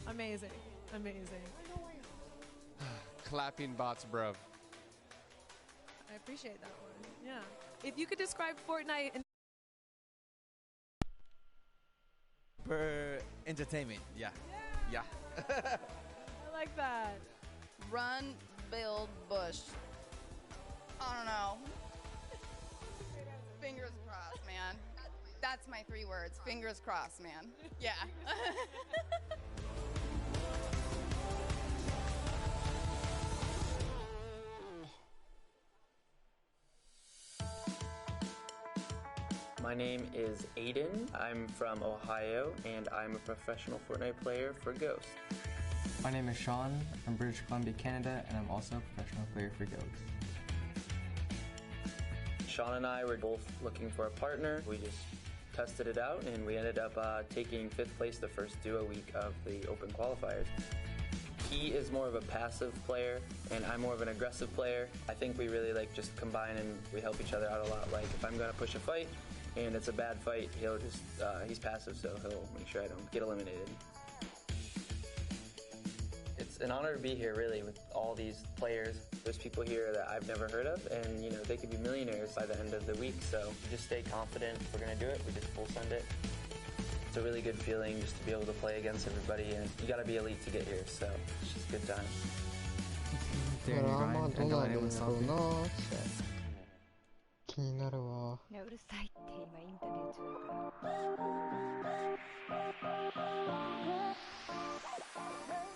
Amazing. Amazing. Clapping bots, bro. I appreciate that one. Yeah. If you could describe Fortnite in for entertainment, yeah. I like that. Run, build, bush. I don't know. Fingers crossed, man. That's my 3 words. Fingers crossed, man. Yeah. My name is Aiden. I'm from Ohio, and I'm a professional Fortnite player for Ghost. My name is Sean. I'm from British Columbia, Canada, and I'm also a professional player for Ghost. Sean and I were both looking for a partner. We just tested it out, and we ended up taking 5th place the first duo week of the open qualifiers. He is more of a passive player, and I'm more of an aggressive player. I think we really just combine, and we help each other out a lot. Like if I'm gonna push a fight and it's a bad fight, he'll just he's passive, so he'll make sure I don't get eliminated. It's an honor to be here, really, with all these players. There's people here that I've never heard of, and they could be millionaires by the end of the week. So just stay confident. We're gonna do it. We just full send it. It's a really good feeling just to be able to play against everybody, and you got to be elite to get here. So it's just a good time. ドラマどうなるんだろうなって気になるわ。いやうるさいって今インタビュー中だから。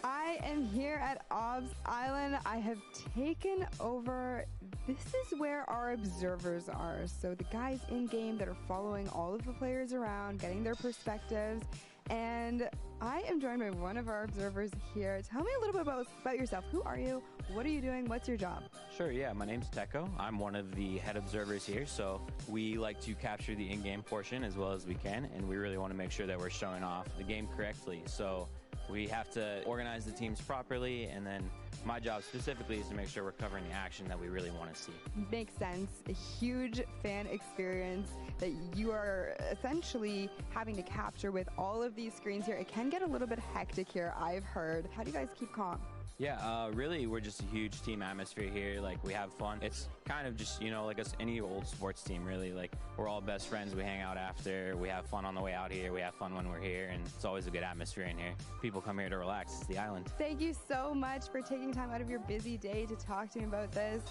I am here at Ob's Island. I have taken over. This is where our observers are. So the guys in game that are following all of the players around, getting their perspectives. And I am joined by one of our observers here. Tell me a little bit about yourself. Who are you? What are you doing? What's your job? Sure, yeah, my name's Teko. I'm one of the head observers here, so we like to capture the in-game portion as well as we can, and we really want to make sure that we're showing off the game correctly. So we have to organize the teams properly, and then my job specifically is to make sure we're covering the action that we really want to see. Makes sense. A huge fan experience that you are essentially having to capture with all of these screens here. It can get a little bit hectic here, I've heard. How do you guys keep calm? Yeah, really, we're just a huge team atmosphere here. Like, we have fun. It's kind of just, like any old sports team, really. Like, we're all best friends. We hang out after. We have fun on the way out here. We have fun when we're here, and it's always a good atmosphere in here. People come here to relax. It's the island. Thank you so much for taking time out of your busy day to talk to me about this.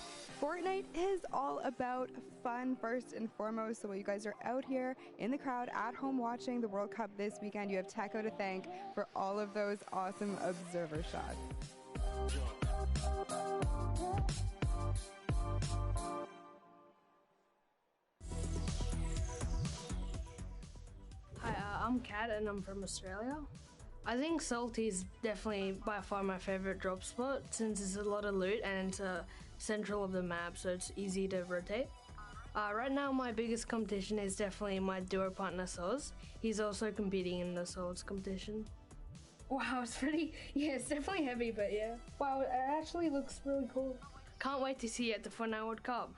Fortnite is all about fun, first and foremost. So while you guys are out here in the crowd at home watching the World Cup this weekend, you have Teko to thank for all of those awesome observer shots. Hi, I'm Kat and I'm from Australia. I think Salty is definitely by far my favourite drop spot since there's a lot of loot and it's central of the map, so it's easy to rotate. Right now my biggest competition is definitely my duo partner Soz. He's also competing in the Swords competition. Wow, it's it's definitely heavy, but yeah. Wow, it actually looks really cool. Can't wait to see you at the Fortnite World Cup.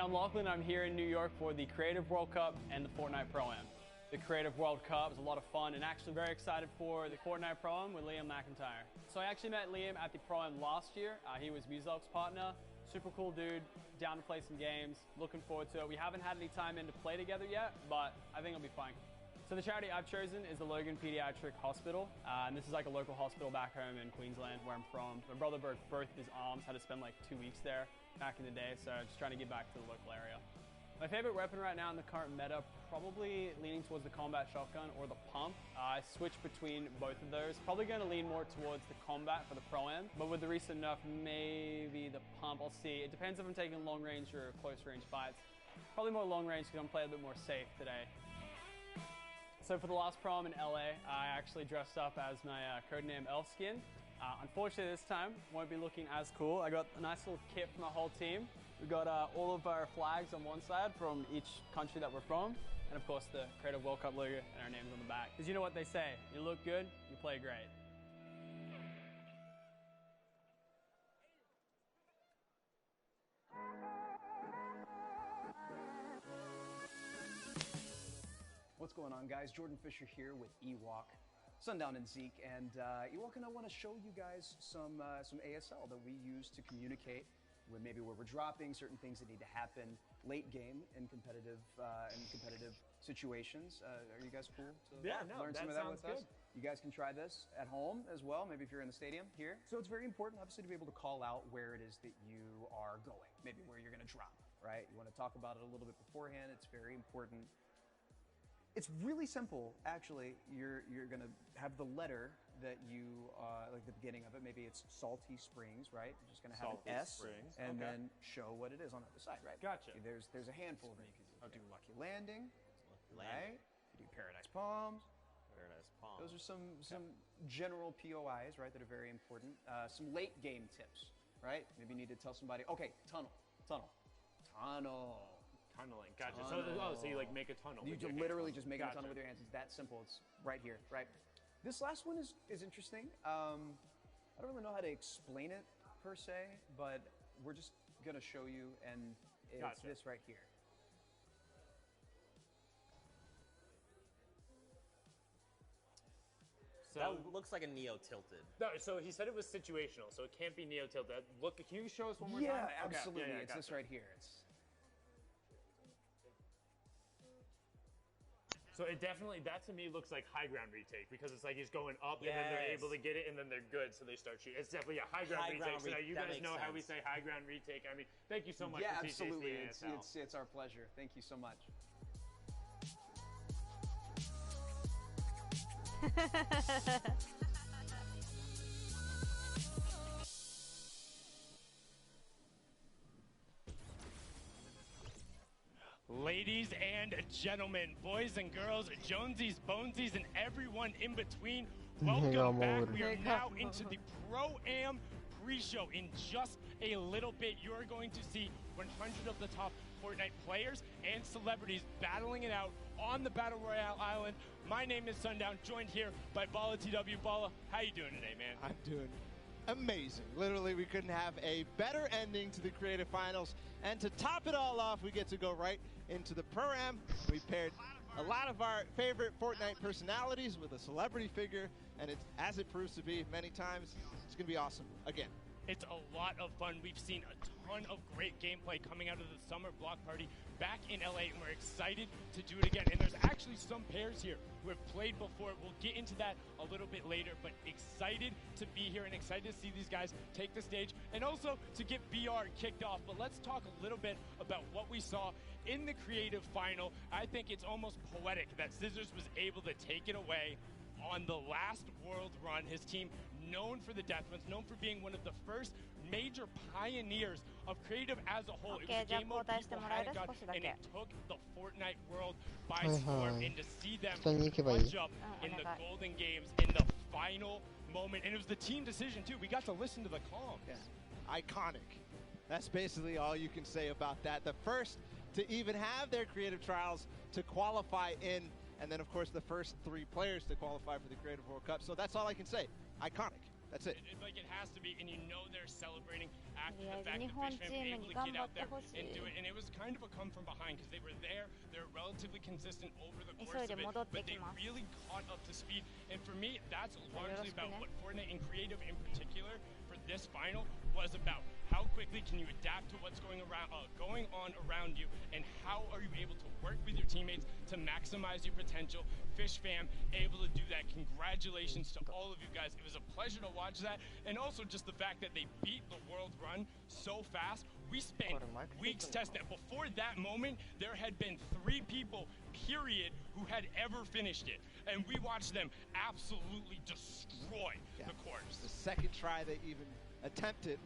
I'm Lachlan. I'm here in New York for the Creative World Cup and the Fortnite Pro-Am. The Creative World Cup is a lot of fun and actually very excited for the Fortnite Pro-Am with Liam McIntyre. So I actually met Liam at the Pro-Am last year. He was Muselk's partner. Super cool dude, down to play some games. Looking forward to it. We haven't had any time in to play together yet, but I think it'll be fun. So the charity I've chosen is the Logan Pediatric Hospital, and this is like a local hospital back home in Queensland where I'm from. My brother broke both his arms, had to spend like 2 weeks there back in the day, so just trying to get back to the local area. My favorite weapon right now in the current meta, probably leaning towards the combat shotgun or the pump. I switch between both of those. Probably going to lean more towards the combat for the Pro-Am, but with the recent nerf, maybe the pump. I'll see. It depends if I'm taking long range or close range fights. Probably more long range because I'm playing a bit more safe today. So for the last prom in LA, I actually dressed up as my codename Elf skin. Unfortunately this time, won't be looking as cool. I got a nice little kit for my whole team. We've got all of our flags on one side from each country that we're from. And of course the Creative World Cup logo and our names on the back. Because you know what they say, you look good, you play great. What's going on, guys? Jordan Fisher here with Ewok, Sundown, and Zeke, and Ewok and I want to show you guys some ASL that we use to communicate when maybe where we're dropping certain things that need to happen late game in competitive situations. Are you guys cool to learn some of that with us? You guys can try this at home as well, maybe if you're in the stadium here. So it's very important, obviously, to be able to call out where it is that you are going, maybe where you're going to drop, right? You want to talk about it a little bit beforehand. It's very important. It's really simple, actually. You're going to have the letter that you, like the beginning of it, maybe it's Salty Springs, right? You're just going to have Salty an S Springs, and okay. then show what it is on the other side, right? Gotcha. There's a handful of them. You can do Lucky Landing, Lucky right? You do Paradise Palms. Paradise Palms. Those are some general POIs, right, that are very important. Some late game tips, right? Maybe you need to tell somebody, okay, tunnel. Tunneling, gotcha. Tunnel. So you like make a tunnel. You with your literally hands. just make a Gotcha. tunnel with your hands. It's that simple. It's right here, right? This last one is interesting. I don't really know how to explain it per se, but we're just gonna show you, and it's Gotcha. this right here. So That looks like a Neo tilted. no, so he said it was situational, so it can't be neo tilted. Look, can you show us one more time? Yeah, Okay, absolutely. yeah, It's this gotcha. right here. So it definitely, that to me looks like high ground retake because it's like he's going up and then they're able to get it and then they're good, so they start shooting. It's definitely a high ground retake. So now you guys know how we say high ground retake. I mean, thank you so much Yeah, for teaching us absolutely. the ASL. It's our pleasure. Thank you so much. Ladies and gentlemen, boys and girls, Jonesies, Bonesies, and everyone in between, welcome back. We are now into the Pro-Am pre-show. In just a little bit, you are going to see 100 of the top Fortnite players and celebrities battling it out on the Battle Royale Island. My name is Sundown, joined here by Bala TW. Bala, how you doing today, man? I'm doing amazing. Literally, we couldn't have a better ending to the Creative Finals. And to top it all off, we get to go right into the Pro-Am. We paired a lot of our favorite Fortnite personalities with a celebrity figure, and it's, as it proves to be many times, it's going to be awesome again. It's a lot of fun. We've seen a ton of great gameplay coming out of the Summer Block Party back in LA, and we're excited to do it again. And there's actually some pairs here who have played before. We'll get into that a little bit later, but excited to be here and excited to see these guys take the stage and also to get BR kicked off. But let's talk a little bit about what we saw in the creative final. I think it's almost poetic that Scissors was able to take it away on the last world run. His team, known for the Deathmatch, known for being one of the first major pioneers of creative as a whole. It was a game mode people hadn't got, and it took the Fortnite world by storm. And to see them punch up in the Golden Games in the final moment, and it was the team decision too. We got to listen to the comms. Yeah. Iconic. That's basically all you can say about that. The first to even have their creative trials to qualify in, and then of course the first 3 players to qualify for the Creative World Cup. So that's all I can say. Iconic. That's it. Like it has to be, and you know they're celebrating after the fact that Fishman were able to get out there and do it, and it was kind of a come from behind because they were there, they're relatively consistent over the course of it, but they really caught up to speed, and for me, that's largely about what Fortnite and Creative in particular, for this final was about how quickly can you adapt to what's going on around you, and how are you able to work with your teammates to maximize your potential. Fish fam able to do that. Congratulations to all of you guys. It was a pleasure to watch that, and also just the fact that they beat the world run so fast. We spent weeks testing. Before that moment, there had been 3 people, period, who had ever finished it, and we watched them absolutely destroy the course. The second try they even attempted,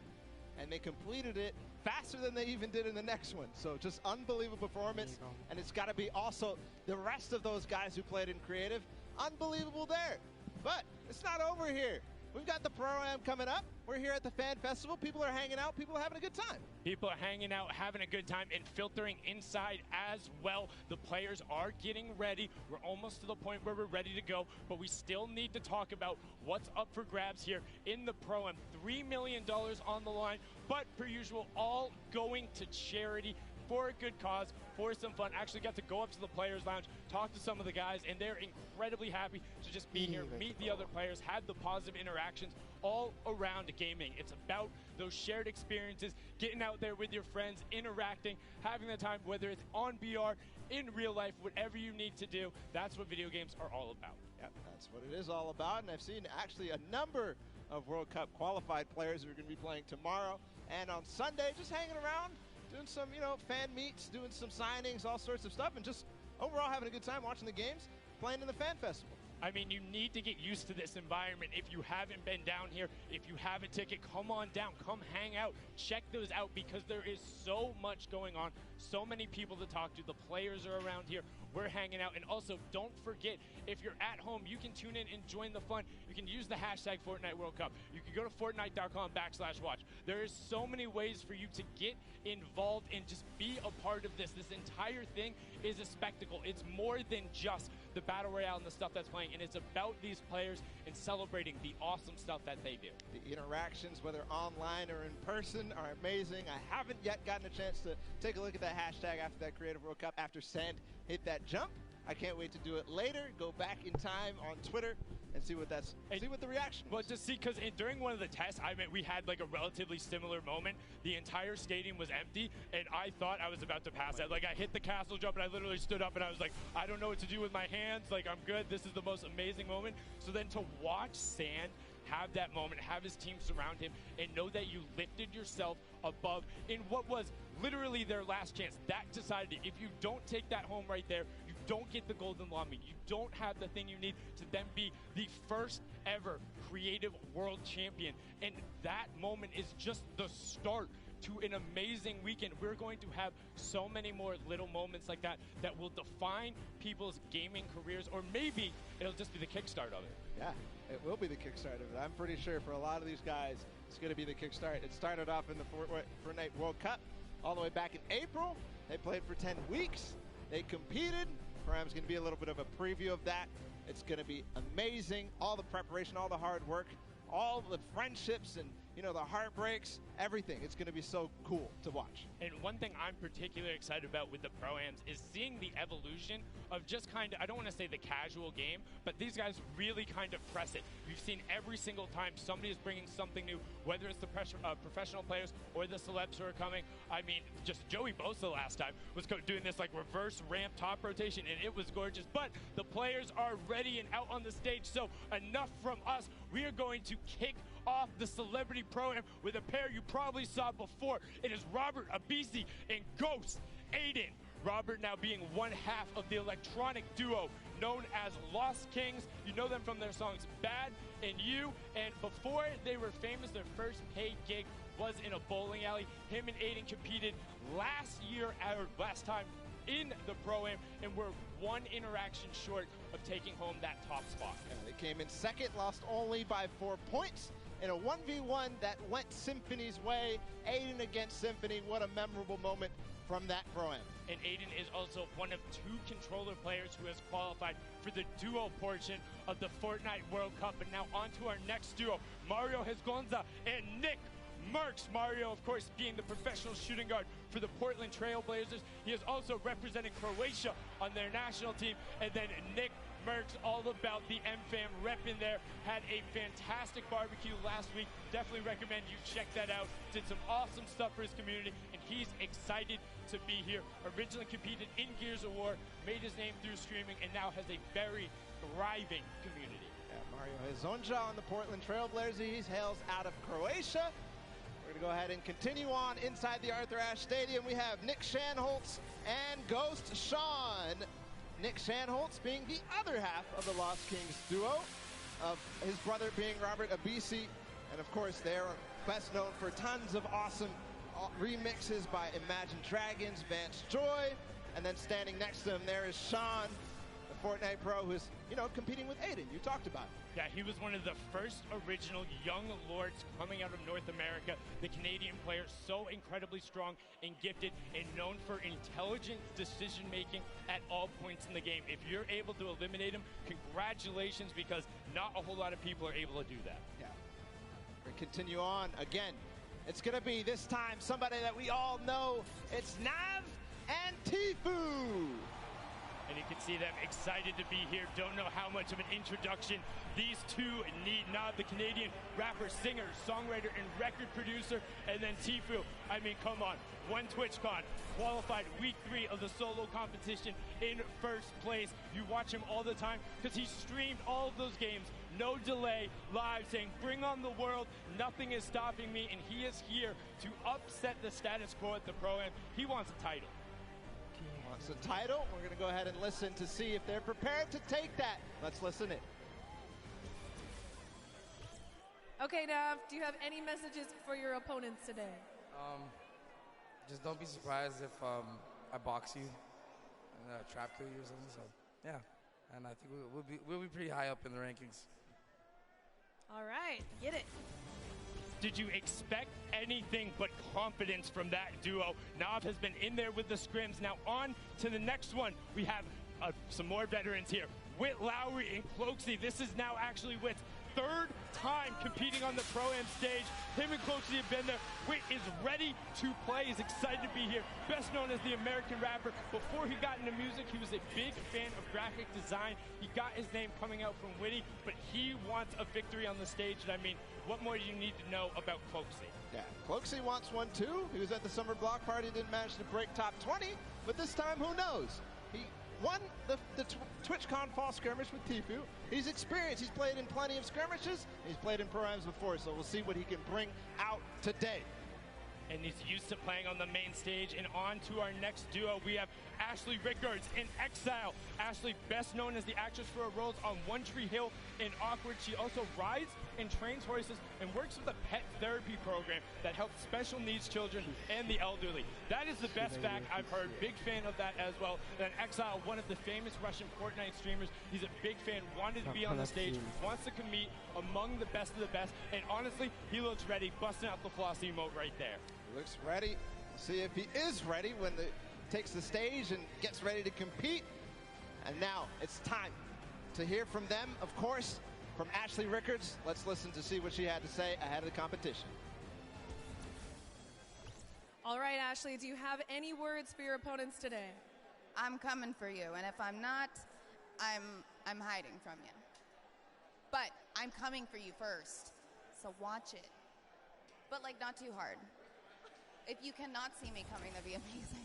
and they completed it faster than they even did in the next one. So just unbelievable performance. And it's got to be also the rest of those guys who played in creative, unbelievable there. But it's not over here. We've got the Pro-Am coming up. We're here at the Fan Festival. People are hanging out. People are having a good time. People are hanging out, having a good time, and filtering inside as well. The players are getting ready. We're almost to the point where we're ready to go, but we still need to talk about what's up for grabs here in the Pro-Am. $3 million on the line, but per usual, all going to charity for a good cause, for some fun. Actually got to go up to the Players Lounge, talk to some of the guys, and they're incredibly happy to just be here, meet the other players, have the positive interactions all around gaming. It's about those shared experiences, getting out there with your friends, interacting, having the time, whether it's on BR, in real life, whatever you need to do. That's what video games are all about. Yep, that's what it is all about. And I've seen actually a number of World Cup qualified players who are going to be playing tomorrow and on Sunday, just hanging around, doing some, fan meets, doing some signings, all sorts of stuff, and just overall having a good time watching the games, playing in the Fan Festival. I mean, you need to get used to this environment. If you haven't been down here, if you have a ticket, come on down, come hang out, check those out, because there is so much going on, so many people to talk to. The players are around here. We're hanging out. And also, don't forget, if you're at home, you can tune in and join the fun. You can use the hashtag Fortnite World Cup. You can go to Fortnite.com/watch. There is so many ways for you to get involved and just be a part of this. This entire thing is a spectacle. It's more than just the Battle Royale and the stuff that's playing, and it's about these players and celebrating the awesome stuff that they do. The interactions, whether online or in person, are amazing. I haven't yet gotten a chance to take a look at that hashtag after that Creative World Cup, after Sand hit that jump. I can't wait to do it later, go back in time on Twitter and see what the reaction was. Well, just see, because during one of the tests, we had like a relatively similar moment. The entire stadium was empty, and I thought I was about to pass out. Like, I hit the castle jump, and I literally stood up, and I was like, I don't know what to do with my hands. Like, I'm good. This is the most amazing moment. So then to watch Sand have that moment, have his team surround him, and know that you lifted yourself above in what was literally their last chance. That decided it. If you don't take that home right there, you don't get the golden lobby. You don't have the thing you need to then be the first ever creative world champion. And that moment is just the start to an amazing weekend. We're going to have so many more little moments like that that will define people's gaming careers, or maybe it'll just be the kickstart of it. Yeah, it will be the kickstart of it. I'm pretty sure for a lot of these guys, it's going to be the kickstart. It started off in the Fortnite World Cup all the way back in April. They played for 10 weeks. They competed. Program's going to be a little bit of a preview of that. It's going to be amazing. All the preparation, all the hard work, all the friendships and, the heartbreaks, everything. It's going to be so cool to watch. And one thing I'm particularly excited about with the Pro-Ams is seeing the evolution of just kind of, I don't want to say the casual game, but these guys really kind of press it. We've seen every single time somebody is bringing something new, whether it's the professional players or the celebs who are coming. I mean, just Joey Bosa last time was doing this like reverse ramp top rotation, and it was gorgeous. But the players are ready and out on the stage, so enough from us. We are going to kick off the Celebrity Pro-Am with a pair you probably saw before. It is Robert Abisi and Ghost Aiden. Robert now being one half of the electronic duo known as Lost Kings. You know them from their songs Bad and You. And before they were famous, their first paid gig was in a bowling alley. Him and Aiden competed last time in the Pro-Am, and were one interaction short of taking home that top spot. Yeah, they came in second, lost only by 4 points in a 1v1 that went Symphony's way. Aiden against Symphony, what a memorable moment from that Pro-Am. And Aiden is also one of 2 controller players who has qualified for the duo portion of the Fortnite World Cup. And now on to our next duo, Mario Hezgonza and Nick Merckx. Mario, of course, being the professional shooting guard for the Portland Trail Blazers. He is also representing Croatia on their national team. And then Nick Merckx, all about the M-Fam rep in there. Had a fantastic barbecue last week. Definitely recommend you check that out. Did some awesome stuff for his community, and he's excited to be here. Originally competed in Gears of War, made his name through streaming, and now has a very thriving community. Yeah, Mario Hezonja on the Portland Trail Blazers. He hails out of Croatia. We're going to go ahead and continue on inside the Arthur Ashe Stadium. We have Nick Shanholtz and Ghost Sean. Nick Shanholtz being the other half of the Lost Kings duo, of his brother being Robert Abisi. And of course, they're best known for tons of awesome remixes by Imagine Dragons, Vance Joy. And then standing next to him, there is Sean, the Fortnite pro, who's, you know, competing with Aiden. You talked about it. Yeah, he was one of the first original young lords coming out of North America. The Canadian player, so incredibly strong and gifted and known for intelligent decision-making at all points in the game. If you're able to eliminate him, congratulations, because not a whole lot of people are able to do that. Yeah. We're going to continue on. Again, it's going to be this time somebody that we all know. It's Nav and Tfue. And you can see them excited to be here. Don't know how much of an introduction these two need. Nav, the Canadian rapper, singer, songwriter, and record producer. And then Tfue, I mean, come on. One TwitchCon, qualified week 3 of the solo competition in first place. You watch him all the time because he streamed all of those games, no delay, live, saying, bring on the world, nothing is stopping me. And he is here to upset the status quo at the Pro-Am. He wants a title. Wants a title. We're going to go ahead and listen to see if they're prepared to take that. Let's listen in. Okay, Nav, do you have any messages for your opponents today? Just don't be surprised if I box you and trap kill you or something. So yeah, and I think we'll be pretty high up in the rankings. All right, get it. Did you expect anything but confidence from that duo? Nav has been in there with the scrims. Now on to the next one. We have some more veterans here. Whit Lowry and Cloaksy. This is now actually Whit's third time competing on the Pro-Am stage. Him and Cloaksy have been there. Whit is ready to play. He's excited to be here. Best known as the American rapper. Before he got into music, he was a big fan of graphic design. He got his name coming out from Witty, but he wants a victory on the stage. And I mean, what more do you need to know about Cloaksy? Yeah, Cloaksy wants one too. He was at the summer block party, didn't manage to break top 20, but this time, who knows? He won the TwitchCon fall skirmish with Tfue. He's experienced. He's played in plenty of skirmishes. He's played in Pro-Ams before, so we'll see what he can bring out today. And he's used to playing on the main stage. And on to our next duo, we have Ashley Rickards in Exile. Ashley, best known as the actress for her roles on One Tree Hill and Awkward. She also rides and trains horses and works with a pet therapy program that helps special needs children and the elderly. That is the best fact I've heard. Big fan of that as well. And Exile, one of the famous Russian Fortnite streamers. He's a big fan, wanted to be on the stage, wants to compete among the best of the best. And honestly, he looks ready, busting out the floss emote right there. Looks ready. We'll see if he is ready when takes the stage and gets ready to compete. And now it's time to hear from them, of course, from Ashley Rickards. Let's listen to see what she had to say ahead of the competition. All right, Ashley, do you have any words for your opponents today? I'm coming for you, and if I'm not, I'm hiding from you. But I'm coming for you first, so watch it. But like, not too hard. If you cannot see me coming, that'd be amazing.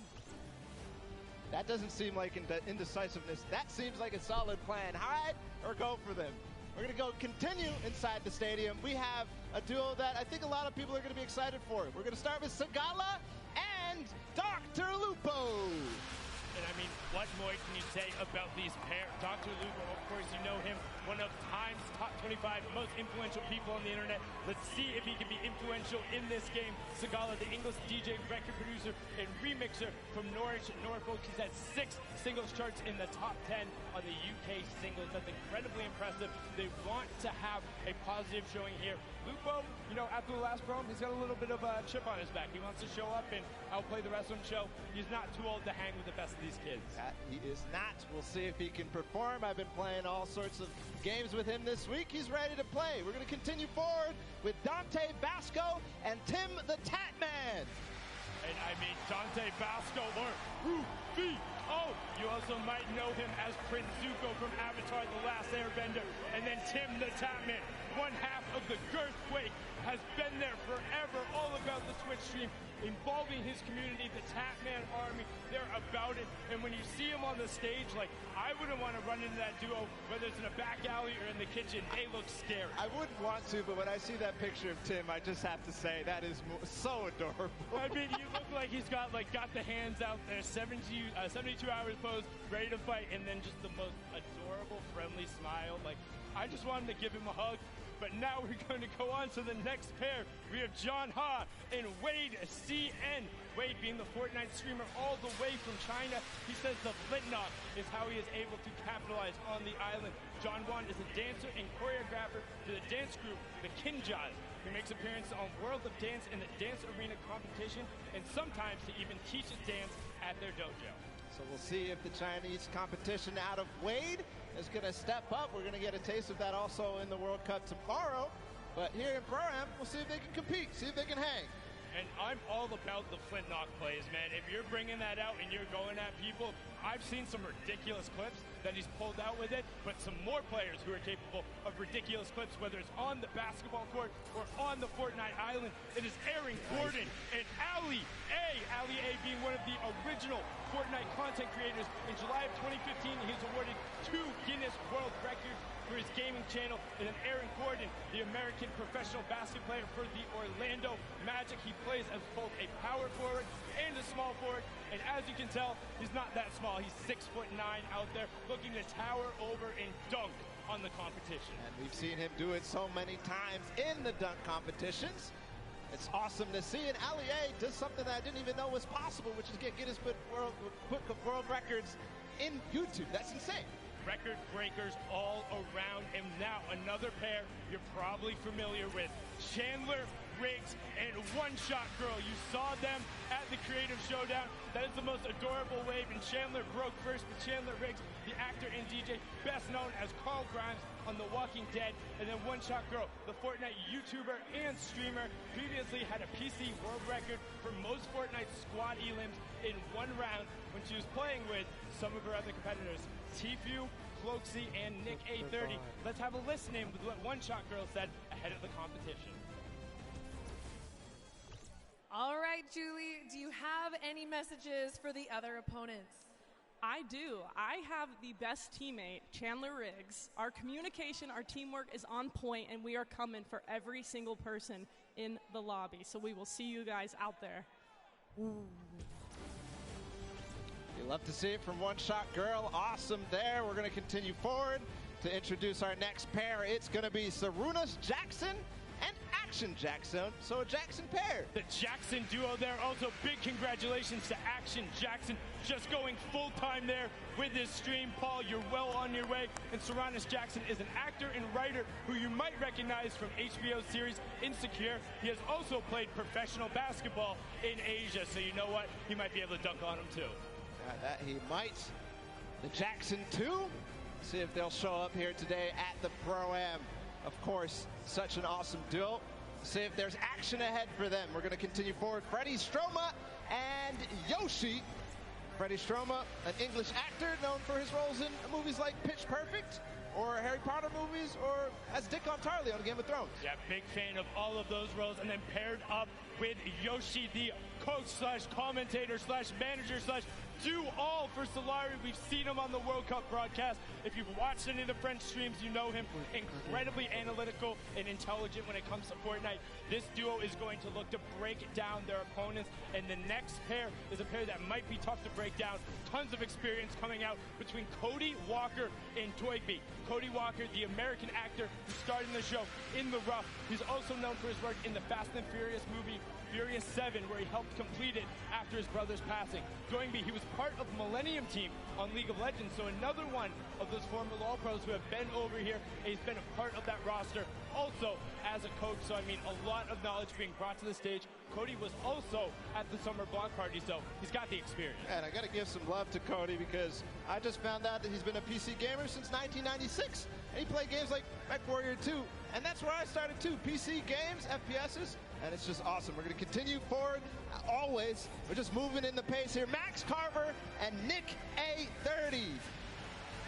That doesn't seem like indecisiveness. That seems like a solid plan. Hide or go for them. We're going to go continue inside the stadium. We have a duo that I think a lot of people are going to be excited for. We're going to start with Sagala and Dr. Lupo. And I mean, what more can you say about these pairs? Dr. Lupo, of course, you know him, one of Time's top 25 most influential people on the internet. Let's see if he can be influential in this game. Sagala, the English DJ, record producer, and remixer from Norwich, Norfolk. He's had 6 singles charts in the top 10 on the UK LA singles. That's incredibly impressive. They want to have a positive showing here. Lupo, you know, after the last promo, he's got a little bit of a chip on his back. He wants to show up and outplay the rest of them show. He's not too old to hang with the best of these kids. That he is not. We'll see if he can perform. I've been playing all sorts of games with him this week. He's ready to play. We're going to continue forward with Dante Basco and Tim the Tatman. And I mean, Dante Basco or Rufy. Oh, you also might know him as Prince Zuko from Avatar The Last Airbender. And then Tim the Tatman, one half of the Girthquake, has been there forever, all about the Twitch stream, involving his community, the Tatman army. They're about it. And when you see him on the stage, like, I wouldn't want to run into that duo, whether it's in a back alley or in the kitchen. They look scary. I wouldn't want to, but when I see that picture of Tim, I just have to say that is so adorable. I mean, you look like he's got the hands out there, 72 hours pose, ready to fight, and then just the most adorable, friendly smile. Like, I just wanted to give him a hug. But now we're going to go on to the next pair. We have John Ha and Wade CN. Wade being the Fortnite streamer all the way from China. He says the Flintlock is how he is able to capitalize on the island. John Wan is a dancer and choreographer to the dance group, the Kinjas. He makes appearances on World of Dance and the Dance Arena competition, and sometimes he even teaches dance at their dojo. So we'll see if the Chinese competition out of Wade is going to step up. We're going to get a taste of that also in the World Cup tomorrow. But here in Pro-Am, we'll see if they can compete, see if they can hang. And I'm all about the Flintlock plays, man. If you're bringing that out and you're going at people, I've seen some ridiculous clips that he's pulled out with it, but some more players who are capable of ridiculous clips, whether it's on the basketball court or on the Fortnite island. It is Aaron Gordon and Ali A. Ali A being one of the original Fortnite content creators. In July of 2015, he was awarded 2 Guinness World Records for his gaming channel. And then Aaron Gordon, the American professional basketball player for the Orlando Magic. He plays as both a power forward and a small forward. And as you can tell, he's not that small. He's 6'9" out there, looking to tower over and dunk on the competition. And we've seen him do it so many times in the dunk competitions. It's awesome to see. And Ali A does something that I didn't even know was possible, which is get Guinness Book of World Records in YouTube. That's insane. Record breakers all around. And now another pair you're probably familiar with. Chandler Riggs and One Shot Girl. You saw them at the Creative Showdown. That is the most adorable wave. And Chandler broke first, but Chandler Riggs, the actor and DJ, best known as Carl Grimes on The Walking Dead. And then One Shot Girl, the Fortnite YouTuber and streamer, previously had a PC world record for most Fortnite squad elims in one round when she was playing with some of her other competitors, Tfue, Cloaksy, and Nick A30. Let's have a listen in with what One Shot Girl said ahead of the competition. All right, Julie, do you have any messages for the other opponents? I do. I have the best teammate, Chandler Riggs. Our communication, our teamwork is on point, and we are coming for every single person in the lobby. So we will see you guys out there. You love to see it from One Shot Girl. Awesome there. We're going to continue forward to introduce our next pair. It's going to be Sarunas Jackson and Action Jackson. So a Jackson pair. The Jackson duo there. Also big congratulations to Action Jackson, just going full time there with his stream. Paul, you're well on your way. And Sarunas Jackson is an actor and writer who you might recognize from HBO series Insecure. He has also played professional basketball in Asia, so you know what? He might be able to dunk on him too. That he might. The Jackson 2. See if they'll show up here today at the Pro-Am. Of course, such an awesome duo. See if there's action ahead for them. We're going to continue forward. Freddie Stroma and Yoshi. Freddie Stroma, an English actor known for his roles in movies like Pitch Perfect, or Harry Potter movies, or as Dick Ontarley on Game of Thrones. Yeah, big fan of all of those roles. And then paired up with Yoshi, the coach slash commentator slash manager slash do all for Solari. We've seen him on the World Cup broadcast. If you've watched any of the French streams, you know him. Incredibly analytical and intelligent when it comes to Fortnite. This duo is going to look to break down their opponents. And the next pair is a pair that might be tough to break down. Tons of experience coming out between Cody Walker and Toygby. Cody Walker, the American actor who starred in the show In the Rough. He's also known for his work in the Fast and Furious movie Furious 7, where he helped complete it after his brother's passing. Toynbee, he was part of Millennium Team on League of Legends. So another one of those former LoL pros who have been over here. He's been a part of that roster also as a coach. So, I mean, a lot of knowledge being brought to the stage. Cody was also at the summer block party, so he's got the experience. And I got to give some love to Cody because I just found out that he's been a PC gamer since 1996. And he played games like MechWarrior 2. And that's where I started too. PC games, FPSs. And it's just awesome. We're going to continue forward always. We're just moving in the pace here. Max Carver and Nick A30.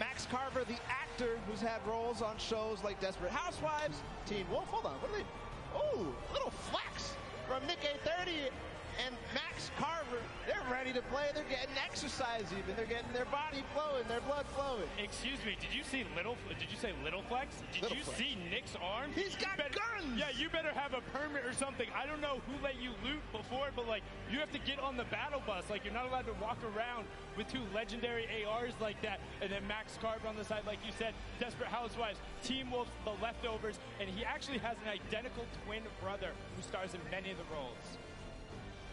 Max Carver, the actor who's had roles on shows like Desperate Housewives, Teen Wolf. Hold on. What are they? Oh, little flex from Nick A30 and Max Carver. They're ready to play. They're getting exercise even. They're getting their body flowing, their blood flowing. Excuse me, did you say Little Flex? Did you see Nick's arm? He's got guns! Yeah, you better have a permit or something. I don't know who let you loot before, but like, you have to get on the battle bus. Like, you're not allowed to walk around with two legendary ARs like that. And then Max Carver on the side, like you said, Desperate Housewives, Team Wolf, The Leftovers, and he actually has an identical twin brother who stars in many of the roles.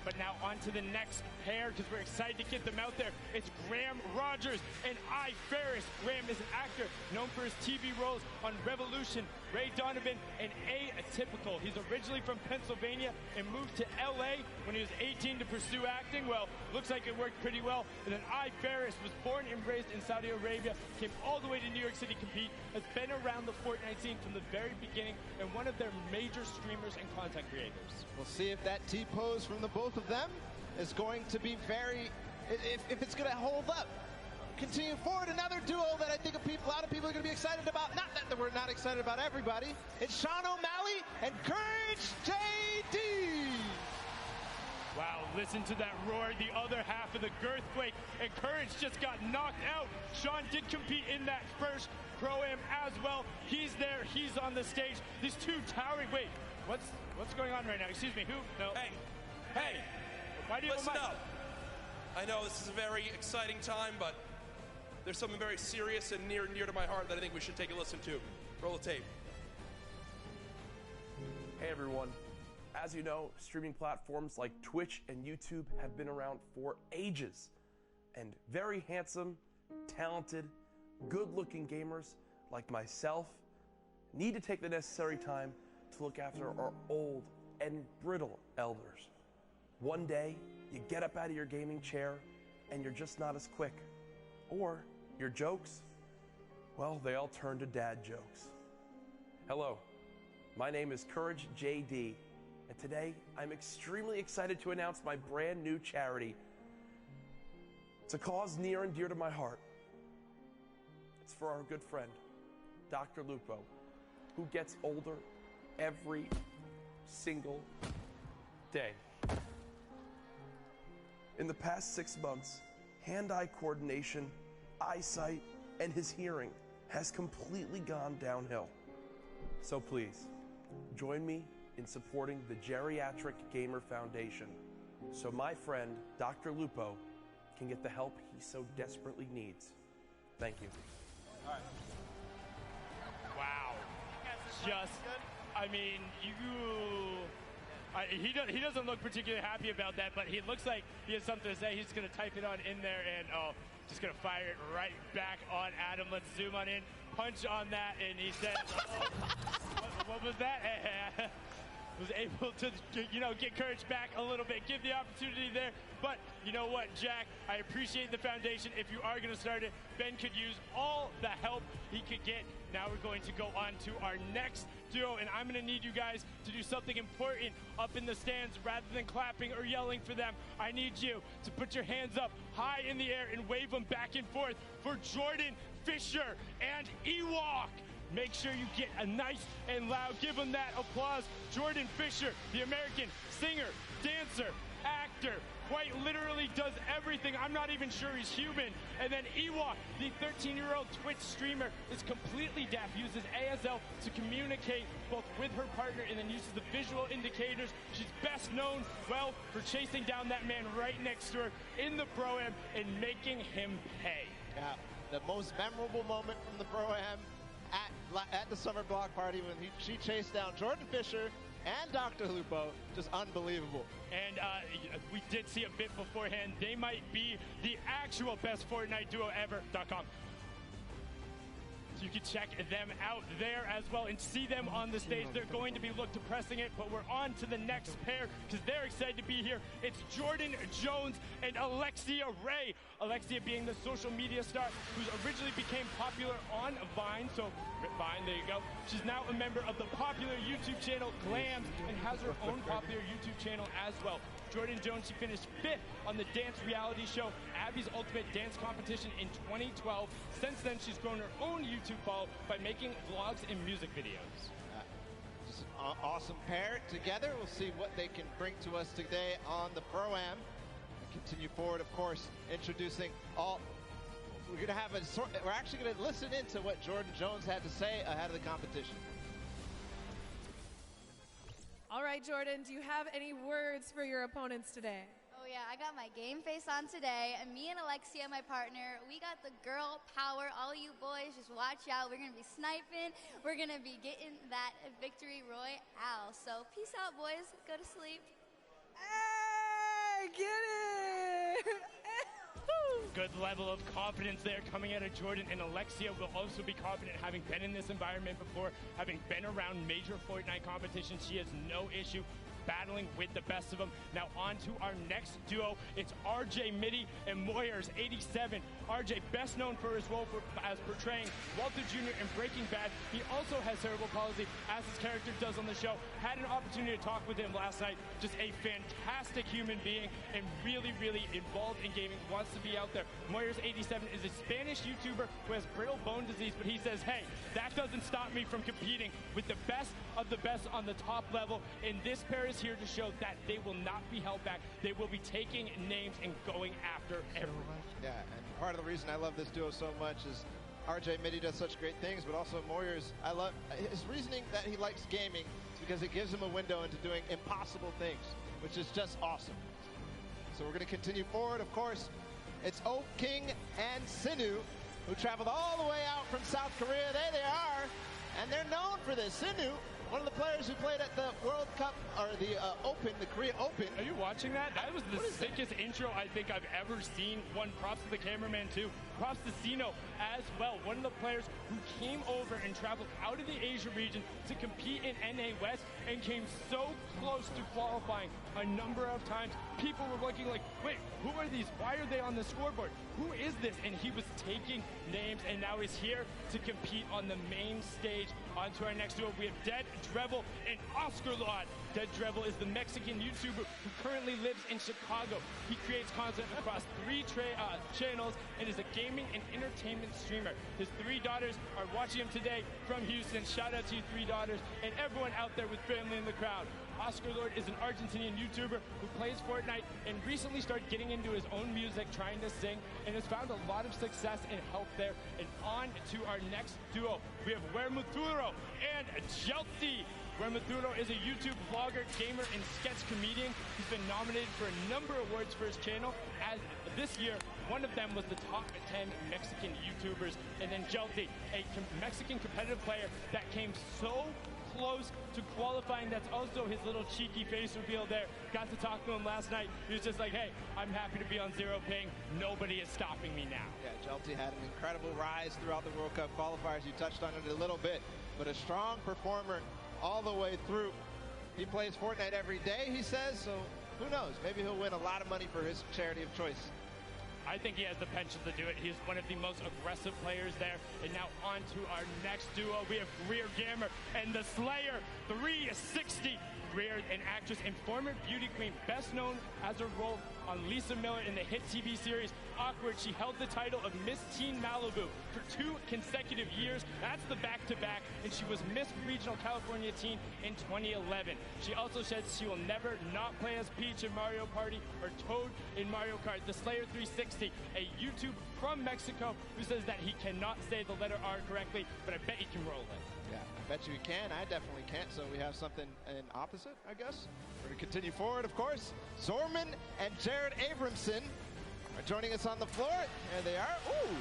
But now on to the next pair because we're excited to get them out there. It's Graham Rogers and I Ferris. Graham is an actor known for his TV roles on Revolution, Ray Donovan, and Atypical. He's originally from Pennsylvania and moved to LA when he was 18 to pursue acting. Well, looks like it worked pretty well. And then I Ferris was born and raised in Saudi Arabia, came all the way to New York City to compete, has been around the Fortnite scene from the very beginning, and one of their major streamers and content creators. We'll see if that T-pose from the both of them is going to be very, if it's going to hold up. Continue forward, another duo that I think a lot of people are going to be excited about. Not that we're not excited about everybody. It's Sean O'Malley and Courage JD. Wow, listen to that roar, the other half of the Girthquake, and Courage just got knocked out. Sean did compete in that first Pro-Am as well. He's there, he's on the stage. These two towering, wait, what's going on right now? Excuse me, who? No. Hey, why do you listen up. I know this is a very exciting time, but there's something very serious and near to my heart that I think we should take a listen to. Roll the tape. Hey everyone. As you know, streaming platforms like Twitch and YouTube have been around for ages. And very handsome, talented, good-looking gamers like myself need to take the necessary time to look after our old and brittle elders. One day, you get up out of your gaming chair and you're just not as quick. Or your jokes, well, they all turn to dad jokes. Hello, my name is Courage JD, and today I'm extremely excited to announce my brand new charity. It's a cause near and dear to my heart. It's for our good friend, Dr. Lupo, who gets older every single day. In the past 6 months, hand-eye coordination, eyesight, and his hearing has completely gone downhill. So please, join me in supporting the Geriatric Gamer Foundation so my friend, Dr. Lupo, can get the help he so desperately needs. Thank you. All right. Wow. Just, I mean, he doesn't look particularly happy about that, but he looks like he has something to say. He's going to type it on in there and, just going to fire it right back on Adam. Let's zoom on in, punch on that, and he says, what was that? Was able to, get Courage back a little bit, give the opportunity there. But you know what, Jack, I appreciate the foundation. If you are going to start it, Ben could use all the help he could get. Now we're going to go on to our next duo, and I'm going to need you guys to do something important up in the stands. Rather than clapping or yelling for them, I need you to put your hands up high in the air and wave them back and forth for Jordan Fisher and Ewok. Make sure you get a nice and loud, give him that applause. Jordan Fisher, the American singer, dancer, actor, quite literally does everything. I'm not even sure he's human. And then Ewok, the 13-year-old Twitch streamer, is completely deaf, uses ASL to communicate both with her partner and then uses the visual indicators. She's best known, well, for chasing down that man right next to her in the Pro-Am and making him pay. Yeah, the most memorable moment from the Pro-Am at the summer block party when she chased down Jordan Fisher and Dr. Lupo, just unbelievable. And we did see a bit beforehand. They might be the actual best Fortnite duo ever.com. So you can check them out there as well and see them on the stage. They're going to be pressing it, but we're on to the next pair because they're excited to be here. It's Jordan Jones and Alexia Ray. Alexia being the social media star who originally became popular on Vine. So Vine, there you go. She's now a member of the popular YouTube channel Glams and has her own popular YouTube channel as well. Jordan Jones, she finished 5th on the dance reality show Abby's Ultimate Dance Competition in 2012. Since then, she's grown her own YouTube following by making vlogs and music videos. Just an awesome pair together. We'll see what they can bring to us today on the Pro-Am. We continue forward, of course, introducing all. We're going to have we're actually going to listen into what Jordan Jones had to say ahead of the competition. All right, Jordan, do you have any words for your opponents today? Oh yeah, I got my game face on today, and me and Alexia, my partner, we got the girl power. All you boys, just watch out. We're going to be sniping. We're going to be getting that victory royale. So peace out, boys. Go to sleep. Hey, get it! Good level of confidence there coming out of Jordan, and Alexia will also be confident having been in this environment before, having been around major Fortnite competitions. She has no issue battling with the best of them. Now on to our next duo. It's RJ Mitty and Moyers 87. RJ, best known for his role as portraying Walter Jr. in Breaking Bad. He also has cerebral palsy, as his character does on the show. Had an opportunity to talk with him last night. Just a fantastic human being and really, really involved in gaming. Wants to be out there. Moyers 87 is a Spanish YouTuber who has brittle bone disease, but he says, hey, that doesn't stop me from competing with the best of the best on the top level. And this pair is here to show that they will not be held back. They will be taking names and going after everyone. Yeah, and part of the reason I love this duo so much is RJ Mitty does such great things, but also Moyers, I love his reasoning that he likes gaming because it gives him a window into doing impossible things, which is just awesome. So we're going to continue forward, of course. It's O King and Sinu, who traveled all the way out from South Korea. There they are, and they're known for this. Sinu, one of the players who played at the World Cup, or the Open, the Korea Open. Are you watching that? That was the sickest intro I think I've ever seen. One, props to the cameraman too. Props to Sino as well. One of the players who came over and traveled out of the Asia region to compete in NA West and came so close to qualifying a number of times. People were looking like, wait, who are these? Why are they on the scoreboard? Who is this? And he was taking names, and now he's here to compete on the main stage. On to our next duo, we have Dead Drevel and Oscar Lod. Dead Drevel is the Mexican YouTuber who currently lives in Chicago. He creates content across 3 channels and is a gaming and entertainment streamer. His 3 daughters are watching him today from Houston. Shout out to you 3 daughters and everyone out there with family in the crowd. Oscar Lord is an Argentinian YouTuber who plays Fortnite and recently started getting into his own music, trying to sing, and has found a lot of success and help there. And on to our next duo, we have Wermuturo and Chelsea. Wermuturo is a YouTube vlogger, gamer, and sketch comedian. He's been nominated for a number of awards for his channel. As this year, one of them was the top 10 Mexican YouTubers. And then Chelsea, a Mexican competitive player that came so close to qualifying. That's also his little cheeky face reveal there. Got to talk to him last night. He was just like, hey, I'm happy to be on zero ping. Nobody is stopping me now. Yeah, Chelsea had an incredible rise throughout the World Cup qualifiers. You touched on it a little bit, but a strong performer all the way through. He plays Fortnite every day, he says, so who knows? Maybe he'll win a lot of money for his charity of choice. I think he has the potential to do it. He's one of the most aggressive players there. And now on to our next duo. We have Greer Gamer and the Slayer 360. Greer, an actress and former beauty queen, best known as her role on Lisa Miller in the hit TV series Awkward. She held the title of Miss Teen Malibu for 2 consecutive years. That's the back-to-back, and she was Miss Regional California Teen in 2011. She also says she will never not play as Peach in Mario Party or Toad in Mario Kart. The Slayer 360, a YouTube from Mexico who says that he cannot say the letter R correctly, but I bet he can roll it. Yeah, I bet you can. I definitely can't. So we have something in opposite, I guess. We're going to continue forward, of course. Zorman and Jared Abramson are joining us on the floor. There they are. Ooh.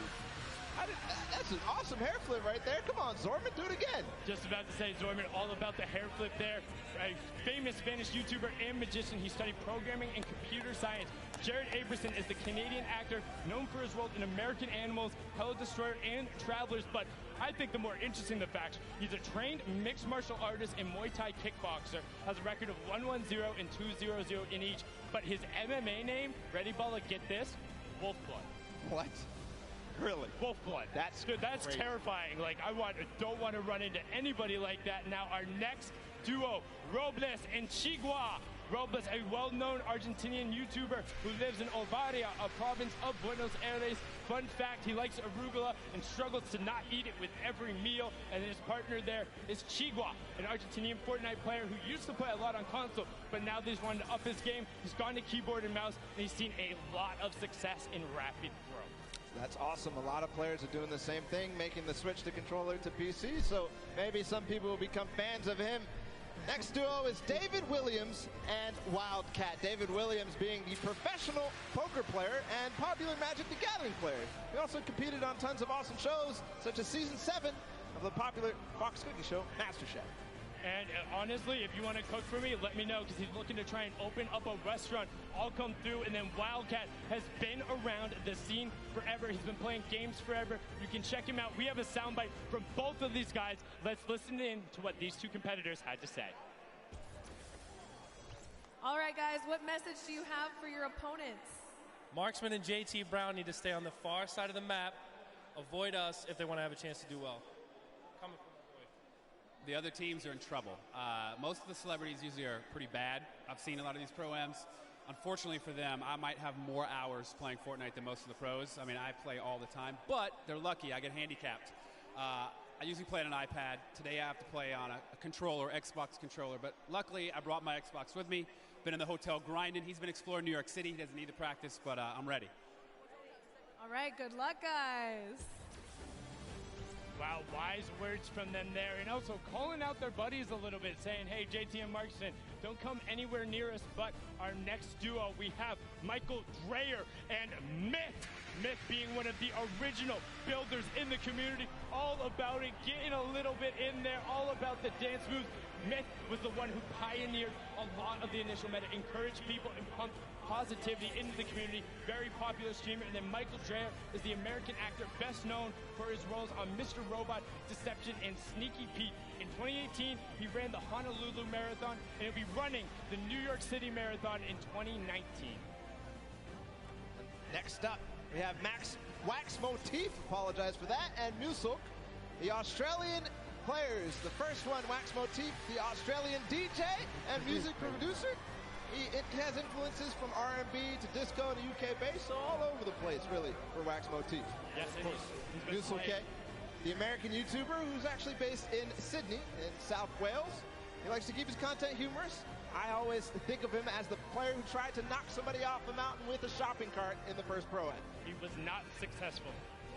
That's an awesome hair flip right there. Come on, Zorman, do it again. Just about to say, Zorman, all about the hair flip there. A famous Spanish YouTuber and magician. He studied programming and computer science. Jared Aberson is the Canadian actor known for his role in American Animals, Hello Destroyer, and Travelers. But I think the more interesting the fact, he's a trained mixed martial artist and Muay Thai kickboxer. Has a record of 1-1-0 and 2-0-0 in each. But his MMA name, ready, Balla, get this, Wolfblood. What? Really? Wolfblood. That's crazy. terrifying. Like, don't want to run into anybody like that. Now, our next duo, Robles and Chigua. Robles, a well-known Argentinian YouTuber who lives in Ovaria, a province of Buenos Aires. Fun fact, he likes arugula and struggles to not eat it with every meal. And his partner there is Chigua, an Argentinian Fortnite player who used to play a lot on console, but now that he's wanted to up his game, he's gone to keyboard and mouse, and he's seen a lot of success in rapid growth. That's awesome. A lot of players are doing the same thing, making the switch to controller to PC, so maybe some people will become fans of him. Next duo is David Williams and Wildcat. David Williams being the professional poker player and popular Magic the Gathering player. He also competed on tons of awesome shows, such as Season 7 of the popular Fox cooking show, MasterChef. And honestly, if you want to cook for me, let me know, because he's looking to try and open up a restaurant. I'll come through. And then Wildcat has been around the scene forever. He's been playing games forever. You can check him out. We have a soundbite from both of these guys. Let's listen in to what these two competitors had to say. All right, guys, what message do you have for your opponents? Marksman and JT Brown need to stay on the far side of the map, avoid us if they want to have a chance to do well. The other teams are in trouble. Most of the celebrities usually are pretty bad. I've seen a lot of these pro-ams. Unfortunately for them, I might have more hours playing Fortnite than most of the pros. I mean, I play all the time, but they're lucky. I get handicapped. I usually play on an iPad. Today I have to play on a controller, Xbox controller, but luckily I brought my Xbox with me. Been in the hotel grinding. He's been exploring New York City. He doesn't need to practice, but I'm ready. All right, good luck, guys. Wow, wise words from them there. And also calling out their buddies a little bit, saying, hey, JT and Markson, don't come anywhere near us. But our next duo, we have Michael Dreyer and Myth. Myth being one of the original builders in the community. All about it, getting a little bit in there, all about the dance moves. Myth was the one who pioneered a lot of the initial meta, encouraged people and pumped positivity into the community. Very popular streamer. And then Michael Dreyer is the American actor best known for his roles on Mr. Robot, Deception, and Sneaky Pete. In 2018, he ran the Honolulu Marathon, and he'll be running the New York City Marathon in 2019. Next up, we have Max Wax Motif, apologize for that, and Musulk, the Australian players. The first one, Wax Motif, the Australian DJ and music producer. It has influences from R&B to disco and UK bass, so all over the place, really, for Wax Motif. Yes, it is. Musulk, the American YouTuber who's actually based in Sydney, in South Wales. He likes to keep his content humorous. I always think of him as the player who tried to knock somebody off the mountain with a shopping cart in the first Pro-Am. He was not successful,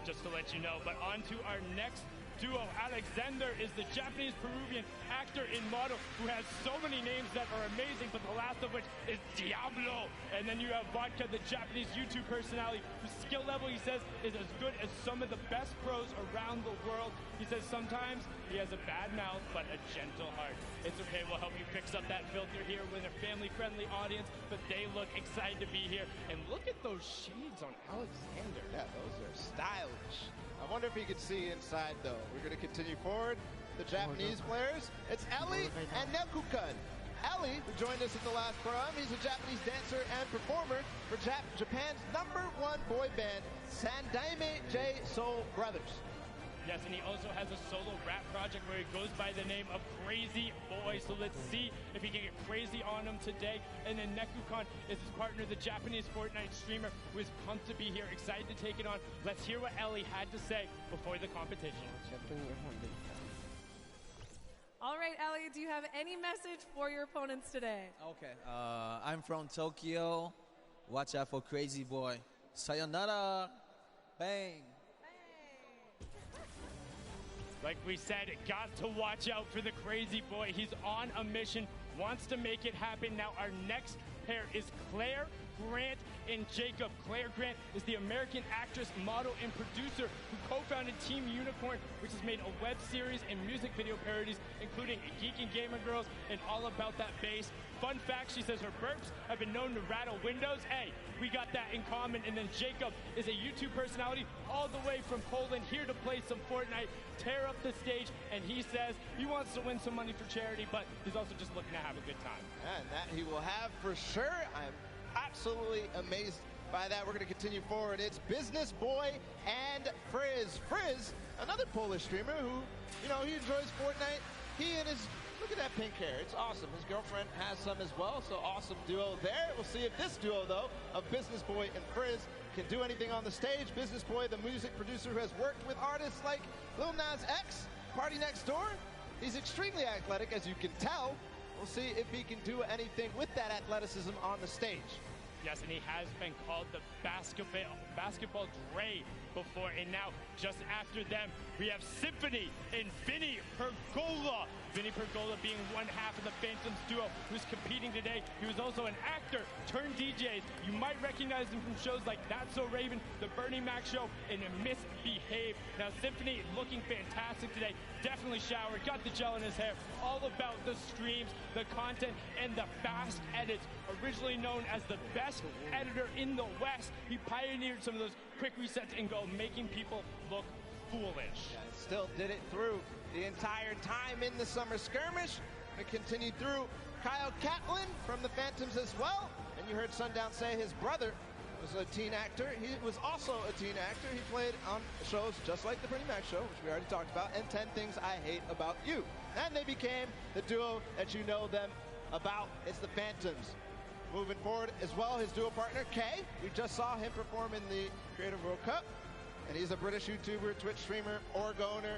just to let you know. But on to our next duo. Alexander is the Japanese-Peruvian actor and model who has so many names that are amazing, but the last of which is Diablo. And then you have Vodka, the Japanese YouTube personality, whose skill level, he says, is as good as some of the best pros around the world. He says sometimes he has a bad mouth, but a gentle heart. It's okay, we'll help you fix up that filter here with a family-friendly audience, but they look excited to be here. And look at those shades on Alexander. Yeah, those are stylish. I wonder if he can see inside, though. We're going to continue forward. The Japanese players. It's Ellie and Neku-kun. Ellie, who joined us at the last Pro-Am, he's a Japanese dancer and performer for Japan's #1 boy band, Sandaime J Soul Brothers. Yes, and he also has a solo rap project where he goes by the name of Crazy Boy. So let's see if he can get crazy on him today. And then Neku-kun is his partner, the Japanese Fortnite streamer, who is pumped to be here, excited to take it on. Let's hear what Ellie had to say before the competition. All right, Ellie, do you have any message for your opponents today? Okay. I'm from Tokyo. Watch out for Crazy Boy. Sayonara. Bang. Like we said, got to watch out for the Crazy Boy. He's on a mission, wants to make it happen. Now our next pair is Claire, Grant and Jacob. Claire Grant is the American actress, model, and producer who co-founded Team Unicorn, which has made a web series and music video parodies, including Geek and Gamer Girls and All About That Bass. Fun fact, she says her burps have been known to rattle windows. Hey, we got that in common. And then Jacob is a YouTube personality all the way from Poland, here to play some Fortnite, tear up the stage, and he says he wants to win some money for charity, but he's also just looking to have a good time. And that he will have for sure. I'm absolutely amazed by that. We're going to continue forward. It's Business Boy and Frizz. Frizz, another Polish streamer who, you know, he enjoys Fortnite. He and his, look at that pink hair. It's awesome. His girlfriend has some as well, so awesome duo there. We'll see if this duo, though, of Business Boy and Frizz can do anything on the stage. Business Boy, the music producer who has worked with artists like Lil Nas X, Party Next Door. He's extremely athletic, as you can tell. We'll see if he can do anything with that athleticism on the stage. Yes, and he has been called the basketball Dre before, and now just after them, we have Symphony and Vinny Pergola. Vinny Pergola being one half of the Phantoms duo who's competing today. He was also an actor turned DJ. You might recognize him from shows like That's So Raven, The Bernie Mac Show, and Misbehave. Now, Symphony looking fantastic today. Definitely showered, got the gel in his hair. All about the streams, the content, and the fast edits. Originally known as the best editor in the West, he pioneered some of those quick resets and go, making people look foolish. Yeah, still did it through the entire time in the summer skirmish. And continued through Kyle Catlin from the Phantoms as well. And you heard Sundown say his brother was a teen actor. He was also a teen actor. He played on shows just like The Bernie Mac Show, which we already talked about, and 10 Things I Hate About You. And they became the duo that you know them about. It's the Phantoms. Moving forward as well, his duo partner, Kay. We just saw him perform in the Creative World Cup. And he's a British YouTuber, Twitch streamer, org owner,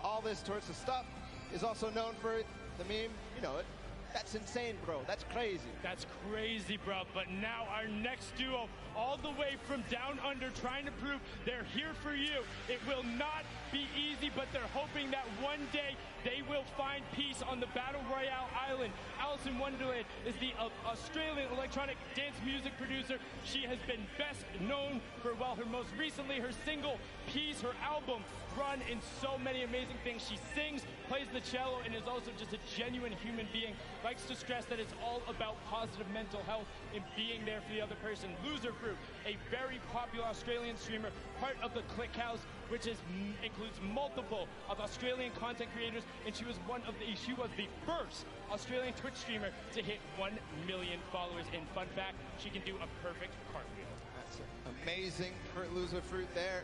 all this sorts of stuff. Is also known for the meme, you know it. That's insane, bro. That's crazy. That's crazy, bro. But now our next duo, all the way from down under, trying to prove they're here for you. It will not be easy, but they're hoping that one day they will find peace on the Battle Royale island. Alice in Wonderland is the Australian electronic dance music producer. She has been best known for, well, her most recently, her single Peace, her album, run in so many amazing things. She sings, plays the cello, and is also just a genuine human being. Likes to stress that it's all about positive mental health and being there for the other person. Loser Fruit, a very popular Australian streamer, part of the Click House, which includes multiple of Australian content creators, and she was the first Australian Twitch streamer to hit 1 million followers. And fun fact, she can do a perfect cartwheel. That's amazing for Loser Fruit there.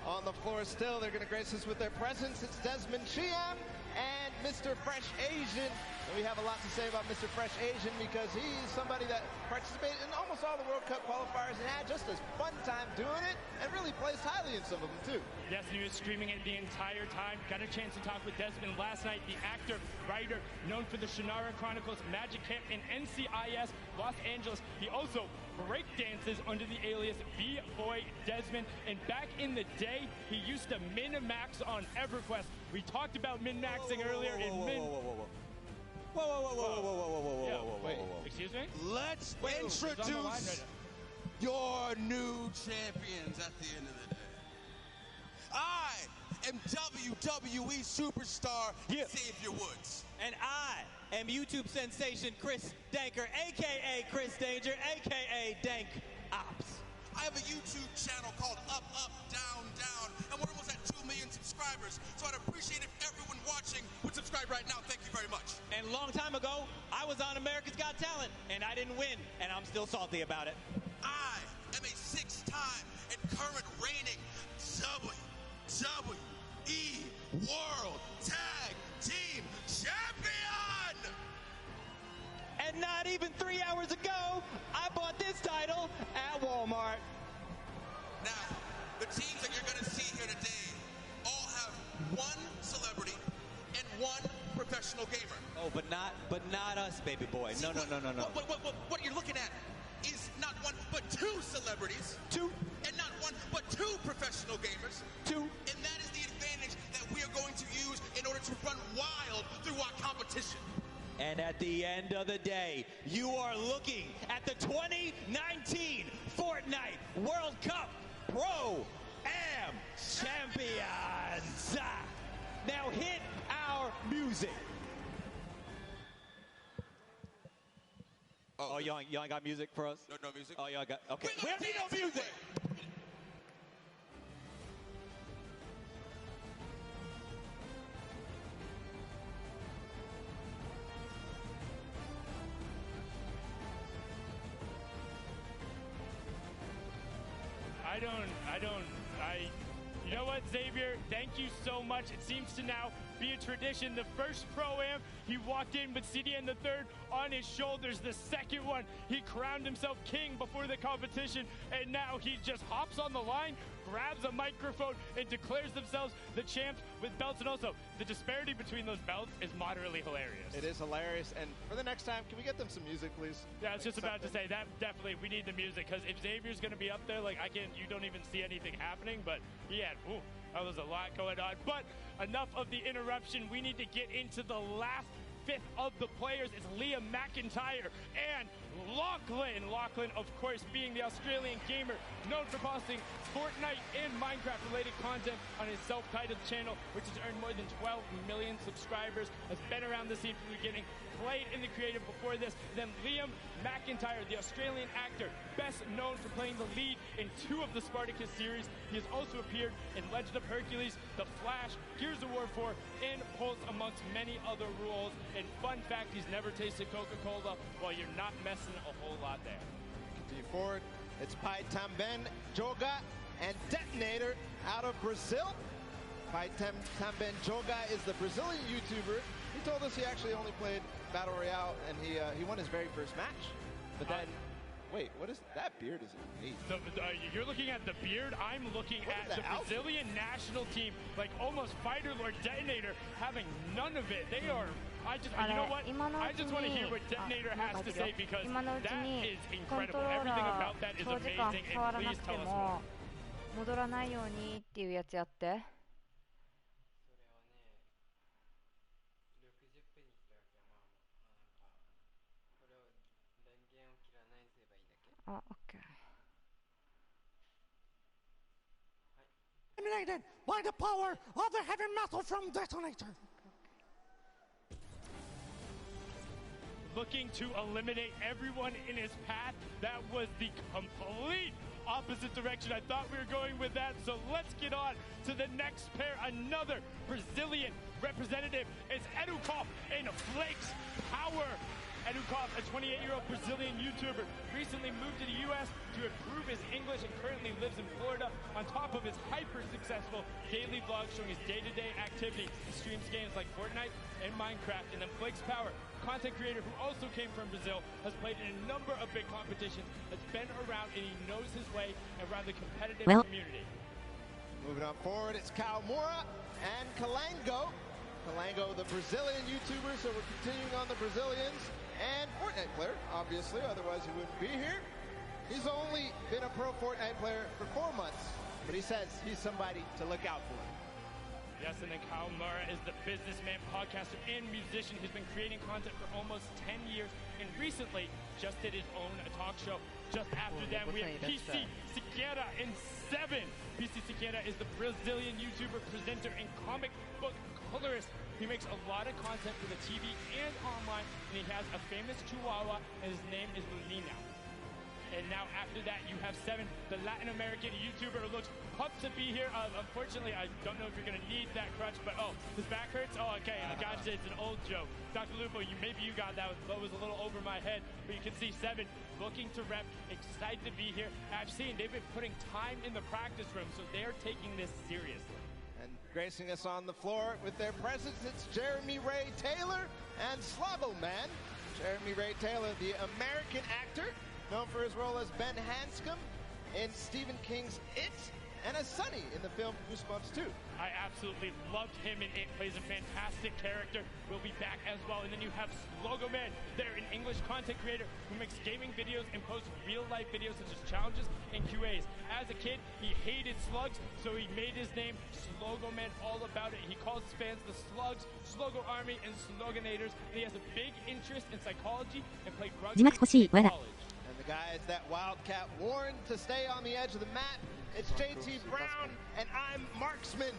On the floor still, they're going to grace us with their presence. It's Desmond Chiam and Mr. Fresh Asian. And we have a lot to say about Mr. Fresh Asian because he's somebody that participated in almost all the World Cup qualifiers and had just a fun time doing it and really placed highly in some of them too. Yes, and he was streaming it the entire time. Got a chance to talk with Desmond last night, the actor, writer, known for the Shannara Chronicles, Magic Camp, and NCIS Los Angeles. He also break dances under the alias B-Boy Desmond, and back in the day, he used to min-max on EverQuest. We talked about min-maxing earlier in min... Wait, excuse me? Let's introduce your new champions at the end of the day. I am WWE superstar Xavier Woods. And I am YouTube sensation Chris Danker, a.k.a. Chris Danger, a.k.a. Dank Ops. I have a YouTube channel called Up, Up, Down, Down, and we're almost at 2 million subscribers, so I'd appreciate if everyone watching would subscribe right now. Thank you very much. And a long time ago, I was on America's Got Talent, and I didn't win, and I'm still salty about it. I am a 6-time and current reigning WWE World Tag Team Champion! And not even 3 hours ago, I bought this title at Walmart. Now, the teams that you're going to see here today all have one celebrity and one professional gamer. Oh, but not us, baby boy. See, No. What you're looking at is not one, but 2 celebrities. 2. And not one, but 2 professional gamers. 2. And that is the advantage that we are going to use in order to run wild through our competition. And at the end of the day, you are looking at the 2019 Fortnite World Cup Pro Am Champions. Now hit our music. Oh, y'all got music for us? No music. Oh, y'all got, okay. We don't need no music. You know what, Xavier? Thank you so much. It seems to now be a tradition. The first Pro-Am, he walked in with CDN the third on his shoulders. The second one, he crowned himself king before the competition, and now he just hops on the line, grabs a microphone, and declares themselves the champs with belts. And also, the disparity between those belts is moderately hilarious. It is hilarious. And for the next time, can we get them some music, please? Yeah, I was just about to say that. Definitely, we need the music, because if Xavier's going to be up there, like you don't even see anything happening. But he had, that was a lot going on. But enough of the interruption. We need to get into the last fifth of the players. It's Liam McIntyre and Lachlan. Lachlan, of course, being the Australian gamer known for posting Fortnite and Minecraft-related content on his self-titled channel, which has earned more than 12 million subscribers, has been around the scene from the beginning, played in the creative before this. Then Liam McIntyre, the Australian actor, best known for playing the lead in 2 of the Spartacus series. He has also appeared in Legend of Hercules, The Flash, Gears of War 4, and Pulse, amongst many other roles. And fun fact, he's never tasted Coca-Cola. Well, you're not messing a whole lot there. Continue forward. It's Pai Tamben Joga and Detonator out of Brazil. Pai Tamben Joga is the Brazilian YouTuber. He told us he actually only played Battle Royale, and he won his very first match. But then, wait, what is that beard? Is it you're looking at the beard. I'm looking at the Brazilian national team, like almost Fighter Lord Detonator, having none of it. They are. You know what? I just want to hear what Detonator has to say, because that is incredible. Everything about that is amazing, and please tell us more. 戻らないようにっていうやつやって。あ、OK。 Eliminated by the power of the heavy metal from Detonator. Looking to eliminate everyone in his path. That was the complete opposite direction I thought we were going with that. So let's get on to the next pair. Another Brazilian representative is Edukov in Flakes Power. Edukov, a 28-year-old Brazilian YouTuber, recently moved to the U.S. to improve his English and currently lives in Florida. On top of his hyper-successful daily vlog showing his day-to-day activities, he streams games like Fortnite and Minecraft. And then Flakes Power, content creator who also came from Brazil, has played in a number of big competitions, has been around, and he knows his way around the competitive community. Moving on forward, it's Kawamura and Kalango. Kalango, the Brazilian YouTuber, so we're continuing on the Brazilians. And Fortnite player, obviously, otherwise he wouldn't be here. He's only been a pro Fortnite player for 4 months, but he says he's somebody to look out for. Yes, and then Kawamura is the businessman, podcaster, and musician. He's been creating content for almost 10 years, and recently just did his own talk show. Just after that, we have PC Siqueira in 7. PC Siqueira is the Brazilian YouTuber, presenter, and comic book colorist. He makes a lot of content for the TV and online, and he has a famous chihuahua, and his name is Luna. And now after that, you have 7, the Latin American YouTuber who looks pumped to be here. Unfortunately, I don't know if you're going to need that crutch, but his back hurts? Oh, okay, I got you. It's an old joke. Dr. Lupo, maybe you got that. It was a little over my head, but you can see 7 looking to rep, excited to be here. I've seen they've been putting time in the practice room, so they're taking this seriously. And gracing us on the floor with their presence, it's Jeremy Ray Taylor and Slavo Man. Jeremy Ray Taylor, the American actor, known for his role as Ben Hanscom in Stephen King's It, and as Sunny in the film Goosebumps 2. I absolutely loved him in it. Plays a fantastic character. Will be back as well. And then you have Slogo Man there, an English content creator who makes gaming videos and posts real-life videos such as challenges and QAs. As a kid, he hated slugs, so he made his name Slogo Man, all about it. He calls his fans the Slugs, Slogo Army, and Sloganators. And he has a big interest in psychology and played rugby in college. And the guys that Wildcat warned to stay on the edge of the map. It's JT Brown, and I'm Marksman.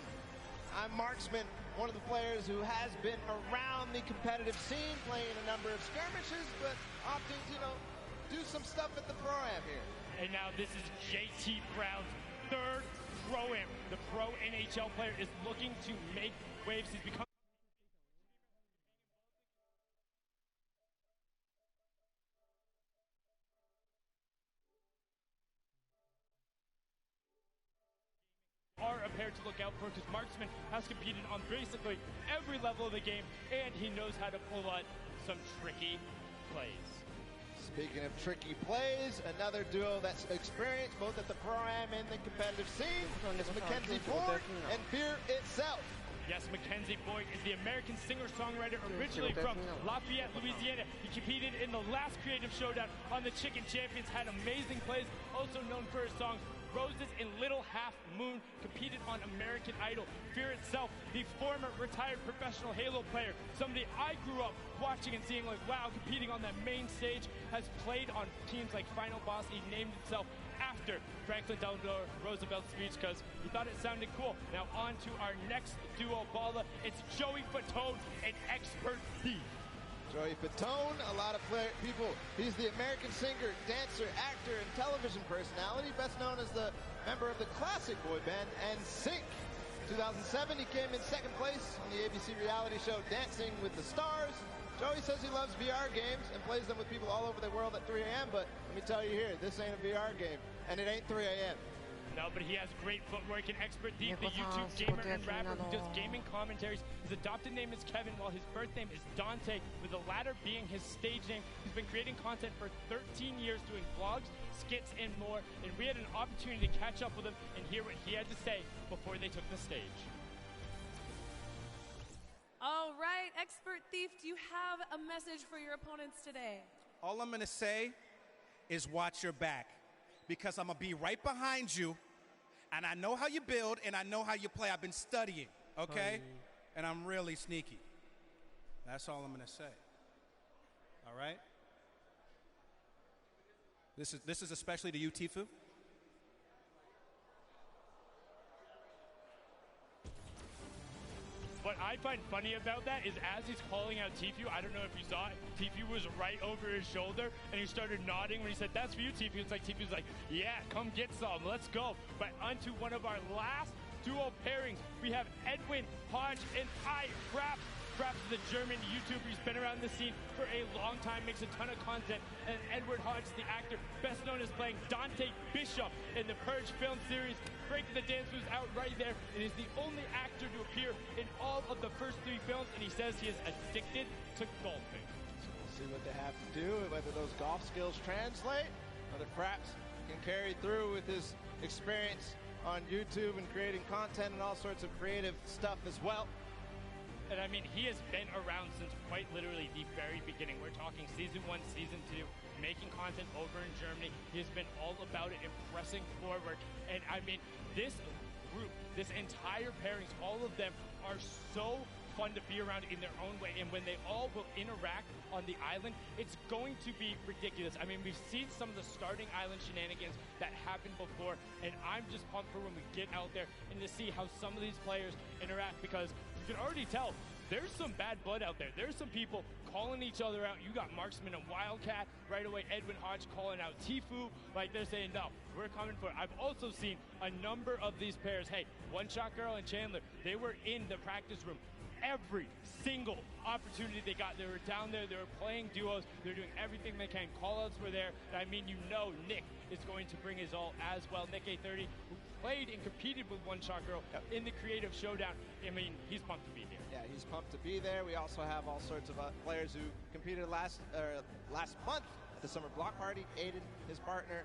I'm Marksman, one of the players who has been around the competitive scene, playing a number of skirmishes, but opting to, do some stuff at the Pro-Am here. And now this is JT Brown's third Pro-Am. The Pro NHL player is looking to make waves. He's become are a pair to look out for because Marksman has competed on basically every level of the game, and he knows how to pull out some tricky plays. Speaking of tricky plays, another duo that's experienced both at the Pro-Am and the competitive scene is Mackenzie Boyd and Fear Itself. Yes, Mackenzie Boyd is the American singer-songwriter originally from Lafayette, Louisiana. He competed in the last Creative Showdown on the Chicken Champions, had amazing plays, also known for his songs Roses and Little Half Moon, competed on American Idol. Fear Itself, the former retired professional Halo player, somebody I grew up watching and seeing like, wow, competing on that main stage, has played on teams like Final Boss. He named himself after Franklin Delano Roosevelt's speech because he thought it sounded cool. Now on to our next duo balla. It's Joey Fatone and Expert Thief. Joey Fatone, a lot of people. He's the American singer, dancer, actor, and television personality, best known as the member of the classic boy band NSYNC. 2007, he came in second place on the ABC reality show Dancing with the Stars. Joey says he loves VR games and plays them with people all over the world at 3 a.m., but let me tell you here, this ain't a VR game, and it ain't 3 a.m. No, but he has great footwork and Expert Thief, the YouTube gamer and rapper who does gaming commentaries. His adopted name is Kevin, while his birth name is Dante, with the latter being his stage name. He's been creating content for 13 years, doing vlogs, skits, and more. And we had an opportunity to catch up with him and hear what he had to say before they took the stage. All right, Expert Thief, do you have a message for your opponents today? All I'm going to say is watch your back, because I'm going to be right behind you, and I know how you build, and I know how you play. I've been studying, okay? And I'm really sneaky. That's all I'm going to say. All right? This is especially to you, Tifu. What I find funny about that is as he's calling out Tifu, I don't know if you saw it, Tifu was right over his shoulder, and he started nodding when he said, "That's for you, Tifu." It's like Tifu's like, "Yeah, come get some, let's go." But onto one of our last duo pairings, we have Edwin Hodge and Fraps. Fraps is a German YouTuber. He's been around the scene for a long time, makes a ton of content. And Edward Hodge, the actor, best known as playing Dante Bishop in the Purge film series. Breaking the dance moves out right there. And is the only actor to appear in all of the first 3 films. And he says he is addicted to golfing. So we'll see what they have to do, whether those golf skills translate, whether Fraps can carry through with his experience on YouTube and creating content and all sorts of creative stuff as well. And I mean, he has been around since quite literally the very beginning. We're talking season 1, season 2, making content over in Germany. He has been all about it and pressing forward. And I mean, this group, this entire pairings, all of them are so fun to be around in their own way. And when they all will interact on the island, it's going to be ridiculous. I mean, we've seen some of the starting island shenanigans that happened before, and I'm just pumped for when we get out there and to see how some of these players interact, because you can already tell there's some bad blood out there. There's some people calling each other out. You got Marksman and Wildcat right away. Edwin Hodge calling out Tifu. Like, they're saying, no, we're coming for it. I've also seen a number of these pairs. Hey, One Shot Girl and Chandler, they were in the practice room every single opportunity they got. They were down there, they were playing duos, they're doing everything they can. Call-outs were there. I mean, you know Nick is going to bring his all as well. Nick A30, who played and competed with One Shot Girl in the Creative Showdown. I mean, he's pumped to be here. Yeah, he's pumped to be there. We also have all sorts of players who competed last month at the Summer Block Party. Aiden, his partner,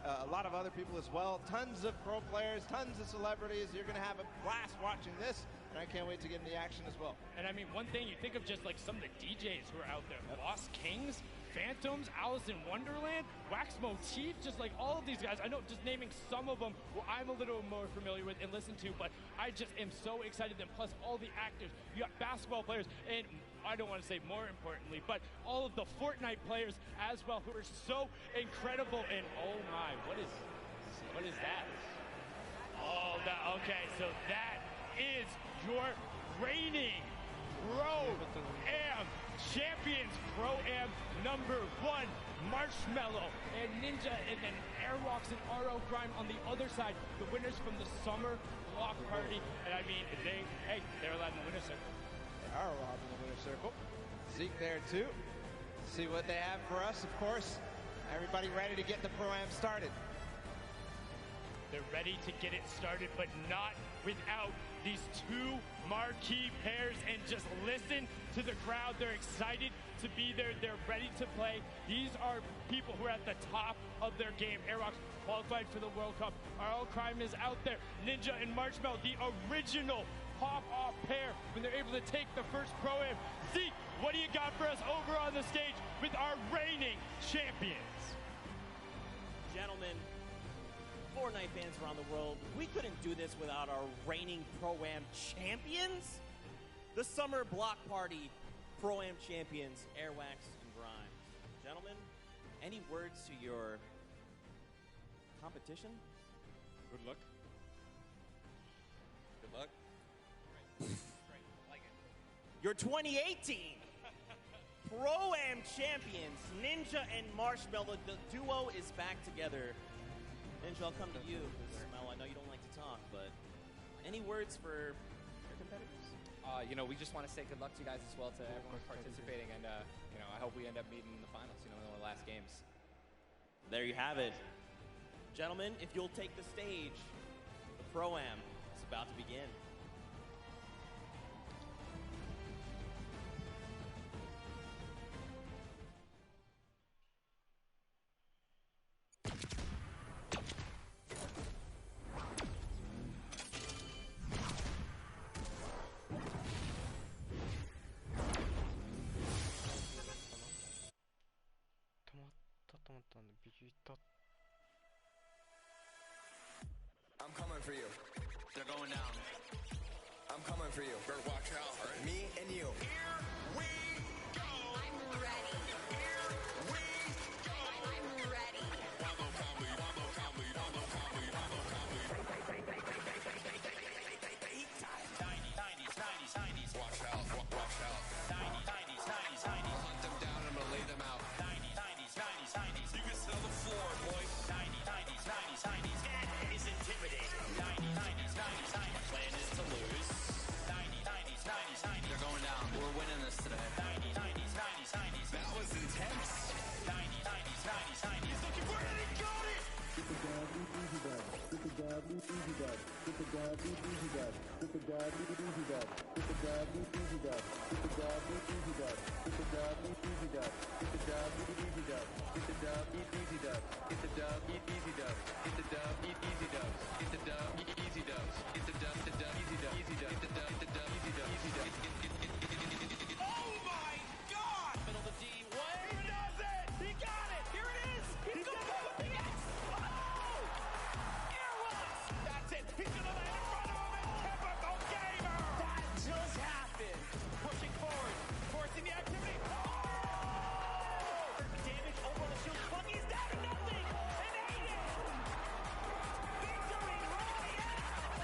a lot of other people as well. Tons of pro players, tons of celebrities. You're going to have a blast watching this, and I can't wait to get in the action as well. And I mean, one thing, you think of just like some of the DJs who are out there. Lost Kings, Phantoms, Alice in Wonderland, Wax Motif, just like all of these guys. I know just naming some of them who I'm a little more familiar with and listen to, but I just am so excited. And plus all the actors, you got basketball players, and I don't want to say more importantly, but all of the Fortnite players as well who are so incredible. And oh my, what is that? Oh, okay, so that is your reigning Pro-Am Champions, Pro-Am number 1, Marshmallow and Ninja, and then Airwalks and RO Crime on the other side, the winners from the Summer Block Party. And I mean, they're allowed in the winner's circle. They are allowed in the winner's circle. Zeke there too. See what they have for us, of course. Everybody ready to get the Pro-Am started. They're ready to get it started, but not without these two marquee pairs. And just listen to the crowd. They're excited to be there. They're ready to play. These are people who are at the top of their game. Airwalks qualified for the World Cup. RL Crime is out there. Ninja and Marshmallow, the original pop-off pair when they're able to take the first Pro-Am. Zeke, what do you got for us over on the stage with our reigning champions? Gentlemen, Fortnite fans around the world, we couldn't do this without our reigning Pro-Am champions. The Summer Block Party Pro-Am champions, Airwax and Grimes. Gentlemen, any words to your competition? Good luck. Good luck. Right. Like it. Your 2018 Pro-Am champions, Ninja and Marshmallow. The duo is back together. Ninja, I'll come to you, because Mel, I know you don't like to talk, but any words for your competitors? We just want to say good luck to you guys as well, to everyone participating, and I hope we end up meeting in the finals, in one of the last games. There you have it. Gentlemen, if you'll take the stage, the Pro-Am is about to begin. I'm coming for you. They're going down. I'm coming for you. Better watch out, right? Me and you. Here we go. I'm ready. Here we go. I'm ready. Wabo comedy, wabo comedy, wabo comedy, wabo comedy. Heat time. 90s. Watch out, watch out. 90s. Hunt them down and lay them out. 90s. You can sell the floor, boy. 90s. That is intimidating. 90s. Plan is to lose. 90s. They're going down. We're winning this today. 90s. That was intense. 90s. He's looking for it and he got it. Get the dab, easy dab. Get the dab, easy dab. Get the dab, easy dab. Get the dab, easy dab. Get the dab, easy dab. Get the dab, easy dab. Get the dab, easy dab. Get the dab, easy dab. Get the dab, easy dab. Get the dab, easy dab. Get the dab, easy dab. Get the dab, easy dab. Get the dab, easy dab. Easy dab. Get the dab, easy dab. Easy dab. Oh my God! Middle of the D. What? He does it! He got it! Here it is! He's going to the yes! Oh! Airwalks! That's it! He's going to land in front of him and typical gamer! That just happened! Pushing forward, forcing the activity. Oh! Damage over on the shield. Funky is down to nothing! And Aiden! Victory Royale!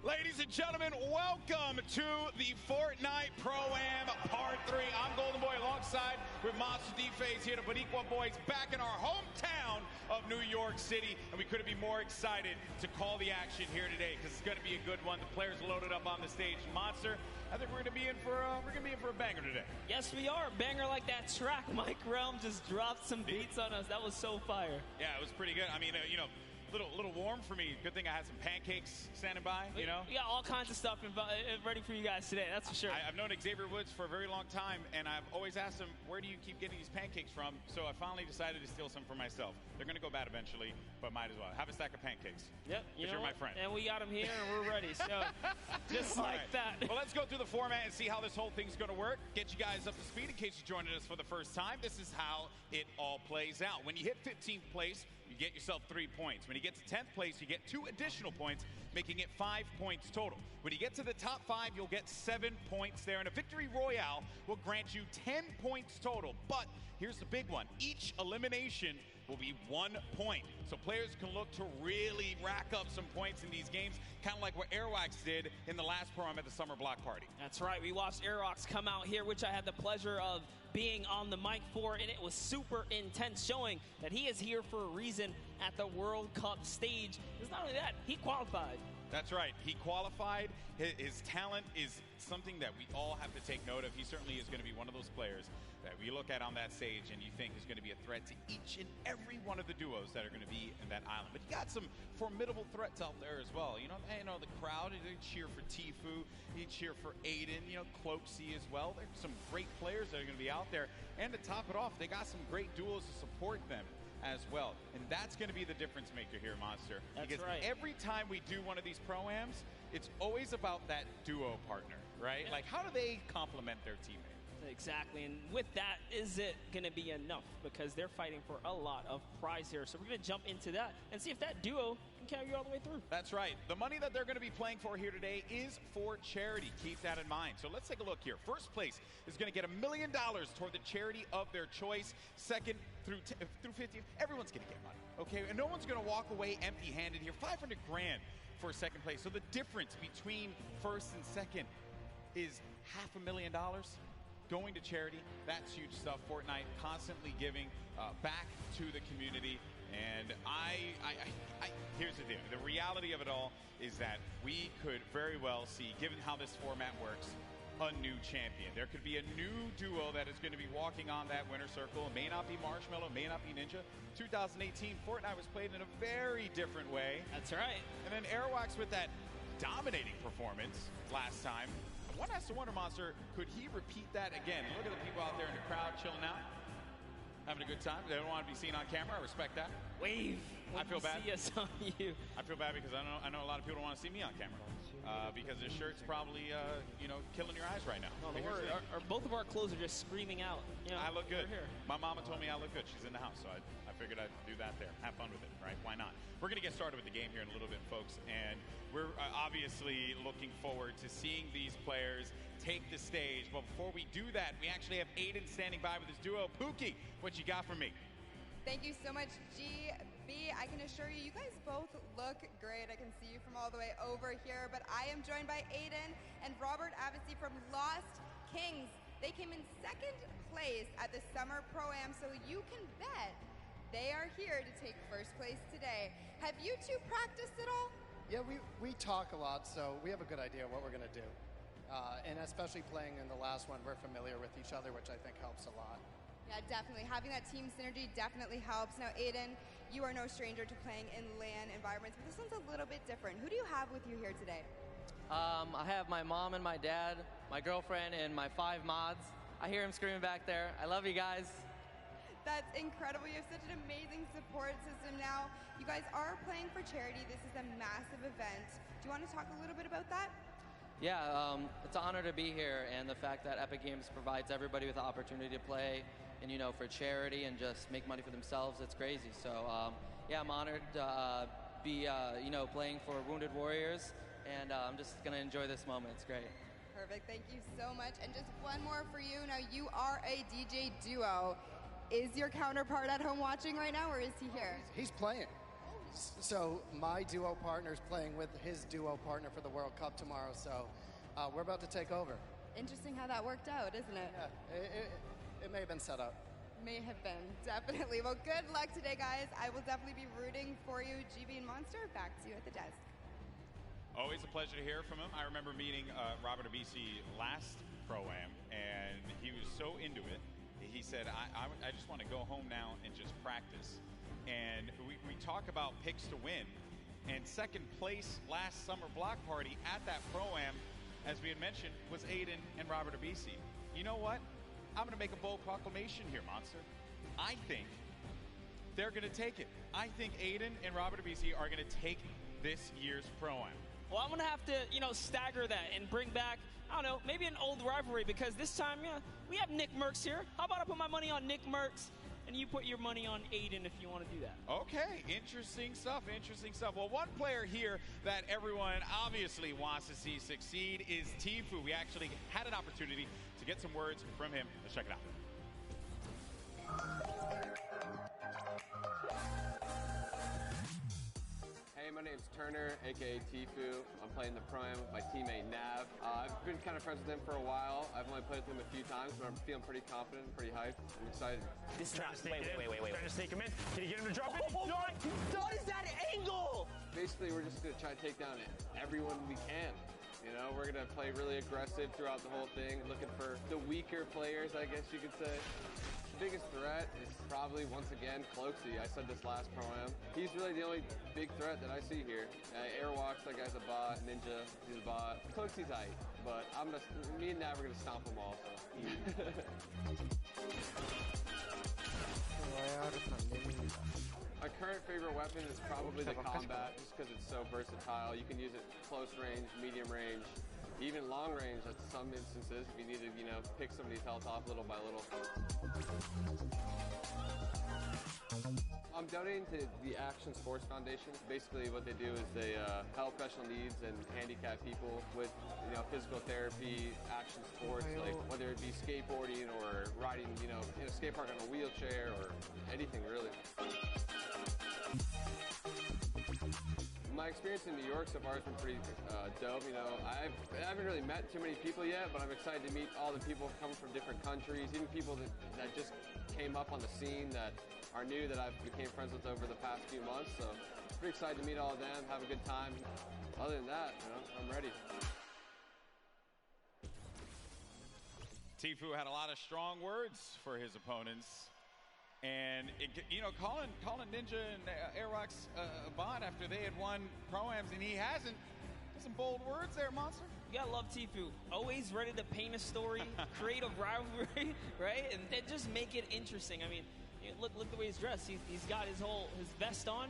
Ladies and gentlemen, welcome to the Fortnite Pro-Am Part 3. I'm Golden Boy alongside with Monster D-Phase here, the Boniqua Boys, back in our hometown of New York City. And we couldn't be more excited to call the action here today because it's going to be a good one. The players loaded up on the stage. Monster, I think we're going to be in for a banger today. Yes, we are. Banger like that track. Mike Realm just dropped some beats on us. That was so fire. Yeah, it was pretty good. I mean, little warm for me. Good thing I had some pancakes standing by, you know? We got all kinds of stuff ready for you guys today, that's for sure. I've known Xavier Woods for a very long time, and I've always asked him, where do you keep getting these pancakes from? So I finally decided to steal some for myself. They're going to go bad eventually, but might as well. Have a stack of pancakes. Yep. You're my friend. And we got them here, and we're ready. So just like that. Well, let's go through the format and see how this whole thing's going to work. Get you guys up to speed in case you're joining us for the first time. This is how it all plays out. When you hit 15th place, you get yourself 3 points. When you get to 10th place, you get 2 additional points, making it 5 points total. When you get to the top 5, you'll get 7 points there, and a victory royale will grant you 10 points total. But here's the big one. Each elimination will be 1 point. So players can look to really rack up some points in these games, kind of like what Airwax did in the last program at the Summer Block Party. That's right. We watched Airwax come out here, which I had the pleasure of being on the mic for, and it was super intense, showing that he is here for a reason at the World Cup stage. It's not only that, he qualified. That's right. He qualified. His talent is something that we all have to take note of. He certainly is going to be one of those players that we look at on that stage and you think is going to be a threat to each and every one of the duos that are going to be in that island. But you got some formidable threats out there as well. You know the crowd, they cheer for Tfue, they cheer for Aiden, Cloaksy as well. There's some great players that are going to be out there. And to top it off, they got some great duos to support them as well. And that's going to be the difference maker here, Monster. That's because right. Every time we do one of these pro-ams, it's always about that duo partner, right? Yeah. Like, how do they complement their teammate? Exactly, and with that, is it going to be enough? Because they're fighting for a lot of prize here. So we're going to jump into that and see if that duo can carry you all the way through. That's right. The money that they're going to be playing for here today is for charity. Keep that in mind. So let's take a look here. First place is going to get $1 million toward the charity of their choice. Second through 50th, everyone's going to get money, okay? And no one's going to walk away empty-handed here. 500 grand for second place. So the difference between first and second is $500,000 going to charity. That's huge stuff. Fortnite constantly giving back to the community. And here's the deal. The reality of it all is that we could very well see, given how this format works, a new champion. There could be a new duo that is going to be walking on that winner circle. It may not be Marshmallow, it may not be Ninja. 2018, Fortnite was played in a very different way. That's right. And then Airwax with that dominating performance last time. One has to wonder, Monster, could he repeat that again? Look at the people out there in the crowd chilling out, having a good time. They don't want to be seen on camera. I respect that. Wave. I feel bad. See us on you. I feel bad because I know a lot of people don't want to see me on camera because this shirt's probably killing your eyes right now. No, don't worry. Both of our clothes are just screaming out. I look good. Here. My mama told me I look good. She's in the house, so I figured I'd do that there. Have fun with it, right? Why not? We're going to get started with the game here in a little bit, folks, and we're obviously looking forward to seeing these players take the stage. But before we do that, we actually have Aiden standing by with his duo. Pookie, what you got for me? Thank you so much, GB. I can assure you, you guys both look great. I can see you from all the way over here, but I am joined by Aiden and Robert Avesey from Lost Kings. They came in second place at the Summer Pro-Am, so you can bet they are here to take first place today. Have you two practiced at all? Yeah, we talk a lot, so we have a good idea what we're going to do. And especially playing in the last one, we're familiar with each other, which I think helps a lot. Yeah, definitely. Having that team synergy definitely helps. Now, Aiden, you are no stranger to playing in LAN environments, but this one's a little bit different. Who do you have with you here today? I have my mom and my dad, my girlfriend, and my 5 mods. I hear him screaming back there. I love you guys. That's incredible. You have such an amazing support system now. You guys are playing for charity. This is a massive event. Do you want to talk a little bit about that? Yeah, it's an honor to be here, and the fact that Epic Games provides everybody with the opportunity to play and, for charity and just make money for themselves, it's crazy. So, yeah, I'm honored to be, playing for Wounded Warriors, and I'm just going to enjoy this moment. It's great. Perfect. Thank you so much. And just one more for you. Now, you are a DJ duo. Is your counterpart at home watching right now, or is he here? He's playing. So my duo partner is playing with his duo partner for the World Cup tomorrow, so we're about to take over. Interesting how that worked out, isn't it? Yeah, it may have been set up. May have been, definitely. Well, good luck today, guys. I will definitely be rooting for you. GB and Monster, back to you at the desk. Always a pleasure to hear from him. I remember meeting Robert Avesey last Pro-Am, and he was so into it. He said, I just want to go home now and just practice. And we talk about picks to win. And second place last summer block party at that Pro-Am, as we had mentioned, was Aiden and Robert Abisi. You know what? I'm going to make a bold proclamation here, Monster. I think they're going to take it. I think Aiden and Robert Abisi are going to take this year's Pro-Am. Well, I'm going to have to, stagger that and bring back, I don't know, maybe an old rivalry, because this time, we have Nick Merckx here. How about I put my money on Nick Merckx, and you put your money on Aiden if you want to do that? Okay, interesting stuff, interesting stuff. Well, one player here that everyone obviously wants to see succeed is Tfue. We actually had an opportunity to get some words from him. Let's check it out. Hey, my name's Turner, aka Tfue. I'm playing the Pro-Am with my teammate Nav. I've been kind of friends with him for a while. I've only played with him a few times, but I'm feeling pretty confident, pretty hyped. I'm excited. This is not, wait. Trying to sneak him in. Can you get him to drop it? Oh my God, what is that angle? Basically, we're just going to try to take down everyone we can. We're going to play really aggressive throughout the whole thing, looking for the weaker players, I guess you could say. The biggest threat is probably, once again, Cloaksy. I said this last Pro-Am. He's really the only big threat that I see here. Airwalks, that guy's a bot. Ninja, he's a bot. Cloaksy's aight, but me and Nav are going to stomp them all. So. My current favorite weapon is probably the combat, just because it's so versatile. You can use it close range, medium range, even long range at some instances if you need to, pick somebody's health off little by little. I'm donating to the Action Sports Foundation. Basically what they do is they help special needs and handicapped people with physical therapy, action sports, like whether it be skateboarding or riding, in a skate park on a wheelchair or anything really. My experience in New York so far has been pretty dope. I haven't really met too many people yet, but I'm excited to meet all the people coming from different countries, even people that just came up on the scene that are new that I've became friends with over the past few months. So pretty excited to meet all of them, have a good time. Other than that, I'm ready. Tfue had a lot of strong words for his opponents. And, calling Ninja and Airwalks a bot after they had won Pro-Ams and he hasn't. Some bold words there, Monster. You gotta love Tfue. Always ready to paint a story, create a rivalry, right? And just make it interesting. I mean, look the way he's dressed. He's got his vest on.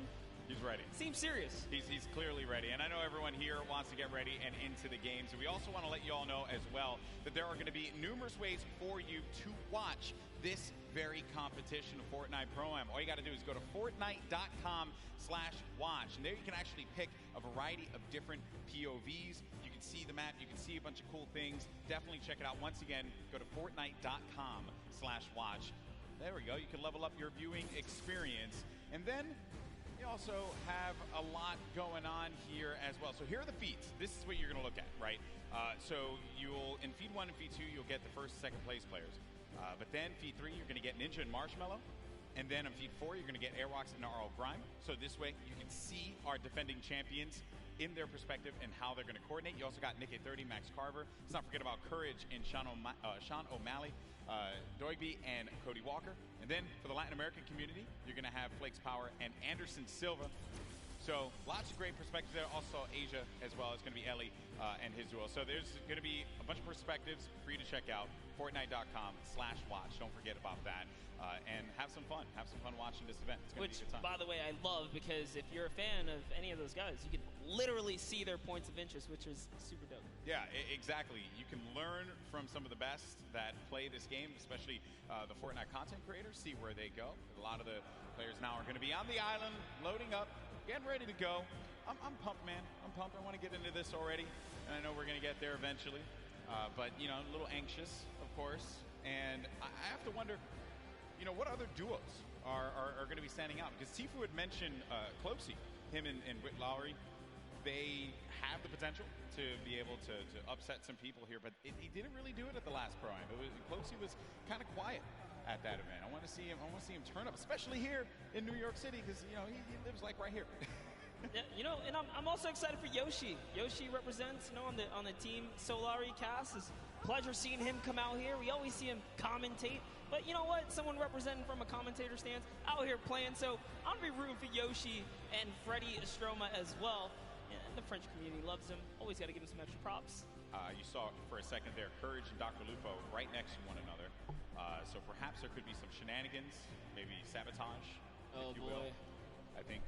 He's ready. Seems serious. He's clearly ready. And I know everyone here wants to get ready and into the games. And we also want to let you all know as well that there are going to be numerous ways for you to watch this very competition of Fortnite Pro-Am. All you got to do is go to Fortnite.com/watch. And there you can actually pick a variety of different POVs. You can see the map. You can see a bunch of cool things. Definitely check it out. Once again, go to Fortnite.com/watch. There we go. You can level up your viewing experience. And then you also have a lot going on here as well. So here are the feats. This is what you're going to look at, right? So in feed 1 and feed 2, you'll get the first, second place players. But then feed 3, you're going to get Ninja and Marshmallow. And then on feed 4, you're going to get Airwalks and RL Grime. So this way, you can see our defending champions in their perspective and how they're going to coordinate. You also got Nick 30, Max Carver. Let's not forget about Courage and Sean O'Malley, Doigby, and Cody Walker. And then for the Latin American community, you're going to have Flakes Power and Anderson Silva. So lots of great perspectives there. Also Asia as well is going to be Ellie and his duo. So there's going to be a bunch of perspectives for you to check out. Fortnite.com/watch. Don't forget about that. And have some fun. Have some fun watching this event. It's going to be a good time. By the way, I love, because if you're a fan of any of those guys, you can literally see their points of interest, which is super dope. Yeah, exactly. You can learn from some of the best that play this game, especially the Fortnite content creators, see where they go. A lot of the players now are going to be on the island, loading up, getting ready to go. I'm pumped, man. I'm pumped. I want to get into this already, and I know we're going to get there eventually. But, a little anxious, of course. And I have to wonder, what other duos are going to be standing out? Because Tfue had mentioned Cloaksy, him and Whit Lowry. They have the potential to be able to upset some people here, but he didn't really do it at the last Pro-Am. Cloaksy was kind of quiet at that event. I want to see him turn up, especially here in New York City, because he lives like right here. Yeah, and I'm also excited for Yoshi. Yoshi represents, on the Team Solari cast, is pleasure seeing him come out here. We always see him commentate. But you know what? Someone representing from a commentator stance out here playing. So I'm going to be rooting for Yoshi and Freddie Estroma as well. And the French community loves him. Always got to give him some extra props. You saw for a second there, Courage and Dr. Lupo right next to one another. So perhaps there could be some shenanigans, maybe sabotage, if you will. I think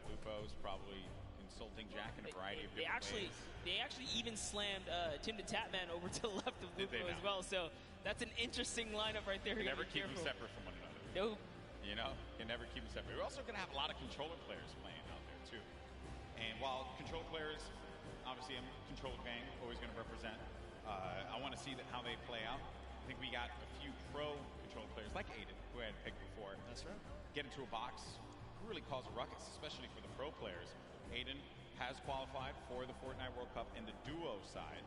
Lupo's probably insulting Jack in a variety of different ways. They actually even slammed Tim the Tatman over to the left of Lupo as well. So that's an interesting lineup right there. You can never keep them separate from one another. Nope. You know, you can never keep them separate. We're also going to have a lot of controller players playing out there too. And while controller players, obviously I'm controller gang, always going to represent. I want to see how they play out. I think we got a few pro controller players like Aiden, who I had picked before. That's right. Get into a box, really cause a ruckus, especially for the pro players. Aiden has qualified for the Fortnite World Cup in the duo side.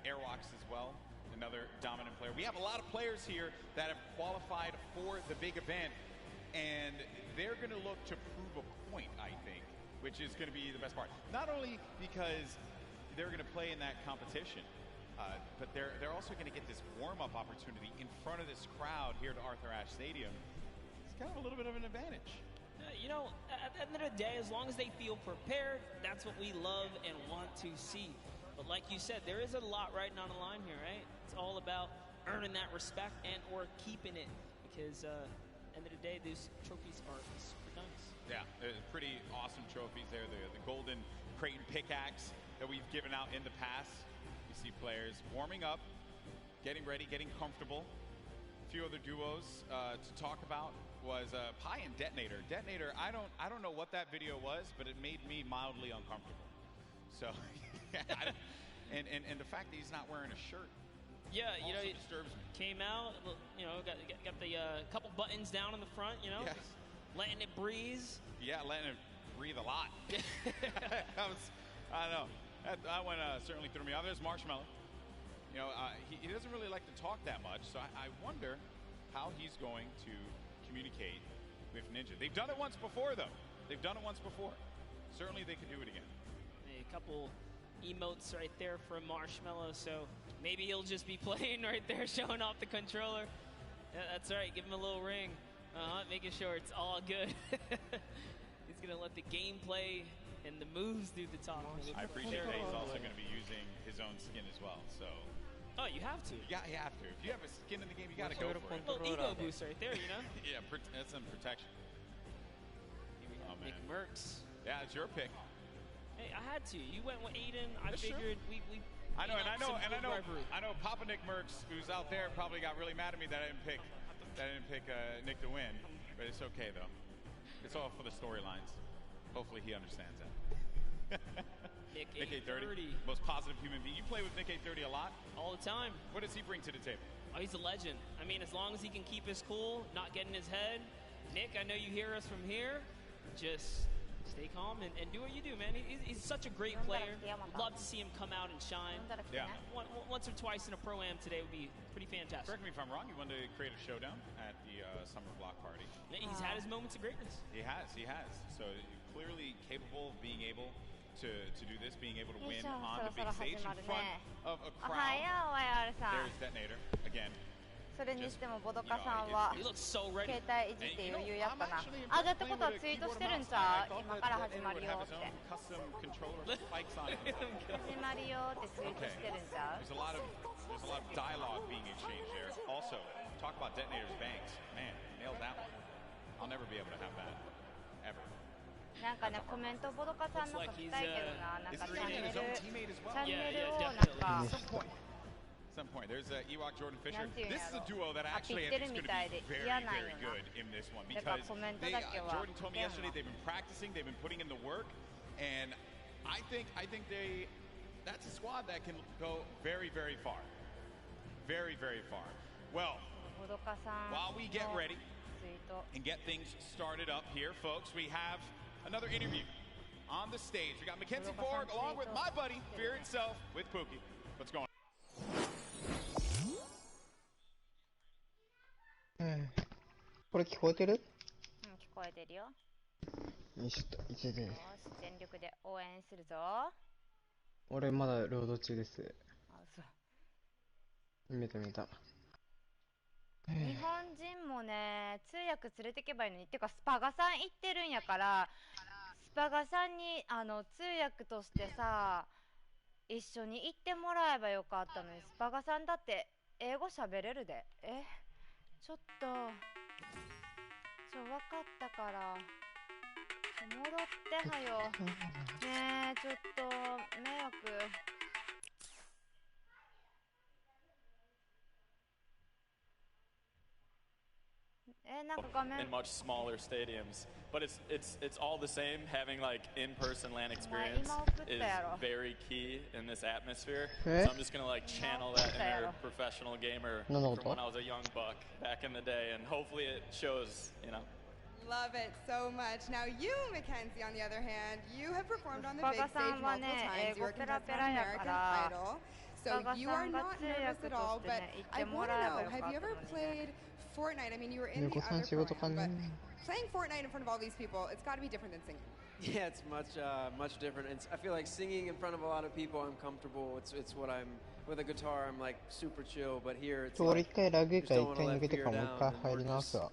Airwalks as well, another dominant player. We have a lot of players here that have qualified for the big event, and they're going to look to prove a point, I think, which is going to be the best part. Not only because they're going to play in that competition, but they're also going to get this warm-up opportunity in front of this crowd here at Arthur Ashe Stadium. It's kind of a little bit of an advantage. You know, at the end of the day, as long as they feel prepared, that's what we love and want to see. But like you said, there is a lot riding on the line here, right? It's all about earning that respect and or keeping it. Because at the end of the day, these trophies are super nice. Yeah, pretty awesome trophies there. The golden Creighton pickaxe that we've given out in the past. You see players warming up, getting ready, getting comfortable. A few other duos to talk about was Pi and Detonator. Detonator, I don't know what that video was, but it made me mildly uncomfortable. So, and the fact that he's not wearing a shirt. Yeah, you know, it disturbs me. Came out, you know, got the couple buttons down in the front, you know, letting it breeze. Yeah, letting it breathe a lot. I don't know. That one certainly threw me off. There's Marshmallow. You know, he doesn't really like to talk that much, so I wonder how he's going to communicate with Ninja. They've done it once before, though. They've done it once before. Certainly they could do it again. A couple emotes right there from Marshmallow, so maybe he'll just be playing right there, showing off the controller. Yeah, that's right, give him a little ring. Making sure it's all good. He's going to let the gameplay and the moves do the talking. I appreciate that he's also going to be using his own skin as well, so... Oh, you have to. Yeah, you have to. If you have a skin in the game, you got to go for it. A little ego boost right there, you know? Yeah, that's some protection. Here we have Nick Merckx. Yeah, it's your pick. Hey, I had to. You went with Aiden. I figured we I know Papa Nick Merckx, who's out there, probably got really mad at me that I didn't pick Nick to win. But it's okay though. It's all for the storylines. Hopefully he understands that. Nick 830, most positive human being. You play with Nick 830 a lot? All the time. What does he bring to the table? Oh, he's a legend. I mean, as long as he can keep his cool, not get in his head. Nick, I know you hear us from here. Just stay calm and do what you do, man. He's such a great player. Love to see him come out and shine. Yeah. Once or twice in a Pro-Am today would be pretty fantastic. Correct me if I'm wrong. You wanted to create a showdown at the Summer Block Party. Yeah, he's had his moments of greatness. He has. So clearly capable of being able to do this, being able to win on the big stage in front of a crowd. There's Detonator again. それにしてもボドカさんは携帯いじって余裕やったな。あ、だってことはツイートしてるんちゃう？今から始まるよって。始まるよってツイートしてるんちゃう？ There's a lot of dialogue being exchanged there. Also, talk about Detonator's banks. Man, nailed that one. I'll never be able to have that ever. なんかね、コメントボドカさんの書きたいけどな、なんかチャンネルをなんか。Some point. There's Ewok Jordan Fisher. This is a duo that actually is going to be very, very good in this one because Jordan told me yesterday they've been practicing, they've been putting in the work, and I think that's a squad that can go very, very far. Very, very far. Well, while we get ready and get things started up here, folks, we have another interview on the stage. We got Mackenzie Borg along with my buddy, Fear itself, with Pookie. What's going on? これ聞こえてる？うん、聞こえてるよ。よし、一で。全力で応援するぞ。俺まだロード中です。あ、そう。見た見た。日本人もね、通訳連れてけばいいのに。ってか、スパガさん行ってるんやから、スパガさんに通訳としてさ、一緒に行ってもらえばよかったのに。スパガさんだって英語喋れるで。ちょっと分かったから、戻ってはよ。ねえ、ちょっと迷惑。なんか画面。 in much smaller stadiums, but it's all the same. Having like in-person LAN experience is very key in this atmosphere. So I'm just gonna like channel that inner professional gamer from when I was a young buck back in the day, and hopefully it shows, you know. Love it so much. Now you, Mackenzie, on the other hand, you have performed on the big stage multiple times. You were a contestant on American Idol. So you are not nervous at all, but I want to know, have you ever played Fortnite? I mean, you were in the other program, but playing Fortnite in front of all these people, it's got to be different than singing. Yeah, it's much different. I feel like singing in front of a lot of people, I'm comfortable. It's what I'm, with a guitar, I'm like super chill, but here it's like, you just don't want to let fear down, and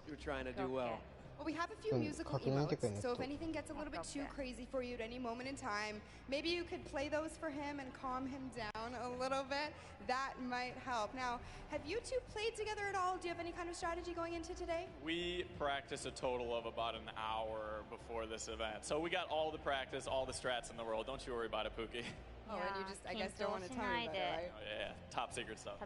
you're trying to do well. Well, we have a few musical emotes, so if anything gets a little bit too crazy for you at any moment in time, maybe you could play those for him and calm him down a little bit. That might help. Now, have you two played together at all? Do you have any kind of strategy going into today? We practice a total of about an hour before this event. So we got all the practice, all the strats in the world. Don't you worry about it, Pookie. Oh, and you just, I guess, don't want to tell me about it, right? Oh, yeah, top secret stuff. I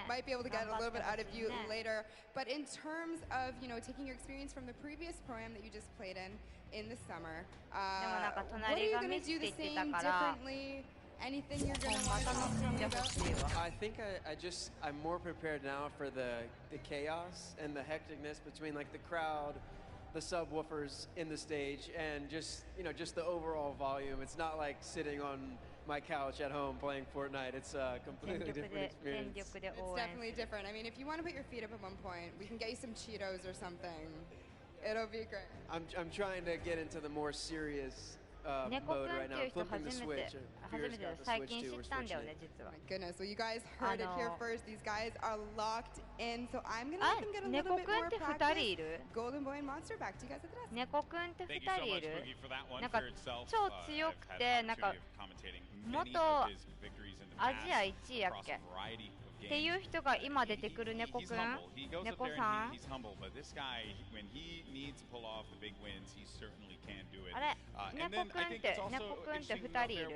might be able to get a little bit out of you later. But in terms of, taking your experience from the previous program that you just played in the summer, what are you going to do the same, differently? Anything you're going to I think I'm more prepared now for the chaos and the hecticness between like the crowd, the subwoofers in the stage, and just the overall volume. It's not like sitting on my couch at home playing Fortnite. It's a completely different experience. It's definitely different. I mean, if you want to put your feet up at one point, we can get you some Cheetos or something. It'll be great. I'm trying to get into the more serious mode right now. Flipping the switch. My goodness, well, you guys heard it here first. These guys are locked in, so I'm going to let them get a little bit more practice. Golden Boy and Monster, back to you guys at the desk. 猫くんって2人いる。なんか超強くて、なんか元アジア1位やっけっていう人が今出てくる猫くん、猫さん。あれ、猫くんって2人いる。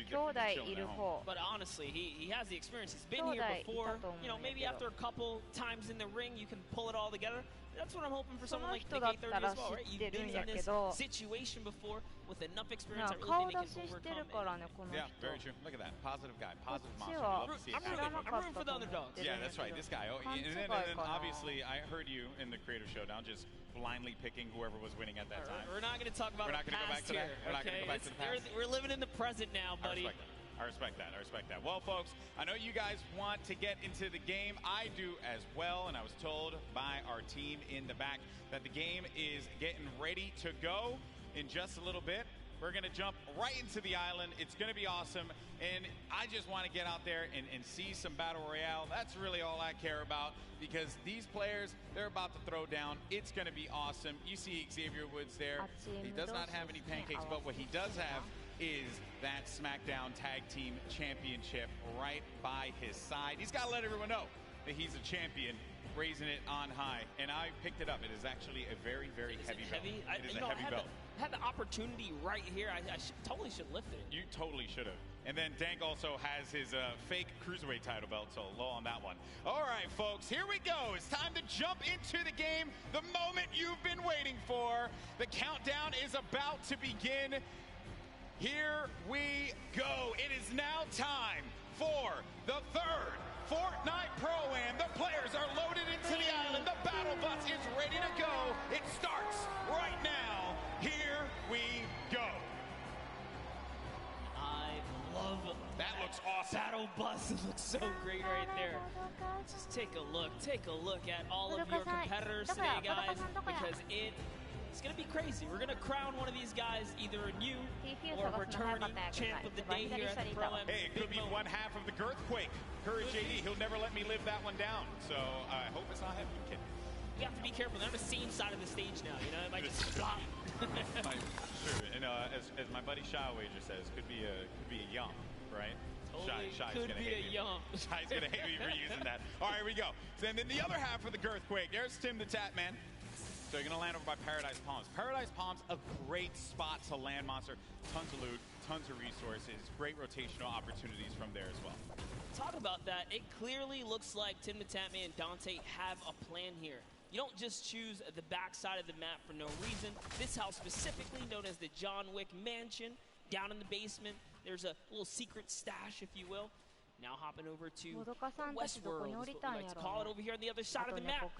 兄弟いる方。 But honestly, he has the experience. He's been here before. Maybe after a couple times in the ring, you can pull it all together. That's what I'm hoping for someone like Nick 830 as well, right? You've been in this situation before with enough experience. I really think they can overcome it. Yeah, very true. Look at that. Positive guy. Positive monster. Love to see it. I'm rooting for the underdogs. Yeah, that's right. This guy. And then obviously, I heard you in the Creator Showdown just blindly picking whoever was winning at that time. We're not going to talk about the past here. We're not going to go back to the past. We're living in the present now, buddy. I respect that. Well, folks, I know you guys want to get into the game. I do as well, and I was told by our team in the back that the game is getting ready to go in just a little bit. We're going to jump right into the island. It's going to be awesome, and I just want to get out there and see some Battle Royale. That's really all I care about, because these players, they're about to throw down. It's going to be awesome. You see Xavier Woods there. He does not have any pancakes, but what he does have is that SmackDown Tag Team Championship right by his side. He's got to let everyone know that he's a champion, raising it on high. And I picked it up. It is actually a very, very heavy belt. It is a heavy belt. Had the opportunity right here. I totally should lift it. You totally should have. And then Dank also has his fake Cruiserweight title belt, so low on that one. All right, folks, here we go. It's time to jump into the game, the moment you've been waiting for. The countdown is about to begin. Here we go. It is now time for the third Fortnite Pro-Am. The players are loaded into the island. The battle bus is ready to go. It starts right now. Here we go. I love that. Looks awesome. Battle bus looks so great right there. Just take a look. Take a look at all of your competitors today, guys, because it It's going to be crazy. We're going to crown one of these guys either a new or returning champ of the day here at the Pro-Am. Hey, it could be one half of the Girthquake. Courage JD, he'll never let me live that one down. So I hope it's not him. You have to be careful. They're on the same side of the stage now. You know, it might just flop. Sure. And as my buddy Shy Wager says, could be a yum, right? Totally Shy's could gonna be hate a me. yum. Shy's gonna hate me for using that. All right, here we go. So then the other half of the Girthquake. There's Tim the Tap Man. So you're gonna land over by Paradise Palms. Paradise Palms, a great spot to land monster. Tons of loot, tons of resources, great rotational opportunities from there as well. Talk about that. It clearly looks like Tim the Tap Man and Dante have a plan here. You don't just choose the backside of the map for no reason. This house specifically known as the John Wick Mansion. Down in the basement, there's a little secret stash, if you will. Now hopping over to Westworld, is what we like to call it, over here on the other side of the map.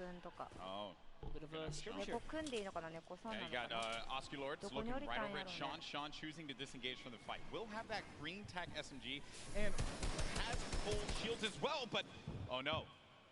Oh. A bit of a skirmish here. Yeah, you got Oscar Lords looking right over at Sean. Sean choosing to disengage from the fight. Will have that green tech SMG and has full shields as well, but oh no.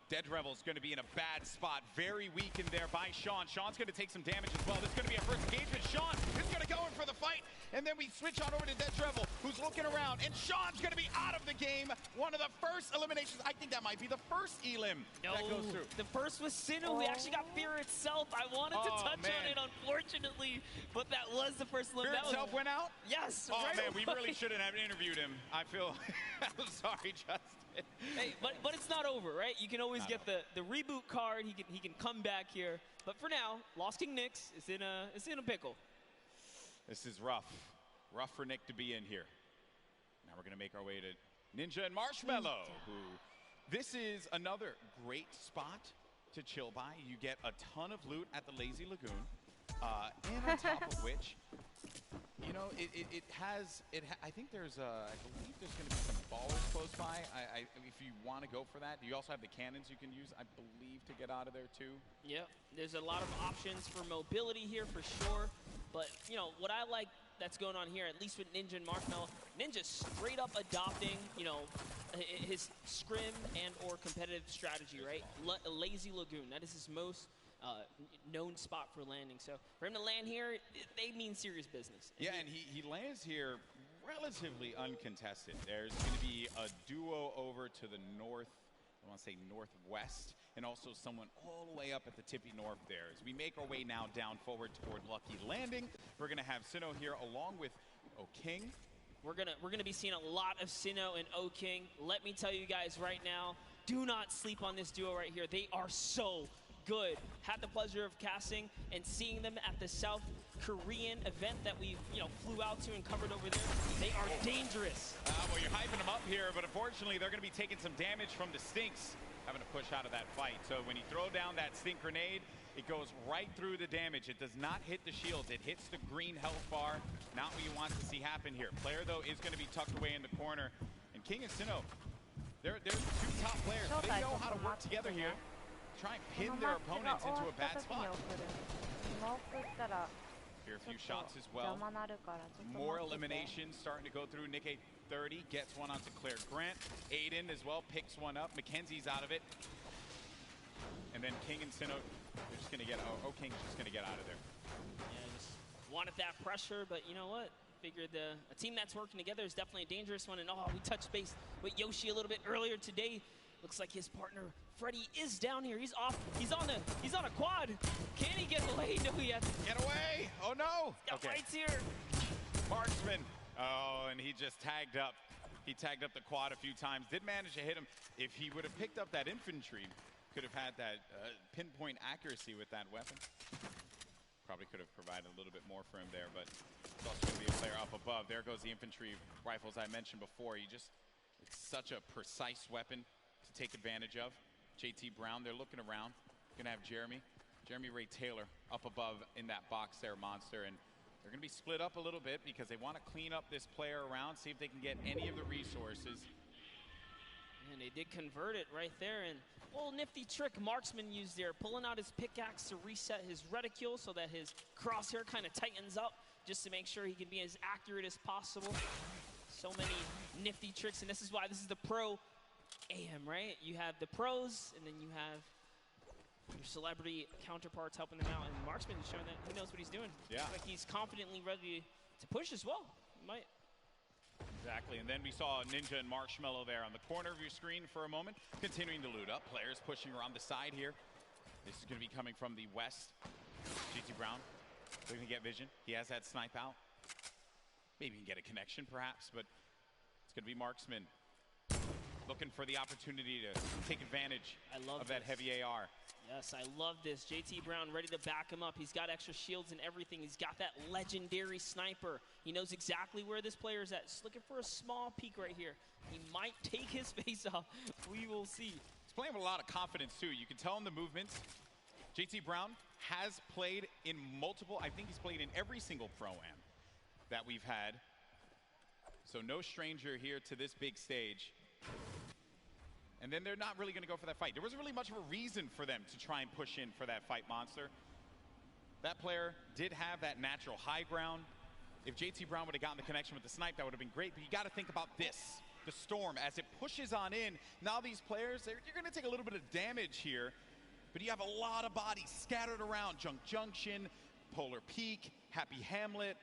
Dead Revel's going to be in a bad spot. Very weak in there by Sean. Sean's going to take some damage as well. This is going to be our first engagement. Sean is going to go in for the fight. And then we switch on over to Dead Revel, who's looking around. And Sean's going to be out of the game. One of the first eliminations. I think that might be the first elim that goes through. The first was Sinnoh. We actually got Fear itself. I wanted to touch on it, unfortunately. But that was the first Fear itself went out? Yes. Oh, right man, we away. really shouldn't have interviewed him. I feel... I'm sorry, Justin. Hey, but it's not over, right? You can always get the reboot card. He can come back here. But for now, Lost King Nyx is in a pickle. This is rough. Rough for Nick to be in here. Now we're going to make our way to Ninja and Marshmallow, who this is another great spot to chill by. You get a ton of loot at the Lazy Lagoon. And on top of which, you know, I think there's I believe there's going to be some ballers close by. If you want to go for that, you also have the cannons you can use, I believe, to get out of there too. Yep, there's a lot of options for mobility here for sure. But you know what I like that's going on here, at least with Ninja and Marshmallow, Ninja straight up adopting, you know, his scrim and or competitive strategy, right? Lazy Lagoon, that is his most known spot for landing. So for him to land here, they mean serious business. Yeah, and he lands here relatively uncontested. There's going to be a duo over to the north, I want to say northwest, and also someone all the way up at the tippy north there. As we make our way now down forward toward Lucky Landing, we're going to have Sinnoh here along with O-King. We're gonna be seeing a lot of Sinnoh and O-King. Let me tell you guys right now, do not sleep on this duo right here. They are so good. Had the pleasure of casting and seeing them at the South Korean event that we flew out to and covered over there. They are dangerous. Well, you're hyping them up here, but unfortunately they're going to be taking some damage from the Stinks, having to push out of that fight. So when you throw down that Stink grenade, it goes right through the damage. It does not hit the shields. It hits the green health bar. Not what you want to see happen here. Player, though, is going to be tucked away in the corner. And King and Sinnoh, they're two top players. They know how to work together here. Try and pin their opponents into a bad spot. Here a few shots as well. More eliminations starting to go through. Nick 830 gets one onto Claire Grant. Aiden as well picks one up. Mackenzie's out of it. And then King and Sinnoh, they're just going to get, O-King's just going to get out of there. Yeah, just wanted that pressure, but you know what? Figured a team that's working together is definitely a dangerous one. And we touched base with Yoshi a little bit earlier today. Looks like his partner Freddy is down here. He's off. He's on a quad. Can he get away? No, he has to get away. Oh no. Okay. Fights here. Marksman. Oh, and he just tagged up. He tagged up the quad a few times. Did manage to hit him. If he would have picked up that infantry, could have had that pinpoint accuracy with that weapon. Probably could have provided a little bit more for him there, but it's also going to be a player up above. There goes the infantry rifles I mentioned before. It's such a precise weapon to take advantage of. JT Brown, they're looking around. Gonna have Jeremy Ray Taylor up above in that box there, Monster, and they're gonna be split up a little bit because they want to clean up this player around, see if they can get any of the resources. And they did convert it right there, and a little nifty trick Marksman used there, pulling out his pickaxe to reset his reticule so that his crosshair kind of tightens up just to make sure he can be as accurate as possible. So many nifty tricks, and this is why this is the Pro AM, right? You have the pros, and then you have celebrity counterparts helping them out, and Marksman is showing that he knows what he's doing. Yeah. Like he's confidently ready to push as well. He might. Exactly, and then we saw Ninja and Marshmallow there on the corner of your screen for a moment, continuing to loot up. Players pushing around the side here. This is going to be coming from the west. GT Brown looking to get vision. He has that snipe out. Maybe he can get a connection perhaps, but it's going to be Marksman looking for the opportunity to take advantage of that heavy AR. Yes, I love this. JT Brown ready to back him up. He's got extra shields and everything. He's got that legendary sniper. He knows exactly where this player is at. Just looking for a small peek right here. He might take his face off. We will see. He's playing with a lot of confidence too. You can tell in the movements. JT Brown has played in multiple, I think he's played in every single Pro-Am that we've had. So no stranger here to this big stage. And then they're not really going to go for that fight. There wasn't really much of a reason for them to try and push in for that fight, Monster. That player did have that natural high ground. If JT Brown would have gotten the connection with the snipe, that would have been great. But you got to think about this, the storm, as it pushes on in. Now these players, you're going to take a little bit of damage here, but you have a lot of bodies scattered around. Junk Junction, Polar Peak, Happy Hamlet,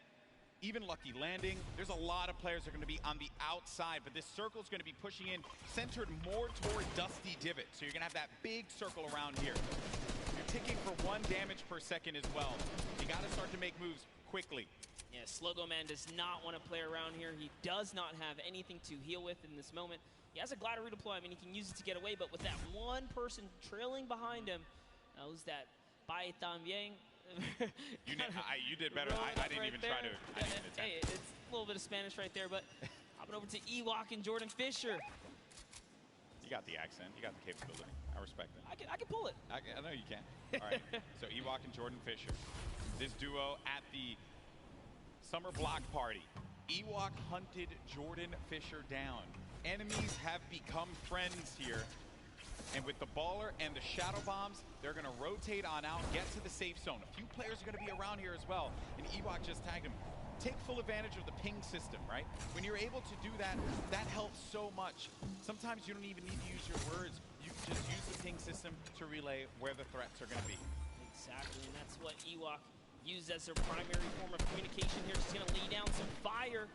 even Lucky Landing. There's a lot of players that are going to be on the outside, but this circle is going to be pushing in, centered more toward Dusty Divot. So you're going to have that big circle around here. You're ticking for 1 damage per second as well. You got to start to make moves quickly. Yeah, Slogo Man does not want to play around here. He does not have anything to heal with in this moment. He has a glider redeploy. I mean, he can use it to get away, but with that one person trailing behind him, who's that Bai También? You did better. I didn't even try to. Hey, it's a little bit of Spanish right there, but hopping over to Ewok and Jordan Fisher. You got the accent. You got the capability. I respect it. I can pull it. I know you can. All right. So Ewok and Jordan Fisher. This duo at the summer block party. Ewok hunted Jordan Fisher down. Enemies have become friends here. And with the baller and the shadow bombs, they're going to rotate on out, get to the safe zone. A few players are going to be around here as well. And Ewok just tagged him. Take full advantage of the ping system, right? When you're able to do that, that helps so much. Sometimes you don't even need to use your words. You can just use the ping system to relay where the threats are going to be. Exactly, and that's what Ewok used as their primary form of communication here. Just going to lay down some fire.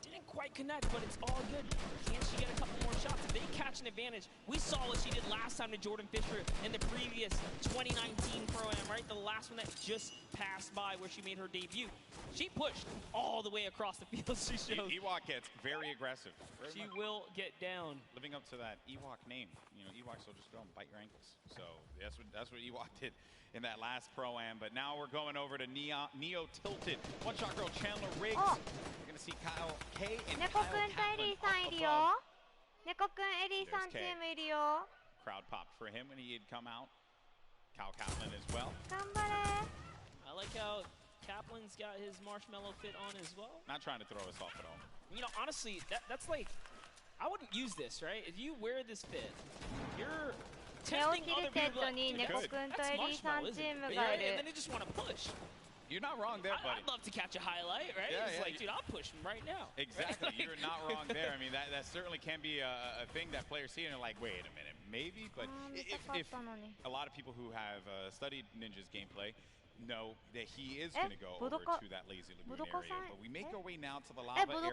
Didn't quite connect, but it's all good. Can she get a couple more shots? If they catch an advantage, we saw what she did last time to Jordan Fisher in the previous 2019 Pro-Am, right? The last one that just passed by where she made her debut. She pushed all the way across the field. She showed. Ewok gets very aggressive. She will get down. Living up to that Ewok name. You know, Ewoks will just go and bite your ankles. So that's what Ewok did in that last Pro-Am. But now we're going over to Neo Tilted. One shot girl Chandler Riggs. You're going to see Kyle K and Kyle Kaplan up above. Crowd popped for him when he had come out. Kyle Kaplan as well. I like how Kaplan's got his marshmallow fit on as well. Not trying to throw us off at all. You know, honestly, that's like, I wouldn't use this, right? If you wear this fit, you're tempting other people like, that's marshmallow, isn't it? Right? And then they just want to push. You're not wrong there, buddy. I'd love to catch a highlight, right? Yeah, it's like, dude, I'll push him right now. Exactly. Right? You're not wrong there. I mean, that certainly can be a thing that players see and are like, wait a minute, maybe? But if a lot of people who have studied Ninja's gameplay know that he is going to go over to that Lazy Lagoon area. But we make our way now to the lava areas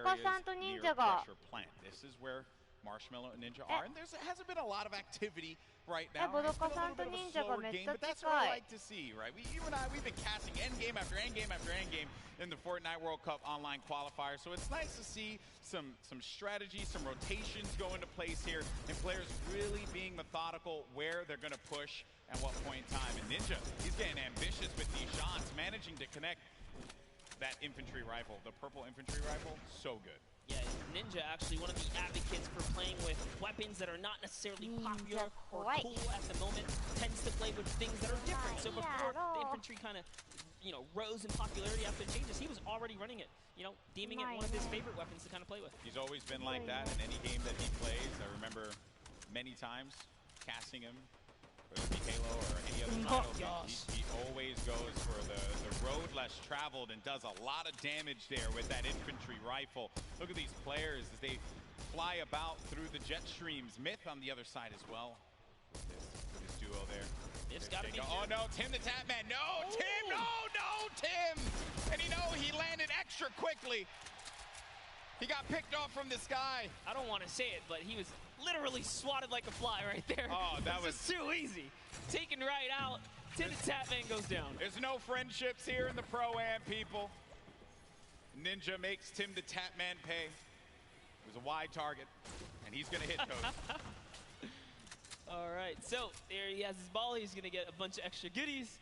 near Pressure Plant. This is where Marshmallow and Ninja are. And there hasn't been a lot of activity right now. It's been a little bit of a slower game, but that's what I like to see, right? You and I, we've been casting endgame after endgame after endgame in the Fortnite World Cup online qualifier. So it's nice to see some strategy, some rotations go into place here, and players really being methodical where they're going to push at what point in time. And Ninja, he's getting ambitious with these shots, managing to connect that infantry rifle, the purple infantry rifle, so good. Yeah, Ninja actually one of the advocates for playing with weapons that are not necessarily popular or cool at the moment, tends to play with things that are different. So before the infantry kind of, you know, rose in popularity after the changes, he was already running it, you know, deeming it one of his favorite weapons to kind of play with. He's always been like that in any game that he plays. I remember many times casting him, whether it be Halo or any other title. He always goes for the road less traveled and does a lot of damage there with that infantry rifle. Look at these players as they fly about through the jet streams. Myth on the other side as well. This duo there. It's got to be. Oh no, Tim the Tatman. No, Tim. No, Tim. And he landed extra quickly. He got picked off from the sky. I don't want to say it, but he was literally swatted like a fly right there. Oh, that was too easy. Taken right out. Tim the Tatman goes down. There's no friendships here in the Pro-Am, people. Ninja makes Tim the Tatman pay. It was a wide target, and he's going to hit Code. All right, so there he has his ball. He's going to get a bunch of extra goodies.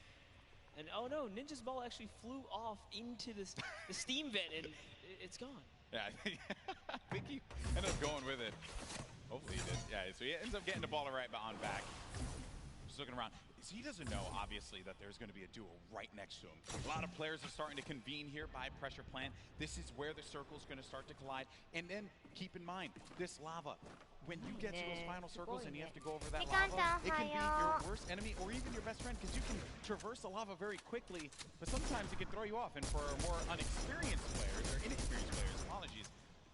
And oh no, Ninja's ball actually flew off into the steam vent, and it's gone. Yeah, I think he ended up going with it. Hopefully he did. Yeah, so he ends up getting the ball right on back. Just looking around. So he doesn't know, obviously, that there's going to be a duo right next to him. A lot of players are starting to convene here by pressure plant. This is where the circle's going to start to collide. And then keep in mind, this lava, when you get to those final circles and you have to go over that lava, it can be your worst enemy or even your best friend, because you can traverse the lava very quickly, but sometimes it can throw you off. And for more unexperienced players, or inexperienced players, apologies,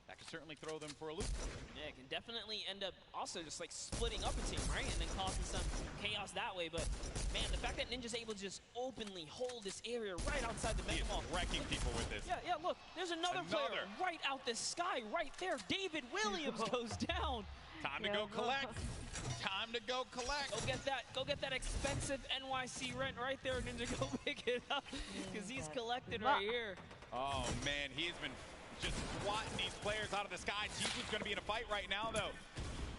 that could certainly throw them for a loop. Yeah, it can definitely end up also just like splitting up a team, right? And then causing some chaos that way. But man, the fact that Ninja's able to just openly hold this area right outside the mega mall. Wrecking people with this. Yeah, look, there's another player right out the sky, right there. David Williams goes down. Time to go collect. Time to go collect. Go get that expensive NYC rent right there, Ninja. Go pick it up, because he's collected right here. Oh man, he's been just swatting these players out of the sky. Tifu's going to be in a fight right now, though.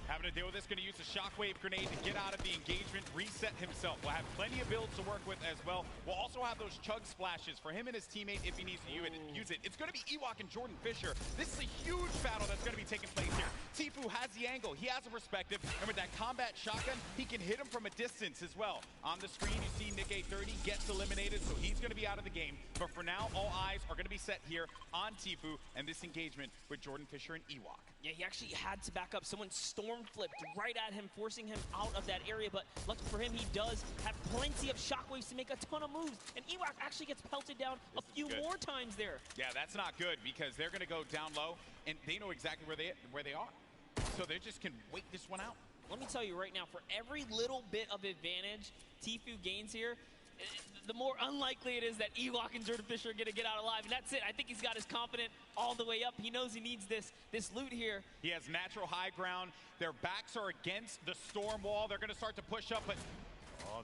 Having to deal with this, going to use the shockwave grenade to get out of the engagement, reset himself. We'll have plenty of builds to work with as well. We'll also have those chug splashes for him and his teammate if he needs to use it. It's going to be Ewok and Jordan Fisher. This is a huge battle that's going to be taking place here. Tifu has the angle. He has a perspective. And with that combat shotgun, he can hit him from a distance as well. On the screen, you see Nick 830 gets eliminated, so he's going to be out of the game. But for now, all eyes are going to be set here on Tifu and this engagement with Jordan Fisher and Ewok. Yeah, he actually had to back up. Someone storm flipped right at him, forcing him out of that area. But lucky for him, he does have plenty of shockwaves to make a ton of moves. And Ewok actually gets pelted down a few more times there. Yeah, that's not good, because they're going to go down low, and they know exactly where they are. So they just can wait this one out. Let me tell you right now, for every little bit of advantage Tifu gains here, the more unlikely it is that Ewok and Jordan Fisher are going to get out alive. And that's it. I think he's got his confidence all the way up. He knows he needs this loot here. He has natural high ground. Their backs are against the storm wall. They're going to start to push up, but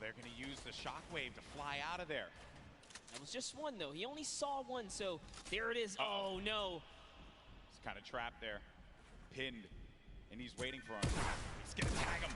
they're going to use the shockwave to fly out of there. That was just one, though. He only saw one, so there it is. Oh, no. He's kind of trapped there, pinned, and he's waiting for him. He's going to tag him.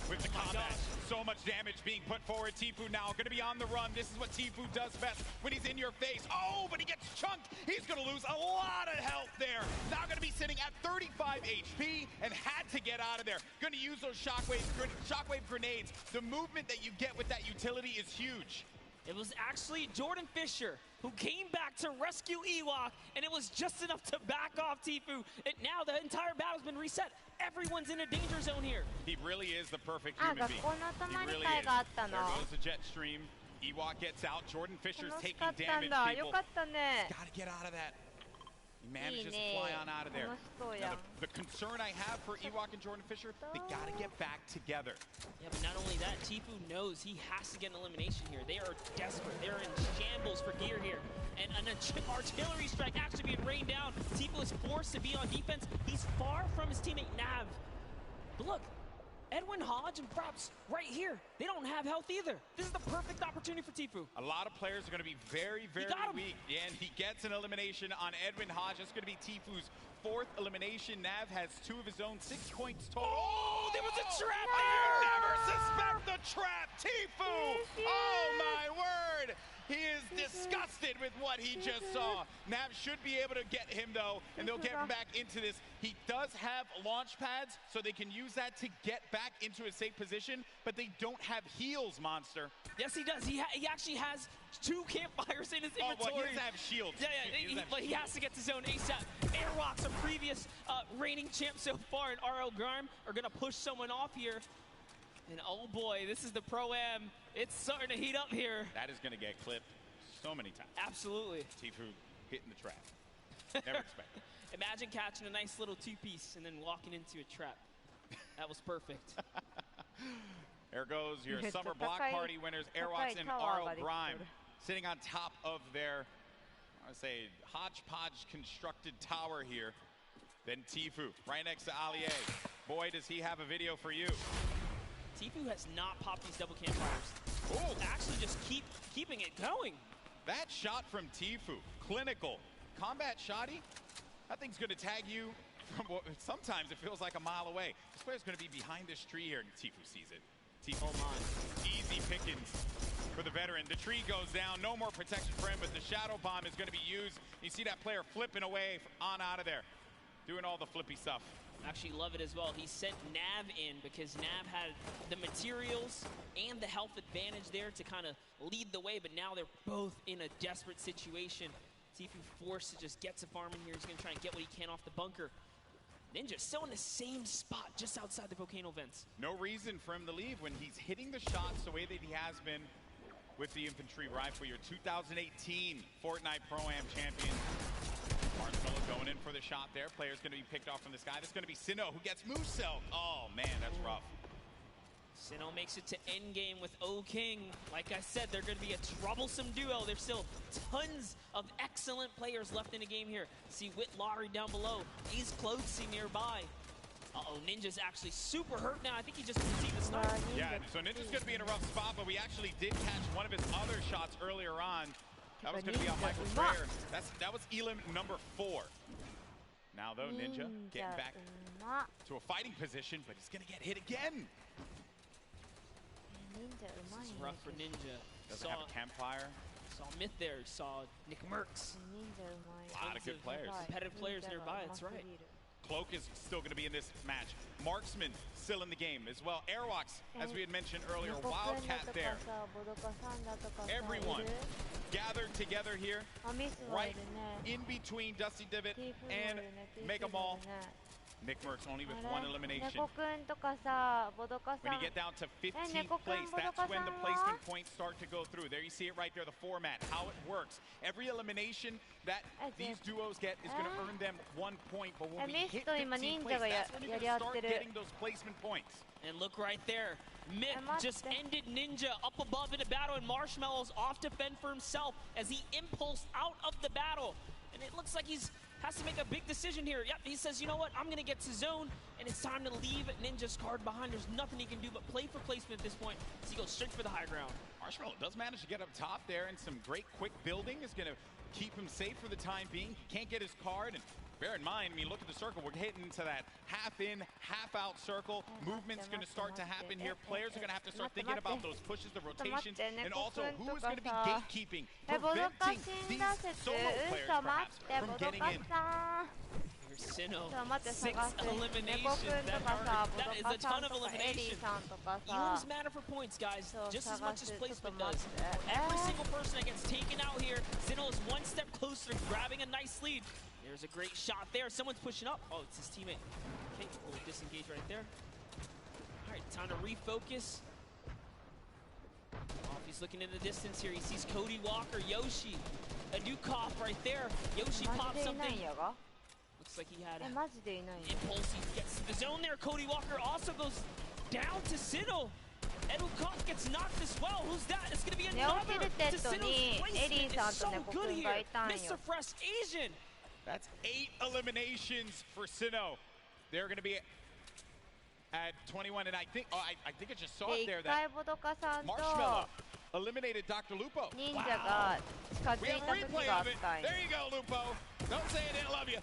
With the combat, so much damage being put forward. Tifu now going to be on the run. This is what Tifu does best when he's in your face. Oh, but he gets chunked. He's going to lose a lot of health there. Now going to be sitting at 35 HP and had to get out of there. Going to use those shockwave grenades. The movement that you get with that utility is huge. It was actually Jordan Fisher who came back to rescue Ewok, and it was just enough to back off Tifu. And now the entire battle's been reset. Everyone's in a danger zone here. He really is the perfect human being. He really is. There goes the jet stream. Ewok gets out. Jordan Fisher's taking damage, people. Got to get out of that. He manages to fly on out of there. Now, the concern I have for Ewok and Jordan Fisher, they got to get back together. Yeah, but not only that, Tifu knows he has to get an elimination here. They are desperate. They're in shambles for gear here. And an artillery strike actually being rained down. Tifu is forced to be on defense. He's far from his teammate Nav. But look, Edwin Hodge and Props right here. They don't have health either. This is the perfect opportunity for Tifu. A lot of players are going to be very, very weak. Yeah, and he gets an elimination on Edwin Hodge. That's going to be Tifu's fourth elimination. Nav has 2 of his own, 6 points total. Oh, there was a trap there! Never suspect the trap, Tifu! Oh, my word! He is disgusted with what he just saw. Nav should be able to get him, though, and they'll get him back into this. He does have launch pads, so they can use that to get back into a safe position, but they don't have heals, Monster. Yes, he does. He actually has 2 campfires in his inventory. Well, he doesn't have shields. Yeah, but he has to get to zone ASAP. Airwalks, a previous reigning champ so far, and RL Garm are going to push someone off here. And oh boy, this is the Pro-Am. It's starting to heat up here. That is going to get clipped so many times. Absolutely. Tifu hitting the trap. Never expected. Imagine catching a nice little 2-piece and then walking into a trap. That was perfect. There goes your summer block party winners, Airwalks and Aro Grime, sitting on top of their, I want to say, hodgepodge constructed tower here. Then Tfue, right next to Allier. Boy, does he have a video for you. Tfue has not popped these double campfires. Oh, actually just keeping it going. That shot from Tfue, clinical. Combat shotty, that thing's going to tag you from what sometimes it feels like a mile away. This player's going to be behind this tree here, and Tfue sees it. Tfue, easy pickings for the veteran. The tree goes down, no more protection for him, but the shadow bomb is going to be used. You see that player flipping away on out of there, doing all the flippy stuff. Actually love it as well. He sent Nav in because Nav had the materials and the health advantage there to kind of lead the way, but now they're both in a desperate situation. Tfue forced to just get to farm in here. He's going to try and get what he can off the bunker. Ninja still in the same spot just outside the volcano vents. No reason for him to leave when he's hitting the shots the way that he has been with the infantry rifle. Your 2018 Fortnite Pro-Am champion. Marshmallow going in for the shot there. Player's going to be picked off from this guy. This is going to be Sinnoh who gets Moose Cell. Oh, man, that's rough. Sinnoh makes it to endgame with O King. Like I said, they're going to be a troublesome duo. There's still tons of excellent players left in the game here. See Whit Lowry down below. He's closing nearby. Uh-oh, Ninja's actually super hurt now. I think he just received the snipe. Yeah, so Ninja's going to be in a rough spot, but we actually did catch one of his other shots earlier on. That was going to be on Michael Strayer. That was elim number 4. Now, though, Ninja getting back to a fighting position, but he's going to get hit again. This is rough for Ninja. Doesn't have a campfire. Saw Myth there. Saw Nick Merckx. A lot of good players. Competitive players nearby, that's right. Cloak is still going to be in this match. Marksman still in the game as well. Airwalks, as we had mentioned earlier, Wildcat there. Everyone gathered together here, right in between Dusty Divot and Mega Mall. Nick Merckx only with 1 elimination. When you get down to 15th place, that's when the placement points start to go through. There you see it right there, the format, how it works. Every elimination that these duos get is going to earn them 1 point, but when we hit 15th place, that's when you're going to start getting those placement points. And look right there. Myth just ended Ninja up above in a battle, and Marshmallow's off to fend for himself as he impulsed out of the battle. And it looks like he's has to make a big decision here. Yep, he says, you know what, I'm going to get to zone, and it's time to leave Ninja's card behind. There's nothing he can do but play for placement at this point, so he goes straight for the high ground. Marshmallow does manage to get up top there, and some great quick building is going to keep him safe for the time being. He can't get his card, and bear in mind, I mean, look at the circle. We're getting into that half-in, half-out circle. Movement's going to start to happen here. Players are going to have to start thinking about those pushes, the rotations, and also who is going to be gatekeeping, preventing these solo players, perhaps, from getting in. Here's Sinnoh, 6 eliminations. That is a ton of eliminations. Elims matter for points, guys, just as much as placement does. Every single person that gets taken out here, Sinnoh is 1 step closer to grabbing a nice lead. There's a great shot there. Someone's pushing up. Oh, it's his teammate. Okay, we'll disengage right there. All right, time to refocus. Oh, he's looking in the distance here. He sees Cody Walker, Yoshi, a new cough right there. Yoshi pops something. Looks like he had an impulse. He gets to the zone there. Cody Walker also goes down to Sinnoh. Edu Koff gets knocked as well. Who's that? It's going to be another to Sinnoh's placement. It's so good here. Mr. Fresh Asian. That's 8 eliminations for Sinnoh. They're going to be at 21, and I think I just saw it there that Marshmallow eliminated Dr. Lupo. Wow. We have a replay of it. There you go, Lupo. Don't say I didn't love you.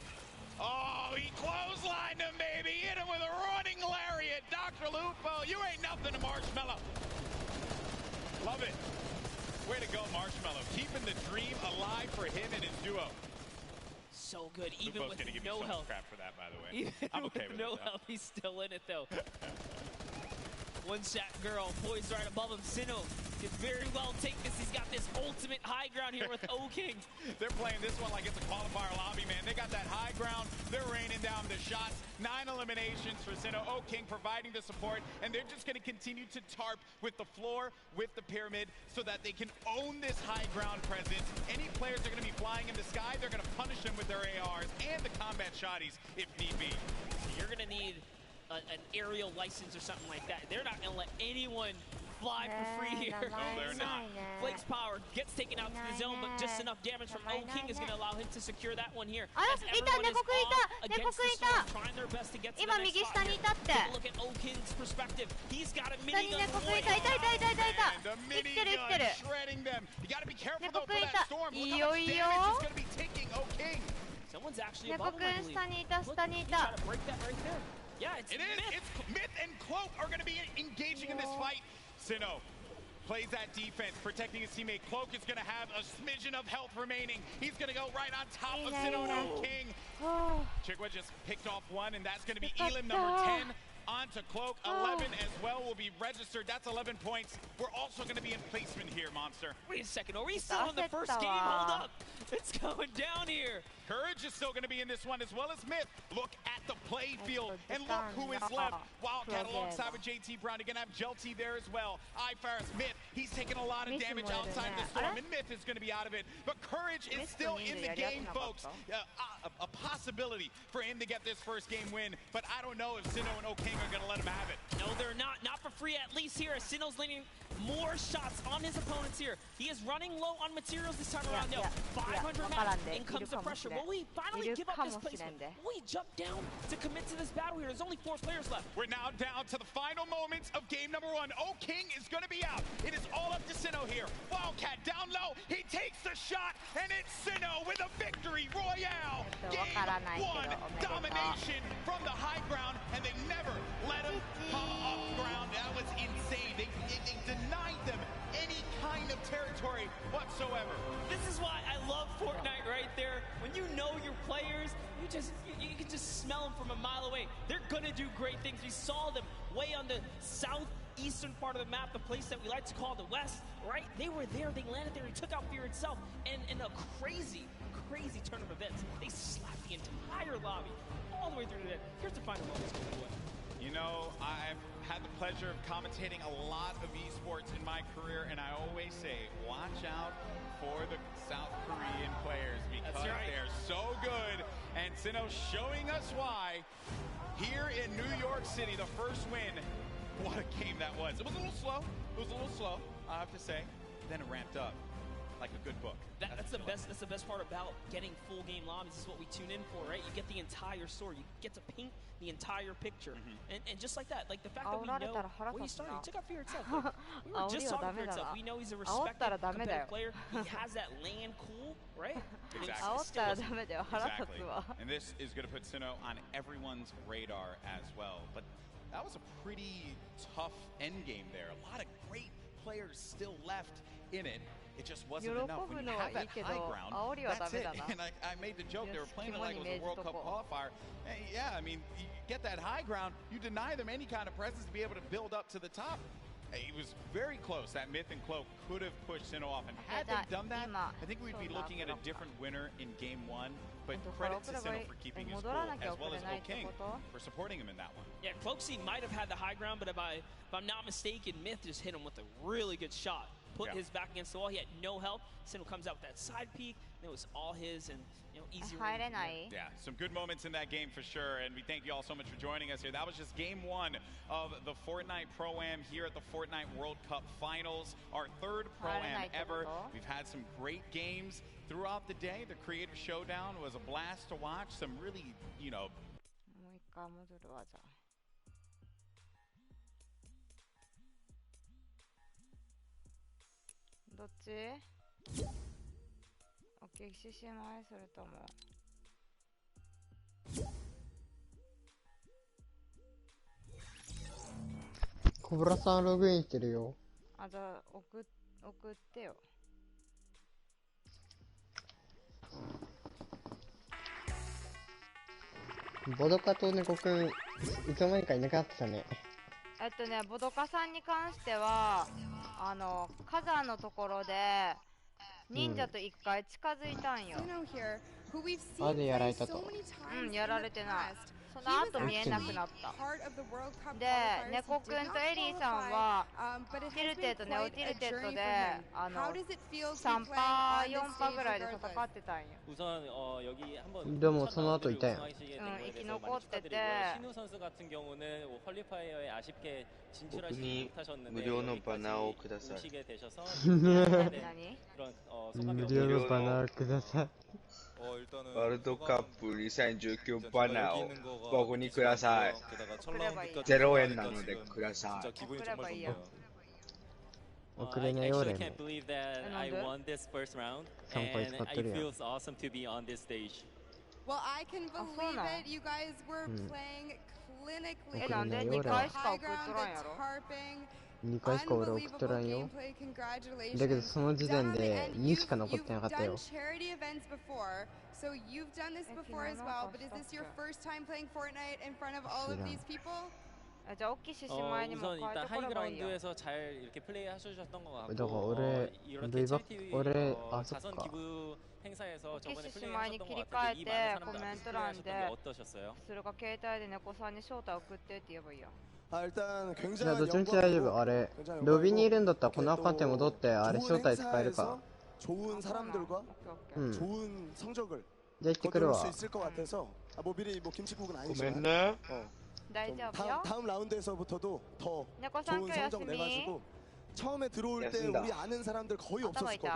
Oh, he clotheslined him, baby. Hit him with a running lariat. Dr. Lupo, you ain't nothing to Marshmallow. Love it. Way to go, Marshmallow. Keeping the dream alive for him and his duo. So good, even Lupo's with give no me so health. Crap for that, by the way. Even I'm okay with no it, health, he's still in it though. One shot girl poised right above him. Sinnoh could very well take this. He's got this ultimate high ground here with O King. They're playing this one like it's a qualifier lobby, man. They got that high ground. They're raining down the shots. 9 eliminations for Sinnoh. O King providing the support, and they're just going to continue to tarp with the floor, with the pyramid, so that they can own this high ground presence. Any players that are going to be flying in the sky, they're going to punish them with their ARs and the combat shotties if need be. You're going to need an aerial license or something like that. They're not going to let anyone fly for free here. No, they're not. Flake's power gets taken out to the zone, but just enough damage from O King is going to allow him to secure that one here. As everyone is off against the storm, trying their best to get to the next spot here. Take a look at O King's perspective. He's got a minigun right And a minigun shredding them. You got to be careful though for that storm. Look how much damage is going to be taking O King. Someone's actually above him, I believe. Look, he's trying to break that right there. Yeah, it's Myth. It's Myth and Cloak are going to be engaging in this fight. Sinnoh plays that defense, protecting his teammate. Cloak is going to have a smidgen of health remaining. He's going to go right on top of Sinnoh and O King. Chigwa just picked off one, and that's going to be Elim number 10. On to Cloak. 11 as well will be registered. That's 11 points. We're also going to be in placement here, Monster. Wait a second. Are we still in the first game? Hold up. It's going down here. Courage is still going to be in this one, as well as Myth. Look at the play field, and look who is left. Wildcat alongside with JT Brown. You're going to have Jelty there as well. iFaris, Myth, he's taking a lot of damage outside of the storm, and Myth is going to be out of it. But Courage is still in the game, folks. A possibility for him to get this first game win, but I don't know if Sinnoh and O King are going to let him have it. No, they're not. Not for free, at least here, as Sinnoh's landing more shots on his opponents here. He is running low on materials this time around. No, 500 max. In comes the pressure. Will he finally give up this placement? Will he jump down to commit to this battle here? There's only 4 players left. We're now down to the final moments of game number 1. O King is going to be out. It is all up to Sinnoh here. Wildcat down low. He takes the shot, and it's Sinnoh with a victory royale. Game 1 domination from the high ground, and they never let him come off ground. That was insane. They denied them any kind of territory whatsoever. This is why I love Fortnite right there. When you know your players, you can just smell them from a mile away. They're gonna do great things. We saw them way on the southeastern part of the map, the place that we like to call the West, right? They were there, they landed there, he took out Fear itself, and in a crazy turn of events, they slapped the entire lobby all the way through to the end. Here's the final moments. You know, I've had the pleasure of commentating a lot of esports in my career, and I always say, watch out for the South Korean players because they're so good. And Sinnoh showing us why here in New York City, the first win. What a game that was. It was a little slow. I have to say. Then it ramped up like a good book. That's the best part about getting full game lobbies. This is what we tune in for, right? You get the entire story. You get to paint the entire picture. And just like that, like the fact that we know where he started. He took out Fear itself. Like, we were just talking Fear itself. We know he's a respected competitive player. He has that land cool, right? Exactly. And this is going to put Sinnoh on everyone's radar as well. But that was a pretty tough end game there. A lot of great players still left in it. It just wasn't enough. When you have that high ground, that's it. And I made the joke, they were playing it like it was a World Cup qualifier. Hey, yeah, I mean, you get that high ground, you deny them any kind of presence to be able to build up to the top. It was very close. That Myth and Cloak could have pushed Sinnoh off. And had they done that, I think we'd be looking at a different winner in Game 1. But credit to Sinnoh for keeping his cool, as well as O King for supporting him in that one. Yeah, Cloaksy might have had the high ground, but if I'm not mistaken, Myth just hit him with a really good shot. Put his back against the wall. He had no help. Sinnoh comes out with that side peek. And it was all his, and easy. Yeah, some good moments in that game for sure. And we thank you all so much for joining us here. That was just Game 1 of the Fortnite Pro-Am here at the Fortnite World Cup Finals. Our 3rd Pro-Am ever. We've had some great games throughout the day. The Creator Showdown was a blast to watch. Some really,どっち？お聞きしまいそれとも。コブラさんログインしてるよ。あ、じゃあ送ってよ。ボドカと猫くん、いつの間にかいなくなってたね。ボドカさんに関しては、火山のところで忍者と一回近づいたんよ。あでやられたと。やられてない。その後見えなくなった。で、猫くんとエリーさんはティルテッド、ネオティルテッドで3パー、4パーぐらいで戦ってたんよ。でもその後いたやん。生き残ってて。僕に無料のバナーをください。無料のバナーください。ワールドカップ2019バナーを僕にください。0円なのでください。送れないよ俺も。3回使ってるやん。Well, I can believe it. You guys were playing clinically. なんで2回しか送っとらんやろ。2回しか俺送っとらんよ。だけどその時点で2しか残ってなかったよ。So you've done this before as well, but is this your first time playing Fortnite in front of all of these people? じゃあ大きい獅子舞にも変えてこればいいよ。だから俺あそっか。大きい獅子舞に切り替えてコメント欄でそれが携帯で猫さんに招待送ってって言えばいいや。じゃあどっちみち大丈夫。あれロビーにいるんだったらこのアカウントに戻ってあれ招待使えるか。좋은 사람들과 좋은 성적을 거둘 수 있을 것 같아서 뭐 미리 뭐 김치국은 아니지만 다음 라운드에서부터도 더 좋은 성적 내가지고 처음에 들어올 때 우리 아는 사람들 거의 없었거든요.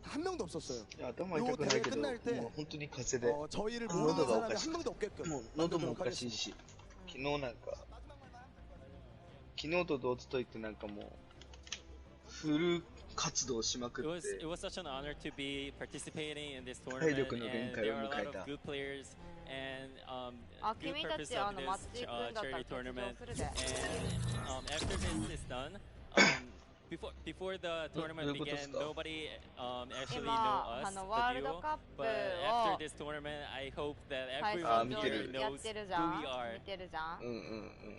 한 명도 없었어요. 요 대회 끝날 때 저희를 모르는 사람이 한 명도 없게끔 만들도록 하겠습니다. 昨日と同時といってなんかもうフル活動しまくって。It was such an honor to be participating in this 体 tournament, 力の限 and 界 there を are a 迎 lot え of た。 good players and good 君た purpose ち of マッ this チ行くんだったら charity 卒業 tournament. するで。 And after this is done, before the tournament began, nobody actually know us, the duo. But after this tournament, I hope that everyone here knows who we are. 見てるじゃん。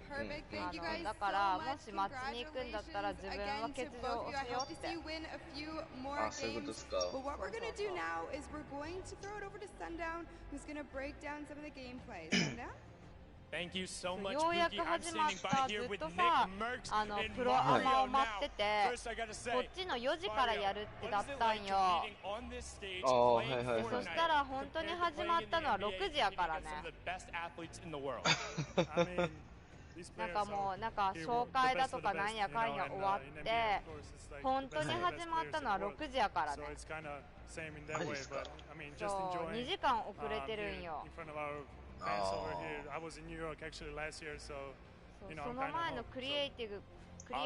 Perfect. Thank you guys だ so からも much. しマッチに行くんだったら自分は Again 欠 to 場 both を of you. I しよ hope う to っ see て。 you win a few more そういうことで games. すか。 But what we're gonna do now is we're going to throw it over to Sundown, who's gonna break down some of the gameplay. Sundown? Thank you so much, ようやく Pookie. I'm 始まっ standing た。 by ず here っ with と Nick さ、 Merckx プロア and マを Mario 待って now. て、 First, I gotta こ say, っちの4時からやるってだ what っ is it た like ん competing よ。 on this stage, ああ、はい playing はいはい。そしたら本当に始まったのは6時やからね。 some of the best athletes in the world? なんかもうなんか紹介だとかなんやかんや終わって本当に始まったのは6時やからね。マジですか。そう2時間遅れてるんよ。その前のクリエイティブみた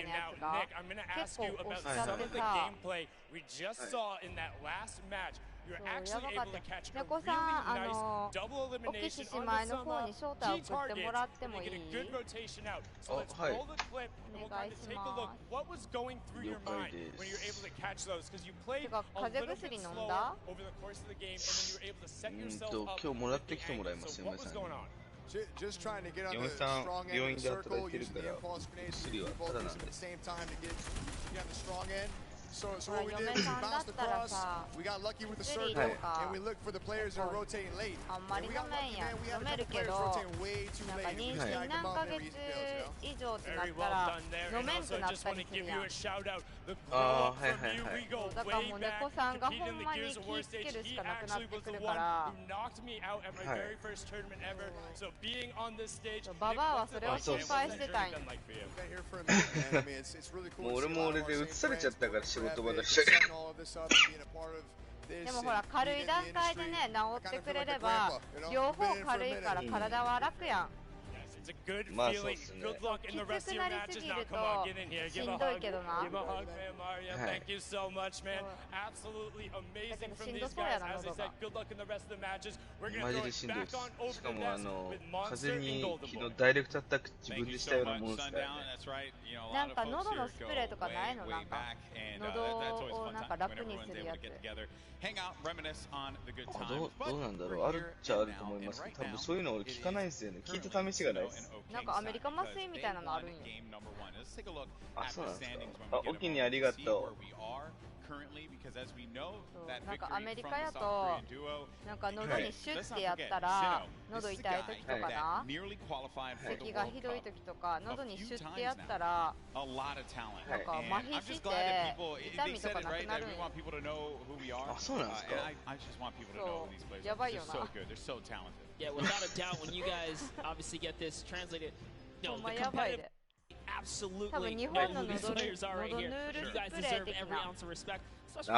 いなやつが結構押しちゃってさ。そうやばかった。猫さん、オキシシマイの方に招待送ってもらってもいい？あ、はい。お願いします。了解です。てか風邪薬飲んだ？今日もらってきてもらいますよ、嫁さんに。嫁さん、病院で働いてるから薬はただなんで。So what we did is we bounced across, we got lucky with the circle, and we looked for the players that are rotating late. And we got lucky, man. We had a couple players rotating way too late. We snagged them up and we did those, you know. 以上ってなったら飲めんくなったりするやん。ああ、はいはいはい。だからもう猫さんがほんまに気ぃつけるしかなくなってくるから。ババアはそれを心配してたんよ。もう俺も俺で移されちゃったから仕事場だし。でもほら軽い段階でね治ってくれれば両方軽いから体は楽やん。まあそうっすね。きつくなりすぎるとしんどいけどな。だけどしんどそうやな喉が。マジでしんどいです。しかも風に昨日ダイレクトアタック自分でしたようなもんですからね。なんか喉のスプレーとかないの？なんか喉をなんか楽にするやつ。どうなんだろう。あるっちゃあると思いますけど、多分そういうの俺聞かないんですよね。聞いた試しがないです。なんかアメリカ麻酔みたいなのあるんよ。あ、そうなんですか。あ、おきにありがとう。なんかアメリカやとなんか喉にシュッてやったら喉痛い時とかな、咳がひどい時とか喉にシュッてやったらなんか麻痺して痛みとかなくなるんよ。あ、そうなんですか。そうやばいよな。Yeah, without a doubt, when you guys obviously get this translated, no, the competitive, absolutely, no, these players are right here. You guys deserve every ounce of respect. Let's see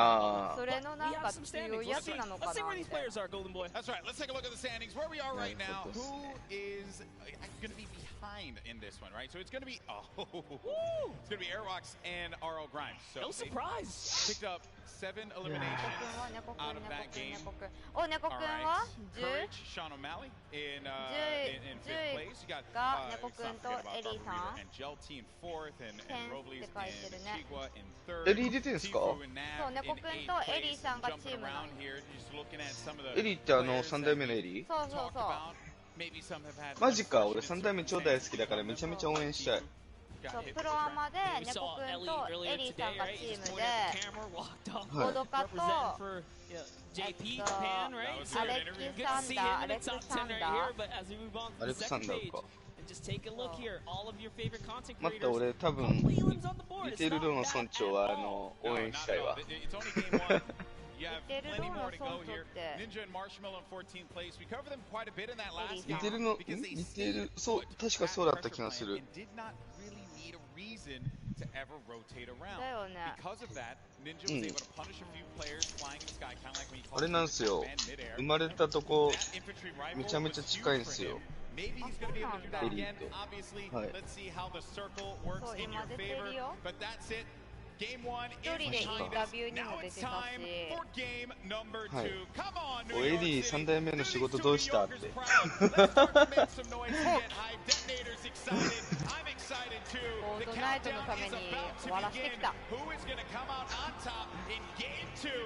where these players are, Golden Boy. That's right. Let's take a look at the standings. Where we are right now. Who is going to be behind in this one, right? So it's going to be it's going to be Airwalks and RL Grimes. So no surprise. Picked up 7 eliminations out of that game. All right. Courage, Sean O'Malley in 5th place. You got and Gelty in 4th, and Robles and Chigua in 3rd. エリー出てんすか？そう、猫くんとエリーさんがチームなの。エリーって3代目のエリー？そうそうそう。マジか、俺3代目超大好きだからめちゃめちゃ応援したい。そう、プロアマで猫くんとエリーさんがチームで、ボドカとアレキサンダーか。待って、俺多分似てるロの村長は応援したいわ。似てるの、似てる、そう、確かそうだった気がする。あれなんすよ、生まれたとこめちゃめちゃ近いんですよ、エリーと。はい。そう、今出てるよ。一人でインタビューにも出てたし。はい。お、エリー3代目の仕事どうしたって。フォートナイトのために終わらせてきた。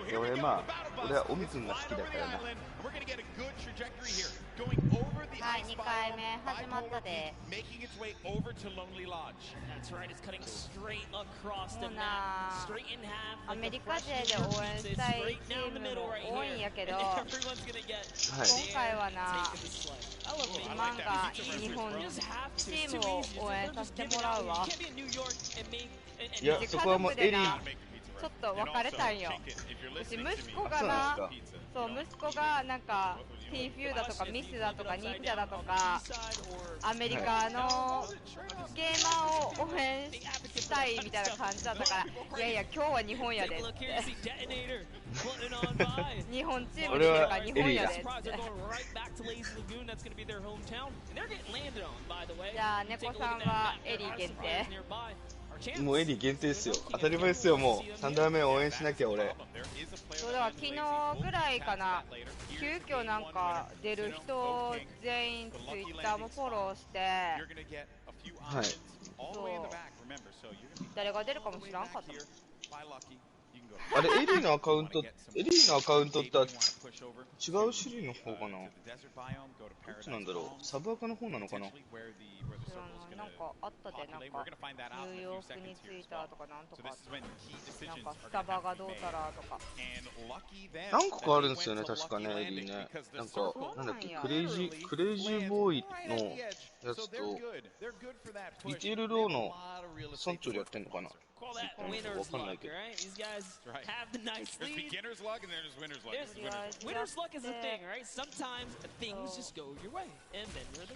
いや、俺はオミ君が好きだからな。はい、2回目始まったで。もうな、アメリカ勢で応援したいチームも多いんやけど、今回はな、漫画日本チームを応援させてもらうわ。いや、そこはもうエリーちょっと別れたんよ。私息子がな、そう、息子がなんか T フューだとかミスだとかニーチャだとかアメリカのゲーマーを応援したいみたいな感じだったから、いやいや今日は日本やでって日本チームでか日本やでって。じゃあ猫さんはエリー限定。もうエリー限定ですよ。当たり前ですよ。もう3代目応援しなきゃ俺。そうだから昨日ぐらいかな、急遽なんか出る人全員ツイッターもフォローして、はい。そう誰が出るかも知らんかった。あれ、エリーのアカウントって違う種類の方かな。どっちなんだろう。サブアカの方なのかな。なんかあったで、なんかニューヨークに着いたとかなんとか、なんかスタバがどうたらとか何個かあるんですよね、確かね、エリーね。なんか、なんだっけ、クレイジーボーイのやつと、リテールローの村長でやってんのかな。わかんないけど。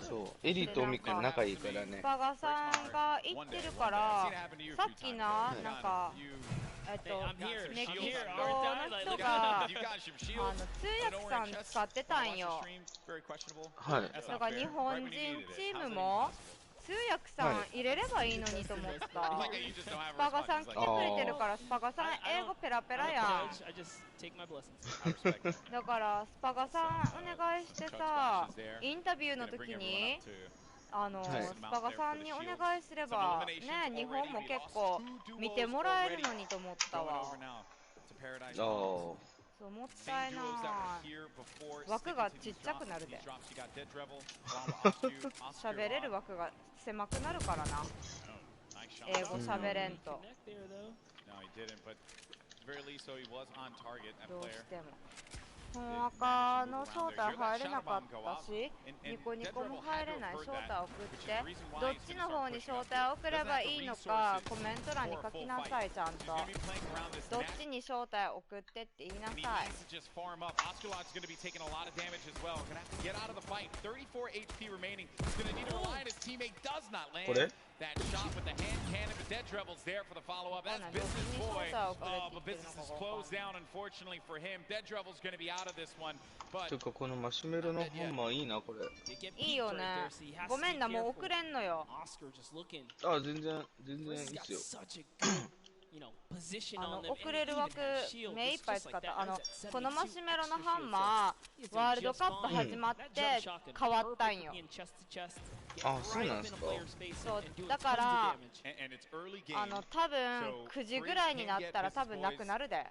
そう、エリーとオミ君仲いいからね。スパガさんが言ってるから、さっきな、なんかメキシコの人が通訳さん使ってたんよ。はい。だから日本人チームも通訳さん入れればいいのにと思った。スパガさん来てくれてるから、スパガさん英語ペラペラやん。だからスパガさんお願いしてさ、インタビューの時にスパガさんにお願いすればね、日本も結構見てもらえるのにと思ったわ。そう、もったいない。枠がちっちゃくなるで。喋れる枠が狭くなるからな。英語喋れんと。どうしても。本赤の招待入れなかったし、ニコニコも入れない招待送って、どっちの方に招待を送ればいいのかコメント欄に書きなさい、ちゃんと。どっちに招待を送ってって言いなさい。これThat shot with the hand cannon, but Dead Rebel's there for the follow-up. That's business boy. But business is closed down, unfortunately for him. Dead Rebel's going to be out of this one. But てかこのマシュメロのハンマーいいなこれ。いいよね。ごめんな、もう送れんのよ。あ、全然いいっすよ。送れる枠目いっぱい使った。このマシュメロのハンマーワールドカップ始まって変わったんよ。あ、そうなんですか。そうだから多分9時ぐらいになったら多分なくなるで。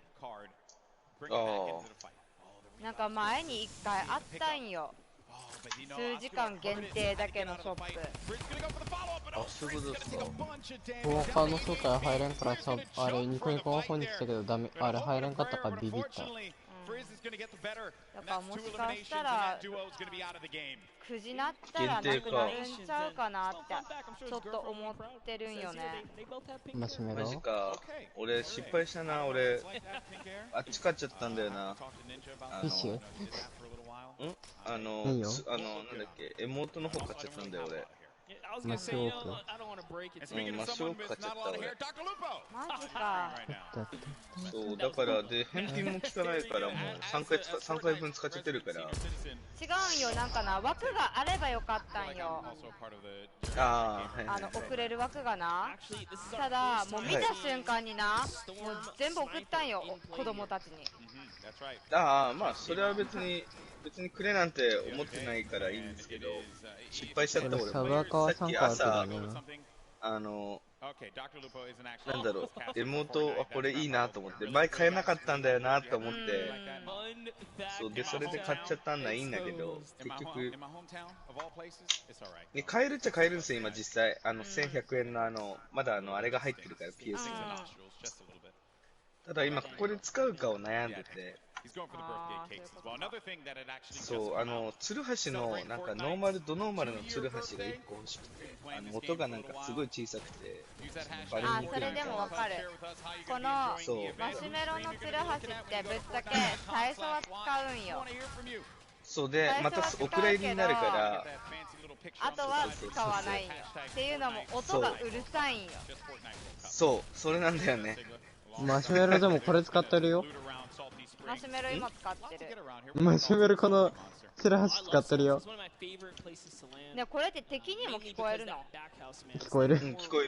なんか前に1回あったんよ。数時間限定だけのショップ。あ、そういうことですか。他の招待入れんからさ、あれニコニコの方にしたけどダメ、あれ入れんかったからビビった。だからもしかしたら9時なったらなくなるんちゃうかなってちょっと思ってるんよね。マシュメロマジか。俺失敗したな。俺あっち買っちゃったんだよな。フィッシュなんだっけ、妹の方買っちゃったんだよ俺。マシュオーク。マシュオーク買っちゃった俺。マジか。そうだからで返品も効かないからもう3回分使っちゃってるから。違うんよ、なんかな枠があればよかったんよ。送れる枠がな。ただもう見た瞬間にな、もう全部送ったんよ子供たちに。まあそれは別にくれなんて思ってないからいいんですけど、失敗しちゃった俺も。さっき朝なんだろう、妹はこれいいなと思って、前買えなかったんだよなと思って、そうでそれで買っちゃったんだいいんだけど、結局買えるっちゃ買えるんですよ今実際。1100円のまだあれが入ってるから PS が。ただ今ここで使うかを悩んでて。そうツルハシのなんかドノーマルのツルハシが1個欲しくて、音がなんかすごい小さくてそれでもわかる。このマシュメロのツルハシってぶっちゃけ最初は使うんよ。そうでまたお蔵入りになるからあとは使わないんよ。っていうのも音がうるさいんよ。そうそれなんだよね。マシュメロでもこれ使ってるよ。マシュメロ今使ってる。マシュメロこのツルハシ使ってるよ。ね、これって敵にも聞こえるの？聞こえる。聞こ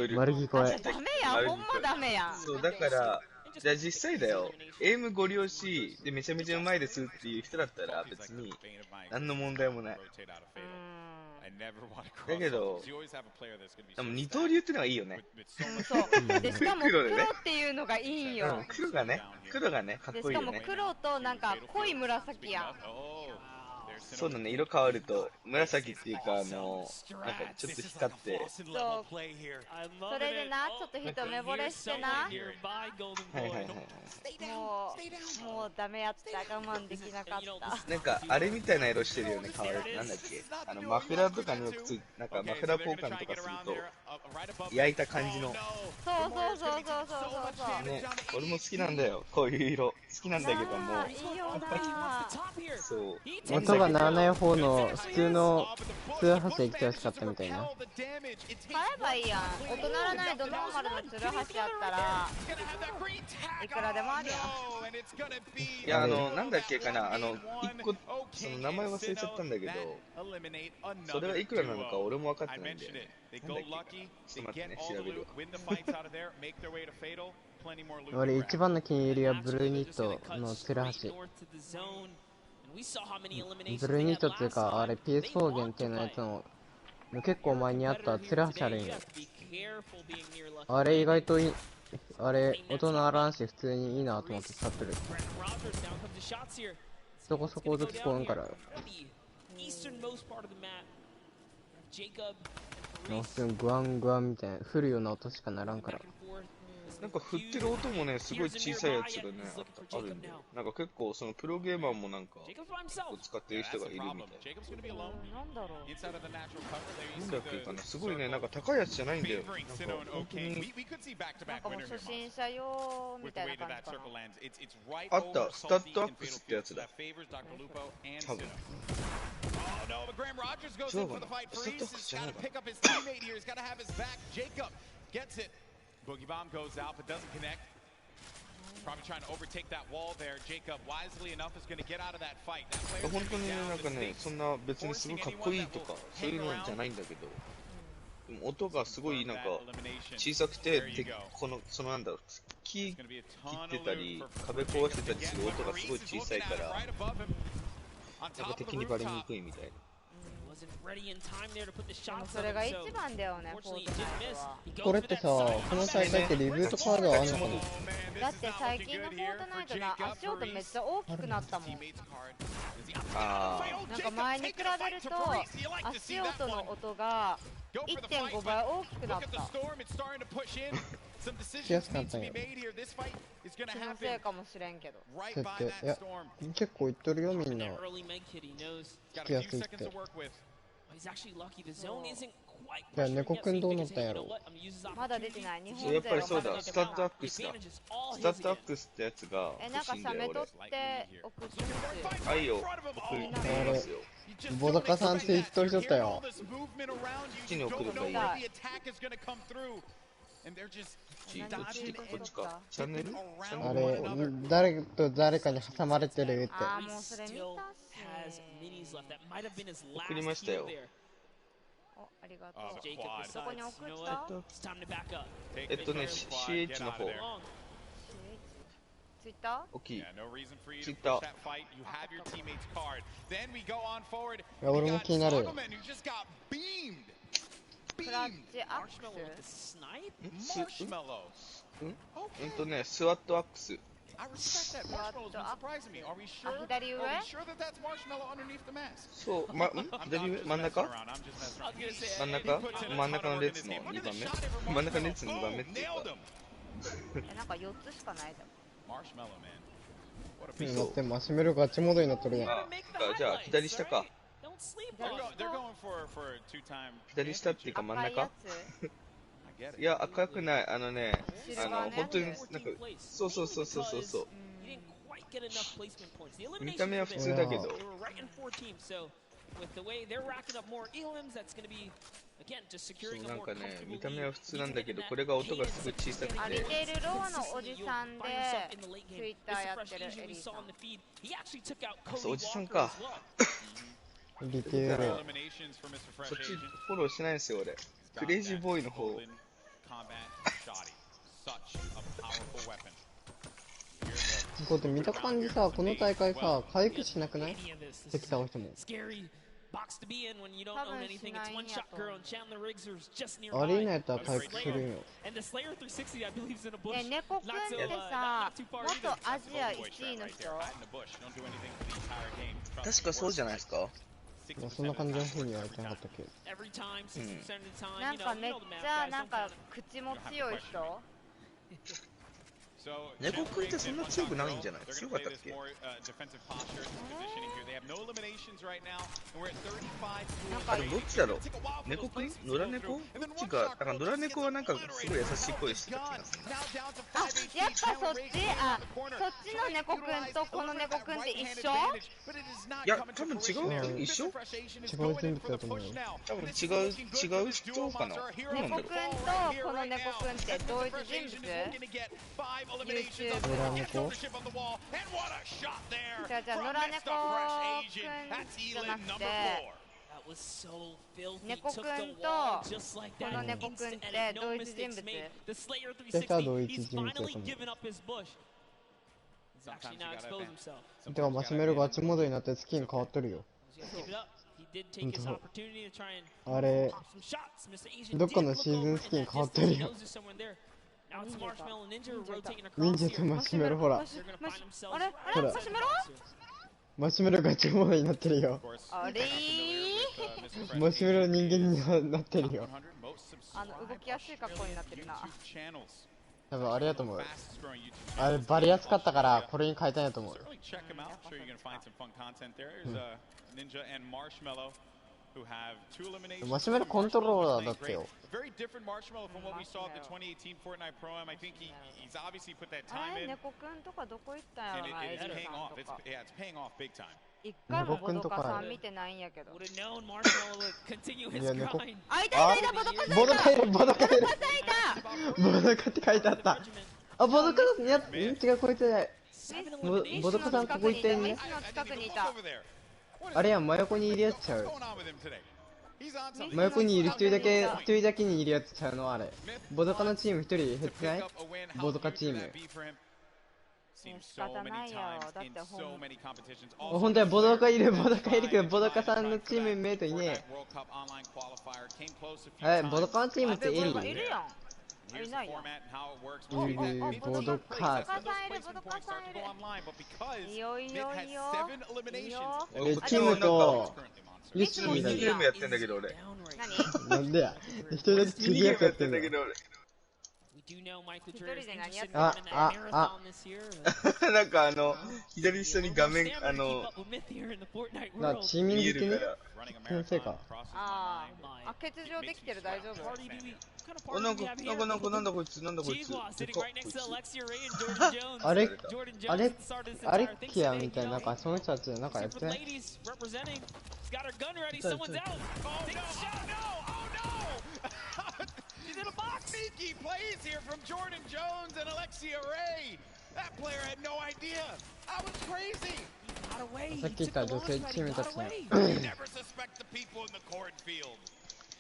える。丸聞こえ。ダメやん、ほんまダメやん。そうだからじゃあ実際だよ、エイムご利用しでめちゃめちゃうまいですっていう人だったら別に何の問題もない。だけどでも二刀流ってのがいいよね。そうでしかも黒っていうのがいいんよ。黒がねかっこいいよね。しかも黒となんか濃い紫やん。そうだね、色変わると紫っていうかなんかちょっと光って。そうそれでなちょっと一目惚れしてな。もうダメやった、我慢できなかった。なんかあれみたいな色してるよね。変わるなんだっけ、マフラーとかによくなんかマフラー交換とかすると焼いた感じの。そうね、俺も好きなんだよこういう色好きなんだけども。いいよな。そう音が鳴らない方の普通のツルハシで来てほしかったみたいな。買えばいいやん。音鳴らないドノーマルのツルハシやったらいくらでもあるやん。いやなんだっけかな、1個その名前忘れちゃったんだけど、それはいくらなのか俺も分かってないんだよね。なんだっけ、ちょっと待ってね、調べるわ。俺一番の気に入りはブルーニットのツルハシ。ブルーニットっていうかあれ PS4 限定のやつの結構前にあったツルハシあるんよ。あれ意外といい。あれ音鳴らんし普通にいいなと思って使ってる。そこそこ音聞こえんから。普通にグワングワンみたいな降るような音しかならんから。なんか振ってる音もね、すごい小さいやつがね、あるんで、なんか結構そのプロゲーマーもなんか使ってる人がいるみたいな。なんだろう。なんだっけかな、すごいね、なんか高いやつじゃないんだよ。なんか本当になんかもう初心者用みたいな感じかな。あった、スタッドアックスってやつだ。多分。Oh no, but Graham Rogers goes in for the fight. Freeze has got to pick up his teammate here. He's got to have his back. Jacob gets it. Boogie Bomb goes out, but doesn't connect. Probably trying to overtake that wall there. Jacob, wisely enough, is going to get out of that fight. 本当になんかね、そんな別にすごいかっこいいとかそういうのじゃないんだけど、でも音がすごいなんか小さくて、そのなんだろう、木切ってたり壁壊してたりする音がすごい小さいから、なんか敵にバレにくいみたいな。それが一番だよね、フォートナイトは。これってさ、この大会ってリブートカードはあるのかな。だって最近のフォートナイトな足音めっちゃ大きくなったもん。なんか前に比べると足音の音が 1.5 倍大きくなった。しやすかったんや。気のせいかもしれんけど。設定、いや、結構言っとるよみんな。聞きやすいって。いや、猫くんどうなったんやろ。まだ出てない。日本やっぱりそうだ、スタッドアックスだ。スタッドアックスってやつがなんか写メ撮って送ってほしい。愛を送りますよ。ボダカさんって言っとる人だよ。こっちに送ればいいよ。こっちか、こっちか。チャンネル？あれ、誰と誰かに挟まれてるって。あ、もうそれ見たし。送りましたよ。お、ありがとう。そこに送った？CH の方。ツイッター？大きい。ツイッター。いや、俺も気になる。クラッチアックス？スワットアックス。あ、左上？そう、左上？真ん中？真ん中の列の2番目？真ん中の列の2番目っていうか。なんか4つしかないだもん。待って、マシュメロガチモードになっとるやん。じゃあ、左下か。左下っていうか真ん中？いや、赤くない。本当になんか、そう。見た目は普通だけど。なんかね、見た目は普通なんだけど、これが音がすごい小さくて。リテールローのおじさんで、ツイッターやってるエリーさん。そう、おじさんか。リテール。そっちフォローしてないんですよ、俺。クレイジーボーイの方。こうやって見た感じさ、この大会さ、回復しなくない？敵倒しても。アリーナやったら回復するんよ。猫くんってさ、元アジア1位の人？確かそうじゃないですか？そんな感じの風には言ってなかったっけ？なんかめっちゃなんか口も強い人？猫くんってそんな強くないんじゃない？強かったっけ？あれどっちだろう？猫くん？野良猫？どっちか、だから野良猫はなんかすごい優しい声してた気がする。あ、やっぱそっち？あ、そっちの猫くんとこの猫くんって一緒？いや、多分違う？一緒？違う人物だと思うよ。多分違う人かな？猫くんとこの猫くんって同一人物？YouTube。野良猫？じゃあ野良猫くんじゃなくて猫くんとこの猫くんって同一人物？絶対同一人物だと思う。てかマシュメロガチモードになってスキン変わっとるよ。あれ、どっかのシーズンスキン変わってるよ。忍者とマシュメロほら。あれほら。マシュメロガチモードになってるよ。あれー？マシュメロ人間になってるよ。動きやすい格好になってるな。多分あれやと思う。あれバリ安かったからこれに変えたんやと思う。マシュメロコントローラーだってよ。猫くんとかどこ行ったんやろな、エジさんとか。一回もボドカさん見てないんやけど。いや、猫。あ、いたいたいた、ボドカいる、ボドカいる。ボドカって書いてあった。あ、ボドカだ、いや、違う、こいつじゃない。ボドカさんここ行ってんね。あれやん、真横にいるやつちゃう。真横にいる一人だけにいるやつちゃうのあれ。ボドカのチーム一人減ってない？ボドカチーム。仕方ないよ。だってほんとや、ボドカいるけど、ボドカさんのチームメイトいねえ。ボドカのチームってエリー？いるやん。いないやん。いる、ボドカ。いよいよいよ。チームと、リスミニゲームやってんだけど俺。なんでや。一人だけ次役やってんだけど俺。なんか左下に画面チーミング的に先生か。あ、欠場できてる、大丈夫？なんだこいつ。アレキアみたいな、なんかその人たちなんかやってない？Sneaky plays here from Jordan Jones and Alexia Ray. That player had no idea. I was crazy. さっき言った女性チームたちの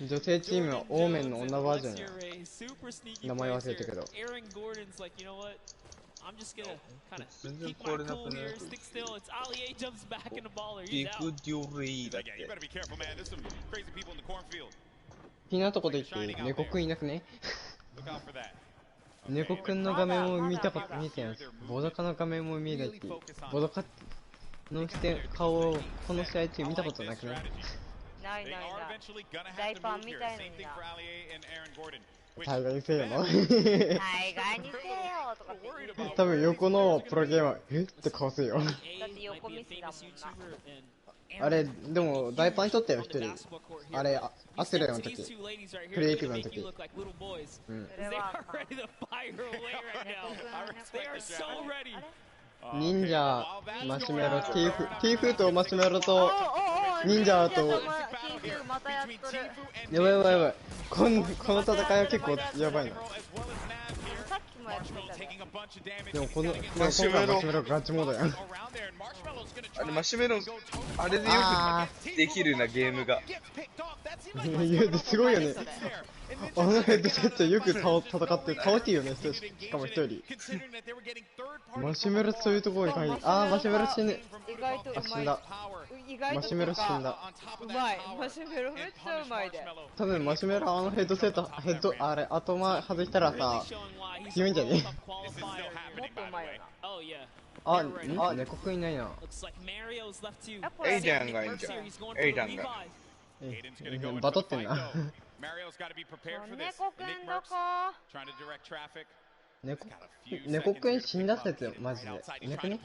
女性チームはオーメンの女バージョンや。名前忘れたけど。全然壊れなくね。ビッグデューリーだって。気になったこと言っていい？猫くんいなくね？猫くんの画面を見てやんす。ボドカの画面も見えないって。ボドカの顔をこの試合中見たことなくね？ない大パンみたいのにな。大概にせよの。大概にせよとかって。多分横のプロゲーマーえって顔せよ。だって横ミスだもんな。あれでも大パンにとったよ一人。あれアスレの時、プレイキブの時。うん。忍者マシュメロティーフとマシュメロと忍者とやばいこの戦いは結構やばいな。でも今回マシュメロガチモードやん。あれマシュメロあれでよくできるなゲームが。いやすごいよね。あのヘッドセットよく戦って倒していいよね。しかも一人。マシュメロそういうところに入る。マシュメロ死ぬ。死んだ。マシュメロ死んだ。うまい。マシュメロめっちゃうまいで。多分マシュメロヘッドセットあれ頭外したらさ強いんじゃね？もっとうまいよな。猫くんいないな。エイダンがいいんじゃん。エイダンが。バトってんな。猫くんどこ？猫くん死んだ説よ、マジで。猫ね？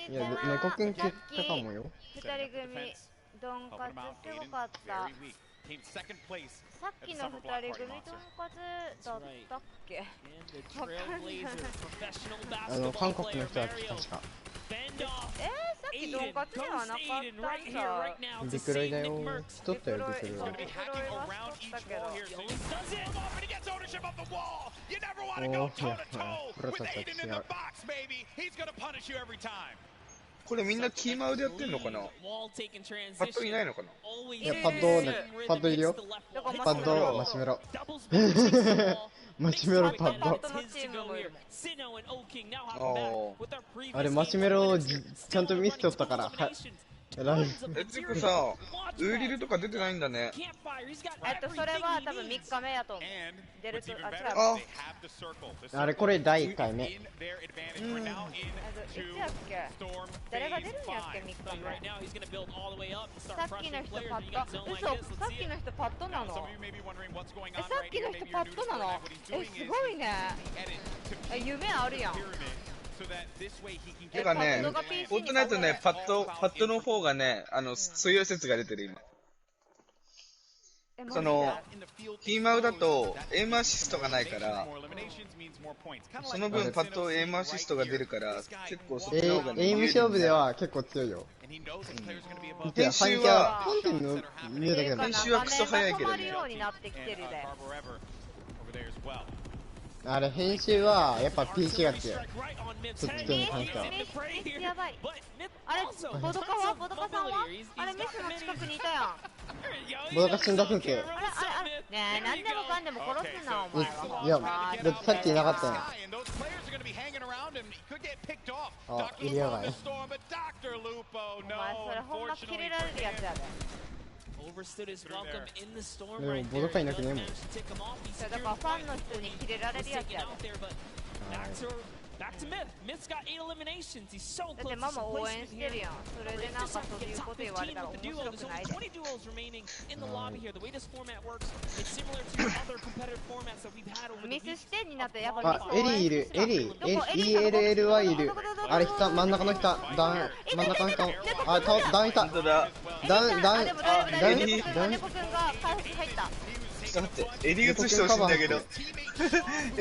いや、猫くん消ったかもよ。二人組、ドンカツすごかった。さっきの二人組ドンカツだったっけ？韓国の人だって確か。さっきドンカツではなかったんだ。ビクロイだよ。しとったよ、ビクロイ。ビクロイはしとったけど。プロたちは違う。これみんなキーマウでやってんのかな？パッドいないのかな？いや、パッドいるよ。パッド、マシュメロ。マシュメロパッド。あれマシュメロちゃんと見せとったからつうかさ、ウーリルとか出てないんだね。それは多分3日目やと思う。出ると、あ、違う。あれ、これ第1回目。いつやっけ？誰が出るんやっけ、3日目。さっきの人パッド、嘘、さっきの人パッドなの？さっきの人パッドなの？すごいね。夢あるやん。てかね、フォートナイトね、パッドの方がね、強い説が出てる今。その、ヒーマウだと、エイムアシストがないから、その分パッドエイムアシストが出るから、結構そっちの方がね。エイム勝負では結構強いよ。編集はクソ早いけどね。あれ、編集はやっぱ PC が強い。そっちに関しては。やばい。あれ、ボドカはボドカさんはあれ、メスの近くにいたやん。ボドカ死んだ先生。あれ、ねえ、なんでもかんでも殺すな、お前は。いや、だってさっきいなかったやん。あ、いるやばい。お前、それほんまキレられるやつやで。でも、ボドカいなくねえもん。だからファンの人にキレられるやつやで。だってママ応援してるやん。それでなんかそういうこと言われたら面白くないで。ミスしてになってやっぱあ、エリーいる。エリー。ELLY いる。あれ、真ん中の人。真ん中の人。あ、ダウンいた。ダウン。猫くんが回復入った。ちょっと待って、エリー映してほしいんだけど。エ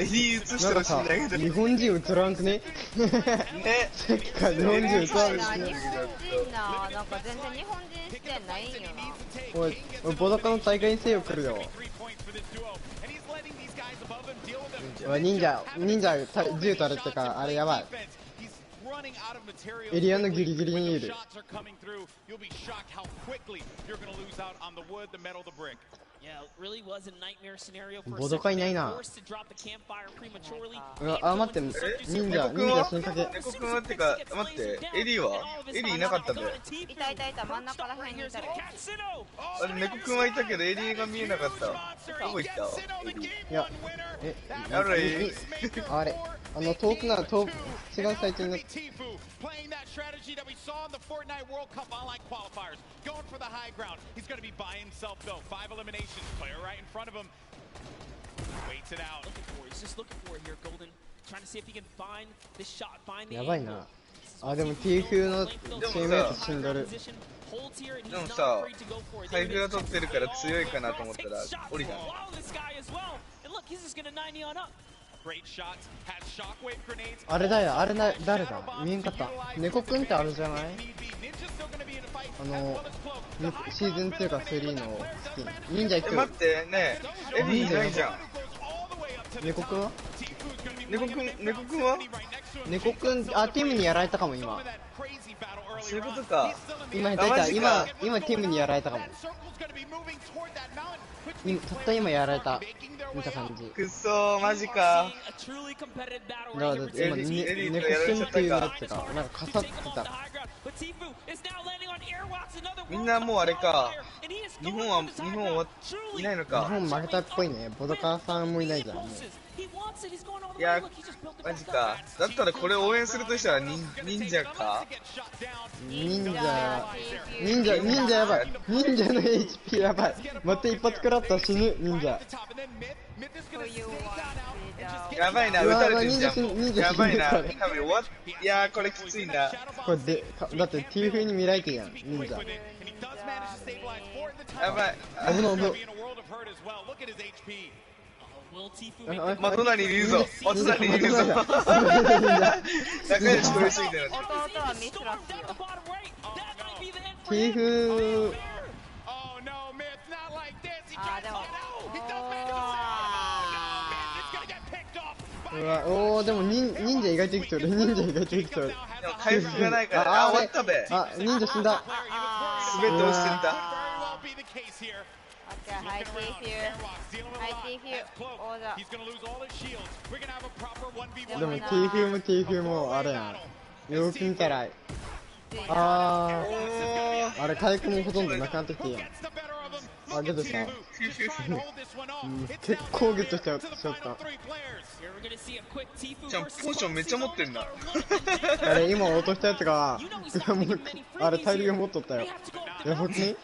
リー映してほしいんだけど。日本人映らんくね？ね。さっきから日本人映らんくね。日本人な、なんか全然日本人視点ないんよな。おい、ボドカの大会にせよ来るよ。忍者銃取れってか、あれやばい。エリアのギリギリにいる。ボドカいないな。あ、待って、忍者死にかけ。猫くんはってか、待って、エリーいなかったんだよ。いた、真ん中ら辺にいた。あれ、猫くんはいたけど、エリーが見えなかった。どこ行った？いや、あれ、遠くなら、違うサイトになって。Playing that strategy that we saw in the Fortnite World Cup online qualifiers. Going for the high ground. He's going to be by himself though. 5 eliminations. Player right in front of him. Waits it out. He's just looking for it here, Golden. Trying to see if he can find the shot, find the やばいな。あ、でも T 風のチームメイト死んどる。でもさ、財布が取ってるから強いかなと思ったら、降りたの。あれだよ、あれ誰だ？見えんかった。猫くんってあれじゃない？シーズン2か3のスキン。忍者行く。待ってね、エリーいないじゃん。猫くんは？猫くんあ、ティムにやられたかも今。そういうことか。今ティムにやられたかも。たった今やられた。見た感じ。くっそー、マジか。だって今、猫くんっていうやつが、なんかかさってた。みんなもうあれか。日本はいないのか。日本負けたっぽいね。ボドカーさんもいないじゃん。もういや、マジか。だったらこれ応援するとしたら忍者か？忍者やばい。忍者の HP やばい。待って、一発食らったら死ぬ、忍者。やばいな、撃たれてんじゃん。やばいな、多分終わっ、いやー、これきついな。これで、だって T 風に見られてるやん、忍者。やばい。危ない。隣にいるぞ。隣にいるぞ。仲良しこれすぎてる。弟はミスラスよ。T 風。でも忍者意外と生きとる。でも回復がないから。あ、終わったべ。あ、忍者死んだ。全て落ちてんだ。でも T 風もあれやん。よく見たら。あれ回復もほとんどなくなってきていいやん。あ、ゲットした。結構ゲットしちゃった。じゃあポーションめっちゃ持ってんだ。あれ今落としたやつがあれ大量持っとったよ。やばくね？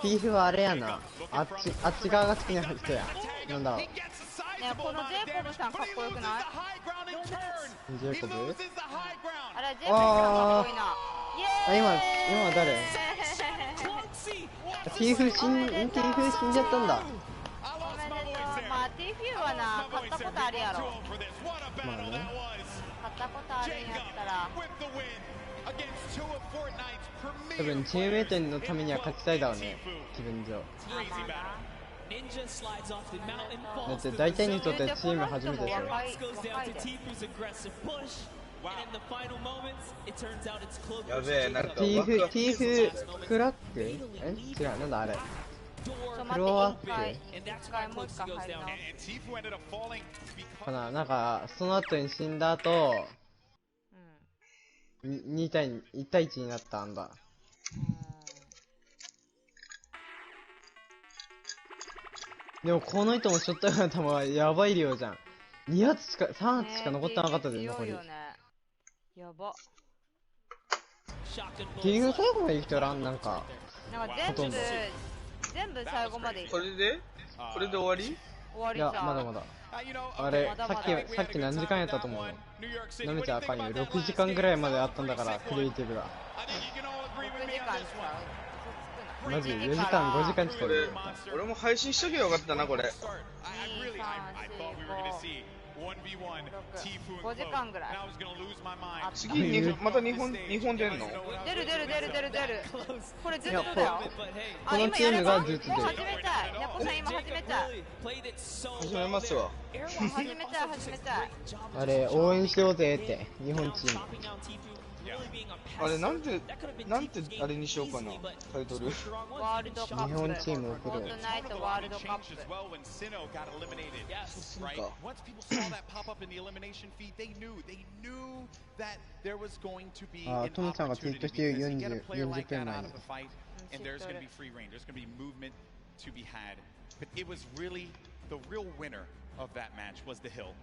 ピーフはあれやな、あっち側が好きな人や。なんだろうね。このジェイコブさんかっこよくない？ジェイコブ？あれジェイコブさんかっこいいな。今誰？ティーフ死んじゃったんだ。おめでとう。まあティーフはな、買ったことあるやろ。まあね。買ったことあるんやったら。多分チームメイトのためには勝ちたいだろうね、気分上。だって大体にとってチーム初めてでしょ。やべえ、なんかティーフクラック？違う、なんだあれ。クロワックかな。なんかその後に死んだ後、1対1になったんだ。でもこの人もショットガンの弾はやばい量じゃん。3発しか残ってなかったで、残り。やば。結局最後まで生きとらん、なんか全部最後まで。これで終わり？いや、まだまだ。あれさっき何時間やったと思うの？なめちゃあかんよ。6時間ぐらいまであったんだから、クリエイティブが。マジ4時間5時間近く。俺も配信しとけばよかったな、これ。5時間ぐらい。次また日本出んの？出る。これずっとだよ。このチームがずっと出る。始めたい。猫さん今始めたい。始めますわ。始めたい。あれ応援しようぜって日本チーム。あれなんてあれにしようかな、タイトル。ワールドカップ。日本チームを送ろう。フォートナイトワールドカップ。あ、トムさんがツイートしてる40分前に。Of that match was the hill.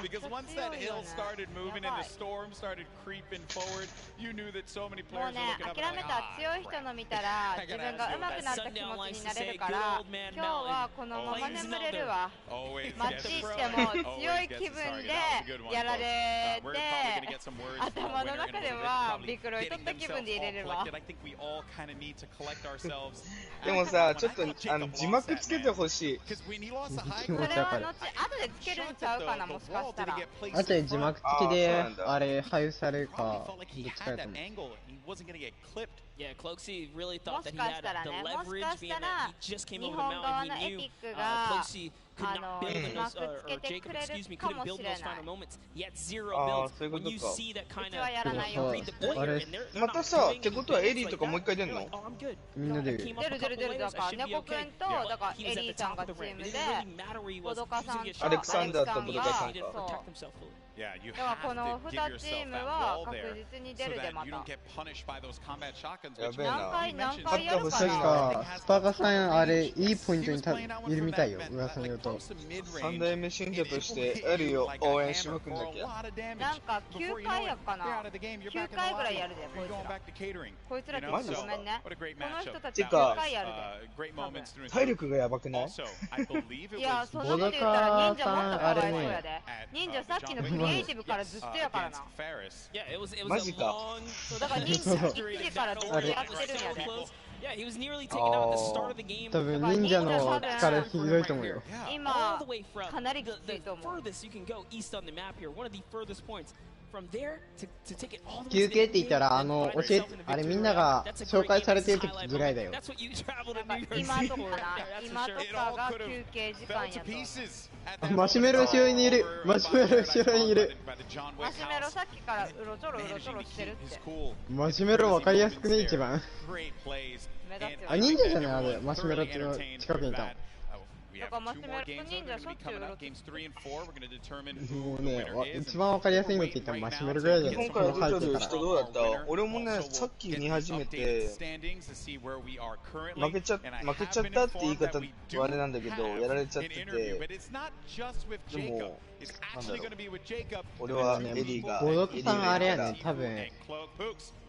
Because once that hill started moving and the storm started creeping forward, you knew that so many players were looking up and like, 強い人の見たら自分が上手くなった気持ちになれるから、今日はこのまま眠れるわ。マッチしても強い気分でやられて、頭の中ではビクロイ取った気分で入れるわ。でもさ、ちょっと字幕つけてほしい。気持ちわかる。後でつけるんちゃうかな、もしかしたら。後で字幕付きであれ配布されるかどっちかやと思う。Yeah, Cloaksy really も thought し that he か had したら the ね、もし leverage かし being た that ら he just came 日 over 本 the 側 mountain の and エ he ピ knew ックが Cloaksy could not build in those, or Jacob, excuse me, couldn't build in those final moments. He had zero builds. When you see that kind of, read the player, and they're またさ、ってことはエリーとかもう一回出んの？みんな出る。出るだから猫くんとだからエリーさんがチームでボドカさんとアレクサンダーとボドカさんそう。だからこの2チームは確実に出るでまた。やべえな。何回やるか確かスパガさんあれいいポイントにいるみたいよ、噂によると。3代目信者としてエリーを応援しまくんなきゃ。なんか9回やかな、9回ぐらいやるでこいつらちょっとごめんね、この人たち9回やるで。体力がやばくない？いや、そのこと言ったら忍者もっとかわいそうやで。忍者さっきのクリエイティブからずっとやからな。マジか。そうだから忍者1時からずっとやってるんやで。多分忍者の力ひどいと思うよ。今かなりきついと思う。休憩って言ったらあれみんなが紹介されてる時ぐらいだよ。今とかが休憩時間やと。マシュメロ後ろにいる。マシュメロ後ろにいる。マシュメロさっきからうろちょろしてるって。マシュメロ分かりやすくね、一番。あ、忍者じゃないあれ、マシュメロの近くにいたの。We have 2 more games that are going to be coming up. Games 3 and 4. We're going to determine も who う the ね、 winner is. 一番わかりやすいのって言ったらマシュメロぐらいじゃない今回は出てる人どうだった？俺もね、さっき見始めて、負けちゃったって言い方はあれなんだけど、やられちゃってて、でも、なんだろう、俺はエリーが、ボドクさんあれやね、多分、一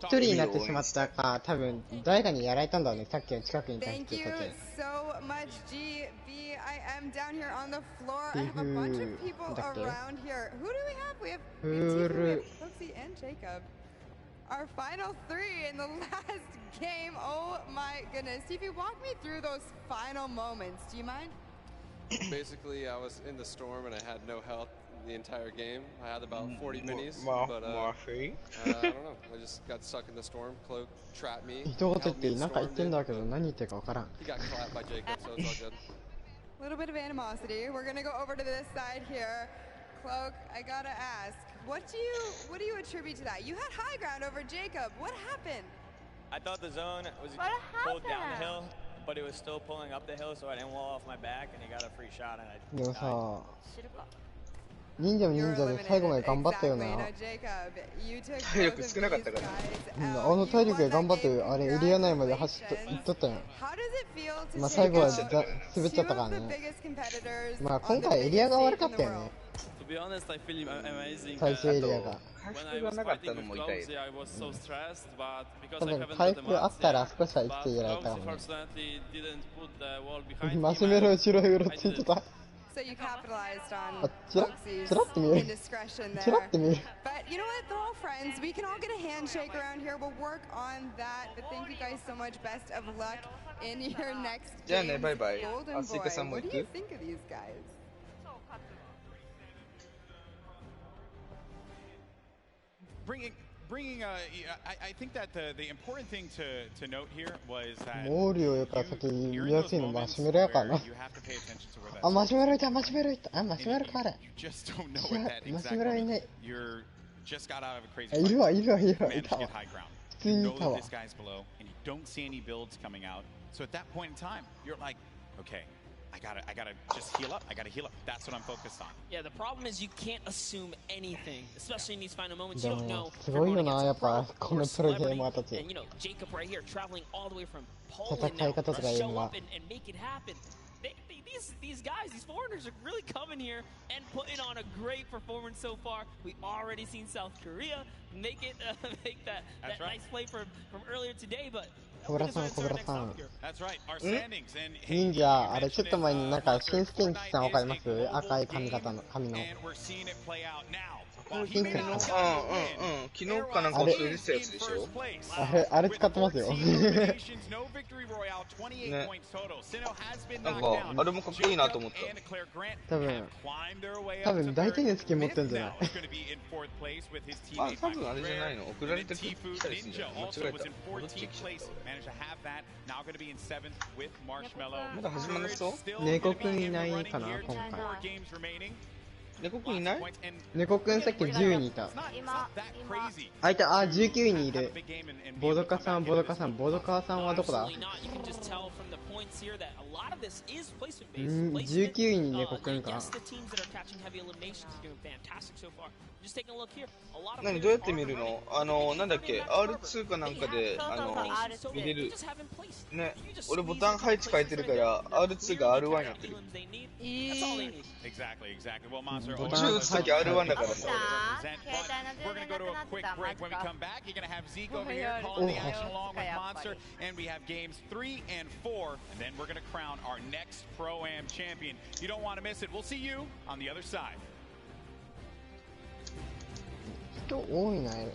人になってしまったか、多分、誰かにやられたんだろうね、さっきの近くにいた人たち。I am down here on the floor. I have a bunch of people around here. Who do we have? We have Foxy and Jacob. Our final 3 in the last game. Oh my goodness. Stevie, walk me through those final moments. Do you mind? Basically, I was in the storm and I had no health the entire game. I had about 40 minis, but I don't know. I just got stuck in the storm. Cloak trapped me. 人事ってなんか言ってんだけど何言ってるかわからん。 He got clapped by Jacob, so it's all good. A little bit of animosity. We're gonna go over to this side here. Cloak, I gotta ask, what do you attribute to that? You had high ground over Jacob. What happened? I thought the zone was pulled down the hill, but it was still pulling up the hill, so I didn't wall off my back, and he got a free shot, and I でもさ、忍者も忍者で最後まで頑張ったよな。体力少なかったから。あの体力で頑張ってあれエリア内まで走っと行っとったやん。まあ最後は滑っちゃったからね。まあ今回エリアが悪かったよね。最終エリアが。回復がなかったのも痛い。多分回復あったら少しは生きていられたかもね。マシュメロ後ろへうろついてた。So you capitalized on Foxy's indiscretion there. But you know what? They're all friends. We can all get a handshake around here. We'll work on that. But thank you guys so much. Best of luck in your next game. Golden Boy. What do you think of these guys? I think that the important thing to note here was that モーリオよから先に見やすいのマシュメロやからな。あ、マシュメロいた、マシュメロいた。あ、マシュメロかあれ。マシュメロいない。いるわ、いるわ、いるわ、いたわ。普通にいたわ。I gotta just heal up. I gotta heal up. That's what I'm focused on. Yeah, the problem is you can't assume anything, especially in these final moments. You don't know. すごいよな、やっぱこのプロゲーマーたち。And you know, Jacob right here traveling all the way from Poland now to show up and make it happen. These guys, these foreigners are really coming here and putting on a great performance so far. We've already seen South Korea make that nice play from earlier today, but 小倉さん、小倉さん。忍者、あれちょっと前になんか新スケンキさんわかります？赤い髪型の髪の。ピンクの。昨日かなんか忘れてたやつでしょ？あれ使ってますよ。ね。なんかあれもかっこいいなと思った。多分大体のスキン持ってんじゃない？あ、多分あれじゃないの。送られてきたりするんじゃない？間違えた。戻ってきちゃった。まだ始まるそう？猫くんいないかな今回。猫くんいない？猫くんさっき10位にいた。あ、いた、あ、19位にいる。ボドカさん、ボドカさん、ボドカさんはどこだ？19位に猫くんか。何どうやって見るの？なんだっけ R2 かなんかで見れるね。俺ボタン配置変えてるから R2 が R1 になってる。途中打つとき R1 だからさ。We're gonna go to a quick break. When we come back, you're gonna have Zeke over here calling the action along with Monster, and we have games 3 and 4, and then we're gonna crown our next Pro-Am champion. You don't want to miss it. We'll see you on the other side. 人多いな、やっ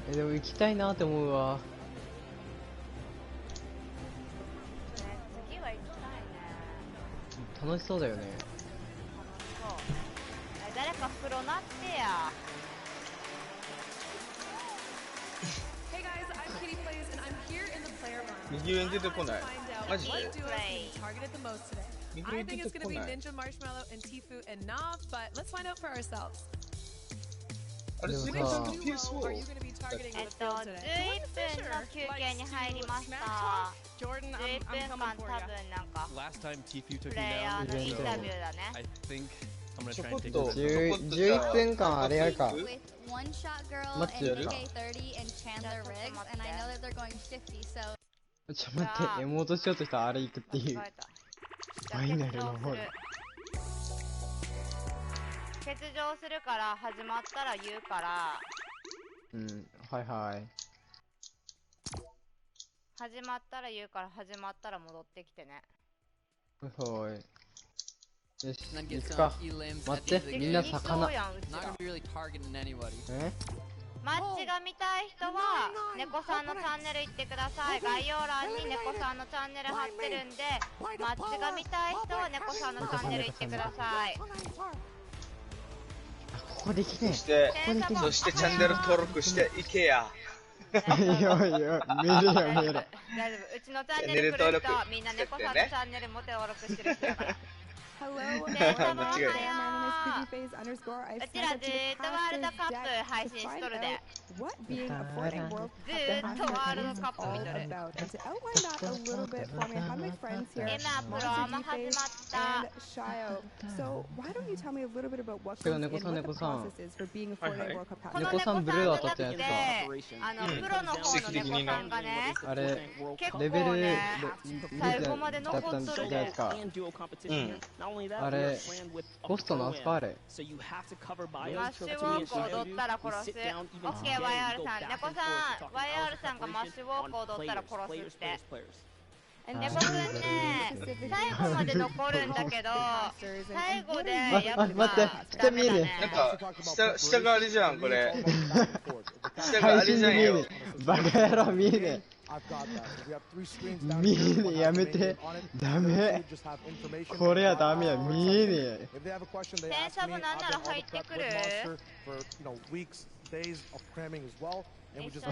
ぱ。でも行きたいなって思うわ。次は行きたいね。楽しそうだよね。誰かプロなってや。右上に出てこない。マジで？右上に出てこない。あれ、スリーさんと PS4 だっけ？11分の休憩に入りました。Jordan, 11 I'm 分 coming 間多 for 分 you. なんか Last time Tfue took プ me レイヤ down, ーのイン so タビューだね I think I'm gonna ちょ try こ and っ take と、it. ちょこっとじゃ11あ、分間あれやるか。 with One Shot Girl 待って and やるか。 MK30 and Chandler Riggs, and I know that they're going 50, so ちょっと待って、エモートしようとしたらあれ行くっていう。ファイナルの方に。欠場するから始まったら言うから、うん、はいはい。始まったら言うから始まったら戻ってきてね。はい。よし、行くか。待って、みんな魚。え？マッチが見たい人は猫さんのチャンネル行ってください。概要欄に猫さんのチャンネル貼ってるんで、マッチが見たい人は猫さんのチャンネル行ってください。ここできねえ。そしてチャンネル登録していけや。いやいや、見るよ見る。大丈夫、うちのチャンネル来る人はみんな猫さんのチャンネルも登録してる人だから。Hello, うちらずーっとワールドカップ配信しとるで。ずーっとワールドカップ見とる。今プロアマ始まった。けど猫さん猫さん。猫さんブルー当たったやつか。プロの方の猫さんがね、あれ結レベル構ね、最後まで残っとるで。あれコストなんすかあれ。マッシュウォーク踊ったら殺す。オッケー YR さん、猫さん YR さんがマッシュウォーク踊ったら殺すって。猫くんね、最後まで残るんだけど、最後でやっぱ待って、下見えねなんか、下があれじゃん、これ。下があ配信で見えねバカ野郎見えね見えねやめて。ダメ。これはダメや、見えね電車もなんなら入ってくる。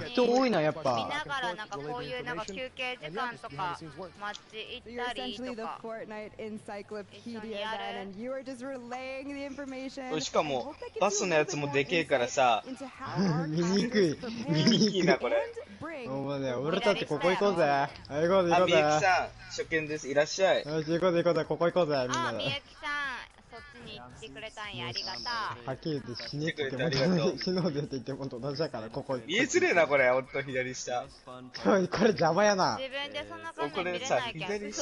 人多いなやっぱ。見ながらなんかこういうなんか休憩時間とかマッチ行ったりとか。しかもバスのやつもでけえからさ見にくい見にくいなこれ。お前ね、俺たちここ行こうぜ。行こうぜ行こうぜ。みゆきさん初見です、いらっしゃい。よし行こうぜ行こうぜ、ここ行こうぜみんなで。みゆきさんそっちに行ってくれたんや、ありがとう。はっきり言って死ねって言っても死のうぜって言っても同じだからここ見えづれえなこれ、ほんと左下。これ邪魔やな。自分でそんな感じ見れないけん。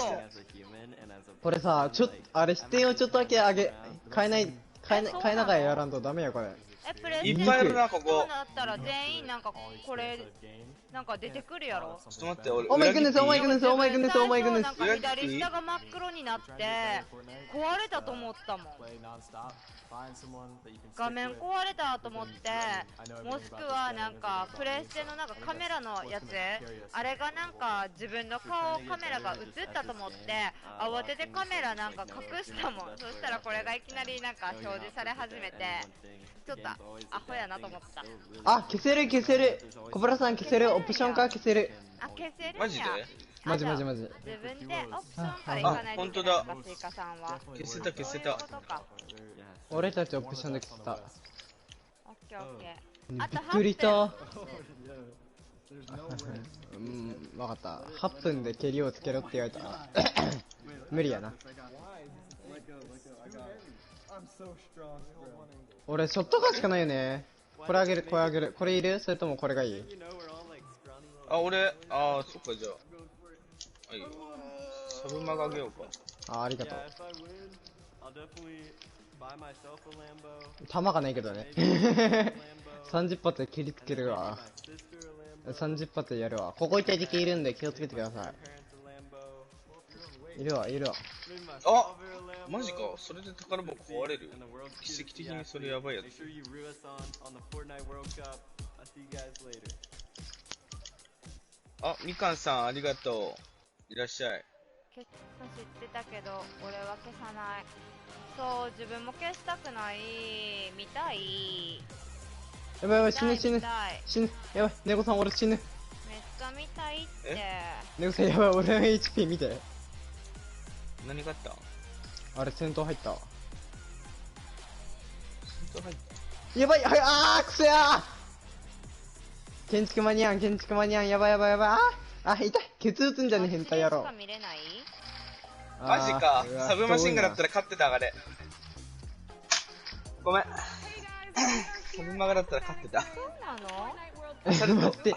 これさ、あれ視点をちょっとだけ上げ、変えながらやらんとダメよこれ。いっぱいあるなここ。そうなったら全員なんかこれなんか出てくるやろ。ちょっと待って、俺お前くんです、お前くんです、お前くんです、お前くんです。なんか左下が真っ黒になって壊れたと思ったもん。画面壊れたと思って、もしくはなんかプレステのなんかカメラのやつ、あれがなんか自分の顔カメラが映ったと思って慌ててカメラなんか隠したもん。そしたらこれがいきなりなんか表示され始めて、ちょっとアホやなと思った。あ、消せる消せる。小倉さん消せる。オプションから消せる。あ、消せるんや。マジで？マジマジマジ。自分でオプションからいかないといけないのか、スイカさんは。消せた消せた。俺たちオプションで消せた。オッケーオッケー。あとびっくりした。うん、わかった。8分で蹴りをつけろって言われたら無理やな。俺ショットガンしかないよね。これあげる、これあげる。これいる？それともこれがいい？あ、俺、そっか、じゃあ。はい。サブマガあげようか。ありがとう。弾がないけどね。30発で切りつけるわ。30発でやるわ。ここ痛い敵いるんで気をつけてください。いるわ、いるわ。あ、マジか。それで宝箱壊れる。奇跡的にそれやばいやつ。あ、みかんさんありがとう。いらっしゃい。消すの知ってたけど俺は消さない。そう、自分も消したくない。見たい。やばいやばい、死ぬ死ぬ死ぬ。やばい、猫さん俺死ぬ。めっちゃ見たいって。猫さんやばい、俺の HP 見て。何があった？あれ戦闘入った。戦闘入った。やばい、はい、くそやー。建築マニアン、建築マニアン、やばいやばいやばい。痛い。ケツ打つんじゃね変態野郎。マジか。サブマシンガンだったら勝ってた、あれ。ごめん。サブマガだったら勝ってた。そうなの？待って。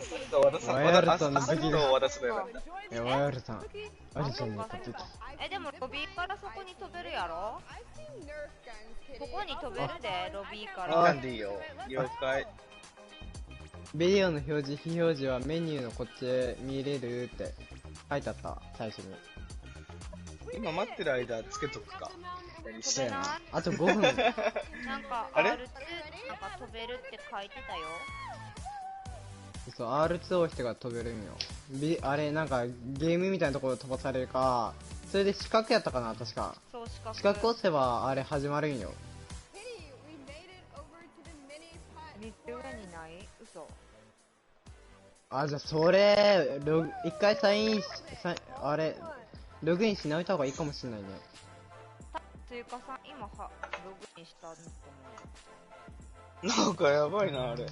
ワイヤルさんの武器が。渡すのよかった。ワイヤルさん。ありじゃねえかって言って。でもロビーからそこに飛べるやろ？ここに飛べるで、ロビーから。なんでいいよ。了解。ビデオの表示、非表示はメニューのこっちへ見れるって書いてあった、最初に。今待ってる間つけとくか。そうやな。あと5分。なんか R2 なんか飛べるって書いてたよ。そう、R2 押してから飛べるんよ。あれ、なんかゲームみたいなところ飛ばされるか、それで四角やったかな、確か。そう、四角。四角押せばあれ始まるんよ。3つ上にない？嘘。あ、じゃあそれ、一回あれ、ログインし直した方がいいかもしれないね。つゆかさん、今ログインしたんですかね。なんかやばいな、あれ。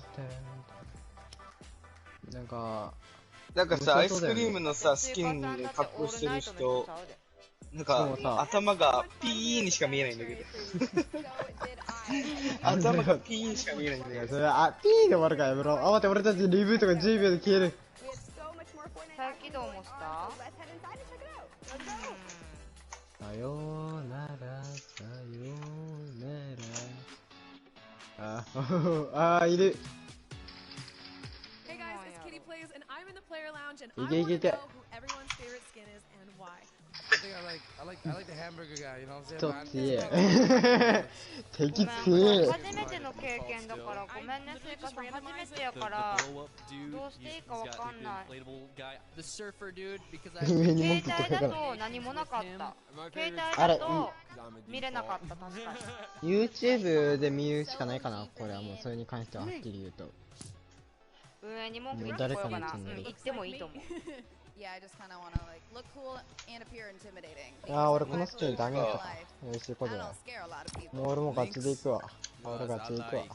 なんかさ、アイスクリームのさ、スキンで格好してる人、なんか、頭がピーにしか見えないんだけど。頭がピーにしか見えないんだけど。それピーで終わるからやめろ。待って、俺たちリブートが10秒で消える。再起動もした？さようなら、さようなら。いる。いけいけいけ。ちょっと強え。敵強え。初めての経験だからごめんね、スイカさん。初めてやからどうしていいかわかんない。携帯だと何もなかった。携帯だと見れなかった、確かに。YouTube で見るしかないかな、これはもうそれに関してははっきり言うと。上に文句言ってこようかな。言ってもいいと思う。俺このスキンダメか。よし、こうだ。もう俺もガチで行くわ。俺ガチで行くわ。で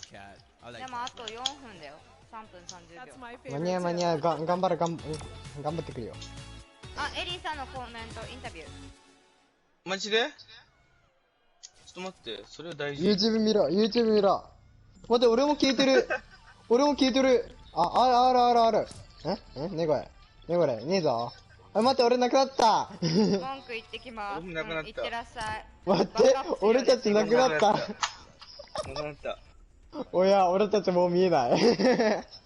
もあと4分だよ。3分30秒。間に合う、頑張ってくるよ。エリーさんのコメント、インタビュー。マジで？ちょっと待って、それは大事。YouTube 見ろ。待って、俺も消えてる。ある。ねえぞ。待って、俺なくなった。文句言ってきます。僕なくなった。行ってらっしゃい。待って、俺たちなくなった。なくなった。俺たちもう見えない。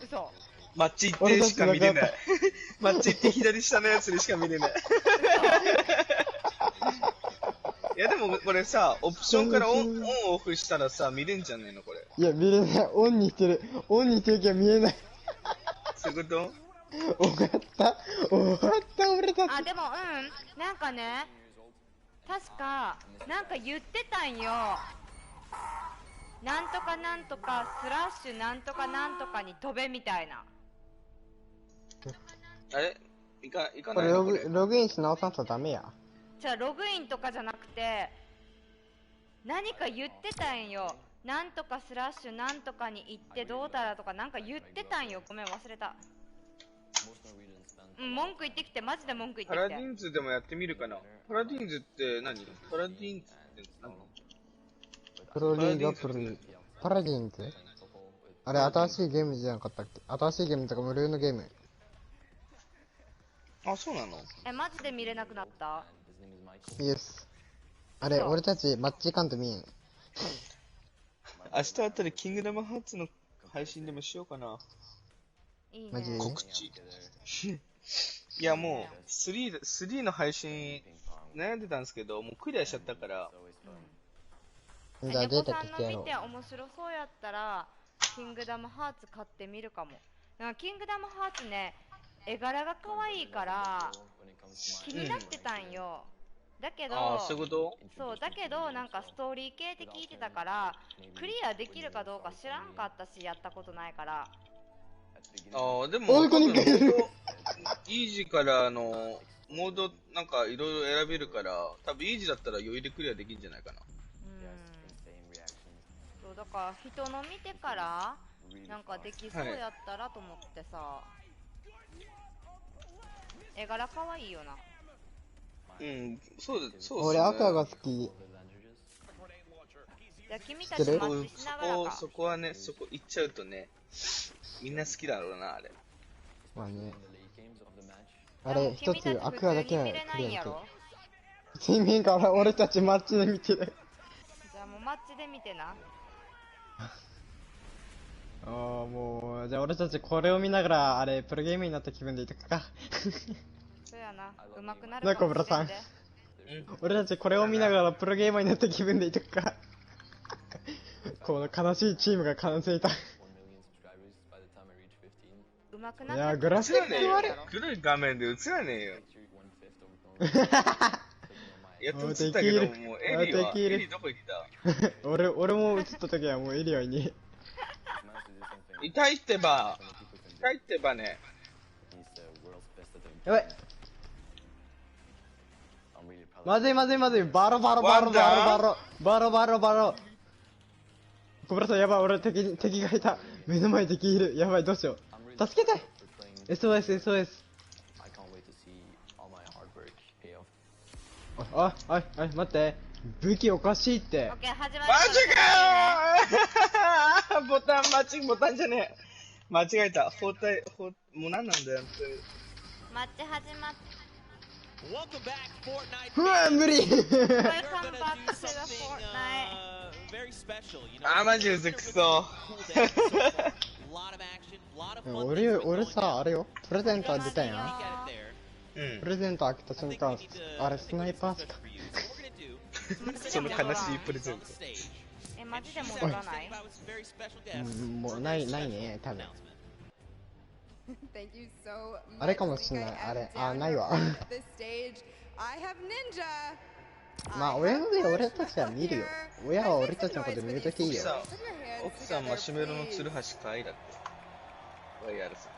嘘。マッチ行ってしか見れない。マッチ行って左下のやつにしか見れない。いやでもこれさ、オプションからオンオフしたらさ、見れんじゃねえのこれ。いや、見れない。オンにしてるけど見えない。そういうこと？終わった俺たち。でもなんかね、確かなんか言ってたんよ。なんとかなんとかスラッシュなんとかなんとかに飛べみたいな。あれ？いかないのこれログインし直さんとダメや。じゃあログインとかじゃなくて何か言ってたんよ。なんとかスラッシュなんとかに行ってどうたらとかなんか言ってたんよ。ごめん忘れた。文句言ってきて、マジで文句言ってきて。パラディンズでもやってみるかな。パラディンズって何？パラディンズって何？プロリーガプリパラディンズ？あれ新しいゲームじゃなかったっけ？新しいゲームとか無料のゲーム。あ、そうなの？マジで見れなくなった？イエス。あれ、俺たちマッチカント見えん。明日あたりキングダムハーツの配信でもしようかな。いいね。マジで告知。いやもう3の配信悩んでたんですけど、もうクリアしちゃったから。じゃあデータさんの消してやろう。見て面白そうやったらキングダムハーツ買ってみるかも。なんかキングダムハーツね、絵柄が可愛いから気になってたんよ。だけどそういうこと？そうだけどなんかストーリー系って聞いてたからクリアできるかどうか知らんかったし、やったことないから。でもイージーからモードなんかいろいろ選べるから、多分イージーだったら余裕でクリアできるんじゃないかな。そうだから人の見てからなんかできそうやったらと思ってさ。絵柄可愛いよな。うん、そうですね。俺赤が好き。じゃあ君たちマッチしながらか。そこはね、そこ行っちゃうとね、みんな好きだろうな、あれ。まあね。あれ、一つアクアだけはクリアできる。水面から俺たちマッチで見てる。じゃあもうマッチで見てな。ああ、もう、じゃあ俺たちこれを見ながら、あれ、プロゲームになった気分でいたか。そうやな、上手くなるな、かも小村さん。しれんで。俺たちこれを見ながらプロゲーマーになった気分でいたか。この悲しいチームが完成いた。上手くなった。いや、グラフィック悪い。黒い画面で映らねえよ。やっと映ったけど、もうエリは、エリどこ行った俺も映った時はもうエリはいねえ。痛いってばね。やばい。まずい、バロ。小村さんやばい、俺敵がいた。目の前に敵いる。やばい、どうしよう。助けたい。SOS。あ、待って。武器おかしいって。オッケー、始まマジかーボタンじゃねえ。間違えた。もう何なんだよ。マッチ始まった。うわ、無理。あ、マジうずくそ。俺さ、あれよ。プレゼント出たやん。プレゼント開けた瞬間、あれスナイパーしか。その悲しいプレゼント。マジで戻らない？もうないね、多分。Thank you so much. あれかもしんない。あれ、ないわ。まあ、俺たちは見るよ。親は俺たちのこと見るときいいよ。奥さんマシュメロのツルハシかいだって。ワイヤールさん。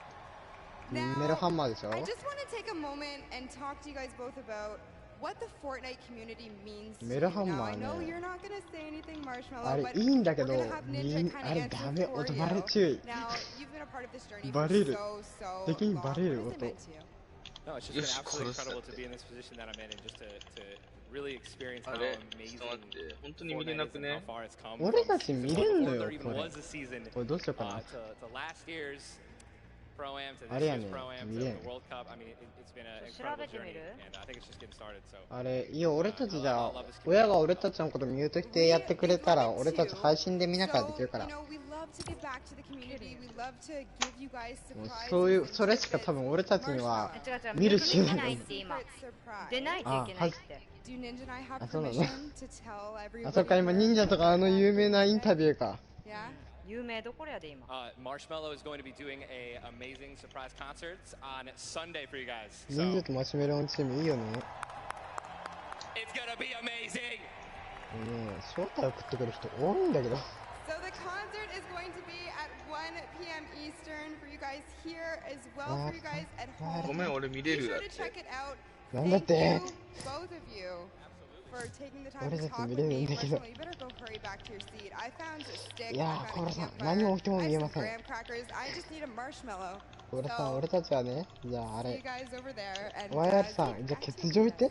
メロハンマーでしょ？ I just want to take a moment and talk to you guys both about what the Fortnite community means to you. メロハンマー I ね。 know you're not going to say anything, Marshmallow, あれ but いいんだけ we're ど、 going to have Ninja kind あれ of ダ answer メ、 for 音 you. バレ注意。 Now, you've been a part of this journey バ for レる。 so 敵に long. バレる What has 音。 it meant to you? No, it's just been absolutely incredible to be in this position that I'm in and just to really experience how amazing Fortnite is and how far it's come. 俺たち見れんのよ、 There こ even れ。 was a season これどうしようかな。 to last year's Pro-Am to あ this れや year's ねん、 Pro-Am 見 to れん。 the World Cup. I mean, it's been an incredible journey, and I think it's just getting started. So あれ、いや、俺たちじゃ、親が俺たちのことミュートしてやってくれたら、俺たち配信で見ながらできるから。もうそういう、それしか多分俺たちには見る手段がない。出ないといけないって。あ、そうなの。あ、そっか、今忍者とか有名なインタビューか。有名どころやで今。Marshmallow is going to be doing a amazing surprise concerts on Sunday for you guys. 忍者とマシュメロのチームいいよね。It's gonna be amazing. 招待送ってくる人多いんだけど。So the concert is going to be at 1 p.m. Eastern for you guys here as well for you guys at home. ごめん、俺見れるだっ Be て。 sure to check it out. なんだって。 Both of you for taking the time 俺 to たち talk 見 with れる me. んだけど。 Marshmallow, you better go hurry back to your seat. I found a stick. いや I ー、 found 小 a 村さん、 campfire. 何も起きても I 見え have ま some せん。 graham crackers. I just need a marshmallow. 小村さん、俺たちはね、じゃああ See you れ、 guys over there. And ワイヤーさん、じゃあ欠場行って。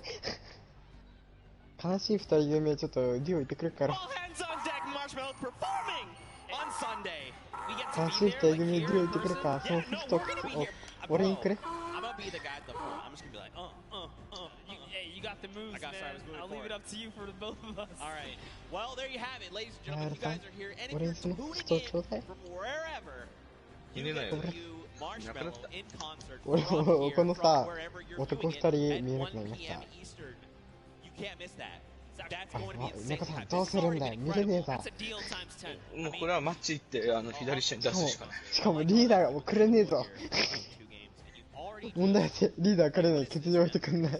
悲しい二人組ちょっとデュオ行ってくるから。 All hands on deck, Marshmallow performing on Sunday. We get 悲 to しい be 二 there 人 like 組デ here ュオ in 行ってくる person. か。その Yeah, 服 no, と we're gonna be here. 俺にくれ。 I'm gonna be the guy at the front. I'm just gonna be like, Hey, you got the moves, I got man. started moving I'll leave it up to you for the both of us. All right. Well, there you have it, ladies and ワイ gentlemen. ヤー You さん guys are here, and if 俺 you're にその tuning 服と in ちょうだい。 from wherever, 見れないよ。 you Marshmallow in concert 俺 from も here, この from さ、 wherever you're 男 doing 二 it 人 at 見えな 1 くなりました。 p.m. Eastern. You can't miss that. That's あ、 going to be 猫 insane. さん、どうするんだよ。見れねえぞ。 That's a deal times 10. もうこれはマッチ行って、左下に出すしかない。しかもリーダーがもうくれねえぞ。問題はリーダーくれない。欠場してくんない。ワ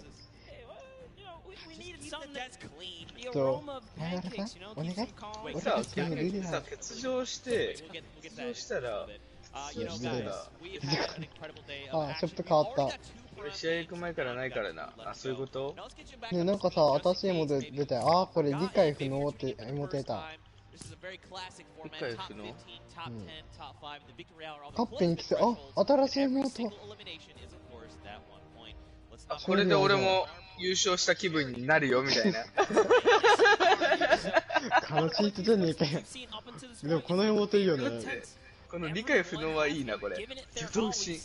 イヤーさん、お願い。さ、逆にさ、欠場したら、あ、ショップ変わった。俺試合行く前からないからな。あ、そういうこと？ね、なんかさ、新しいモデル出て、あー、これ理解不能って思ってた。理解不能？カップに来て、あ、新しいモード。これで俺も優勝した気分になるよみたいな。悲しい人じゃねえかよ。でもこの妹いいよね。この理解不能はいいな、これ。挙動心。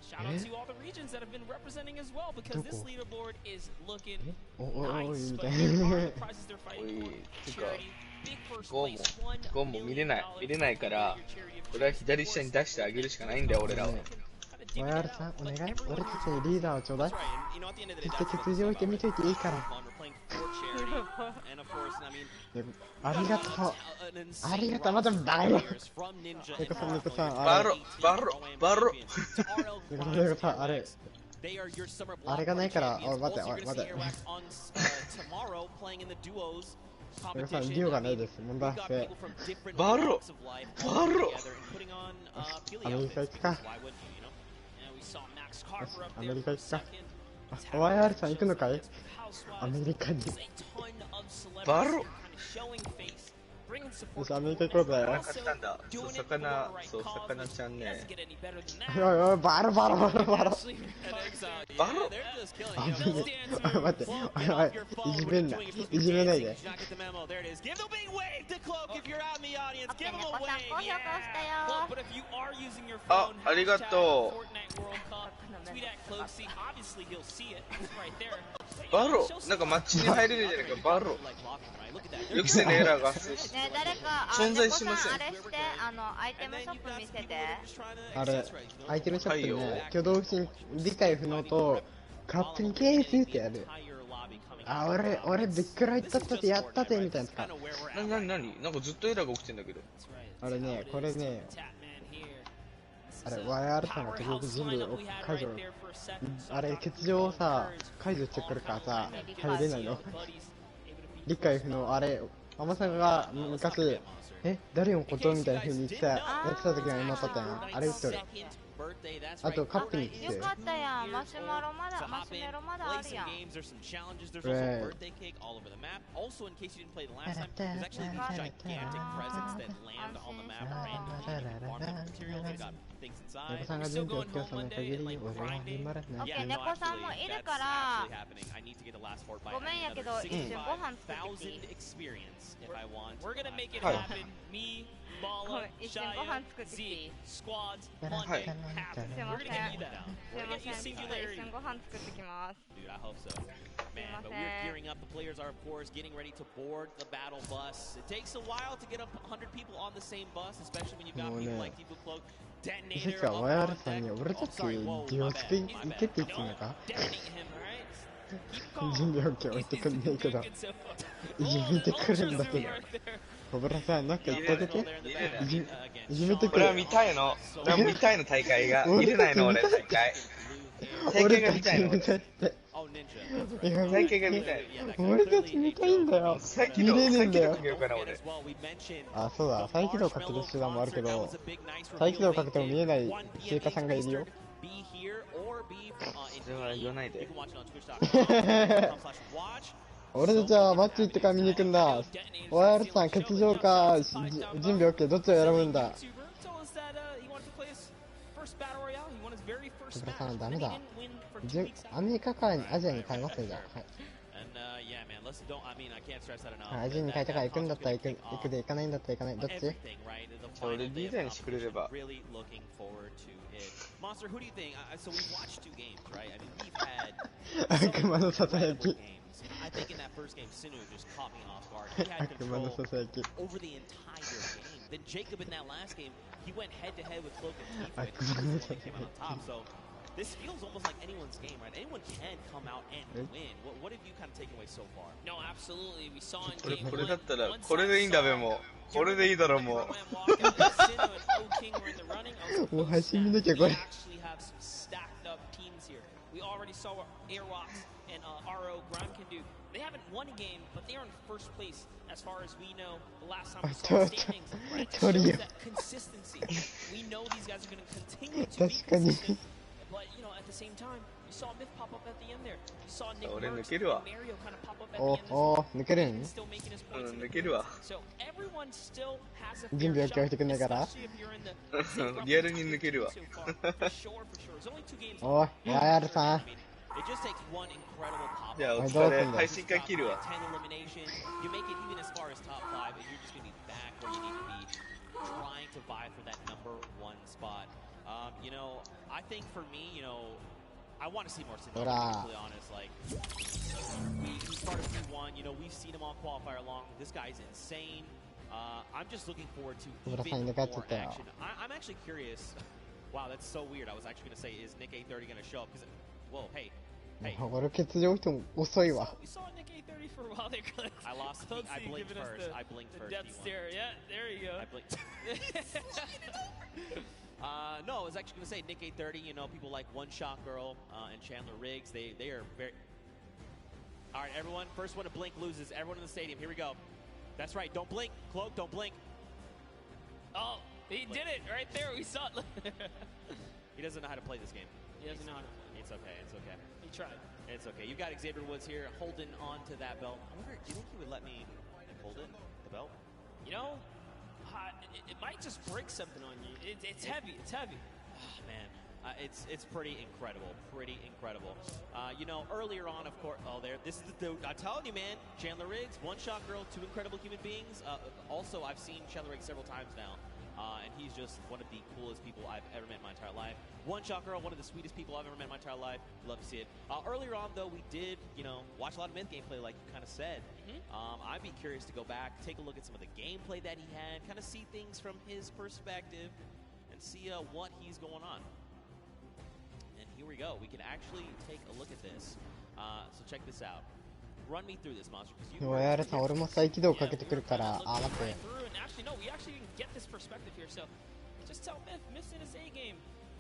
Shout out to all the regions that have been representing as well because this leaderboard is looking nice. But here are the prizes they're fighting for. Charity, big first place, one ゴンも見れないから、これは左下に出してあげるしかないんだよ、俺らは。YR さん、お願い。俺たちにリーダーをちょうだい。ずっと欠場して見といていいから。ありがとう。ありがとう。またバロ。ネコさん、バロ。ネコさん、あれがないから、待て。ネコさん、デュオがないです。問題発生。バロ。アメリカ行くか。アメリカ行くか。YR さん行くのかい？アメリカに。バロ。よし、アメリカ行こうぜ。魚ちゃんね。おい、バロ。バロ。待って、おい、いじめんな。いじめないで。あ、ありがとう。バロ、なんかマッチに入れるじゃないか、バロ。予期せぬエラーが発生し、存在しません。あれして、アイテムショップ見せて。あれ、アイテムショップね、挙動不審、理解不能と、勝手にケースってやる。あ、俺、ビッグライトってやったぜみたいなやつか。なんかずっとエラーが起きてんだけど。あれね、これね、あれ、YR さんが時々準備を解除、あれ、欠場をさ、解除してくるからさ、入れないの。理解不能、あれ、アマさんが昔、誰のことみたいな風に言ってやってた時が今だったやん。あれ言っとる。あとカップに来て。よかったやん。マシュメロまだあるやん。ネコさんが準備をしておさない限り俺は見まらない。ネコさんもいるから、ごめんやけど一瞬ご飯作っていい？一瞬ご飯作っていい？すいません。一瞬ご飯作ってきます。Man, but we're gearing up. The players are, of course, getting ready to board the battle bus. It takes a while to get up 100 people on the same bus, especially when you've got people like Deep Cloak. Detonator. YR さんに俺たちデュオスク行けって言ってんのか？準備 OK 置いてくんねえけど、いじめてくるんだけど。小倉さん、なんか言ってあげて。いじめてくる。俺は見たいの。大会が。見れないの、俺、大会。大会が見たいの。大会が見たい。俺たち見たいんだよ。見れねえんだよ。あ、そうだ。再起動かける手段もあるけど、再起動かけても見えない聖火さんがいるよ。それは言わないで。俺たちはマッチ行ってから見に行くんだ。YR さん、欠場か、準備 OK、どっちを選ぶんだ。小倉さん、ダメだ。アメリカからアジアに変えますね、じゃあ。アジアに変えたから行くんだったら行くで、行かないんだったら行かない。どっち？俺リーダーにしてくれれば。悪魔のささやき。悪魔のささやき。Then Jacob in that last game, he went head to head with Cloak and Tifa. Came out on top, so this feels almost like anyone's game, right? Anyone can come out and win. What have you kind of taken away so far? No, absolutely. We saw in game これだったらこれでいいんだべもう。これでいいだろもう。もう配信見なきゃこれ。We already saw what Airwalks and RO Grime can do. They haven't won a game, but they are in first place as far as we know. The last time we saw standings, right? Shows that consistency. We know these guys are going to continue to be consistent. But you know, at the same time, you saw Myth pop up at the end there. You saw Nick 俺 Merckx 抜けるわ and Mario kind of pop up at お the end. お抜けるん Still making his う points. ん抜けるわ So everyone still has a 準備 fair を聞か shot, せてくんないから especially if you're in the リアルに抜けるわ so far. For sure, for sure. There's only 2 games. おい YR さん It just takes one incredible pop. じゃあおはいどうすんだ疲れ配信会切るわ 10 elimination. You make it even as far as top 5, and you're just going to be back where you need to be, trying to vie for that number 1 spot. You know, I think for me, you know, I want to see more Cindy, to be completely honest. Like, he's part of T1, you know, we've seen him on qualifier long. This guy's insane. I'm just looking forward to even more action. I'm actually curious. Wow, that's so weird. I was actually going to say, is Nick 830 going to show up? Because, whoa, hey. Hey. 俺欠場しても遅いわ We saw Nick 830 for a while there. I lost. I blinked first. I blinked first. Death stare. Yeah, there you go. I blinked. No, I was actually going to say Nick 830. You know, people like One Shot Girl and Chandler Riggs. They are very. All right, everyone. First one to blink loses. Everyone in the stadium. Here we go. That's right. Don't blink. Cloak. Don't blink. Oh, he did it right there. We saw it. He doesn't know how to play this game. He doesn't know how to play. It's okay. It's okay. He tried. It's okay. You've got Xavier Woods here holding on to that belt. I wonder, do you think he would let me hold it, the belt? You know, it might just break something on you. It's heavy. It's heavy. Oh, man. It's pretty incredible. Pretty incredible. You know, earlier on, of course, this is the dude. I'm telling you, man. Chandler Riggs, One Shot Girl, 2 incredible human beings. Also, I've seen Chandler Riggs several times now. And he's just one of the coolest people I've ever met in my entire life. One Shot Girl, one of the sweetest people I've ever met in my entire life. Love to see it. Earlier on, though, we did, you know, watch a lot of Myth gameplay, like you kind of said. I'd be curious to go back, take a look at some of the gameplay that he had, kind of see things from his perspective, and see what he's going on. And here we go. We can actually take a look at this. So check this out. Run me through this, Monster, because you. YR さん俺も再起動かけてくるから待って Actually, no, we actually can get this perspective here. So just tell Myth in his A game.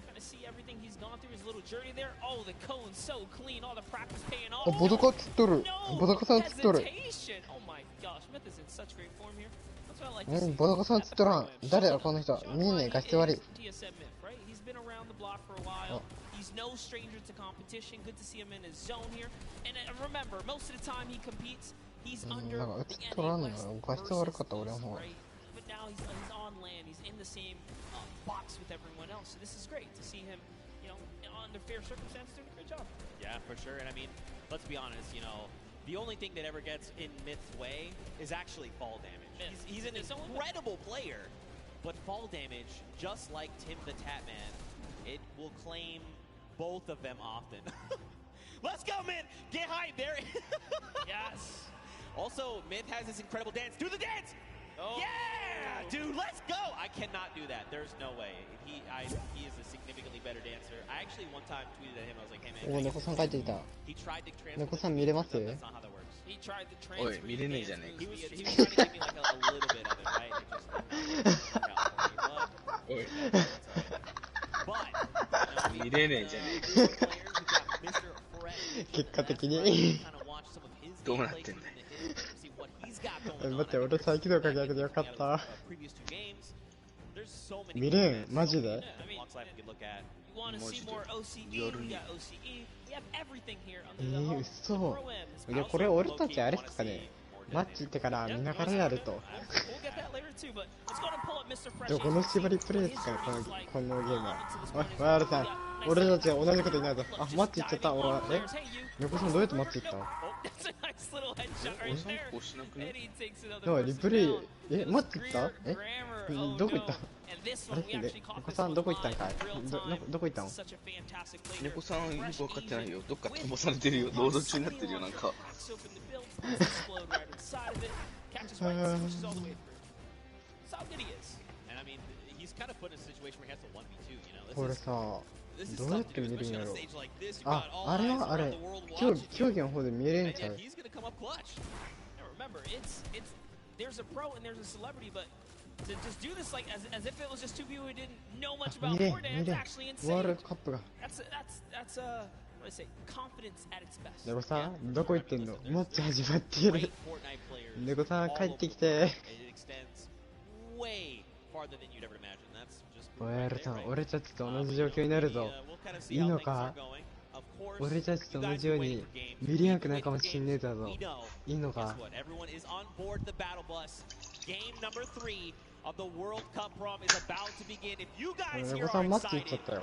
Kind of see everything he's gone through, his little journey there. Oh, the cone's so clean. All the practice paying off. ボドカつっとるボドカさんつっとる Oh my gosh, Myth is in such great form here. That's what I like to see. ボドカさんつっとらん誰だこの人見んね画質悪い TSM Myth, right? He's been around the block for a while. He's no stranger to competition. Good to see him in his zone here. And remember, most of the time he competes, he's under the NA West versus East, right? But now he's on land. He's in the same box with everyone else. So this is great to see him, you know, under fair circumstances doing a great job. Yeah, for sure. And I mean, let's be honest, you know, the only thing that ever gets in Myth's way is actually fall damage. He's an incredible player, but fall damage, just like Tim the Tatman, it will claim both of them often. Let's go, Myth! Get hype there! Yes! Also, Myth has this incredible dance. Do the dance! Oh. Yeah! Dude, let's go! I cannot do that. There's no way. He is a significantly better dancer. I actually one time tweeted at him, I was like, hey man, お猫さん帰ってきた he tried to transfer 猫さん見れます That's not how that works. He tried to お transfer. い見れねえじゃねえ He was trying to give me like a little bit of it, right? It just didn't work out for me, おい but 見れねえじゃね結果的にどうなってんだよ待って俺再起動かけなくてよかった見れんマジで You want to see more OCE? We got OCE. We have everything here under the home. 嘘いやこれ俺たちあれっすかねマッチ行ってから見ながらやると We'll get that later too, but let's go and pull up Mr. Fresh. でもこの縛りプレイですからこのゲームはおいワールさん俺たちは同じことになるぞあマッチ行っちゃったおい猫さんどうやってマッチ行った That's a nice little headshot right there. And he takes another なんかリプレイマッチ行ったどこ行ったあれ猫さんどこ行ったんかいどこ行ったの猫さんよく分かってないよどっか飛ばされてるよロード中になってるよなんか catches right and switches all the way through. That's how good he is. And I mean, he's kind of put in a situation where he has to 1v2, you know. これさどうやって見れるんやろあれはあれ競技の方で見れんちゃう He's gonna come up clutch. Now remember, there's a pro and there's a celebrity, but to just do this like as if it was just two people who didn't know much about Fortnite, it's actually insane. ワールドカップが That's what I say, confidence at its best. 猫さんどこ行ってんのマッチ始まってる猫さん帰ってきて It extends way farther than you'd ever imagine. That's just OR さん、俺たちと同じ状況になるぞ。いいのか？俺たちと同じように見れなくなるかもしんねえだぞ。いいのか？猫さんマッチ行っちゃったよ。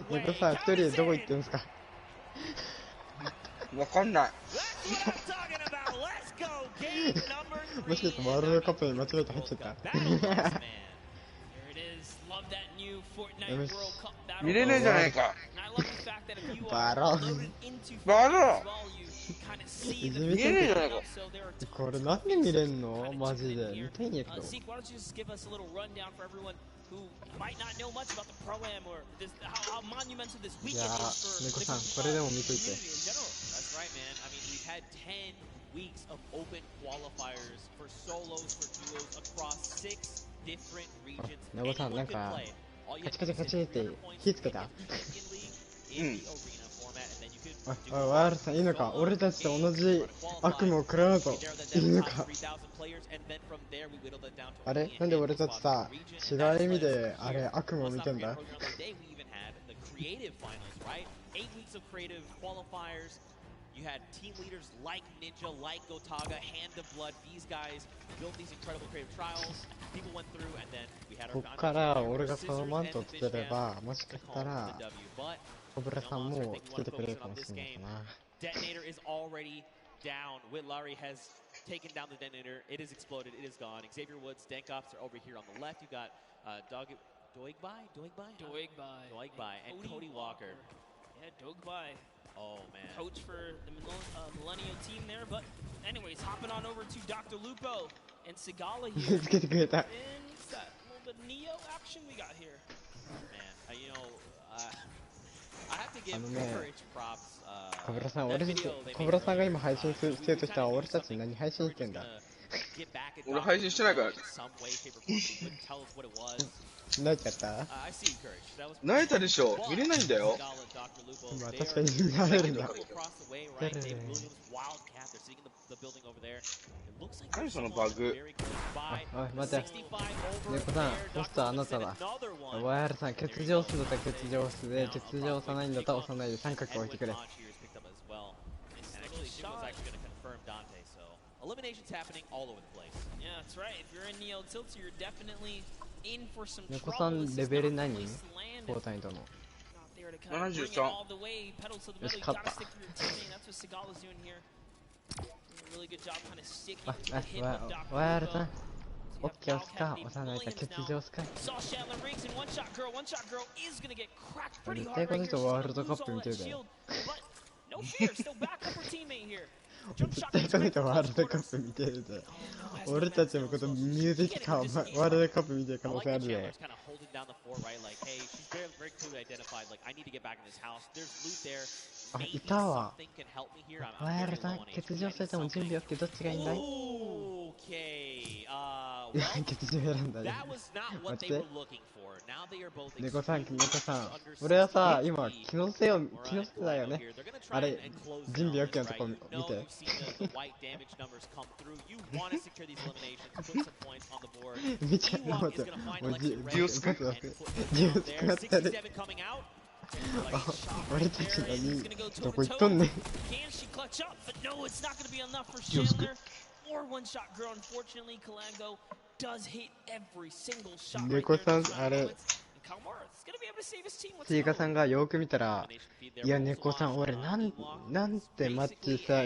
猫さん一人でどこ行ってんすか？わかんない。もしかしてワールドカップに間違えて入っちゃった。よし。見れねえじゃないか。バロン。バロン。見れねえじゃないか。これなんで見れんの？マジで見たいんやけど。いやー、猫さんこれでも見といて。猫さんなんかカチカチカチって火つけた？うん。ワールさんいいのか？俺たちと同じ悪夢を食らうぞ。いいのか？あれなんで俺たちさ、違う意味であれ悪夢を見てんだ？You had team leaders like Ninja, like Gotaga, Hand of Blood. These guys built these incredible creative trials. People went through, and then we had our こっから俺がそのマントをつければ、もしかしたらコブラさんもつけてくれるかもしれないかな。Detonator is already down. Whitlari has taken down the detonator. It is exploded. It is gone. Xavier Woods, Dankoffs are over here on the left. You got Doigbai, and Cody Walker. Yeah, Doigbai. Oh man. Coach for the Millennial team there, but anyways, hopping on over to Dr. Lupo and Sigala here. And that little bit Neo action we got here. Man, you know, I have to give courage props. コブラさん、コブラさんが今配信してるとしたら俺たち何配信してんだ？俺配信してないから。泣いちゃった？泣いたでしょ。見れないんだよ。まあ確かに慣れるんだ。何そのバグ。おい待て。猫さん、ポストあなただ。ワイヤルさん、欠場するんだったら欠場すで、欠場押さないんだったら押さないで三角置いてくれ。Eliminations happening all over the place. Yeah, that's right. If you're in Neo Tilts, you're definitely in for some trouble. 猫さんレベル何？フォートナイトの。73。よし、勝った。ワイヤルさん、オッケー押すか押さないか欠場押すか。絶対この人ワールドカップ見てるだよ。絶対この人ワールドカップ見てるで。俺たちのことミュージックワールドカップ見てる可能性あるで。あ、いたわ。ワイヤルさん、欠場されても準備 OK、どっちがいいんだい？いや、欠場選んだね。待って。猫さん、俺はさ、今、気のせいだよね。あれ、準備 OK のとこ見て。見ちゃう、待って。もうジュースかかったね。俺たち何どこ行っとんねん。ジュースク猫さん、あれチーカさんがよく見たら、いや猫さん俺なんてマッチさ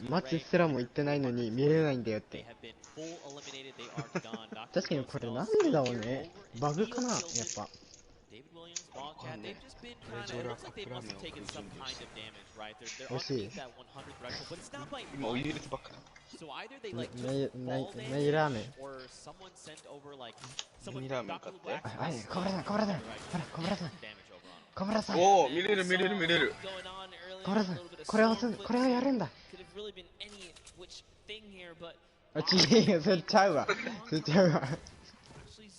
マッチすらも行ってないのに見れないんだよって。確かにこれなんでだろうね。バグかなやっぱ。惜しい。今お湯入れてばっかだ。ネイラーメン。ネイラーメン買って。はい、小村さん、ほら、小村さん。おお、見れる。小村さん、これをやるんだ。あ、違えよ、それちゃうわ。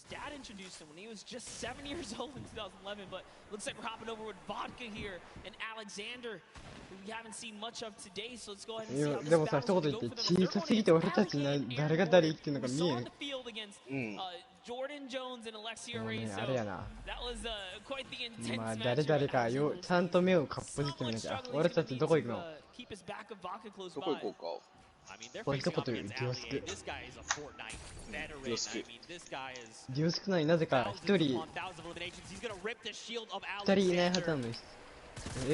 dad introduced him when he was just 7 years old in 2011. But looks like we're hopping over with Vodka here and Alexander, who we haven't seen much of today. So let's go ahead and see how this でもさ、 battle's 一 going 言 to 言 go って for them. 小さすぎて俺たちに誰が誰生きてるのか見え On ん。 the field against Jordan Jones and Alexia もう Ray. ね、 So あれやな。 that was quite the intense まあ match. 誰々かよ、ちゃんと目をかっぽじってみなきゃ。俺たちどこ行くの？ Keep his back of Vodka close どこ by. 行こうか。 I mean, they're これ一 facing 言 off 言う、 against ディオ LA. スク。 This guy is a Fortnite veteran. I mean, this guy is ディオスクなになぜか一人、 on thousands of eliminations. He's gonna rip the shield of 二人いないはずなのに。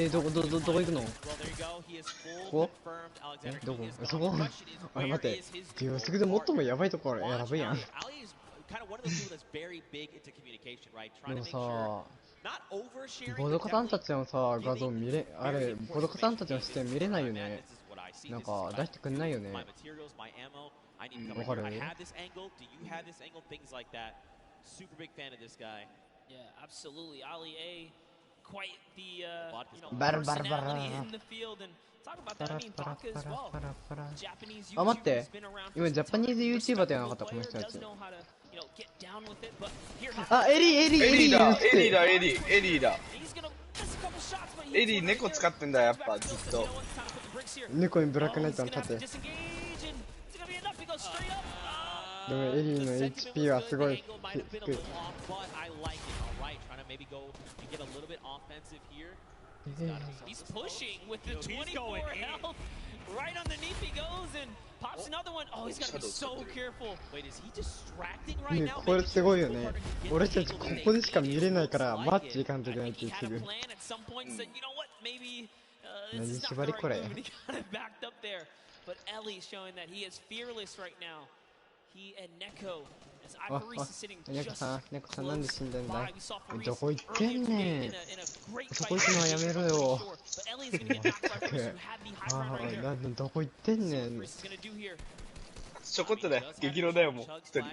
どこ行くの？ Well, there you go. He is full ここ？ confirmed. え、 Alexander どこ？ is そ gone. こ？ The question is, あれ where 待って is his、ディオスクで最もやばいところ選ぶやん。 Ali is kind of one of those people that's very big into communication, right? で Trying も to make さ sure not oversharing. ボドカさんたちのさ、画像見れ、あれ、ボドカさんたちの視点見れないよね。なんか出してくんないよね。 My materials, my ammo. I need to わ come か over る？ here. I have this angle. Do you have this angle? Things like that. Super big fan of this guy. Yeah, absolutely. Ali A, quite the Bar, bar, bar, personality bar. in the field, and talk about that. I mean, Vodka as well. Japanese あ、待っ YouTuber て who's been around 今 for ジャ some パニーズ time. YouTuber ってなかったこの Player 人た does ち。 know how to, get down with it, but here あ、エリーエリーだ、エリーだ、エーリー、エリーだ。 he's gonna miss a couple shots, but he エリー猫使ってんだ、やっぱずっと。猫にブラックナイトの盾。 disengage, and it's gonna be enough. He goes straight up. でもエリーの HP はすごい低い。 But I like it. All right, trying to maybe go and get a little bit offensive here. He's pushing with the 24 health. Right underneath he goes and pops another one. Oh, he's got to be so careful. Wait, is he distracting right ね、 now? これすごいよね。俺たちここでしか見れないからマッチ行かんといけないって言ってる。 Plan at some point said, you know what, maybe this 何 is not the 縛り right これ。 move, and he got it backed up there. But Ellie showing that he is fearless right now. He and Neko, as あ、 Ivory あ is sitting、猫 just さん、猫さんなんで close 死んでんだ by. い We saw Faris どこ行ってん earlier ね today ん in a great そ fight. こ行くのはやめろよ But Ellie is going to get backed by Faris, who had the high あ ground right あ、 there. なんでどこ行ってんねん Faris is going to do here. ちょこっとだよ、激怒だよ、もう。一人。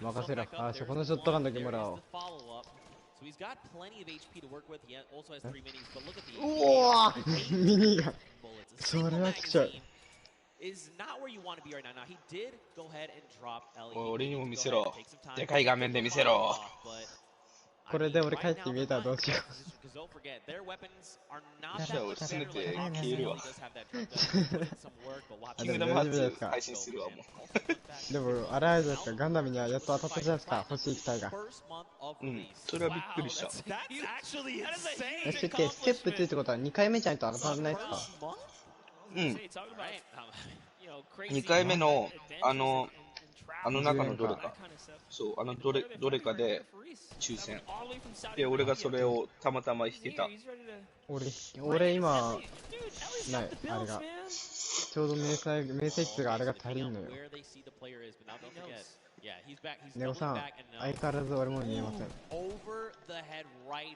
任せろ。あ、そこのショットガンだけもらおう。 So he's got plenty of HP to work with. He also has 3 minis, but look at the うわーミニガン。それは来ちゃう。 is not where you want to be right now. Now he did go ahead and drop Ellie. おい、俺にも見せろ。でかい画面で見せろ。これで俺帰って見えたらどうしよう。 Because don't forget, their weapons are not じゃあ俺すねて消えるわ。あ、でも大丈夫ですか。配信するわ、もう。でも、あれあれですか、ガンダムにはやっと当たったじゃないですか、欲しい機体が。うん、それはびっくりした。ステップ2ってことは2回目じゃないと当たらないですか。うん。2回目の、あの中のどれか。そう、どれかで抽選。で、俺がそれをたまたま引けた。俺今、ない、あれが。ちょうど明細値があれが足りんのよ。ネコさん、相変わらず俺も見えません。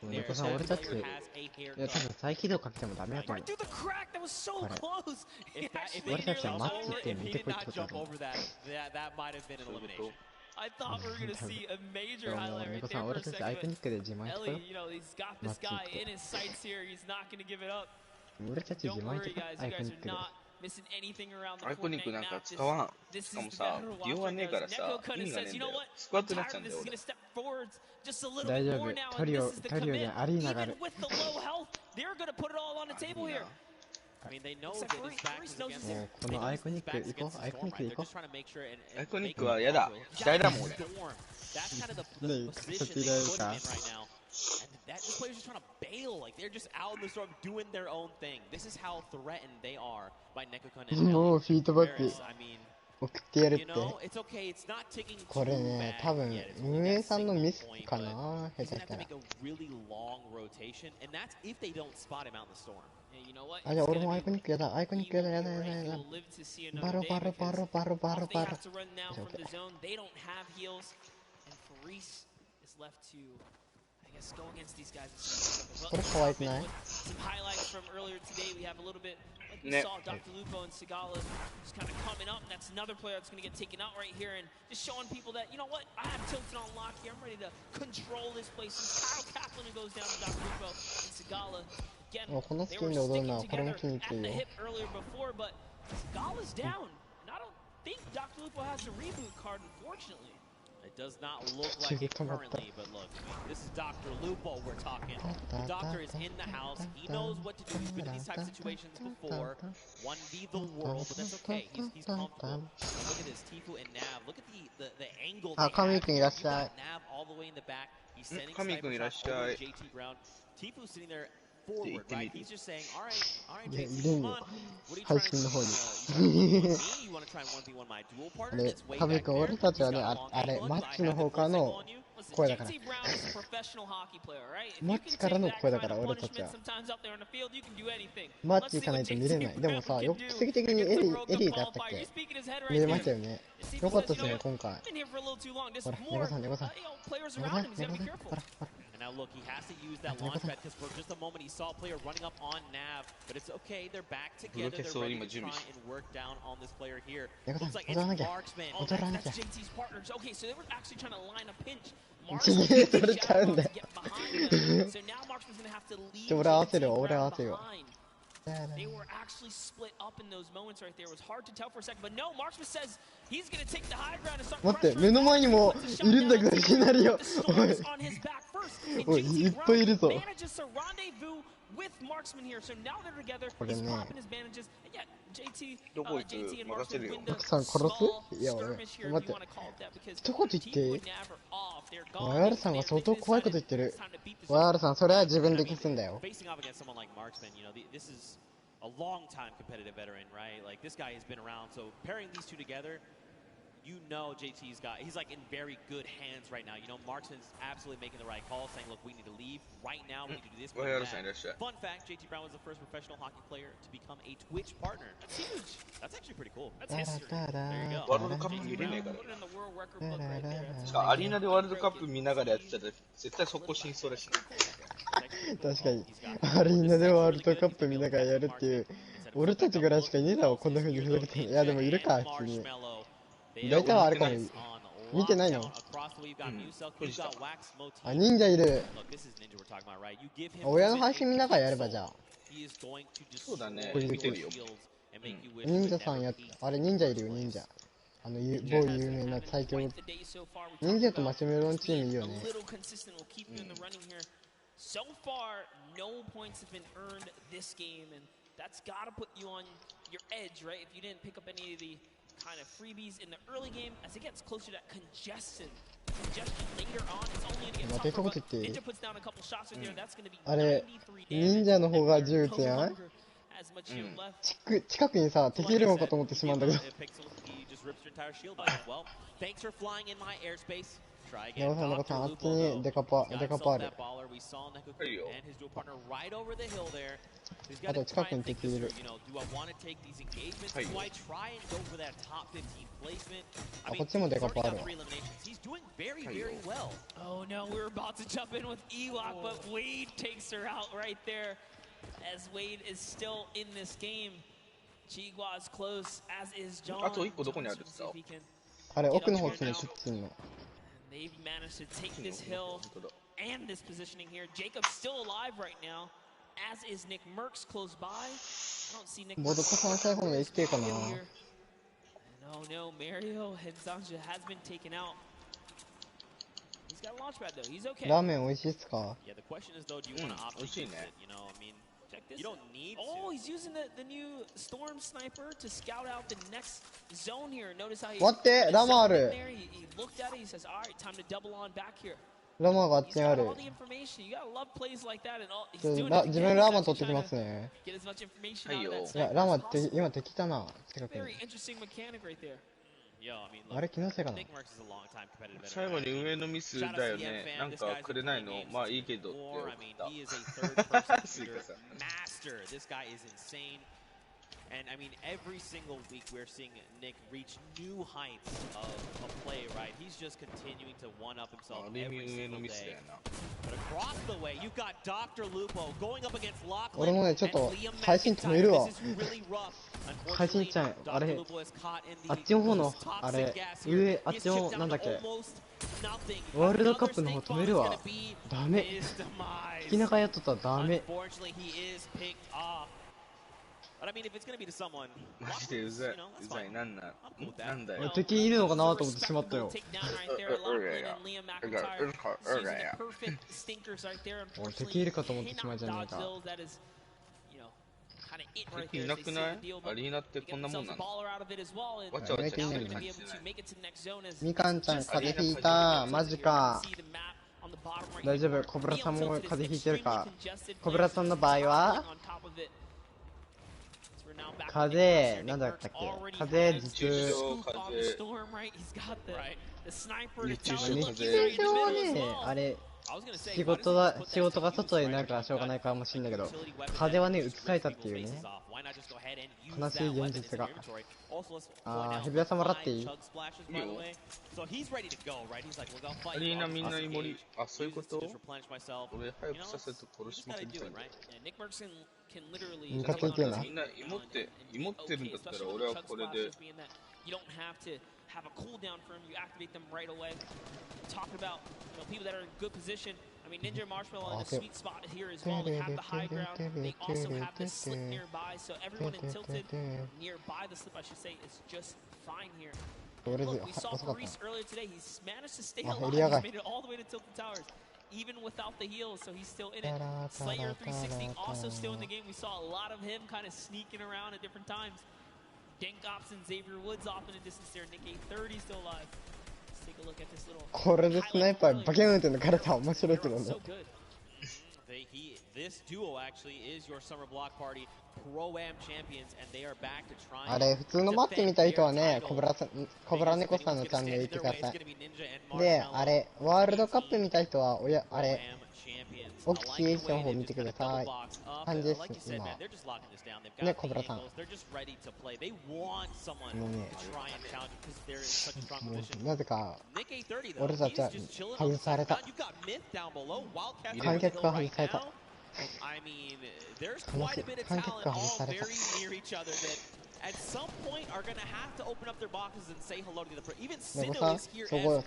ネコさん、俺たち、いや、多分再起動かけてもダメだと思う。これ、俺たちはマッチって見てこいってことだと思う。I thought we were going to see a major highlight right there for a ネコさん、俺たちアイコニックで自慢してこよ Ellie, you know, he's got this guy in his sights here. He's not going to give it up. 俺たち自 Don't 慢し worry, てこ guys. ア You イコ guys ニッ are クで。 not missing anything around the アイコニック Fortnite なんか map. 使わん。 This しかも is さ better to ディオ watch は right ねえ now. から Neko さ、 kind 意 of 味がね says, え you ん know だよ。 what? スクワットになっ Tired ちゃう of んだ this よ、 is 俺 going to。step forwards just a little 大 bit 丈 more 夫。 now. ト And リ this オ、 is the トリオで commit. アリーナがあ Even る。 with the low health, they're going to put it all on the table here. I mean, they know Looks that like his back is Faris knows against his him. もうこのアイコニック行こう。アイコニック行こ Just trying to make sure and アイコニックは嫌だ。嫌いだもん、俺。 That's kind of the ねえ、 position 勝 they てられる put か him in right now. And that this player's just trying to bail. Like they're just out in the storm doing their own thing. This is how threatened they are by Neko-kun and もうフィードバック Faris. I mean, 送ってやるっ you て。 know, it's okay. It's not ticking これ too ね、 bad 多分 yet. It's 運営さんのミスか but な、下手 he's し gonna have た to ら。 make a really long rotation, and that's if they don't spot him out in the storm. Yeah, you know what? あ、じゃあ俺もアイコニックやだ。アイコニックやだ、やだ、やだ、やだ。 We'll live to see バ another ロ day バロバ because ロバロバロ they バロ have。to run now from the zone. They don't have heals, and Faris is left to, I guess, go against these guys. これ可愛くない？ Some highlights from earlier today. We have a little bit like we Ne- saw Dr. Lupo and Sigala just kind of coming up, and that's another player that's going to get taken out right here, and just showing people that, you know what, I have Tilted on lock here. I'm ready to control this place. It's Kyle Kaplan who goes down to Dr. Lupo and Sigala. Again, もうこのス they キン were で踊る sticking のはこれも together 気に入って at る the よ。 hip earlier before, but Sigala's down. And I don't think Dr. Lupo has a reboot card, unfortunately. It does not look like it currently, but look, this is Dr. Lupo we're talking. The doctor is in the house. He knows what to do. He's been in these type of situations before. 1v the world, but that's okay. He's comfortable. And look at this, Tifu and Nav. Look at the angle they have. You got Nav all the way in the back. He's sending sniper shots over to JT Brown. Tifu's sitting there forward, right? He's just saying, all right, JT, come on. What are you trying to do? You want to try and 1v1 my dual partner? It's way back there. 俺たちはね、あれ、マッチの方からの声だから。マッチからの声だから、俺たちは。マッチ行かないと見れない。でもさ、奇跡的にエリーだったっけ見れましたよね。よかったですね、今回。ほら、ネコさん。ほら。And now look, he has to use that launch pad because for just a moment he saw a player running up on Nav, but it's okay, they're back together, they're ready to try and work down on this player here. Looks like it's Marksman. Oh, that's JT's partners. Okay, so they were actually trying to line a pinch. Marksman to get behind them. So now Marksman's going to have to leave behind. They were actually split up in those moments right there. It was hard to tell for a second, but no, Marksman says he's going to take the high ground and start 待って、目の前にもいるんだけど、いきなりよ。おい、いっぱいいるぞ。これね。どこ行く？任せるよ。奥さん殺す？いや、俺、待って。一言言っていい？YR さんが相当怖いこと言ってる。YR さん、それは自分で消すんだよ。A long-time competitive veteran, right? Like this guy has been around. So pairing these two together, you know JT's got. He's like in very good hands right now. You know Marksman's absolutely making the right call, saying, "Look, we need to leave right now. We need to do this." Fun fact: JT Brown was the first professional hockey player to become a Twitch partner. That's huge. That's actually pretty cool. That's history. There you go. ワールドカップ見れねえから。しかもアリーナでワールドカップ見ながらやってたら絶対速攻死にそうだし。確かにアリーナでワールドカップ見ながらやるっていう俺たちぐらいしかいねえだろこんな風にふざけて。いやでもいるか普通に大体はあるかも。見てないの？あ、忍者いる。親の配信見ながらやればじゃあ。そうだね。見てるよ。忍者さんやあれ忍者いるよ忍者。某有名な最強忍者とマシュメロンチームいいよね。So far, no points have been earned this game, and that's got to put you on your edge, right? If you didn't pick up any of the kind of freebies in the early game, as it gets closer to that congestion later on, it's only going to get tougher, but Ninja puts down a couple shots right there, that's going to be あれ、忍者の方が銃撃つやん。近くにさ、敵いるのかと思ってしまうんだけど。ネコさん、あっちにデカパある。あと近くに敵いる。あ、こっちもデカパあるわ。Oh no, we're about to jump in with Ewok, but Wade takes her out right there. As Wade is still in this game, Chigua is close, as is John. あと1個どこにあるんですか？あれ奥の方にキッチンの。They've managed to take this hill and this positioning here. Jacob's still alive right now, as is Nick Merckx close by. I don't see Nick. ボドカさん最後の HK かな。No, Mario and Zanja has been taken out. He's got a launch pad though. He's okay. ラーメン美味しいっすか？ Yeah, the question is though, do you want to opt to use it? You know, I mean, check this. You don't need to. Oh, he's using the new Storm Sniper to scout out the next zone here. Notice how he. 待って、ラマある。He looked at it. He says, "All right, time to double on back here." ラマがあっちにある。自分ラマ取ってきますね。はいよ。いや、ラマって今敵だな。近くに。あれ気のせいかな。最後に運営のミスだよね。なんかくれないのまあいいけどって送った。スイカさん。And I mean, every single week we're seeing Nick reach new heights of play, right? He's just continuing to one-up himself every single day. But across the way, you've got Dr. Lupo going up against Lachlan 俺もね、ちょっと配信止めるわ。配信ちゃん、あれ、あっちの方の、あれ、上、あっちの、なんだっけ、ワールドカップの方止めるわ。ダメ。引き中やっとったらダメ。But I mean, if it's going to be to someone, マジでうざい、うざい、なんだよ。敵いるのかなと思ってしまったよ。敵いるかと思ってしまうじゃないか。敵いなくない？アリーナってこんなもんなの？わちゃわちゃしてる感じじゃない？みかんちゃん風邪ひいた。マジか。大丈夫。コブラさんも風邪ひいてるか。コブラさんの場合は風邪、なんだったっけ？風邪、頭痛。熱中症はね、あれ、仕事が外でなんかしょうがないかもしれないけど、風邪はね、移されたっていうね、悲しい現実が。ヘビ屋さんもらっていい？アリーナみんなイモリ、あ、そういうこと？俺早くさせると殺しまくりたいんだ。ムカついてるな。みんなイモってるんだったら俺はこれで。have a cooldown for him, you activate them right away. Talking about people that are in good position. I mean, Ninja and Marshmallow in a sweet spot here as well. They have the high ground. They also have the slip nearby. So everyone in tilted nearby the slip, I should say, is just fine here. And look, we saw Reese earlier today. He's managed to stay alive. He's made it all the way to Tilted Towers, even without the heals. So he's still in it. Slayer 360 also still in the game. We saw a lot of him kind of sneaking around at different times. Dankops and Xavier Woods off in a distance there. Nick 830 still alive. Let's take a look at this little. これでスナイパーバケンって抜かれたら面白いけどね。This duo actually is your summer block party pro-am champions, and they are back to try. あれ普通のマッチ見たい人はね、コブラ猫さんのチャンネル行ってください。で、あれワールドカップ見たい人はあれオキシエーションを見てください。感じです今。ね、コブラさん。もうね、なぜか俺たちは外された。観客が外された。I mean, there's quite a bit of talent all very near each other that at some point are going to have to open up their boxes and say hello to the pro. Even Sindo is here as well.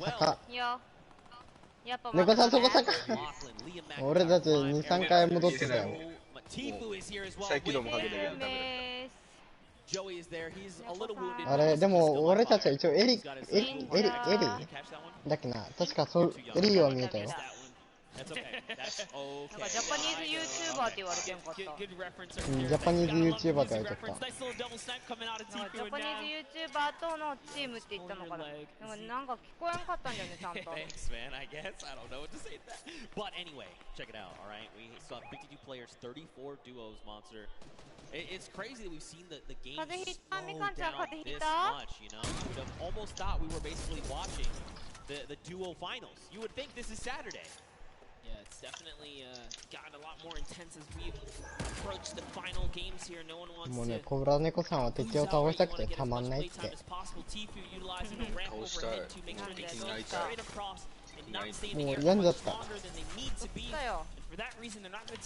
猫さんそこ坂。俺たち2、3回戻ってたよ。再起動もかけたけどダメだ。あれでも俺たちは一応エリだっけな、確かそうエリは見えたよ。なんかジャパニーズ YouTuber って言われてんかった。ジャパニーズ YouTuber って言われてた。ジャパニーズ YouTuber とのチームって言ったのかな。でもなんか聞こえんかったんだよね、ちゃんと。Thanks, man. I guess I don't know what to say to that. But anyway, check it out. All right, we saw 52 players, 34 duos, monster. It's crazy that we've seen the game slow down this much. You know, we would have almost thought we were basically watching the duo finals. You would think this is Saturday. Yeah, it's definitely gotten a lot more intense as we approach the final games here. No one wants to. もうね、コブラ猫さんは敵を倒したくてたまんないって。もう病んじゃった。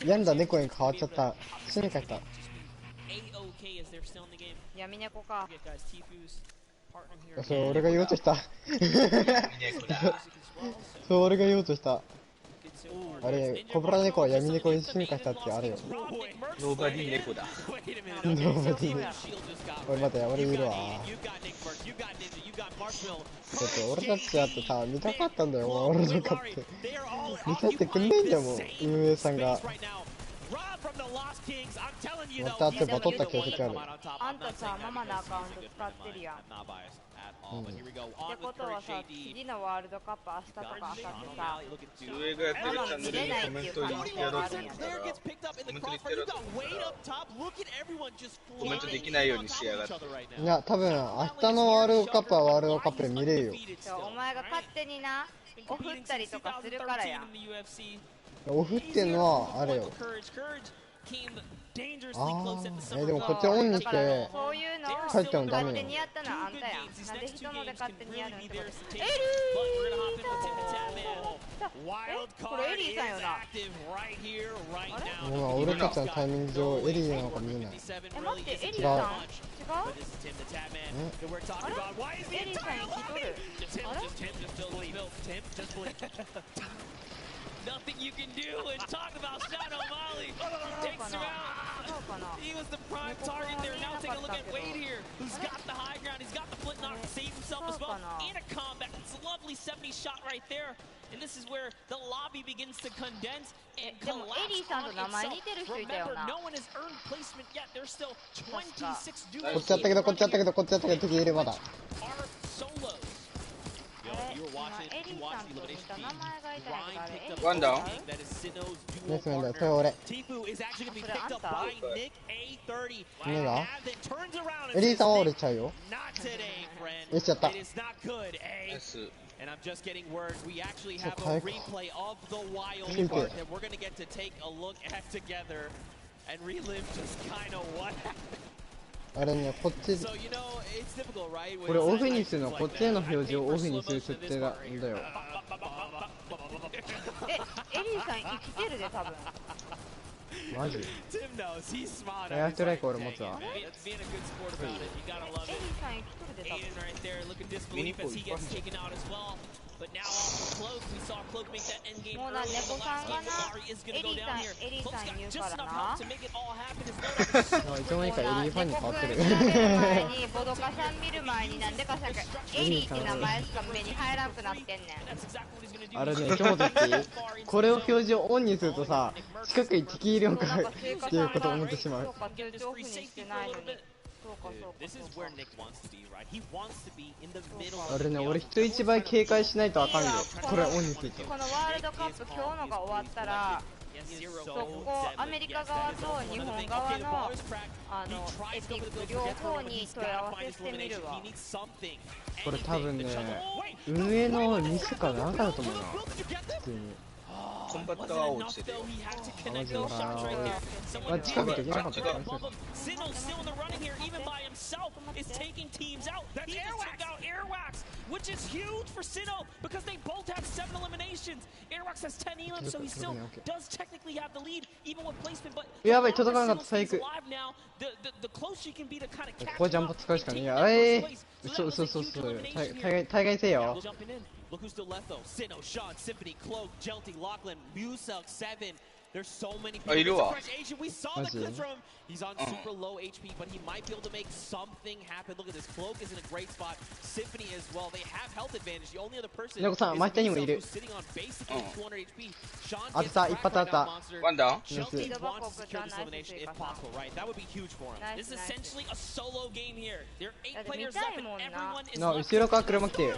病んだ猫に変わっちゃった。進化した。闇猫か。それ俺が言おうとした。そう俺が言おうとした。あれ、コブラ猫は闇猫に進化したってあるよ。ノーバディ猫だ。ノーバディ猫。俺待て、俺いるわ。だって俺たちだってさ、見たかったんだよ、ワールドカップ。見させてくんないんだもん、運営さんが。またってバトった形跡ある。あんたさ、ママのアカウント使ってるやん。ってことはさ、次のワールドカップ明日とか明後日さ、上がやってるチャンネルにコメント入れてやろうと思ったらコメントできたらコメントできないようにしやがって。いや、多分明日のワールドカップはワールドカップで見れるよ。お前が勝手にな、オフったりとかするからやん。オフってんのはあれよ。でもこっちオンにして帰ったのダメよ。勝手にやったのはあんたやん。なんで人ので勝手にやるんってこと。エリーこれエリーさんよな。もう俺たちのタイミング上エリーなのか見えない。待って、エリーさん違う？あれ？エリーさん生きとる。あれ？ Nothing you can do. And talk about Shadow Molly. He takes her out. He was the prime target there. Now take a look at Wade here, who's got the high ground. He's got the flip knock to save himself as well. And a combat. It's a lovely 70 shot right there. And this is where the lobby begins to condense and collapse on itself. Remember, no one has earned placement yet. There's still 26 duels. こっちやったけどこっちやったけどこっちやったけど敵いるまだ。Are solos. Yo, you were watching the elimination team. Ryan picked up One down. that is Sinnoh's ね dual それだ partner. それ俺。 Tifu is actually going to be picked up by Nick A30. ねが And then turns around エ and リー says, さんは折れ Nick, ちゃうよ。 not today, friend. よしやった It is not good, eh? And I'm just getting word we actually have Okay. a replay of the wild Okay. part that we're going to get to take a look at together and relive just kind of what happened. あれねこっち So, you know, it's difficult, right? これオフにするのこっちへの表示をオフにする設定なんだよ。エリーさん生きてるで多分。マジ Tim knows he's smart. エアストライク俺持つわ。 Being a good sport about it, you gotta love エ it. リーさん生きてるで多分。 Aiden right there looking disbelief as he gets taken out as well. But now off for Cloak, we saw Cloak make that end game もうな early. 猫 The さん last が game, な Lowry is エ gonna リ go ーさ down ん here. エリー Cloak's さん got 言う just から enough な help to make it all happen. His loadout is so いつの間にかエリーファンに変わってる。前にボドカさん見る前になんでかさエリーって名前しか目に入らなくなってんねん。あれね一言言っていいこれを表示をオンにするとさ近くに敵いるのかっていうことを思ってしまう。そうか通知オフにしてないのに。そうかそうか。 This is where Nick wants to be, right? He wants to be in the middle あ of れ the ね field. 俺人一倍警戒しないとあかんよこれオンにすると。このワールドカップ今日のが終わったらそこアメリカ側と日本側のエピック両方に問い合わせしてみるわ。これ多分ね運営のミスかなんかだと思うな普通に。コンバッターは落ちてるよ。マジでまあ近くできなかったからね。 Sinnoh still in the running here, even by himself, is taking teams out. He just took out Airwax, which is huge for Sinnoh because they both have 7 eliminations. Airwax has 10 elims, so he still does technically have the lead, even with placement. But やばい届かなかった最悪。 the closer you can be to kind of ここジャンプ使うしかねえや。嘘大概せよ。 Look who's still left though. Sinnoh, Sean, Symphony, Cloak, Jelty, Lachlan, Muselk, 7. There's so many people. Fresh Asian. We saw the clip from him. He's on super low HP, but he might be able to make something happen. Look at this. Cloak is in a great spot. Symphony as well. They have health advantage. The only other person is Muselk, who's sitting on basically 200 HP. Sean gets the monster. One down. Jelty wants to secure this elimination if possible, right? That would be huge for him. This is essentially a solo game here. There are 8 players left, and everyone is left. 後ろから車来てる。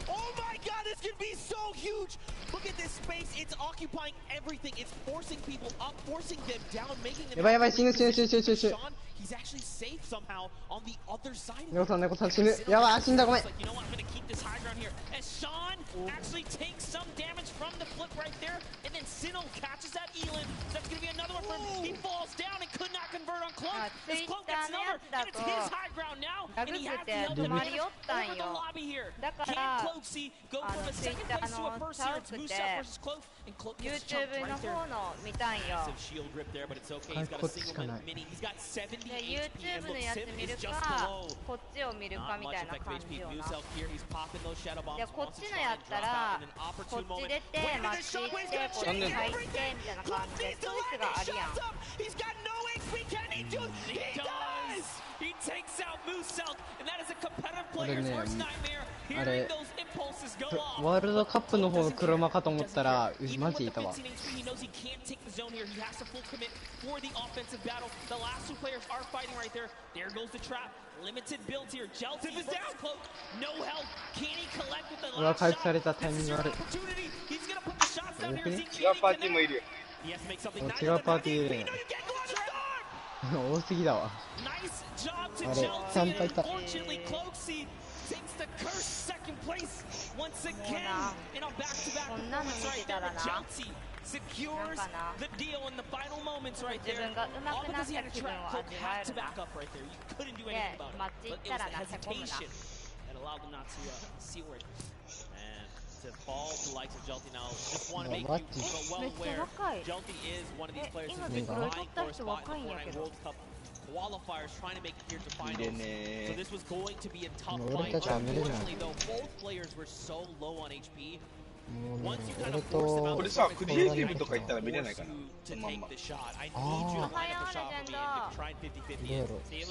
Oh my god, this could be so huge! Look at this space, it's occupying everything. It's forcing people up, forcing them down, making them... やばいやばい死ぬ。 He's actually safe somehow on the other side of it. 猫さん死ぬ。やばい死んだごめん。 You know what, I'm gonna keep this high ground here. As Sean actually takes some damage from the flip right there, and then Sinnoh catches that Elin. That's gonna be another one for him. He falls down and could not convert on Cloak. As Cloak gets another, and it's his high ground now, and he has the help advantage over the lobby here. Can Cloak see go from a second place to a first here? It's Muselk versus Cloak, and Cloak gets chunked YouTube の right there. 方の見たんよ。 Massive shield grip there, but it's okay. He's got a single mini. He's got 70 で HP, and YouTube の look, やつ Sim 見 is る just か below. こっちを見るか Not み much たいな effective 感じ HP. よな。 Muselk here, he's popping those shadow い bombs. やこっ Wants to ちの try や and った drop ら out in an こ opportune っち moment. 出て Wait a 待 minute, ち Sean 行っ Wayne's て gonna こっち change 入ってみ everything. たいな感じで Completes チ the ョイスが landing, あるやん。 shots up. He's got no HP. Can he do it? He does. He takes out Muselk, and that is a competitive player's worst nightmare. Hearing those impulses go off. ワールドカップの方の車かと思ったらマジいたわ。 He knows he can't take the zone here. He has to full commit for the offensive battle. The last 2 players are fighting right there. There goes the trap. Limited builds here. Jelty is down. Cloak. No help. Can he collect with the うわ last 回復 shot? されたタイミン This グ is 悪 your い。 opportunity. He's gonna put the shots down here. Is he 違うパーティーもいるよ。 He has to make something 違うパーティーいるね。 多すぎだわ。 Nice job to あれちゃん Jelty. といた。 Unfortunately, Cloaksy takes the cursed second place once again in a back-to-back performance right there. But Jelty secures the deal in the final moments right there. All because he had a trap. Cloak had to back up right there. You couldn't do anything about it. But it was the hesitation that allowed them not to see where it was. And to fall to the likes of Jelty now, just want to make you well aware, Jelty is one of these players who's been vying for a spot in the Fortnite World Cup qualifiers, trying to make it here to finals. So this was going to be a tough fight. Unfortunately, though, both players were so low on HP. もうね、俺とこれさ、クリエイティブとか言ったら見れないかな、そのまんま。おはようレジェンド。そうよ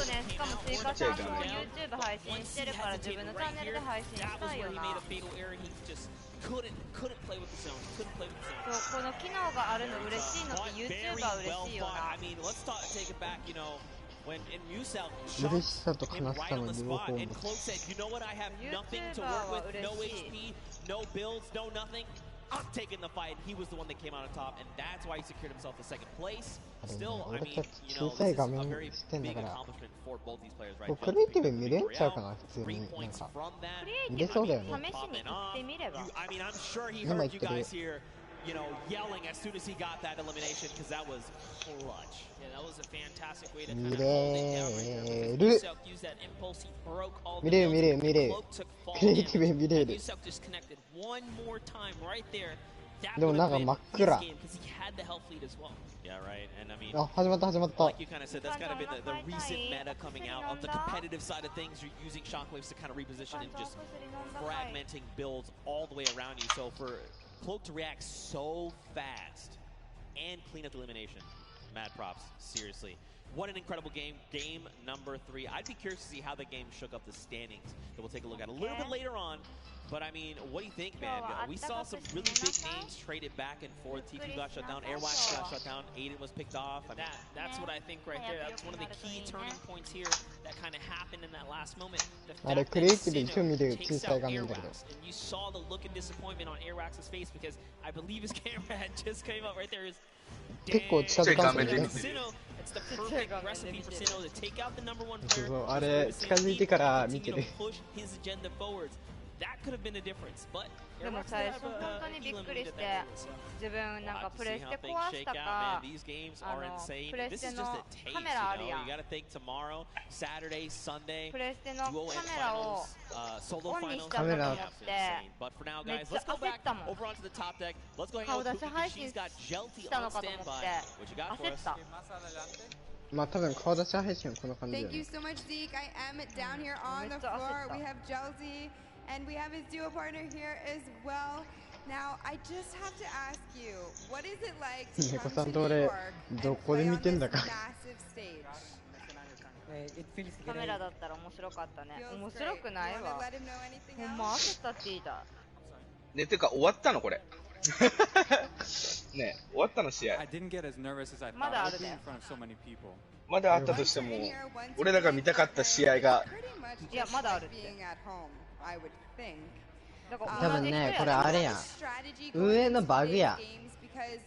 ね、しかも追加さんも YouTube 配信してるから自分のチャンネルで配信したいよな。そう、この機能があるの嬉しいのって YouTuber 嬉しいよな。嬉しさと悲しさの両方も。I'm taking the fight. He was the one that came out on top, and that's why he secured himself the second place. あれね、 Still, I 俺 mean, たち you know, 小さい this 画 is a 面 very してんだ big から、 accomplishment for both these players, right? もうクリエイティブ見れんちゃうかな、普通に。なんか、見れそうだよね。試しに行ってみれば。I mean, I'm sure he 今 heard 言っ you てる。 guys here, you know, yelling as soon as he got that elimination because that was clutch. Yeah, that was a fantastic way to 見 kind of hold it down right there. れる。 Yuseok used that impulse, he broke all the 見れる見れる見れる。 cloak took fall クリエイティブ見れ and る。 Yuseok just connected one more time right there. That でも would なん have か been 真っ his 暗。 game because he had the health lead as well. Yeah, right. And I mean, あ、始まった始まった。 like you kind of said, that's kind of been the recent meta coming out of the competitive side of things. You're using shockwaves to kind of reposition and just fragmenting builds all the way around you. So for Cloak to react so fast and clean up the elimination, mad props. Seriously. What an incredible game. Game number 3. I'd be curious to see how the game shook up the standings that we'll take a look at a little bit later on. But I mean, what do you think, man? We saw some really big names traded back and forth. TQ got shut down, Airwax got shut down, Aiden was picked off. I mean, That's what I think right there. That's one of the key turning points here that kind of happened in that last moment. The あれ、 fact ク that リエイティブ一応見る Sino 小 takes さい out 画面だけど。 Airwax, and you saw the look of disappointment on Airwax's face because I believe his camera had just came up right there. Is 結構近づかんとね。 Sino, it's the perfect recipe for Sino to take out the number one そう player. そう、あれ、近づいてから見て Continue る。 to push his agenda forwards. That could have been the difference, but でも Airwax 最 have 初本当にびっくりして eliminated that early, so. 自分なんか We'll プ have レ to see ス how テ things 壊し shake た out, か man. These games あ are の insane. プレ This ステ is の just a taste, カメラある you や know. ん You gotta think tomorrow, Saturday, Sunday, プレステの duo カ and メラを finals, solo オンに finals. したと思って Insane. But for now, めっ guys, ちゃ let's go 焦っ back たもん over onto the top deck. Let's go hang 顔 out 出 with し Kuki. 配信 She's got し Jelty た on のかと思って standby. What you got for 焦っ us? たまあ多分顔出し配信はこんな感じだ Thank よ you ね。 so much, Zeke. I am down here on the floor. We have Jelzy, and we have his duo partner here as well. Now, I just have to ask you, what is it like to 猫 come さん to と New 俺 York ど and こで play 見 on て this んだか massive stage? カメラだったら面白かったね Feels 面 great. 白くない You わ wanna let him know anything ほ else? んま焦ったって言いたね、てか終わったのこれ。ね、終わったの試合。 I didn't get as nervous as I thought. まだあ I る was で in front of so many people. まだあったとしても、俺らが見たかった試合が、 Pretty much いや just まだある like って being at home, I would think. だから多分ね、これあれやん。 Strategy 上のバグや。 games because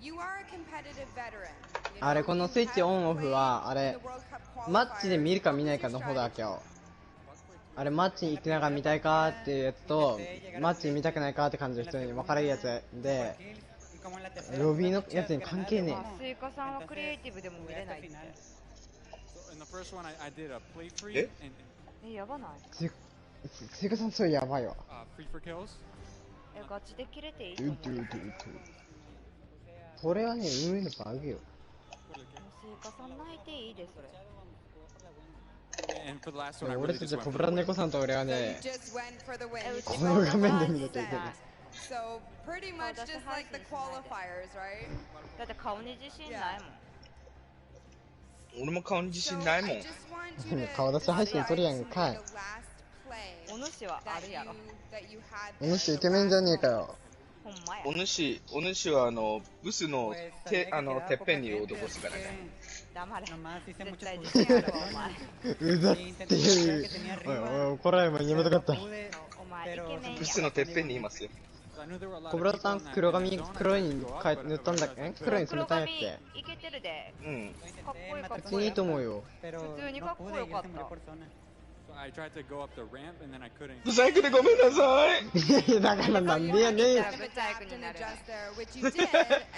you are a competitive veteran. あれ、このスイッチオンオフは、あれ、マッチで見るか見ないかの方だけよ。あれ、マッチに行きながら見たいかっていうやつと、マッチに見たくないかって感じの人に分かれるやつで、ロビーのやつに関係ねスイカさんはクリエイティブでも見れないって So in the first one, I did a play free Eh? and やばないえ。スイカさんそれやばいわ。 free for kills. ガチで切れていいとドゥ思うドゥドゥドゥ。これはね、上のバグよ。スイカさん泣いていいでそれ And for the last one, I 俺 really た just ち went コ for ブラ猫さんと俺は So you ね、 just went for the win. この画面で見なきゃいけない。 So pretty much just like the qualifiers, right? だって顔に自信ないもん俺も顔に自信ないもん。顔出し配信するやんかい。お主はあるやろお主イケメンじゃねえかよ。ほんまやお主はブスのてっぺんにいる男しかないから。黙れ絶対自信あるわお前うざっていう。おいおい、怒られる前にやめたかった。お前イケメンやブスのてっぺんにいますよ。コブラさん黒髪黒いに変え塗ったんだっけ？黒いに染めたんやっけ？いけてるでうん。かっこいいかっ別にいこいいいと思うよ。普通にかっこよかった So I tried to go up the ramp and then I couldn't. ブサイクでごめんなさい。だからなんでやねん。ブサイクになる Which you did,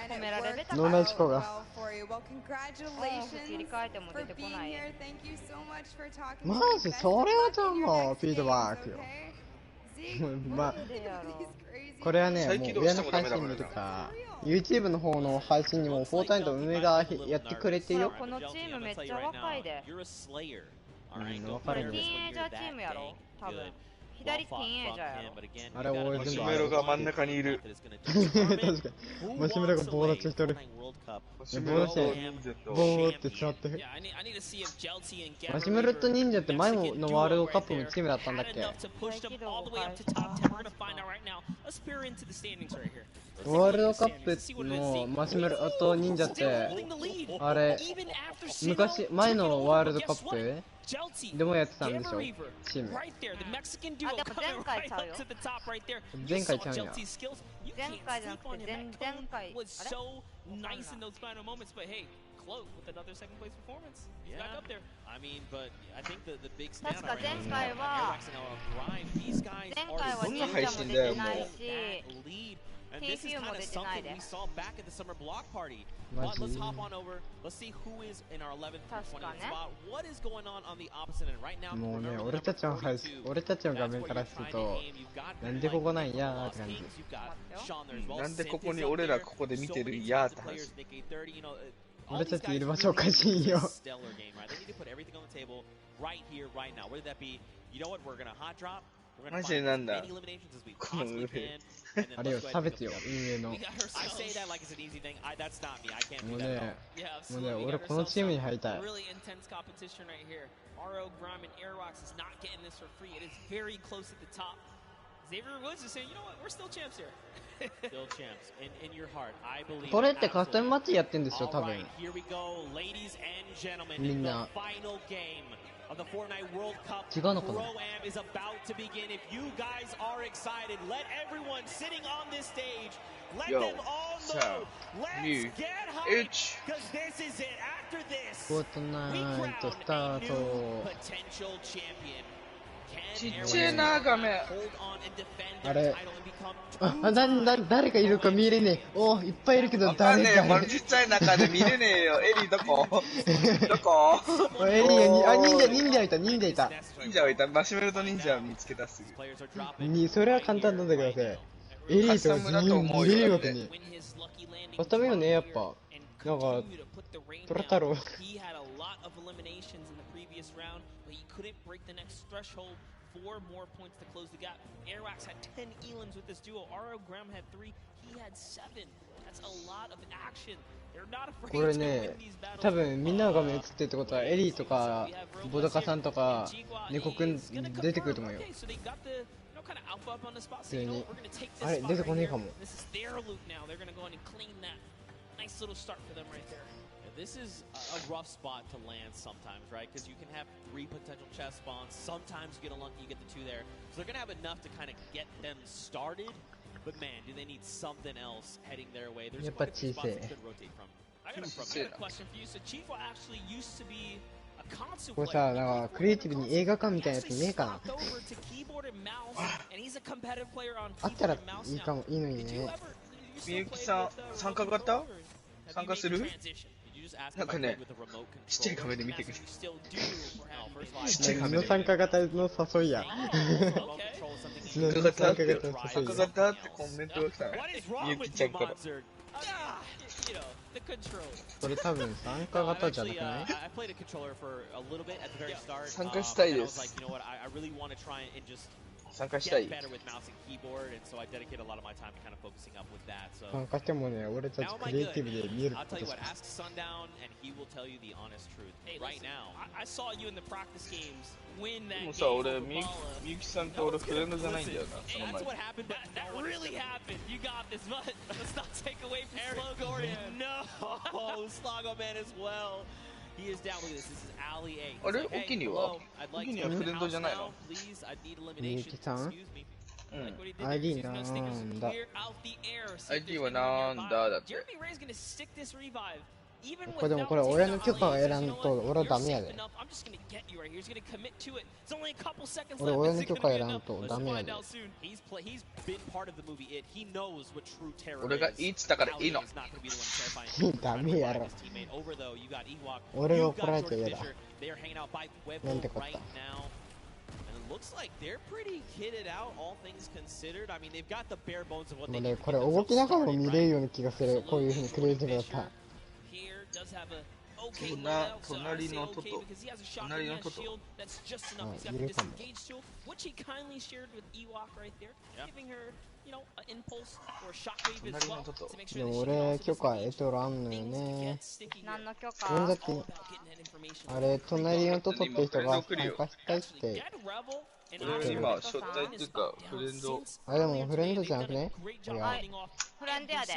and 褒められれた脳内思考が。 well for you. Well, 切り congratulations 替えても出 for てこ being ない here. Thank you so much for talking. マジそれはちゃんもフィードバックよ。まあこれはね、もう親の配信見るか、YouTube の方の配信にもフォートナイト運営がやってくれてるよ。このチームめっちゃ若いでうん、分こかるね。れティーンエイジャーチームやろ多分左ティーンエイジャーやろ。あれ俺マシ全部ュメロが真ん中にいる。確かにマシュメロが棒立ちしてる。マシュメロと忍者とボーって座ってる。マシュメロと忍者って前のワールドカップのチームだったんだっけ？ワールドカップのマシュメロと忍者ってあれ昔前のワールドカップでもやってたんでしょチーム。あ、でも前回ちゃうよ。前回ちゃうんや。前回じゃなくて前々回。あれ確か前回はどんな配信だよもう。TFU も出てないで。マジ。もうね、俺たちの画面からするとなんでここなんやーって感じ。なんでここに俺らここで見てるんやーって話。俺たちいる場所おかしいよ。マジでなんだこの運営。あれよ、差別よ、運営の。もうね、俺このチームに入りたい。これってカスタムマッチやってんでしょ、多分。みんな。違うのかな。Yo, so, you, H. フォートナイトスタート。ちっちゃいな画面。あれ誰かいるか見れねえ。おいっぱいいるけど誰かわかんねえ、このちっちゃい中で見れねえよ。エリーどこどこエリーが忍者いた。忍者はいた。マシュメロと忍者を見つけたすぐ。それは簡単なんだけどさ、エリーとか自由に見れるわけね。カスタムよね、やっぱ。なんかトラ太郎4 more points to close the gap. Airwax had 10 elims with this duo. RO Graham had 3. He had 7. That's a lot of action. They're not afraid これ to ね win these battles. 多分みんなの画面映ってるってことはエリーとかボドカさんとかネコくん出てくると思うよ。普通にあれ出てこねえかも。 Nice little start for them right there. This is a rough spot to land sometimes, right? Because you can have 3 potential chest spawns. Sometimes you get unlucky, you get the 2 there. So they're going to have enough to kind of get them started. But man, do they need something else heading their way? There's quite a few spots they could rotate from. I got a question for you. So Chief actually used to be a console これさ、なんかクリエイティブに映画館みたいなやつねえかな。あったらいいかも、いいのにね。みゆきさん、参加型参加するなんかね、ちっちゃい画面で見てくれ。ちっちゃい画面で。参加型の誘いや。参加型ってコメントが来たの。みゆきちゃんから。これ多分参加型じゃなくない？参加したいです。参加したい。参加してもね、俺たちクリエイティブで見えることしか。でもさ、俺、みゆきさんと俺フレンドじゃないんだよな、その前に。あれ？オキニはフレンドじゃないの？みゆきさん？ID なんだ。ID はなんだだって。これでもこれ親の許可を選んと俺はダメやで。俺親の許可選んとダメやで。俺がいいっつったからいいの。ダメやろ。俺が怒られちゃ嫌だ。なんてこった。もうね、これ動きながらも見れるような気がする。こういう風にクリエイティブだった。隣のトト。隣のトト。いるかも。でも俺許可得とらんのよね。何の許可？だってあれ隣のトトって人が参加したいって俺今招待っていうかフレンド。あ、でもフレンドじゃなくね？いやフレンドやで。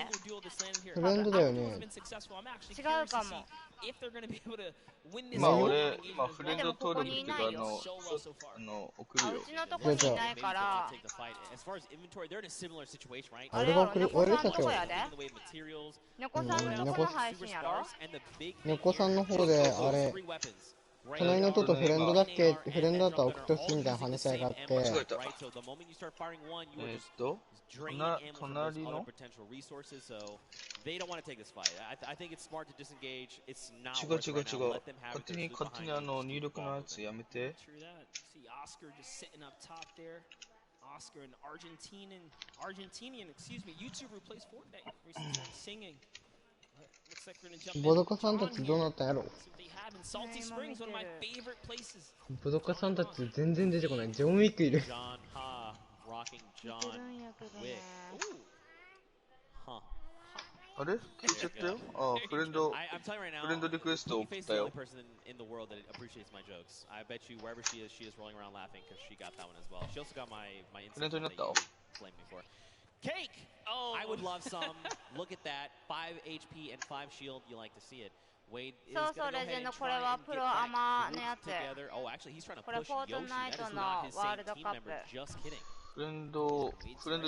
フレンドだよね。違うかも。まあ俺今フレンド登録っていうか送るよ。うちのとこにいないから。俺たちは猫さんのとこの配信やろ？猫さんの方であれ隣の人とフレンドだっけ、フレンドだったら送ってほしいみたいな話し合いがあって、隣の違う。勝手に入力のやつやめて。Oscar, an Argentinian, excuse me, YouTuber who plays Fortnite, recently singing. ボドカさんたちどうなったんやろ。ボドカさんたち全然出てこない。ジョンウィックいる。あれ聞いちゃったよ。あ、フレンドリクエスト送ったよ。フレンドになった？ Cake! Oh, I would love some. Look at that. 5 HP and 5 shield. You like to see it. Wade is going to go ahead and try and get that together. Oh, actually, he's trying to push Yoshi. That is not his same team member. Just kidding. フレンド行っ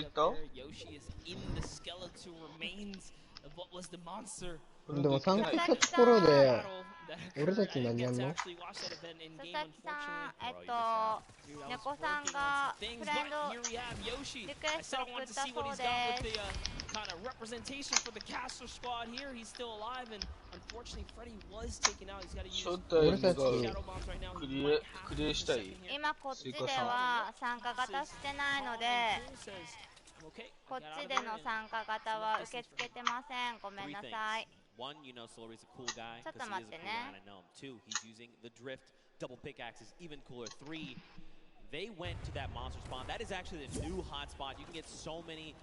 た？ Yoshi is in the skeletal remains of what was the monster. でも参加したところで俺たち何やんの？佐々木さん、猫さんがフレンドリクエスト送ったそうです。俺たちクリエしたい？今こっちでは参加型してないので、こっちでの参加型は受け付けてません。ごめんなさい。One, you know, Solari's a cool guy because he is a cool guy, and I know him. Two, he's using the drift double pickaxes, even cooler. Three, they went to that monster spawn. That is actually the new hotspot. You can get so many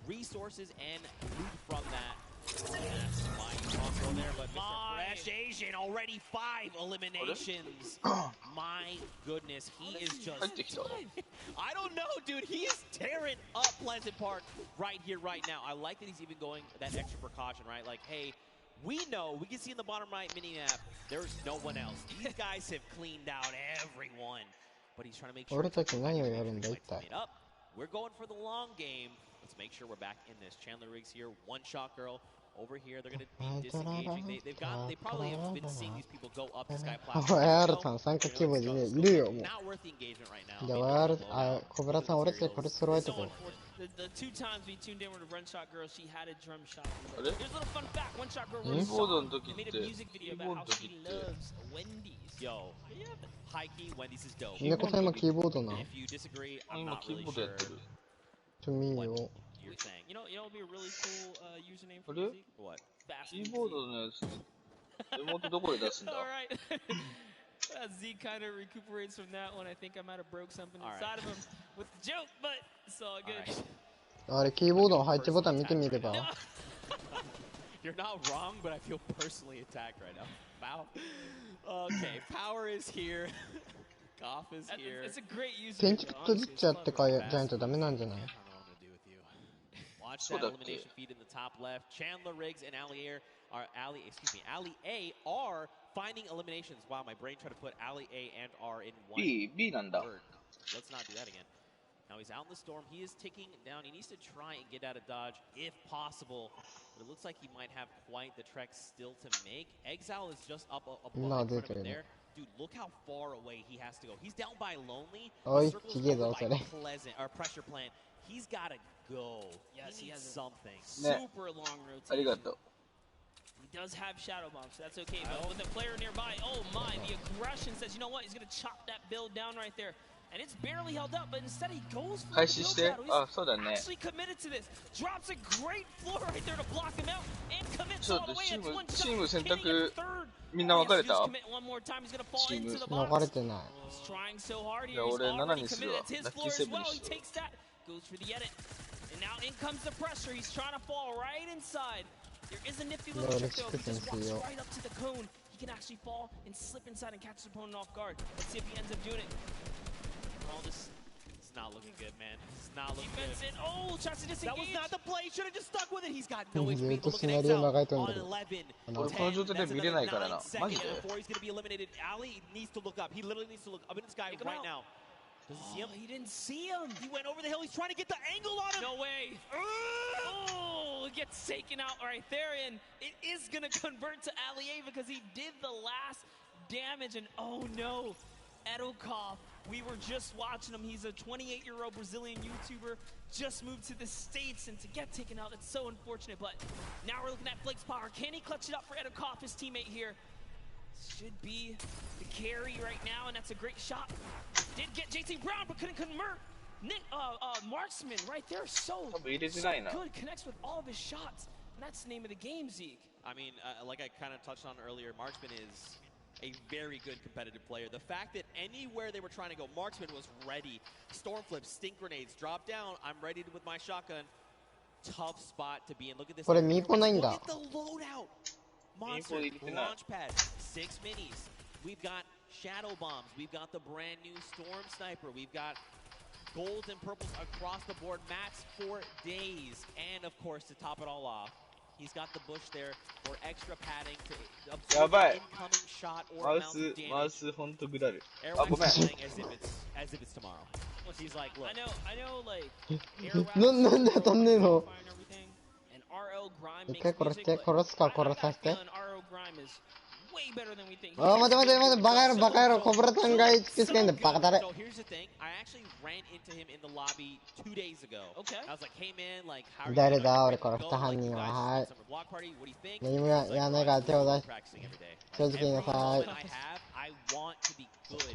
resources and loot from that. That's my console there, but Mr. Fresh Asian already 5 eliminations. My goodness, he is just. I don't know, dude. He is tearing up Pleasant Park right here, right now. I like that he's even going that extra precaution, right? Like, hey. We know, we can see in the bottom right mini map, there's no one else. These guys have cleaned out everyone. But he's trying to make sure. We're going for the long game. Let's make sure we're back in this. Chandler Riggs here, one shot girl. Over here, they're going to be disengaging. They probably have been seeing these people go up the sky platform. Not worth the engagement right now. The 2 times we tuned in with a run shot girl, she had a drum shot. Here's a little fun fact. One shot girl made a music video about how she loves Wendy's. Yo, high key, Wendy's is dope. If you disagree, I'm not really sure what you're saying. You know, it would be a really cool username for music. What? Fast music. Alright. Z kind of recuperates from that one. I think I might have broke something inside of him with the joke, but it's all good. あれキーボードの配置ボタン見てみれば。You're not wrong, but I feel personally attacked right now. Wow. Okay, power is here. Goff is here. It's a great use. 建築とじっちゃってかじゃないとダメなんじゃない？ Watch that elimination feed in the top left. Chandler Riggs and Ali A are finding eliminations. Wow, my brain tried to put Ali A and R in one word. Let's not do that again. Now he's out in the storm. He is ticking down. He needs to try and get out of dodge if possible. But it looks like he might have quite the trek still to make. Exile is just up in front of him there. Dude, look how far away he has to go. He's down by Lonely. Pleasant or Pressure Plant. He's got to go. Yes, he has something. Super long rotation. He does have Shadow Bomb, so that's okay. But with a player nearby, oh my, the aggression says, you know what? He's going to chop that build down right there. And it's barely held up, but instead he goes for the build shadow. He's actually committed to this. Drops a great floor right there to block him out and commits all the way. It's one shot. Hitting in third. みんな分かれた？チーム分かれてない。じゃあ俺7にするわ。ラッキーセブンにしよう。He can actually fall and slip inside and catch his opponent off guard. Let's see if he ends up doing it. All this. It's not looking good, man. It's not looking good. Oh, tries to disengage. That was not the play. Should have just stuck with it. He's got no HP. ずっとシナリオ長いと思うけど。俺この状態で見れないからな。マジで。 Before he's gonna be eliminated, Ali needs to look up. He literally needs to look up in the sky right now. Does he see him? He didn't see him. He went over the hill. He's trying to get the angle on him. No way. Oh, it gets taken out right there, and it is gonna convert to Ali because he did the last damage. And oh no, Edokov. We were just watching him. He's a 28-year-old Brazilian YouTuber, just moved to the States, and to get taken out, it's so unfortunate. But now we're looking at Flake's power. Can he clutch it up for Edokov, his teammate here? Should be the carry right now, and that's a great shot. Did get JT Brown, but couldn't convert. Nick, Marksman right there, so good, connects with all of his shots. And that's the name of the game, Zeke. I mean, like I kind of touched on earlier, Marksman is a very good competitive player. The fact that anywhere they were trying to go, Marksman was ready. Storm flips, stink grenades, drop down. I'm ready with my shotgun. Tough spot to be in. Look at this. これミーポないんだ。 Look at the loadout. Monster, launch pad, 6 minis. We've got shadow bombs. We've got the brand new storm sniper. We've got golds and purples across the board. Mats for days. And of course, to top it all off, he's got the bush there for extra padding to absorb an incoming shot or mountain damage. マウスほんとぐだる。 Everyone's playing as if it's tomorrow. He's like, look. I know, like, なんで当たんねえの？ and RL Grime 一回殺して、殺すか殺させて。 RL Grime is way better than we think. あ、待て待て待て、バカ野郎バカ野郎、コブラさんが HP しかいんだ、バカだれ。 So here's the thing, I actually ran into him in the lobby 2 days ago. Okay. I was like, hey man, like, how are you 誰だ俺殺した犯人は。はい。何もやらないから手を出し。正直言いなさい。ちょ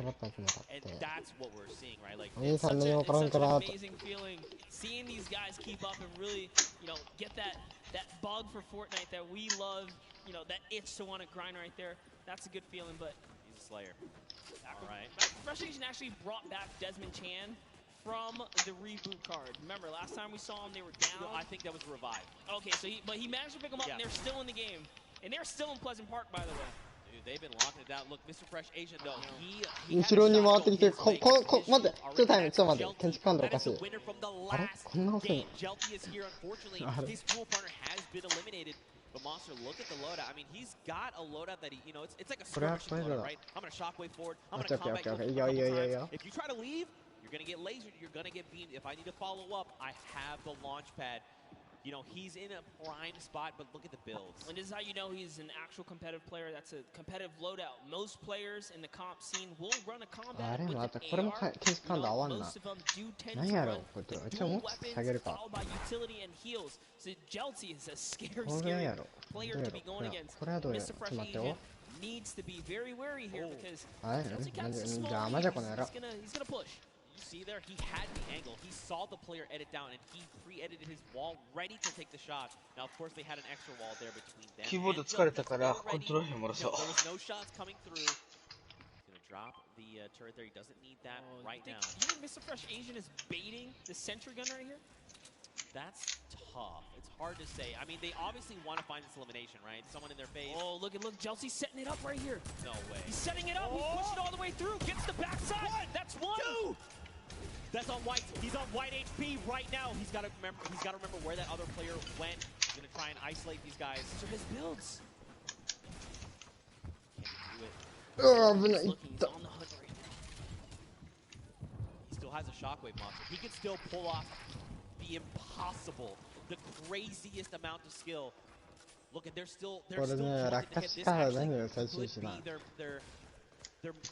ろっとやってもらって。お兄さん何も殺んからと。 Seeing these guys keep up and really, you know, get that bug for Fortnite that we love, you know, that itch to want to grind right there. That's a good feeling, but he's a slayer. All right. Fresh Asian actually brought back Desmond Chan from the reboot card. Remember, last time we saw them, they were down. No, I think that was revived. Okay, so he managed to pick them up, and they're still in the game. And they're still in Pleasant Park, by the way. Dude, they've been locking it down. Look, Mr. Fresh Asian, though, he 後ろに回ってきて、待って、ちょっとタイム、ちょっと待って、建築感度おかしい。あれこんな遅いの？ あれ His pool partner has been eliminated. But Monster, look at the loadout. I mean, he's got a loadout that he, you know, it's like a skirmish loadout, right? I'm gonna shockwave forward. I'm gonna combat you a couple times. If you try to leave, you're gonna get lasered. You're gonna get beamed. If I need to follow up, I have the launch pad. You know, he's in a prime spot, but look at the builds. And this is how you know he's an actual competitive player. That's a competitive loadout. Most players in the comp scene will run a combat with an AR. Most of them do tend to run the dual weapons followed by utility and heals. So Jelty is a scary player to be going against. Mr. Fresh Asian needs to be very wary here because Jelty Cat's a small lead. He's gonna push. You see there, he had the angle. He saw the player edit down, and he pre-edited his wall, ready to take the shot. Now, of course, they had an extra wall there between them. キーボード疲れたからコントロールもらそう。 There was no shots coming through. He's gonna drop the turret there. He doesn't need that right now. You think Mr. Fresh Asian is baiting the sentry gun right here? That's tough. It's hard to say. I mean, they obviously want to find this elimination, right? Someone in their face. Oh, look, Jelsy's setting it up right here. No way. He's setting it up. He pushed it all the way through. Gets the backside. That's one. Two. That's on white. He's on white HP right now. He's got to remember where that other player went. He's gonna try and isolate these guys. These are his builds. Can he do it? He's on the hunt right now. He still has a shockwave monster. He can still pull off the impossible, the craziest amount of skill. Look at they're still trying to hit this. Actually could be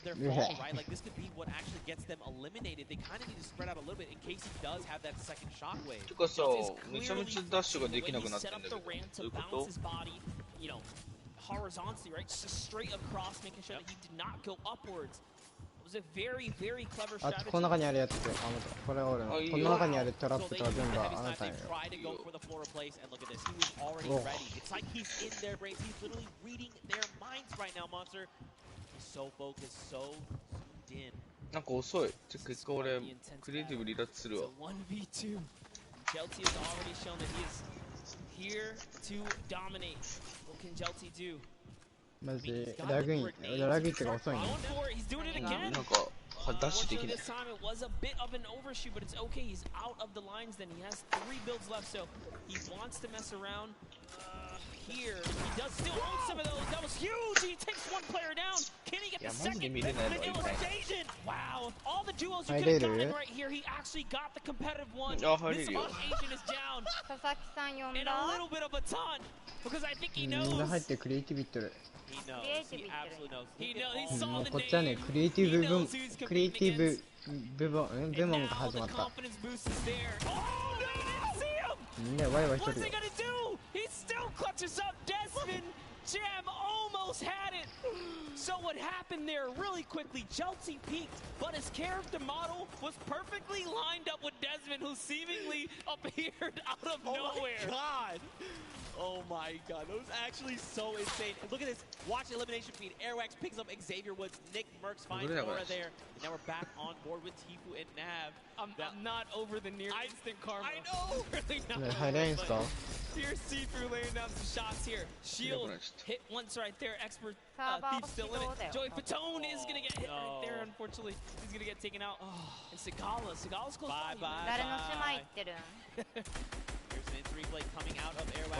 their fall, right? Like this could be what actually gets them eliminated. They kind of need to spread out a little bit in case he does have that second shockwave. てかさ、めちゃめちゃダッシュができなくなってんだけど。どういうこと？ You know, horizontally, right? Just straight across, making sure that he did not go upwards. あ、この中にあるやつってこれ俺のこの中にあるトラップとか全部あなたよ。なんか遅い。結果俺クリエイティブ離脱するわ。マジでラグイってが遅いね。なんかダッシュできない。Here, he does still own some of those. That was huge. He takes one player down. Can he get the second? Vanilla Asian. Wow. All the duos you could have gotten right here. He actually got the competitive one. This Asian is down. And a little bit of a taunt because I think he knows. みんな入ってクリエイティブいってる。He knows. He absolutely knows. He knows. He saw もう the こっちはねクリエイティブ部門が始まった。みんなワイワイしとるよ。He still clutches up Desmond. Jam almost had it. So what happened there really quickly, Chelsea peaked, but his character model was perfectly lined up with Desmond, who seemingly appeared out of nowhere. Oh my god. Oh my god, that was actually so insane. And look at this, watch elimination feed. Airwax picks up Xavier Woods, Nick Merckx finds Nora there. And now we're back on board with Tifu and Nav. I'm not over the near instant karma. I know! Really not. Here's Tifu laying down some shots here. Shield hit once right there. Expert Thief still in it. Joey Fatone is gonna get hit right there, unfortunately. He's gonna get taken out. And Sigala's close by.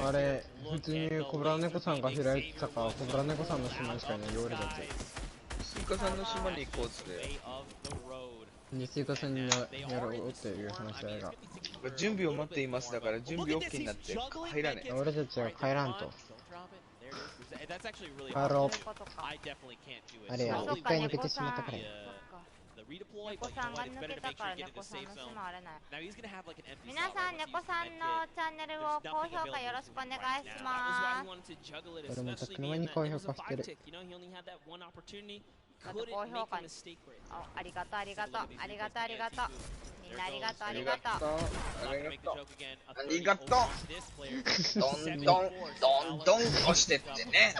あれ普通にコブラ猫さんが開いてたからコブラ猫さんの島にしかいないよ俺たち。スイカさんの島に行こうっつってスイカさんにやろうっていう話し合いが。準備を待っていますだから準備 OK になって入らねえ。俺たちは帰らんと。帰ろう。あれや一回抜けてしまったから。猫さんが抜けたから猫さんの島あれない。皆さん猫さんのチャンネルを高評価よろしくお願いします。俺もとっくの間に高評価してる。あと高評価にありがとうありがとうありがとうありがとうみんなありがとうありがとうありがとうどんどん押してってね。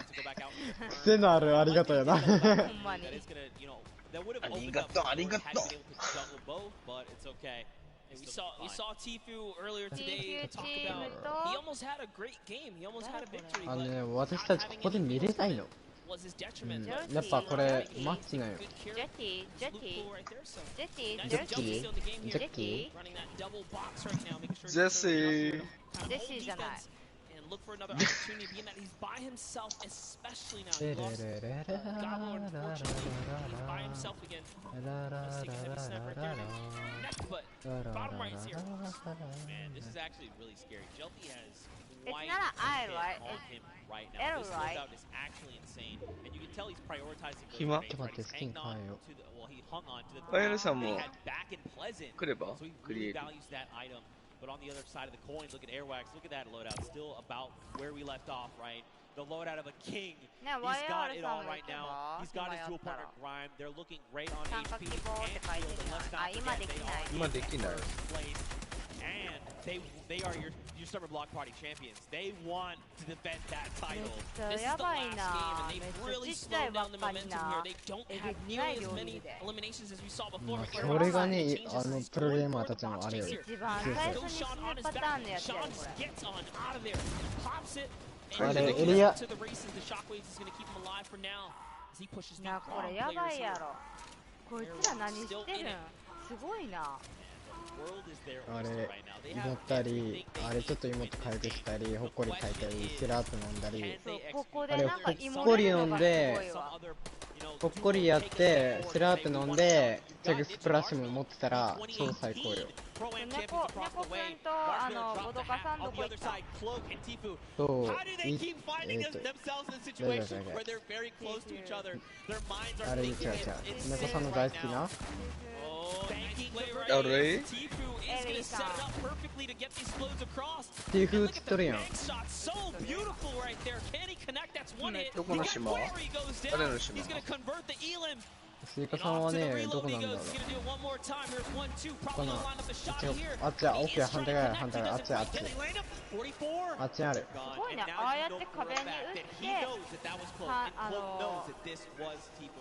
癖のあるありがとうやな。ほんまにありがとうありがとう。We saw Tifu earlier today talk about he almost had a great game. He almost had a victory. 私たちここで見れないの。やっぱこれマッチなんよ。ジェッキージェッキージェッキージェシージェシーじゃない。Look for another opportunity, being that he's by himself, especially now. He lost Gobble, unfortunately. He's by himself again. Let's take a heavy snap right there. Next, but bottom right is here. Man, this is actually really scary. Jelty has quite a hit on him right now. This loadout is actually insane, and you can tell he's prioritizing those frames. Hanging on to the, well, he hung on to the ground they had back in Pleasant, so he really values that item. But on the other side of the coin, look at Airwax. Look at that loadout. Still about where we left off, right? The loadout of a king. He's got it all right now. He's got his dual partner Grime. They're looking great on HP and field. And let's not forget they are in first place. And they are your summer block party champions. They want to defend that title. This is the last game, and they've really slowed down the momentum here. They don't have nearly as many eliminations as we saw before. それがね、プロゲーマーたちのあれよ。一番最初に死ぬパターンのやつやこれ。あれエリア。なこれやばいやろ。こいつら何してるん？すごいな。あれ祈ったり、あれちょっと妹回復したり、ほっこり炊いたり、セラープ飲んだり、あれほっこり飲んで、ほっこりやって、セラープ飲んで、チェグスプラッシュも持ってたら超最高よ。猫くんとボドカさんどこ行った？そう、あれ違う違う、猫さんの大好きなあれティーフーつっとるやん。どこの島？誰の島？スイカさんはね、どこなんだろう。この、一応、あっちは、奥や、反対側や、反対側、あっちや、あっち。あっちにある。すごいね、ああやって壁に打って、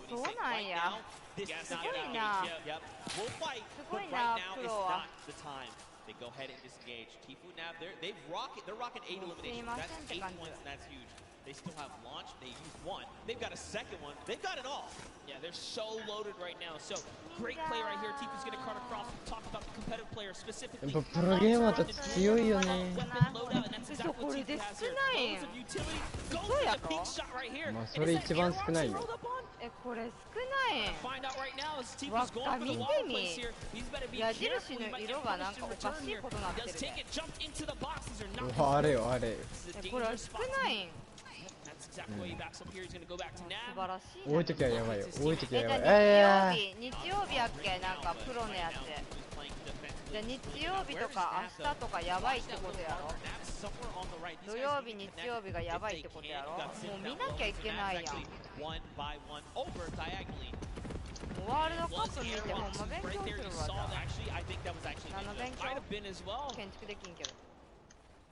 そうなんや。すごいな。すごいな、プロは。They go ahead and disengage. Tifu now, they're rocking 8 eliminations. That's 8 points, and that's huge. They still have launch. They use one. They've got a second one. They've got it all. Yeah, they're so loaded right now. So great play right here. Tifu's going to cut across. Talk about the competitive player specifically. やっぱプロゲーマーと強いよね。嘘、これで少ないん。嘘やろ。まあそれ一番少ないよ。これ少ないん。わっ、見てみ。矢印の色がなんかおかしいことになってる。あれよ、あれ。これ少ないん。多い時はやばいよ。多い時はやばい。日曜日やっけ、なんかプロのやつ。じゃあ日曜日とか明日とかやばいってことやろ。土曜日、日曜日がやばいってことやろ。もう見なきゃいけないやん。ワールドカップ見てほんま勉強するわ。何の勉強？建築できんけど。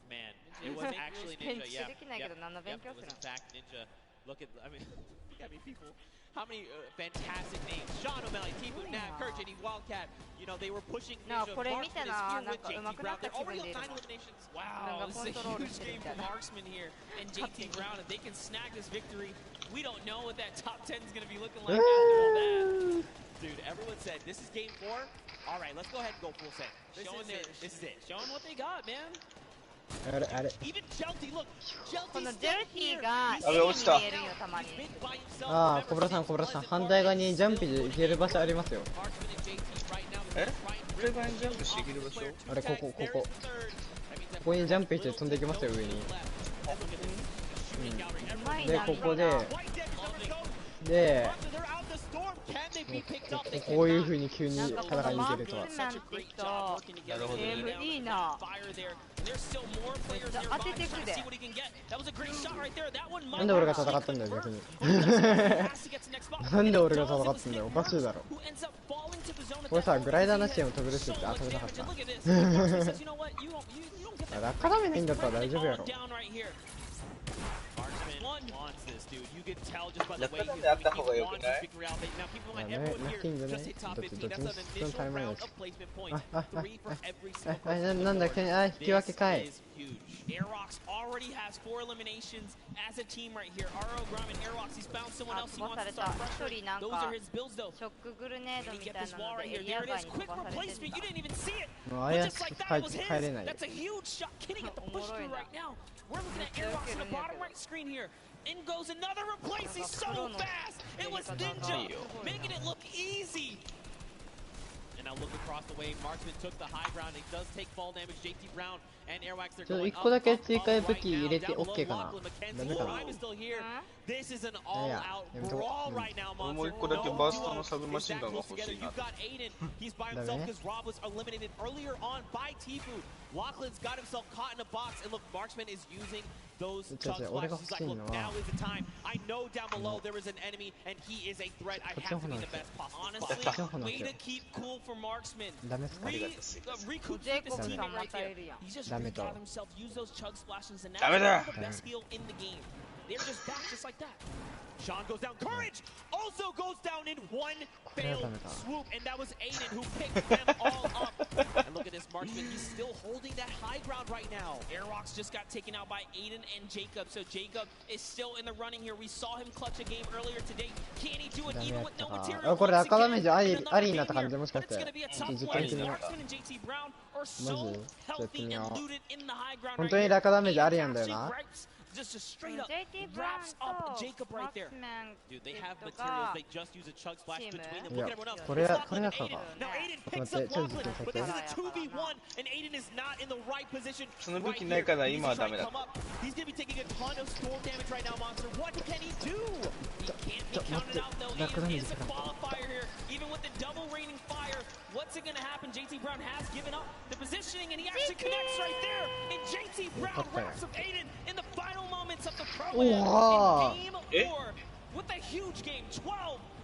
Man, it was actually Ninja. Yeah. It was in fact Ninja. Look at, I mean people. How many fantastic names? Sean O'Malley, Tifu, Nav, Kurt, JD, Wildcat. You know, they were pushing Ninja. Marksman is here with JT Brown. They're already up 9 eliminations. Wow, this is a huge game for Marksman here and JT Brown. If they can snag this victory, we don't know what that top 10 is going to be looking like after all that. Dude, everyone said, this is game 4. All right, let's go ahead and go full set. This is it. Show them what they got, man. あれあれ。このジェルティがあれ落ちた。ああ、小倉さん、小倉さん、反対側にジャンプで行ける場所ありますよ。え？反対側にジャンプしていける場所？あれ、ここ。ここにジャンプして飛んでいきますよ、上に。で、ここで、こういう風に急に戦いに行けるとは。なるほどね。いいな。当ててくで。なんで俺が戦ったんだよ、逆に。なんで俺が戦ったんだよ、おかしいだろ。これさ、グライダーなしでも飛べるしって、あ、飛べなかった。落下ダメないんだったら大丈夫やろ。落下であった方がよくない？なくていいんじゃない？だってどっちにしてもタイムラインだし。なんだっけ、あ、引き分けかい。Airrox already has 4 eliminations as a team right here. RO Grum and Airrox, he's found someone else he wants to start pressuring. Those are his builds though. Let me get this wall right here. There it is. Quick replacement. You didn't even see it. But just like that, it was his. That's a huge shot. Can he get the push through right now? We're looking at Airrox in the bottom right screen here. In goes another replace. He's so fast. It was Ninja making it look easy. And now look across the way. Marksman took the high ground. He does take fall damage. JT Brown and Airwax, they're going up. 1個だけ追加武器入れて OK かな。ダメかな。This is an all-out brawl right now, Monster. もう1個だけバーストのサブマシンガンが欲しいな。You've got Aiden. He's by himself because Rob was eliminated earlier on by Tifu. Lachlan's got himself caught in a box, and look, Marksman is using those chug splashes. He's like, look, now is the time. I know down below there is an enemy, and he is a threat. I have to be the best possible. Honestly, way to keep cool for Marksman. Recoup the team right there. He's just regathered himself, use those chug splashes, and now he's the best heal in the game. They're just back just like that. Sean goes down. Courage also goes down in one failed swoop, and that was Aiden who picked them all up. And look at this Marksman. He's still holding that high ground right now. Airrox just got taken out by Aiden and Jacob, so Jacob is still in the running here. We saw him clutch a game earlier today. Can he do it even with no material? これ赤ダメージありになった感じでもしかして。実験的に。マジ？ちょっとやってみよう。本当に赤ダメージありなんだよな。Just a straight up wraps up Jacob right there. Dude, they have materials. They just use a chug splash between them. Look at everyone else. これだから。Now Aiden picks up Lachlan, but this is a 2v1, and Aiden is not in the right position. その武器ないから今はダメだ。He's gonna be taking a ton of storm damage right now, Monster. What can he do? He can't be counted out though. Aiden is a qualifier here, even with the double raining fire. What's it gonna happen? JT Brown has given up the positioning, and he actually connects right there. And JT Brown wraps up Aiden in the final moments of the pro in game 4 with a huge game,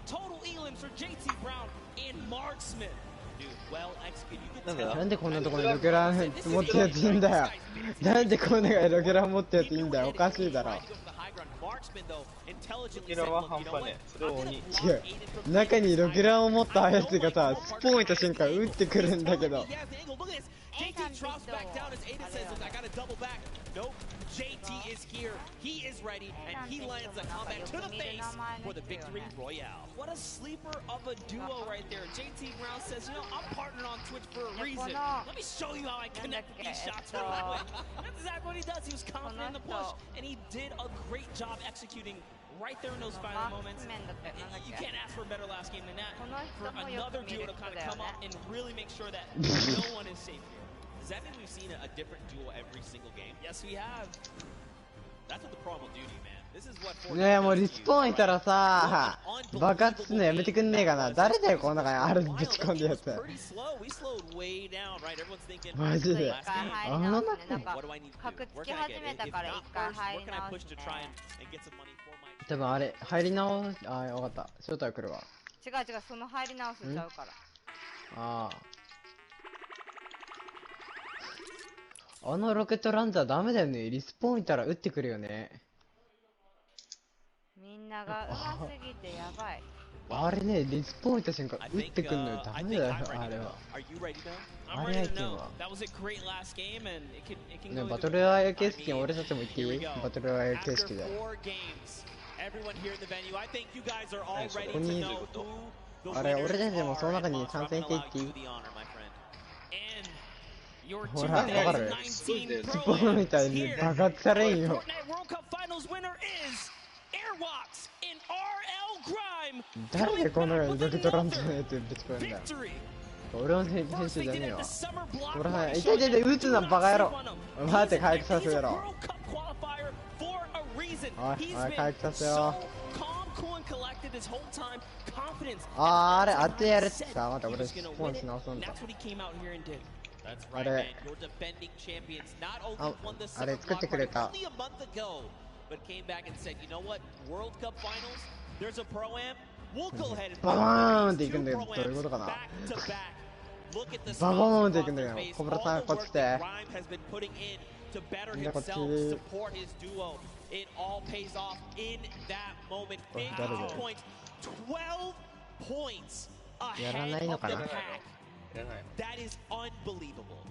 total elims for JT Brown and Marksman. Dude, well executed. You can なんでこんなところにロケラン持ってるやついいんだよ。なんでこんなロケラン持ってるやついいんだよ。おかしいだろ。ロケラは半端ね。それを鬼。違う。中にロケランを持ったやつがさ、スポーンいた瞬間撃ってくるんだけど。JT drops back down as Aiden says, I gotta double back. Nope. JT is here. He is ready, and he lands a combat to the face for the victory royale. What a sleeper of a duo right there. JT Brown says, you know, I'm partnered on Twitch for a reason. Let me show you how I connect with these shots real quick. That's exactly what he does. He was confident in the push, and he did a great job executing right there in those final moments. You can't ask for a better last game than that. For another duo to kind of come up and really make sure that no one is safe here. Does that mean we've seen a different duo every single game? Yes, we have. That's what the pro will do to you, man. This is what Fortnite ねえ、もうリスポーンいたらさ、爆発すんのやめてくんねえかな。誰だよ、この中にあるぶち込んでるやつ。マジで。あの中に格つき始めたから一回入り直して。多分あれ、入り直す、ああ、わかった。招待来るわ。違う違う、その入り直すちゃうから。ああ。あのロケットランザーダメだよね。リスポーンいたら撃ってくるよね。みんなが上手すぎてやばい。あれね、リスポーンいた瞬間撃ってくんのよ。ダメだよ、あれは。あれアイテムは。ね、バトルロワイヤル形式に俺たちも行っていい？バトルロワイヤル形式で。ここに、あれ、俺たちもその中に参戦していっていい？ほら、わかる？スポーンみたいに爆発されんよ。誰でこのロケットランチャーのやつぶち込んだよ。俺の編集じゃねえよ。ほら、痛い痛い痛い、撃つなバカ野郎。待って、回復させるやろ。おい、おい、回復させよう。あれ、当てやるってさ、待って、俺スポーンし直すんだ。あれ、あれ作ってくれた。ババーンっていくんだけど、どういうことかな。ババーンっていくんだけど、小室さんこっち来て。みんなこっち。誰だよ。やらないのかな。That is unbelievable.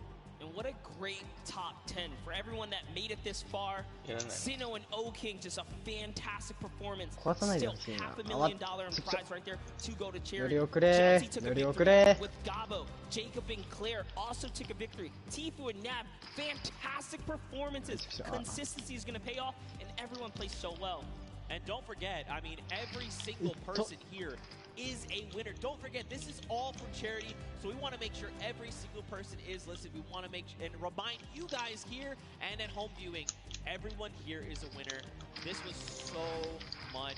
And what a great top 10 for everyone that made it this far. Sino and O King, just a fantastic performance. Still $500,000 in prize right there to go to charity. Chelsea took a victory with Gabo. Jacob and Claire also took a victory. Tifu and Nab, fantastic performances. Consistency is going to pay off, and everyone plays so well. And don't forget, I mean, every single person here is a winner. Don't forget, this is all for charity, so we want to make sure every single person is listed. We want to make and remind you guys here and at home viewing, everyone here is a winner. This was so much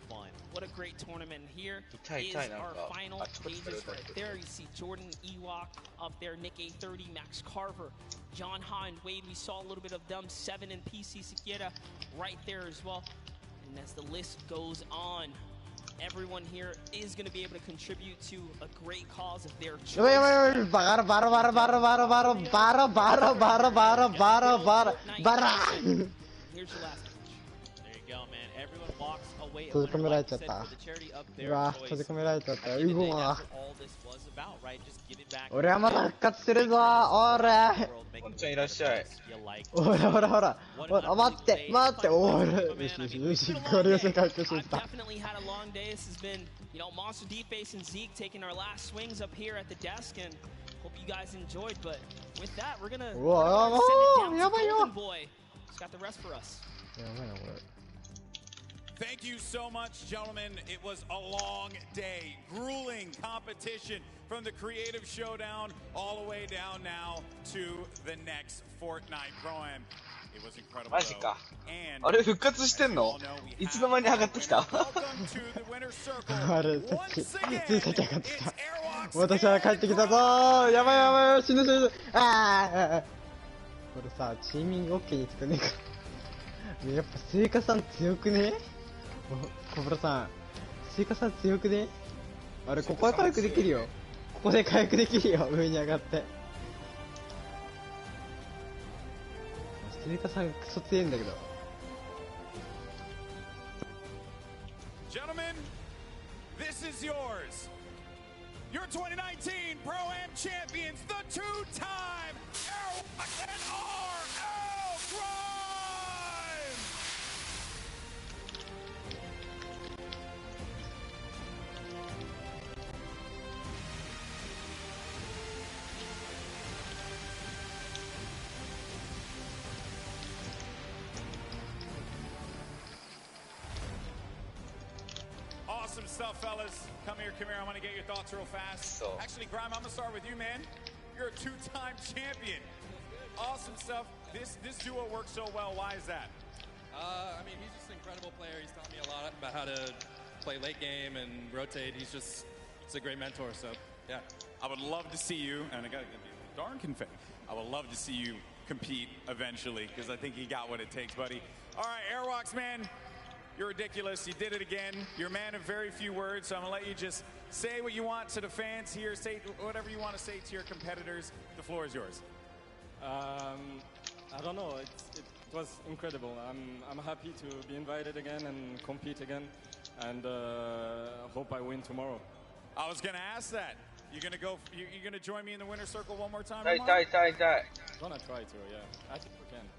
fun. What a great tournament. Here is our final stages right there. You see Jordan Ewok up there, Nick A30, Max Carver, John Ha and Wade. We saw a little bit of them, 7 and PC Siquiera right there as well. And as the list goes on, everyone here is going to be able to contribute to a great cause of their choice. Here's your last match. There you go, man. Everyone walks away. 閉じ込められちゃった。うわ、閉じ込められちゃった。うごわ。俺はまだ復活するぞ。おら。こんちゃんいらっしゃい。ほらほらほら。待って待って。おら。よしよしよし。これを世界としてた。Definitely had a long day. This has been, you know, Monster D-Face and Zeke taking our last swings up here at the desk, and hope you guys enjoyed. But with that, we're gonna send it down to Golden Boy. He's got the rest for us. Thank you so much, gentlemen. It was a long day, grueling competition from the creative showdown all the way down now to the next Fortnite Pro-Am. It was incredible. マジか。あれ復活してんの？いつの間に上がってきた？あれさっきついさっき上がってきた。私は帰ってきたぞー。やばいやばい死ぬ死ぬ。ああ。これさチーミング OK に作んねえか。やっぱ聖火さん強くね？小室さん、追加さ強くね。あれここで回復できるよ。ここで回復できるよ、上に上がって。追加さんクソ強いんだけど。Gentlemen, this is yours. Your 2019 Pro-Am champions, the two-time Airwalk and RL Grimes! Awesome stuff, fellas. Come here. I want to get your thoughts real fast. Actually, Grime, I'm going to start with you, man. You're a two-time champion. Awesome stuff. This duo works so well. Why is that? I mean, he's just an incredible player. He's taught me a lot about how to play late game and rotate. He's a great mentor, so, yeah. I would love to see you, and I got to be darn confetti. I would love to see you compete eventually, because I think you got what it takes, buddy. All right, Airwalks, man. You're ridiculous. You did it again. You're a man of very few words, so I'm going to let you just say what you want to the fans here. Say whatever you want to say to your competitors. The floor is yours. I don't know. It was incredible. I'm happy to be invited again and compete again, and hope I win tomorrow. I was going to ask that. You're going to join me in the winner's circle one more time? Die. Gonna try to, yeah.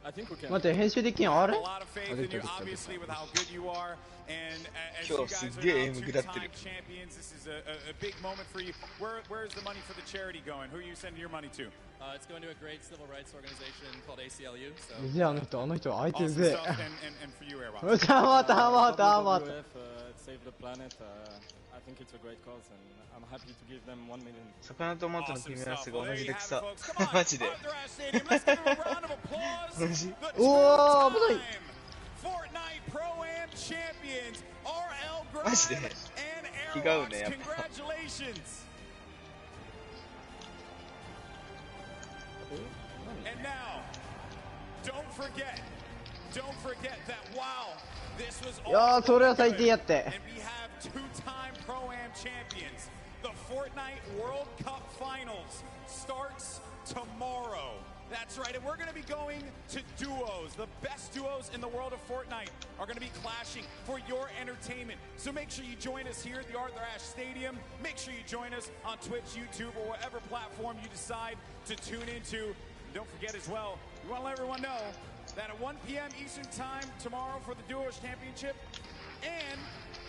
I think we can. 待って、編集できんあれ？ A lot of faith in you, obviously, with how good you are. And as you Yo, guys are again, now we got two-time champions, this is a big moment for you. Where is the money for the charity going? Who are you sending your money to? It's going to a great civil rights organization called ACLU. So. うぜあの人相手うぜ Awesome stuff, and for you, Airwalks. たまた Save the planet. I think it's a great cause, and I'm happy to give them 1 million. 魚とトマトの組み合わせが同じで草。マジで。同じ。おー、危ない。 Fortnite Pro-Am champions, RL マジで。 Grimes 気 and が合う Airwalks. ね、やっぱ。 Congratulations. And now, don't forget that wow, this was いやー、それは最低やって。 and we have two-time Pro-Am champions. The Fortnite World Cup Finals starts tomorrow. That's right, and we're going to be going to duos. The best duos in the world of Fortnite are going to be clashing for your entertainment. So make sure you join us here at the Arthur Ashe Stadium. Make sure you join us on Twitch, YouTube, or whatever platform you decide to tune into. Don't forget as well, we want to let everyone know that at 1 p.m. Eastern Time tomorrow for the Duos Championship, and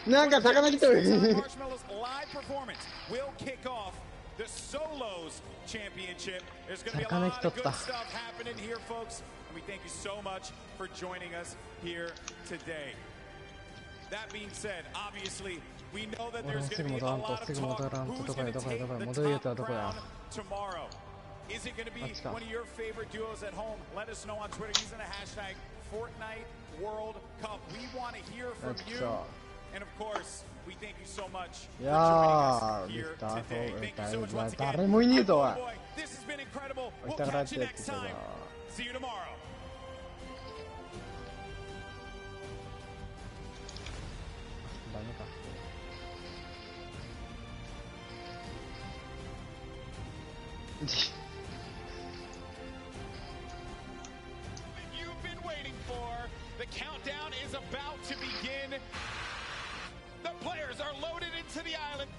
なんか魚来てる Marshmallow's live performance will kick off the Solos Championship. There's going to be a lot of good stuff happening here, folks, and we thank you so much for joining us here today. That being said, obviously, we know that there's going to be a lot of talk. Who's going to take the top crown tomorrow? Is it going to be one of your favorite duos at home? Let us know on Twitter using the hashtag Fortnite World Cup. We want to hear from you. And of course, we thank you so much for joining us here today. Thank you so much once again. Boy, this has been incredible. We'll catch you next time. See you tomorrow. ダメか。You've been waiting for. The countdown is about to begin. The players are loaded into the island.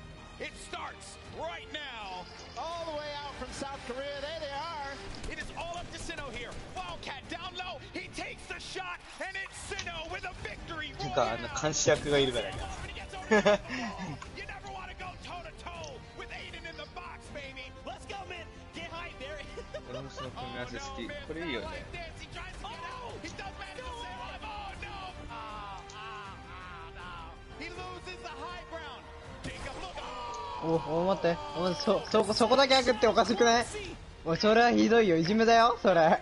It starts right now. All the way out from South Korea. There they are. It is all up to Sinnoh here. Wildcat down low. He takes the shot, and it's Sinnoh with a victory. なんか監視役がいるからね。You never want to go toe to toe with Aiden in the box, baby. Let's go, man. Get hype there. 俺もその組み合わせ好き。これいいよね。He does manage to stay alive. Oh no. He loses the high ground. Jacob, look. お、待って。そこだけ開くっておかしくない？おい、それはひどいよ。いじめだよ、それ。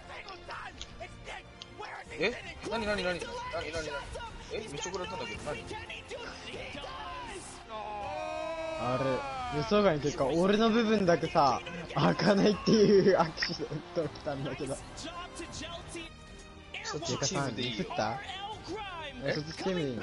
え？何？え？めっちゃ食らったんだけど、何？あれ、予想外に結果、俺の部分だけさ、開かないっていうアクシデント来たんだけど。そっちチームでいいよ。そっちチームでいいの？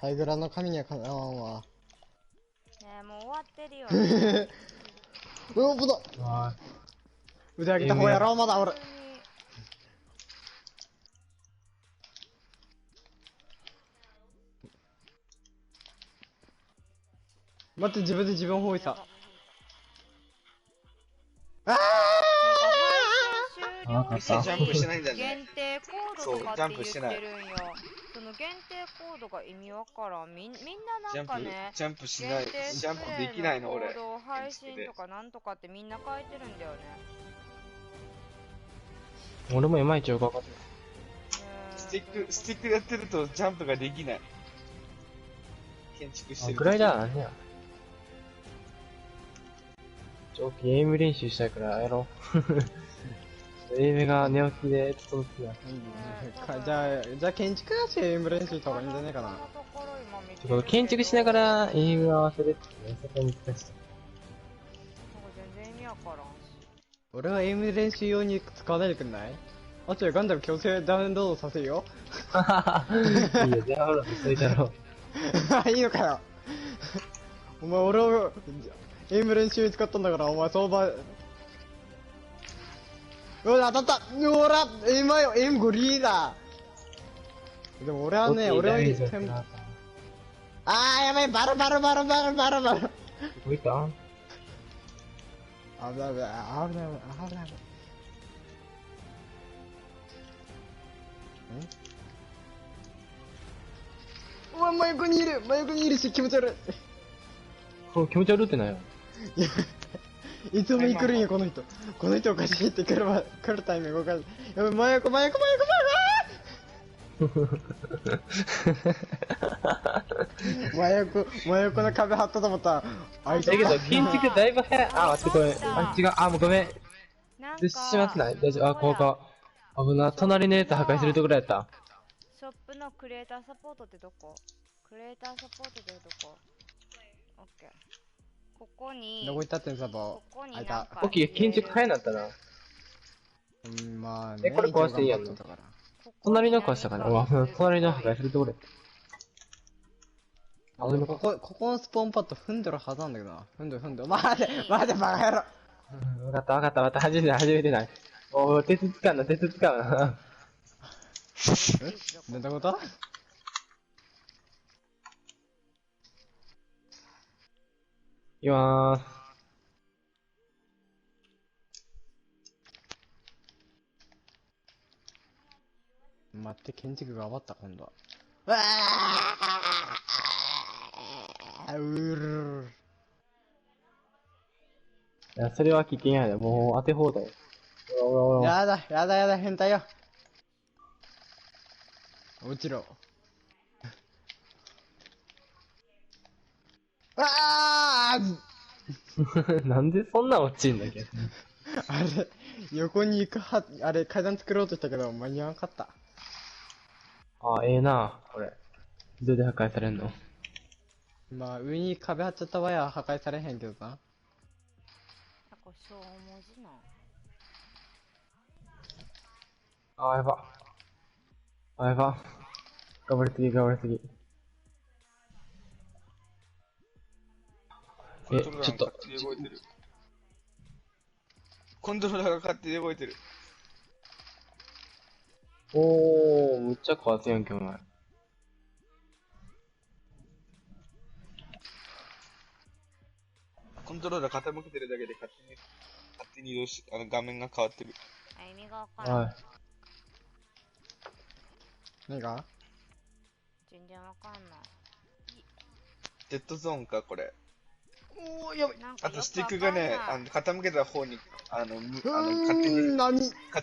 ハイグラの神にはかなわんわ。ねえ、もう終わってるよね。うわ、ぶだ。腕上げた方やろ、まだ俺。待って、自分で自分包囲さ。ジャンプしてないんだね。限定コードとかって言ってるんよ。その限定コードが意味わからん。みんななんかね、ジャンプしない、ジャンプできないの俺。コード配信とかなんとかってみんな書いてるんだよね。俺もいまいちよくわかんない。スティックやってるとジャンプができない。建築してる。グライダーなんや。ゲーム練習したいからやろう。エイムが寝起きでちょっとじゃあ建築だしエイム練習した方がいいんじゃないかな。建築しながらエイム合わせるってね、そこに難しい。全然意味わからんし。俺はエイム練習用に使わないでくんない？あとでガンダム強制ダウンロードさせるよ。いいよ、ダウンロードしといたろ。いいのかよ。お前俺をエイム練習に使ったんだから、お前相場。うわ、当たった。ほら、エイムよ、エイムグリーだ。でも俺はね、俺はやばい、バル。どこ行った？危ない。うわ、真横にいるし、気持ち悪い。気持ち悪ってないよ。いつも来るんよ、この人おかしいって来るタイミングおかしい。やばい、真横の壁張ったと思ったら、だけど、建築だいぶ早い。あ、待って、ごめん。違う。もうごめん。で、しまってない？大丈夫。ここ。危な。隣のやつ破壊するところやった。ショップのクリエイターサポートってどこ？クリエイターサポートってどこ？オッケー。ここに。どこ行ったってんサポ？ここになんか。オッケー、建築早なったな。まあね。これ壊していいやんの？隣の壊したかな？隣の破壊するところやった。ここのスポーンパッド踏んでるはずなんだけどな。踏んで。待て、バカ野郎。わかった。初めてない。鉄使うな。なんだこといきまーす。待って、建築が余った、今度は。いや、それは危険やで。もう当て放題。やだ、変態よ。落ちろ。なんでそんな落ちんだっけ？あれ、横に行く階段作ろうとしたけど、間に合わなかった。ええなこれ。自動で破壊されんの？まあ、上に壁張っちゃった場合は破壊されへんけどな。これ小文字な。やば。頑張りすぎ。ちょっと。コントローラーが勝手に動いてる。むっちゃ変わってんやんけ、お前。コントローラー傾けてるだけで勝手に移動し、画面が変わってる。意味がわからん。何が？全然わかんない。デッドゾーンか、これ。やばい。あとスティックがね、傾けた方に、勝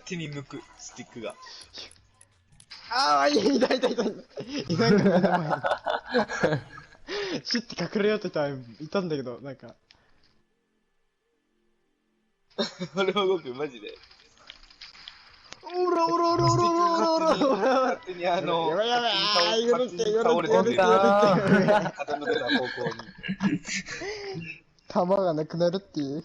手に向く、スティックが。痛い。意外と目の前に。シュッて隠れようって人はいたんだけど、なんか。俺は動く、マジで。おら。勝手にやばい、倒れてる。傾けた方向に。弾がなくなるっていう。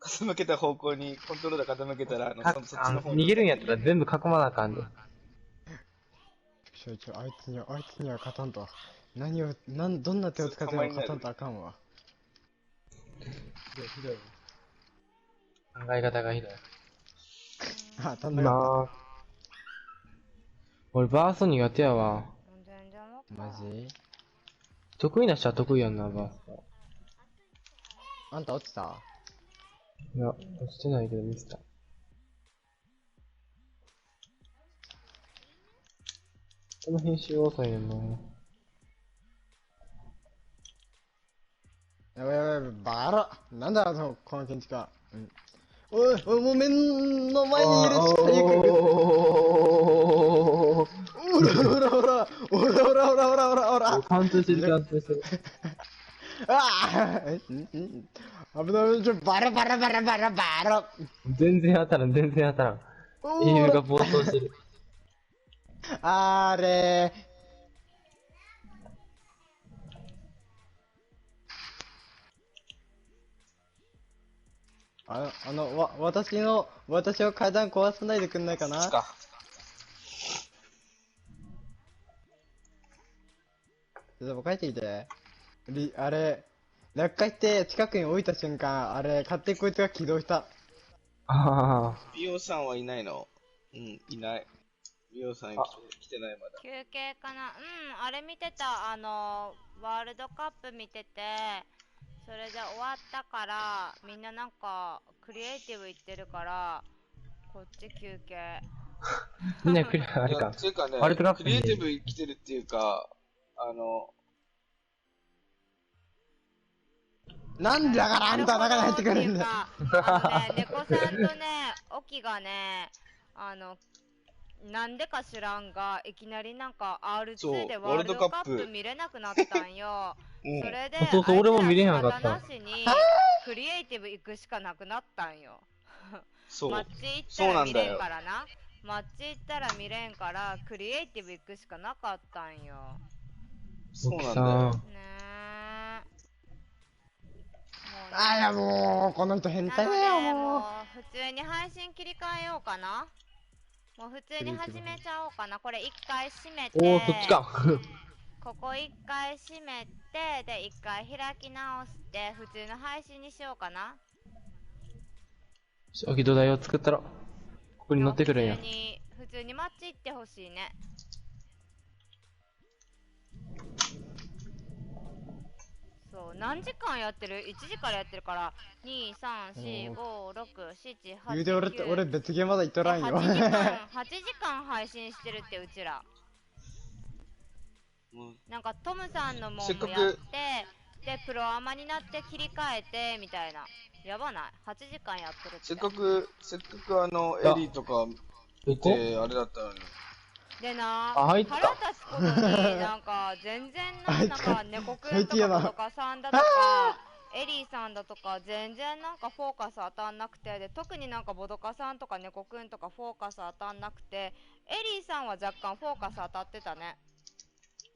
傾けた方向に、コントローラー傾けたら、そっちの方に。逃げるんやったら全部囲まなあかんで。あいつには勝たんと。どんな手を使っても勝たんとあかんわ。ひどい。考え方がひどい。あ、飛んだよ。俺バースト苦手やわ。マジ？得意な人は得意やんな、バースト。あんた落ちた？いや、落ちてないけど見てた。この編集遅いねんな。やばいやばいやばい、バカ野郎。なんだこの建築家。おい、もう目の前にいるしか行く。おらおらおら、おらおらおらおらおらおら。カウントしてる、カウントしてる。ああ、危ない、バラバラバラバラバラ。全然当たらん、全然当たらん。英雄が暴走してる。あれ私を階段壊さないでくんないかな。ちょっと帰ってきて。あれ、落下して近くに置いた瞬間、あれ、勝手にこいつが起動した。ああ。美容さんはいないの？うん、いない。美容さん来てないまだ。休憩かな。あれ見てた。ワールドカップ見てて、それで終わったから、みんななんか、クリエイティブ行ってるから、こっち休憩。みんなあれか。ていうかね、ワールドカップクリエイティブ来てるっていうか、なんだからあんた中に入ってくるんだよ。猫さんとね、オキがね、なんでか知らんが、いきなりなんか R2 でワールドカップ見れなくなったんよ。それで、そう、俺も見れへんかった。なしにクリエイティブ行くしかなくなったんよ。マッチ行ったら見れんからな。マッチ行ったら見れんから、クリエイティブ行くしかなかったんよ。そうなんだよ。ねあいやもう、この人変態だよ、もう。普通に配信切り替えようかな。もう普通に始めちゃおうかな。これ一回閉めて。おー、そっちか。ここ一回閉めて、で一回開き直して、普通の配信にしようかな。オキ土台を作ったら、ここに乗ってくるんや。普通にマッチ行ってほしいね。そう、何時間やってる ?1 時からやってるから、2、3、4、5、6、7、8、言うて俺別ゲーまだ行っとらんよ。8時間配信してるって、うちら。なんかトムさんのもんもやって、で、プロアマになって切り替えて、みたいな。やばない ?8 時間やってるって。せっかくエリーとか見て、あれだったのに。でな、腹立つことに、なんか、全然なんか、猫くんとかボドカさんだとか、エリーさんだとか、全然なんかフォーカス当たんなくて、で、特になんかボドカさんとか猫くんとかフォーカス当たんなくて、エリーさんは若干フォーカス当たってたね。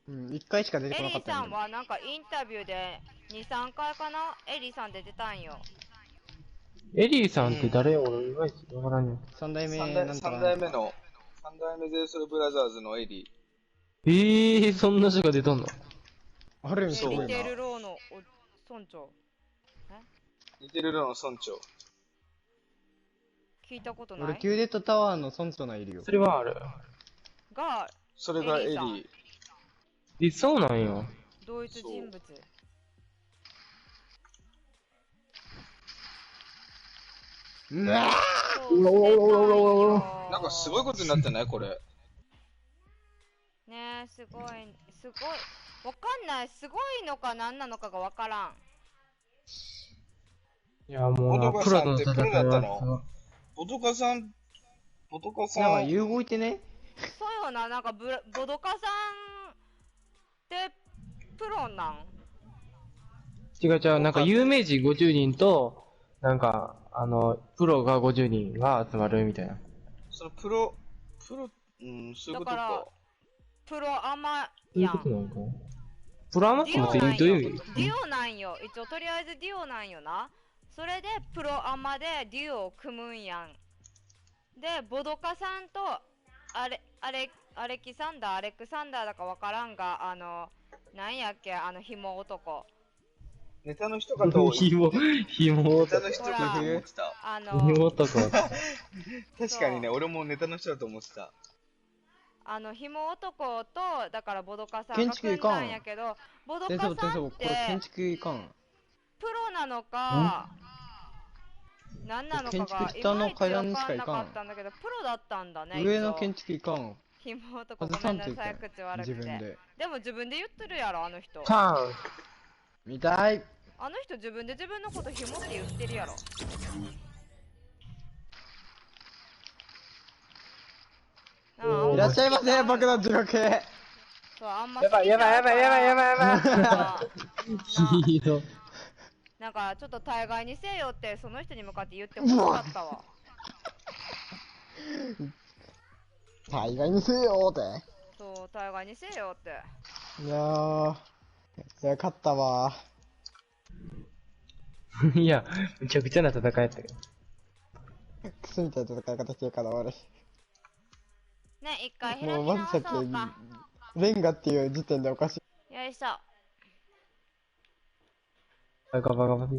1回しか出てこなかった。エリーさんはなんかインタビューで2、3回かな、エリーさん出てたんよ。エリーさんって誰？俺、いまいちわからんよ。3代目ゼウスブラザーズのエリー。そんな人が出とんの？あるんすよ。似てるローの村長。似てるローの村長。聞いたことない？俺、キューデットタワーの村長のいるよ。それはある。それがエリー。そうなんよ。同一人物。なんかすごいことになってないこれ。ねえ、すごい。わかんない。すごいのか何なのかがわからん。いや、もう、ボトカさんってプロだったの？ボトカさん。なんか融合いてね。そうよな、なんかボドカさんってプロなん？違う、なんか有名人50人と、なんか、プロが50人が集まるみたいな。そのそういうことか。だから、プロアマそういうことなのか。プロアマってどういう意味？デュオなんよ。一応とりあえずデュオなんよな。それでプロアマでデュオを組むんやん。で、ボドカさんと、あれ、アレキサンダーだかわからんが、なんやっけ、紐男。ネタの人かと。紐男。ネタの人かと思ってた。紐男。確かにね、俺もネタの人だと思ってた。紐男と、だからボドカさんが組んだんやけど、ボドカさんって、これ建築いかん。プロなのか、何なのかが、下の階段にしかいまいちわかんなかったんだけど、プロだったんだね。上の建築いかん。紐男ごめんなさい、口悪くて。でも自分で言ってるやろ、あの人。見たい。あの人自分で自分のこと紐って言ってるやろ。いらっしゃいませ、爆弾地獄。そう、あんまやばい。ひど。なんか、ちょっと大概にせえよって、その人に向かって言ってほしかったわ。大概にせえよって。そう、大概にせえよって。いやー、勝ったわ。いや、めちゃくちゃな戦いやったけど。クソみたいな戦い方してるから、俺。ね、一回開き直もうまずさっそうか。き、レンガっていう時点でおかしい。よいしょ。バカバカバカ。